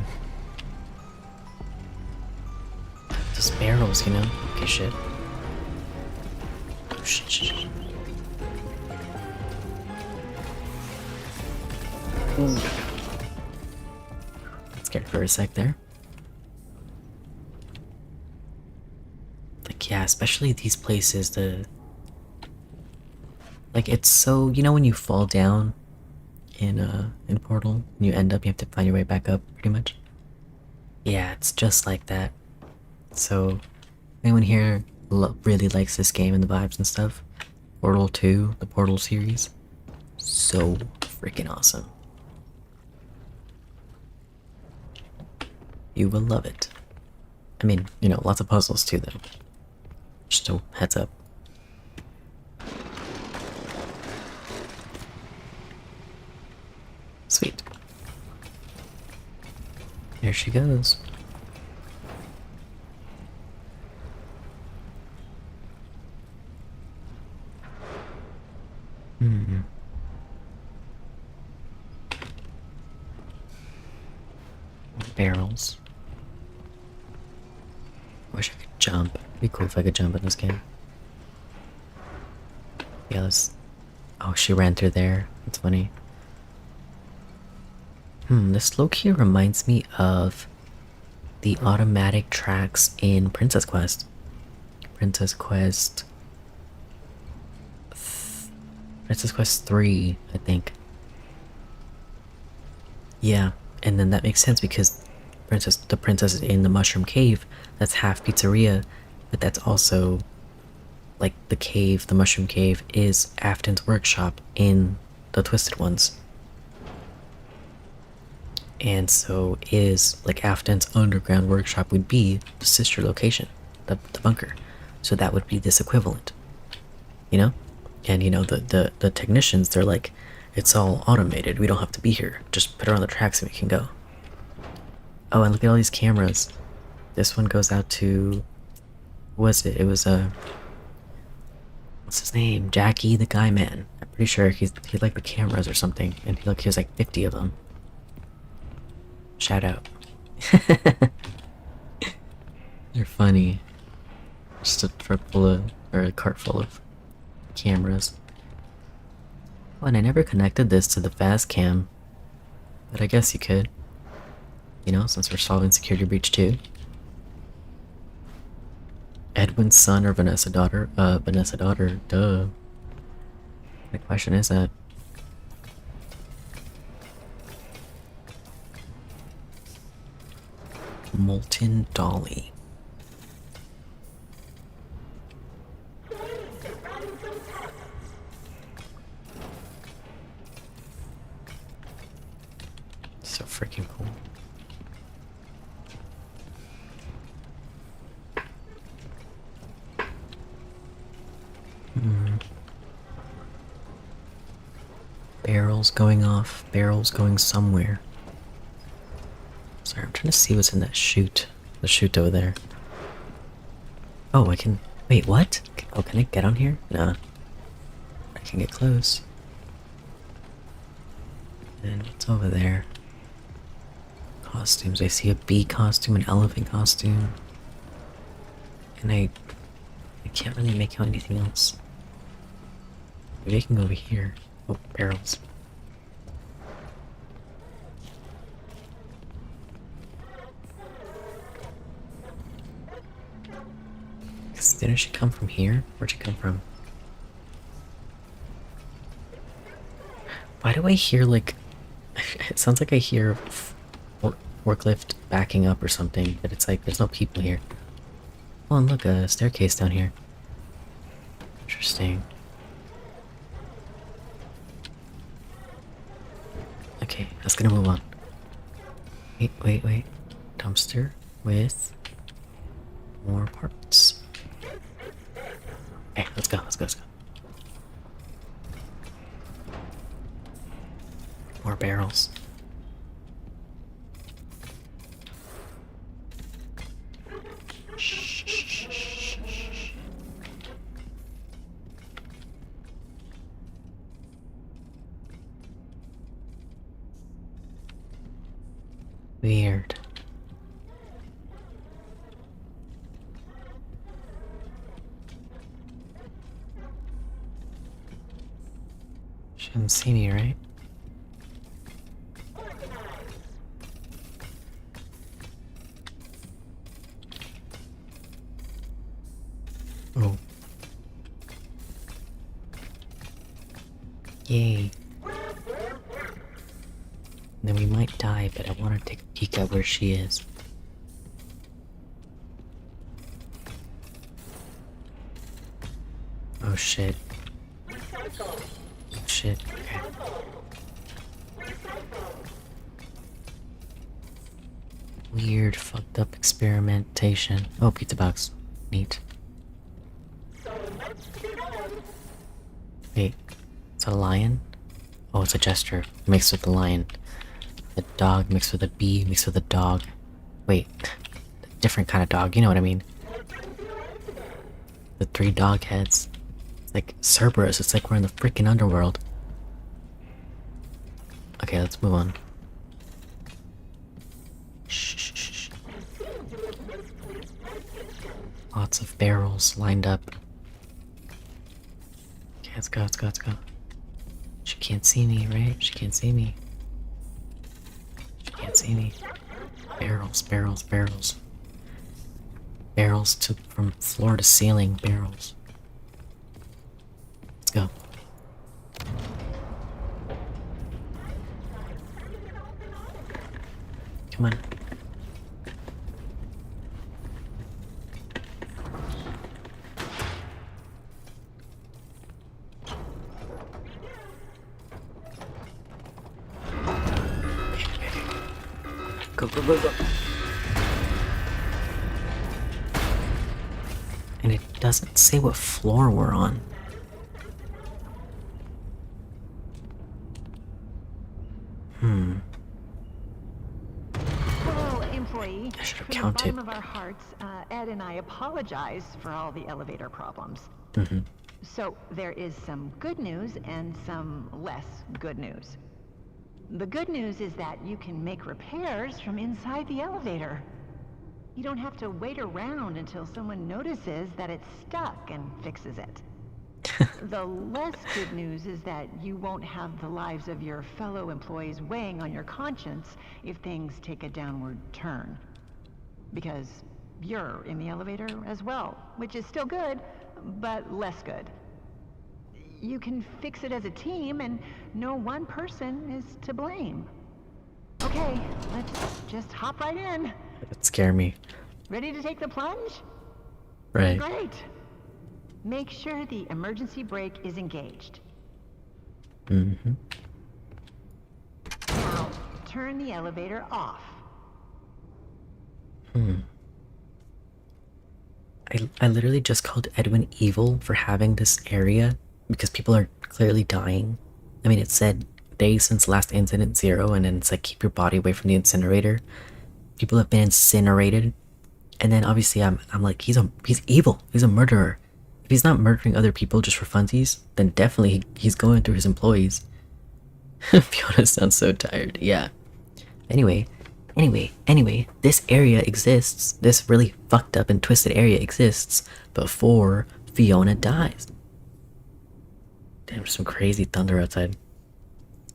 Those barrels, you know? Okay, shit. Oh, shit. Ooh. Scared for a sec there. Like, yeah, especially these places, like, it's so, you know, when you fall down in Portal and you end up, you have to find your way back up, pretty much. Yeah, it's just like that. So, anyone here really likes this game and the vibes and stuff? Portal 2, the Portal series, so freaking awesome. You will love it. I mean, you know, lots of puzzles too, though. Just a heads up. Sweet. There she goes. Barrels. Wish I could jump. It'd be cool if I could jump in this game. Yeah, let's... Oh, she ran through there. That's funny. This low-key reminds me of the automatic tracks in Princess Quest. Princess Quest 3, I think. Yeah, and then that makes sense because the princess is in the Mushroom Cave. That's half pizzeria, but that's also like the cave, the Mushroom Cave is Afton's workshop in the Twisted Ones. And so is like Afton's underground workshop would be the sister location, the bunker. So that would be this equivalent, you know? And you know, the technicians, they're like, it's all automated, we don't have to be here, just put her on the tracks and we can go. Oh, and look at all these cameras. This one goes out to, what was it? It was what's his name? Jackie the Guy Man. I'm pretty sure he liked the cameras or something, and he has like 50 of them. Shout out. They're funny. Just a truck full of, or a cart full of cameras. Oh, and I never connected this to the fast cam, but I guess you could. You know, since we're solving security breach 2. Edwin's son or Vanessa daughter? Vanessa daughter, duh. The question is that? Molten Dolly. So freaking cool. barrels going off. Barrels going somewhere. Sorry, I'm trying to see what's in that chute. The chute over there. Oh, I can... Wait, what? Oh, can I get on here? Nah. I can get close. And it's over there. Costumes. I see a bee costume, an elephant costume. And I can't really make out anything else. Maybe I can go over here. Oh, barrels. Didn't she come from here? Where'd she come from? Why do I hear like... It sounds like I hear forklift backing up or something, but it's like there's no people here. Oh, and look, a staircase down here. Interesting. Okay, that's gonna move on. Wait. Dumpster with more parts. Okay, let's go. More barrels. Shh. Weird. She didn't see me, right? Oh. Yay. Then we might die, but I want to take a peek at where she is. Oh shit. Shit, okay. Weird, fucked up experimentation. Oh, pizza box. Neat. Wait, is that a lion? Oh, it's a jester mixed with the lion. A dog mixed with a bee mixed with a dog. Wait, different kind of dog, you know what I mean. The 3 dog heads. It's like Cerberus, it's like we're in the freaking underworld. Okay, let's move on. Shh. Lots of barrels lined up. Okay, let's go. She can't see me, right? She can't see me. Barrels. Barrels from floor to ceiling, barrels. Let's go. Come on. Go. And it doesn't say what floor we're on. Hello, employee. I should have From counted. the bottom of our hearts, Ed and I apologize for all the elevator problems. So there is some good news and some less good news. The good news is that you can make repairs from inside the elevator. You don't have to wait around until someone notices that it's stuck and fixes it. The less good news is that you won't have the lives of your fellow employees weighing on your conscience if things take a downward turn. Because you're in the elevator as well, which is still good, but less good. You can fix it as a team, and no one person is to blame. Okay, let's just hop right in. That scared me. Ready to take the plunge? Right. Great. Make sure the emergency brake is engaged. Now, turn the elevator off. I literally just called Edwin evil for having this area because people are clearly dying. I mean, it said days since last incident 0, and then it's like keep your body away from the incinerator. People have been incinerated, and then obviously I'm like he's evil. He's a murderer. If he's not murdering other people just for funsies, then definitely he's going through his employees. Fiona sounds so tired. Yeah. Anyway, this area exists. This really fucked up and twisted area exists before Fiona dies. Damn, there's some crazy thunder outside.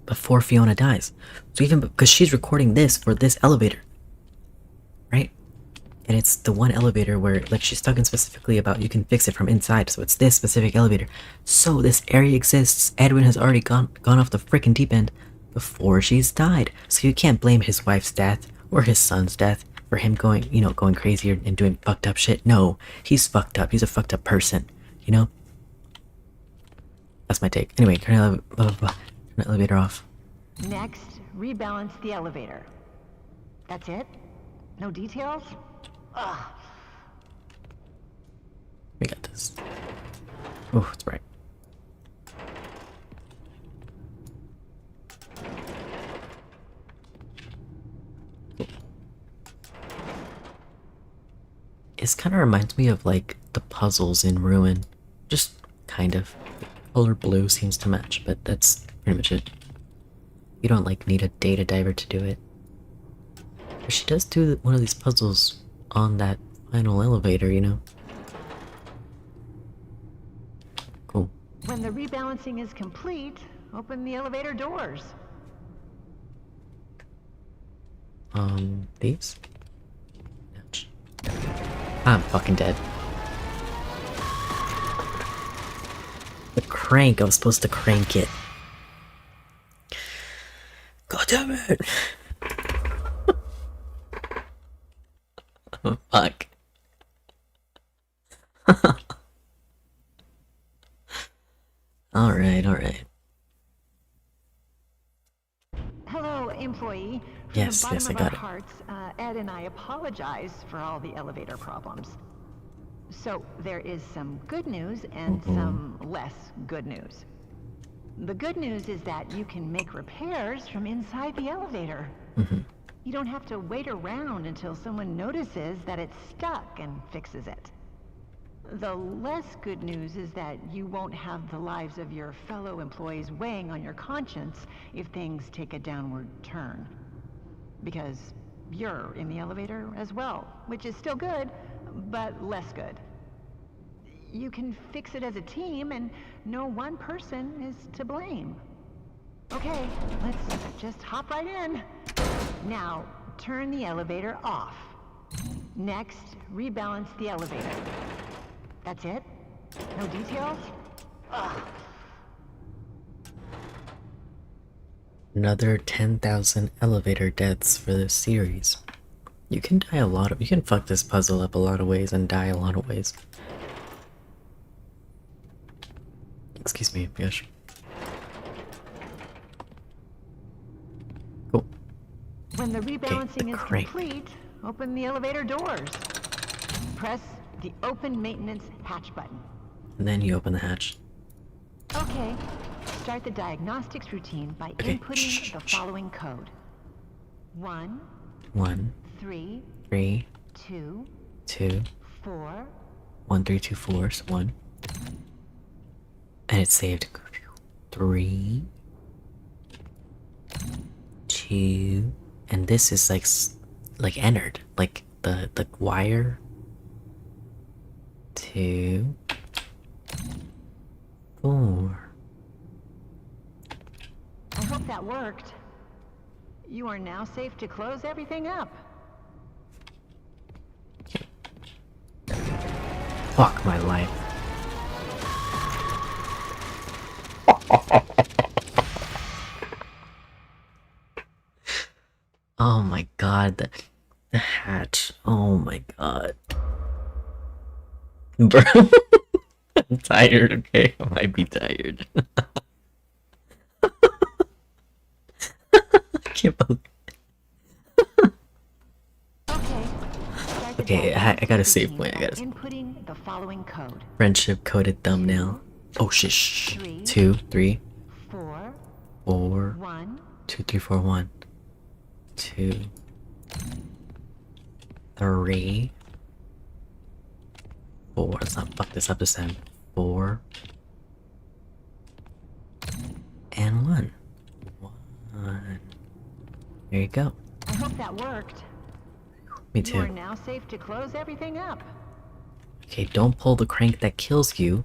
Before Fiona dies. So even because she's recording this for this elevator. Right? And it's the one elevator where, like, she's talking specifically about you can fix it from inside. So it's this specific elevator. So this area exists. Edwin has already gone off the freaking deep end before she's died. So you can't blame his wife's death or his son's death for him going, you know, going crazy and doing fucked up shit. No, he's fucked up. He's a fucked up person, you know? That's my take. Anyway, turn the elevator off. Next, rebalance the elevator. That's it? No details? Ugh. We got this. Oh, it's bright. It kind of reminds me of like the puzzles in Ruin. Just kind of. Color blue seems to match, but that's pretty much it. You don't like need a data diver to do it. But she does do one of these puzzles on that final elevator, you know? Cool. When the rebalancing is complete, open the elevator doors. These? Ouch. I'm fucking dead. The crank, I was supposed to crank it. God damn it! Oh, fuck. Alright. Hello, employee. From Yes, the bottom yes, I of got our it. hearts, Ed and I apologize for all the elevator problems. So, there is some good news and some less good news. The good news is that you can make repairs from inside the elevator. You don't have to wait around until someone notices that it's stuck and fixes it. The less good news is that you won't have the lives of your fellow employees weighing on your conscience if things take a downward turn. Because you're in the elevator as well, which is still good, but less good. You can fix it as a team, and no one person is to blame. Okay, let's just hop right in. Now, turn the elevator off. Next, rebalance the elevator. That's it? No details? Ugh. Another 10,000 elevator deaths for this series. You can die you can fuck this puzzle up a lot of ways and die a lot of ways. Excuse me, gosh. Cool. When the rebalancing Okay, the is crank. complete, open the elevator doors. Press the open maintenance hatch button. And then you open the hatch. Okay, start the diagnostics routine by Okay, inputting the following code. 1, 1, 3, 3, 2, 2, 4. 1, 3, 2, 4, so 1. And it's saved. 3, 2, and this is like entered, like the wire. 2, 4. I hope that worked. You are now safe to close everything up. Fuck my life. Oh my god, the hatch. Oh my god. Bro, I'm tired, okay? I might be tired. I can't believe Okay, I got a save point. I got a Inputting the following code. friendship coded thumbnail. Oh shh. 2, 3, 4, 4, 1, 2, 3, 4, 1, 2, 3, 4. Let's not fuck this up this time. 4 and 1. 1. There you go. I hope that worked. Me You are too. now safe to close everything up. Okay, don't pull the crank that kills you.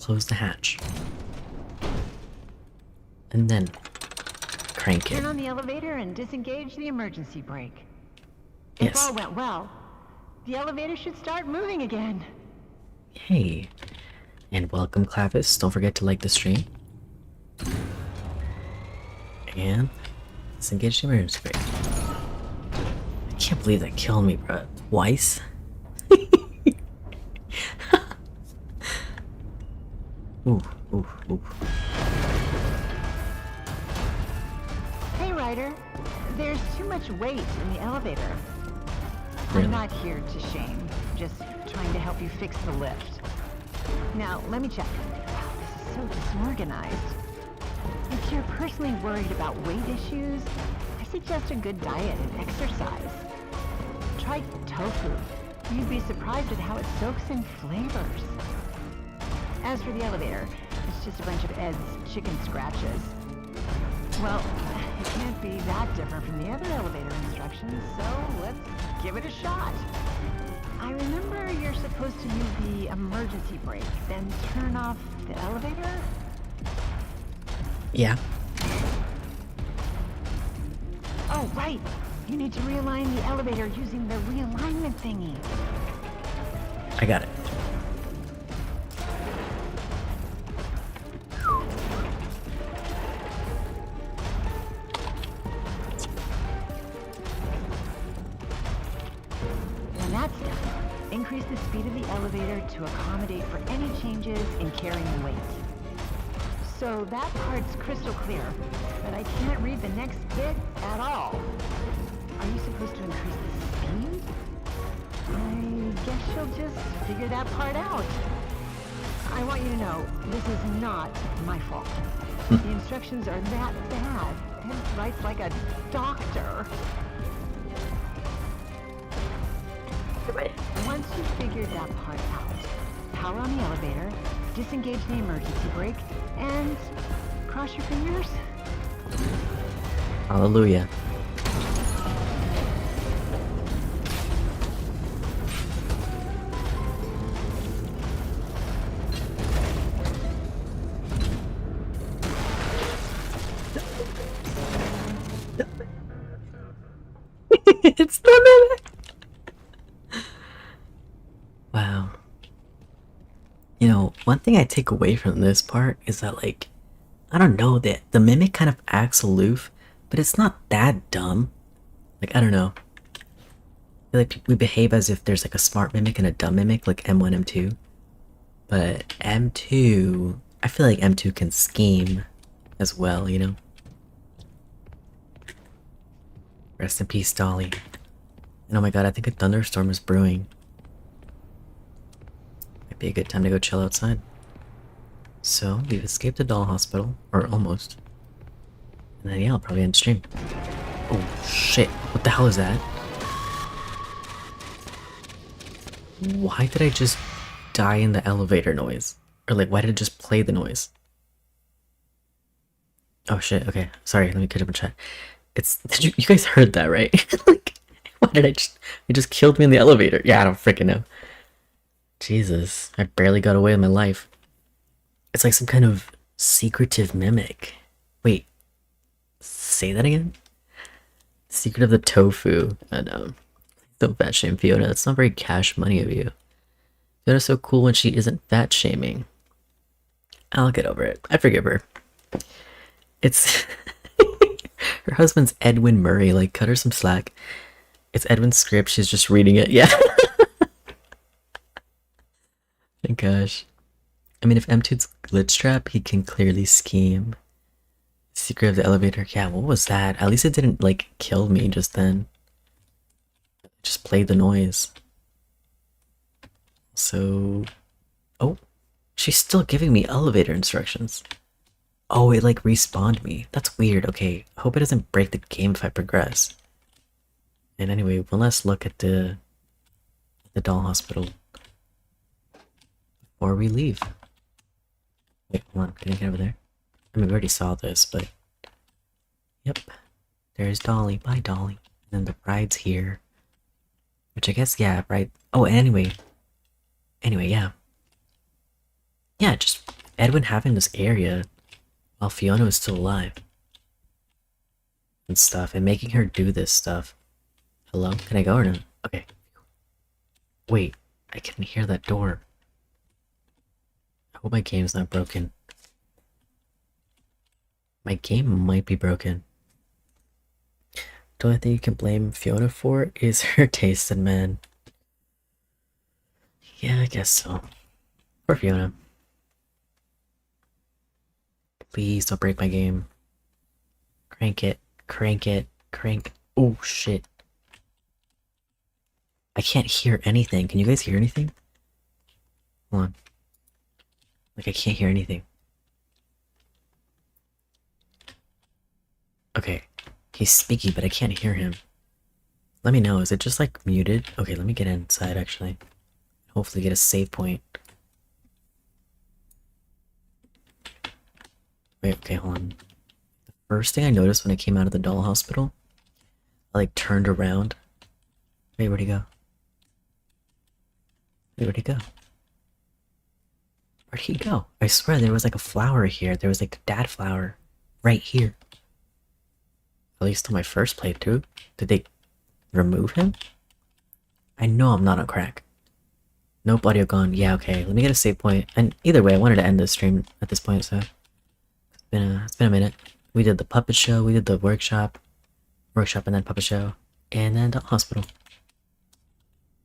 Close the hatch. And then crank it. Turn on the elevator and disengage the emergency brake. If Yes. all went well, the elevator should start moving again. Hey. And welcome, Clavis. Don't forget to like the stream. And disengage the emergency brake. I can't believe that killed me, bro. Twice? Ooh, ooh, ooh. Hey, Ryder. There's too much weight in the elevator. Really? I'm not here to shame. Just trying to help you fix the lift. Now, let me check. Wow, this is so disorganized. If you're personally worried about weight issues, I suggest a good diet and exercise. Try tofu. You'd be surprised at how it soaks in flavors. As for the elevator, it's just a bunch of Ed's chicken scratches. Well, it can't be that different from the other elevator instructions, so let's give it a shot. I remember you're supposed to use the emergency brake, then turn off the elevator? Yeah. Oh, right! You need to realign the elevator using the realignment thingy. I got it. When that's done, increase the speed of the elevator to accommodate for any changes in carrying weight. So that part's crystal clear, but I can't read the next bit at all. Are you supposed to increase the speed? I guess you'll just figure that part out. I want you to know, this is not my fault. The instructions are that bad. Ed writes like a doctor. Once you've figured that part out, power on the elevator, disengage the emergency brake, and cross your fingers. Hallelujah. It's the mimic! Wow. You know, one thing I take away from this part is that, like, I don't know, that the mimic kind of acts aloof, but it's not that dumb. Like, I don't know. I feel like we behave as if there's like a smart mimic and a dumb mimic, like M1, M2. But M2, I feel like M2 can scheme as well, you know? Rest in peace, Dolly. And oh my god, I think a thunderstorm is brewing. Might be a good time to go chill outside. So, we've escaped the doll hospital, or almost. And then yeah, I'll probably end stream. Oh shit, what the hell is that? Why did I just die in the elevator noise? Or like, why did it just play the noise? Oh shit, okay, sorry, let me catch up in chat. You guys heard that, right? Like, why did it just killed me in the elevator? Yeah, I don't freaking know. Jesus, I barely got away with my life. It's like some kind of secretive mimic. Wait, say that again? Secret of the tofu. I know. Don't fat shame Fiona. That's not very cash money of you. Fiona's so cool when she isn't fat shaming. I'll get over it. I forgive her. It's her husband's Edwin Murray. Like, cut her some slack. It's Edwin's script. She's just reading it. Yeah. Thank gosh. I mean, if M2's glitch trap, he can clearly scheme. Secret of the elevator. Yeah, what was that? At least it didn't, like, kill me just then. It just played the noise. So... Oh. She's still giving me elevator instructions. Oh, it like respawned me. That's weird. Okay, I hope it doesn't break the game if I progress. And anyway, one last look at the doll hospital before we leave. Wait, hold on. Can I get over there? I mean, we already saw this, but... Yep. There's Dolly. Bye, Dolly. And then the ride's here. Which I guess, yeah, right. Oh, and anyway. Anyway, yeah. Yeah, just Edwin having this area while Fiona was still alive. And stuff. And making her do this stuff. Hello? Can I go or no? Okay. Wait. I can hear that door. I hope my game's not broken. My game might be broken. The only thing you can blame Fiona for is her taste in men. Yeah, I guess so. Poor Fiona. Please don't break my game. Crank it, crank it, crank. Oh shit. I can't hear anything. Can you guys hear anything? Hold on. Like, I can't hear anything. Okay. He's speaking, but I can't hear him. Let me know. Is it just like muted? Okay, let me get inside actually. Hopefully get a save point. Wait, okay, hold on. The first thing I noticed when I came out of the doll hospital, I like turned around. Wait, where'd he go? Wait, where'd he go? Where'd he go? I swear there was like a flower here. There was like the dad flower right here. At least on my first playthrough. Did they remove him? I know I'm not on crack. Nope, audio gone. Yeah, okay. Let me get a save point. And either way, I wanted to end the stream at this point, so it's been a minute. We did the puppet show, we did the workshop and then puppet show, and then the hospital.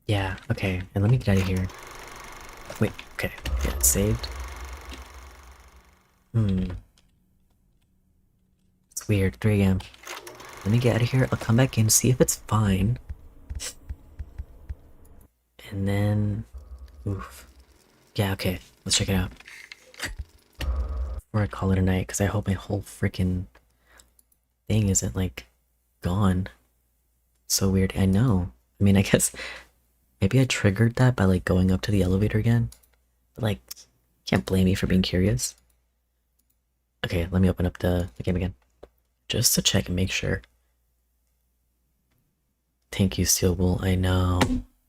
Yeah, okay. And let me get out of here. Wait, okay. Yeah, it's saved. It's weird. 3 AM. Let me get out of here. I'll come back in, see if it's fine. And then... Oof. Yeah, okay. Let's check it out. Before I call it a night, because I hope my whole freaking thing isn't, like, gone. So weird. I know. I mean, I guess... Maybe I triggered that by, like, going up to the elevator again. But, like, can't blame me for being curious. Okay, let me open up the game again. Just to check and make sure. Thank you, Steel Bull. I know.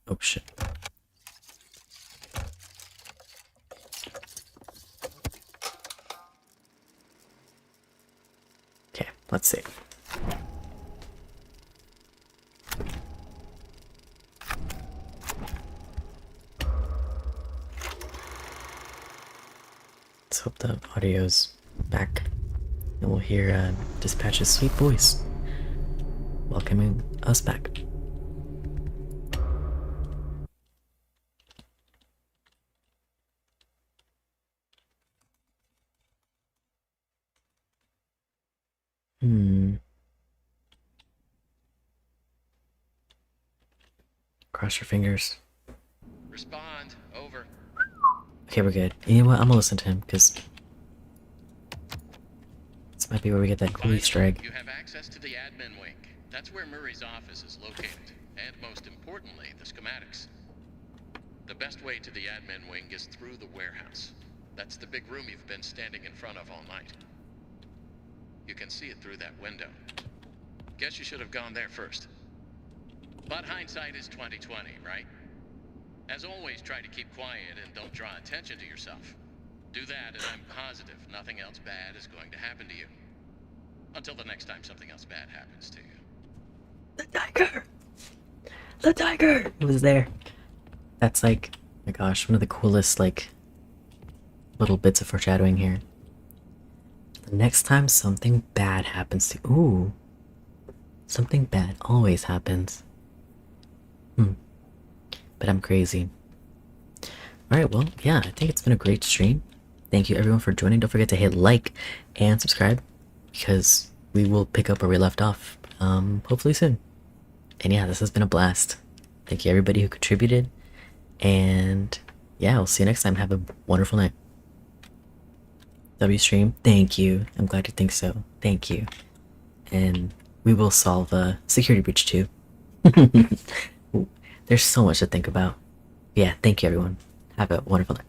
Oh, shit. Okay, let's see. Let's hope the audio's back. And we'll hear Dispatch's sweet voice welcoming us back. Cross your fingers. Respond. Over. Okay, we're good. You know what? I'm gonna listen to him, because this might be where we get that cool Easter egg. You have access to the admin wing. That's where Murray's office is located. And most importantly, the schematics. The best way to the admin wing is through the warehouse. That's the big room you've been standing in front of all night. You can see it through that window. Guess you should have gone there first. But hindsight is 20/20, right? As always, try to keep quiet and don't draw attention to yourself. Do that and I'm positive nothing else bad is going to happen to you. Until the next time something else bad happens to you. The tiger! The tiger! It was there. That's like, oh my gosh, one of the coolest, like, little bits of foreshadowing here. The next time something bad happens to... Ooh. Something bad always happens. But I'm crazy. Alright, well, yeah, I think it's been a great stream. Thank you everyone for joining. Don't forget to hit like and subscribe, because we will pick up where we left off, hopefully soon. And yeah, this has been a blast. Thank you everybody who contributed. And yeah, we'll see you next time. Have a wonderful night. W stream, thank you. I'm glad you think so. Thank you. And we will solve a security breach too. There's so much to think about. Yeah, thank you everyone. Have a wonderful night.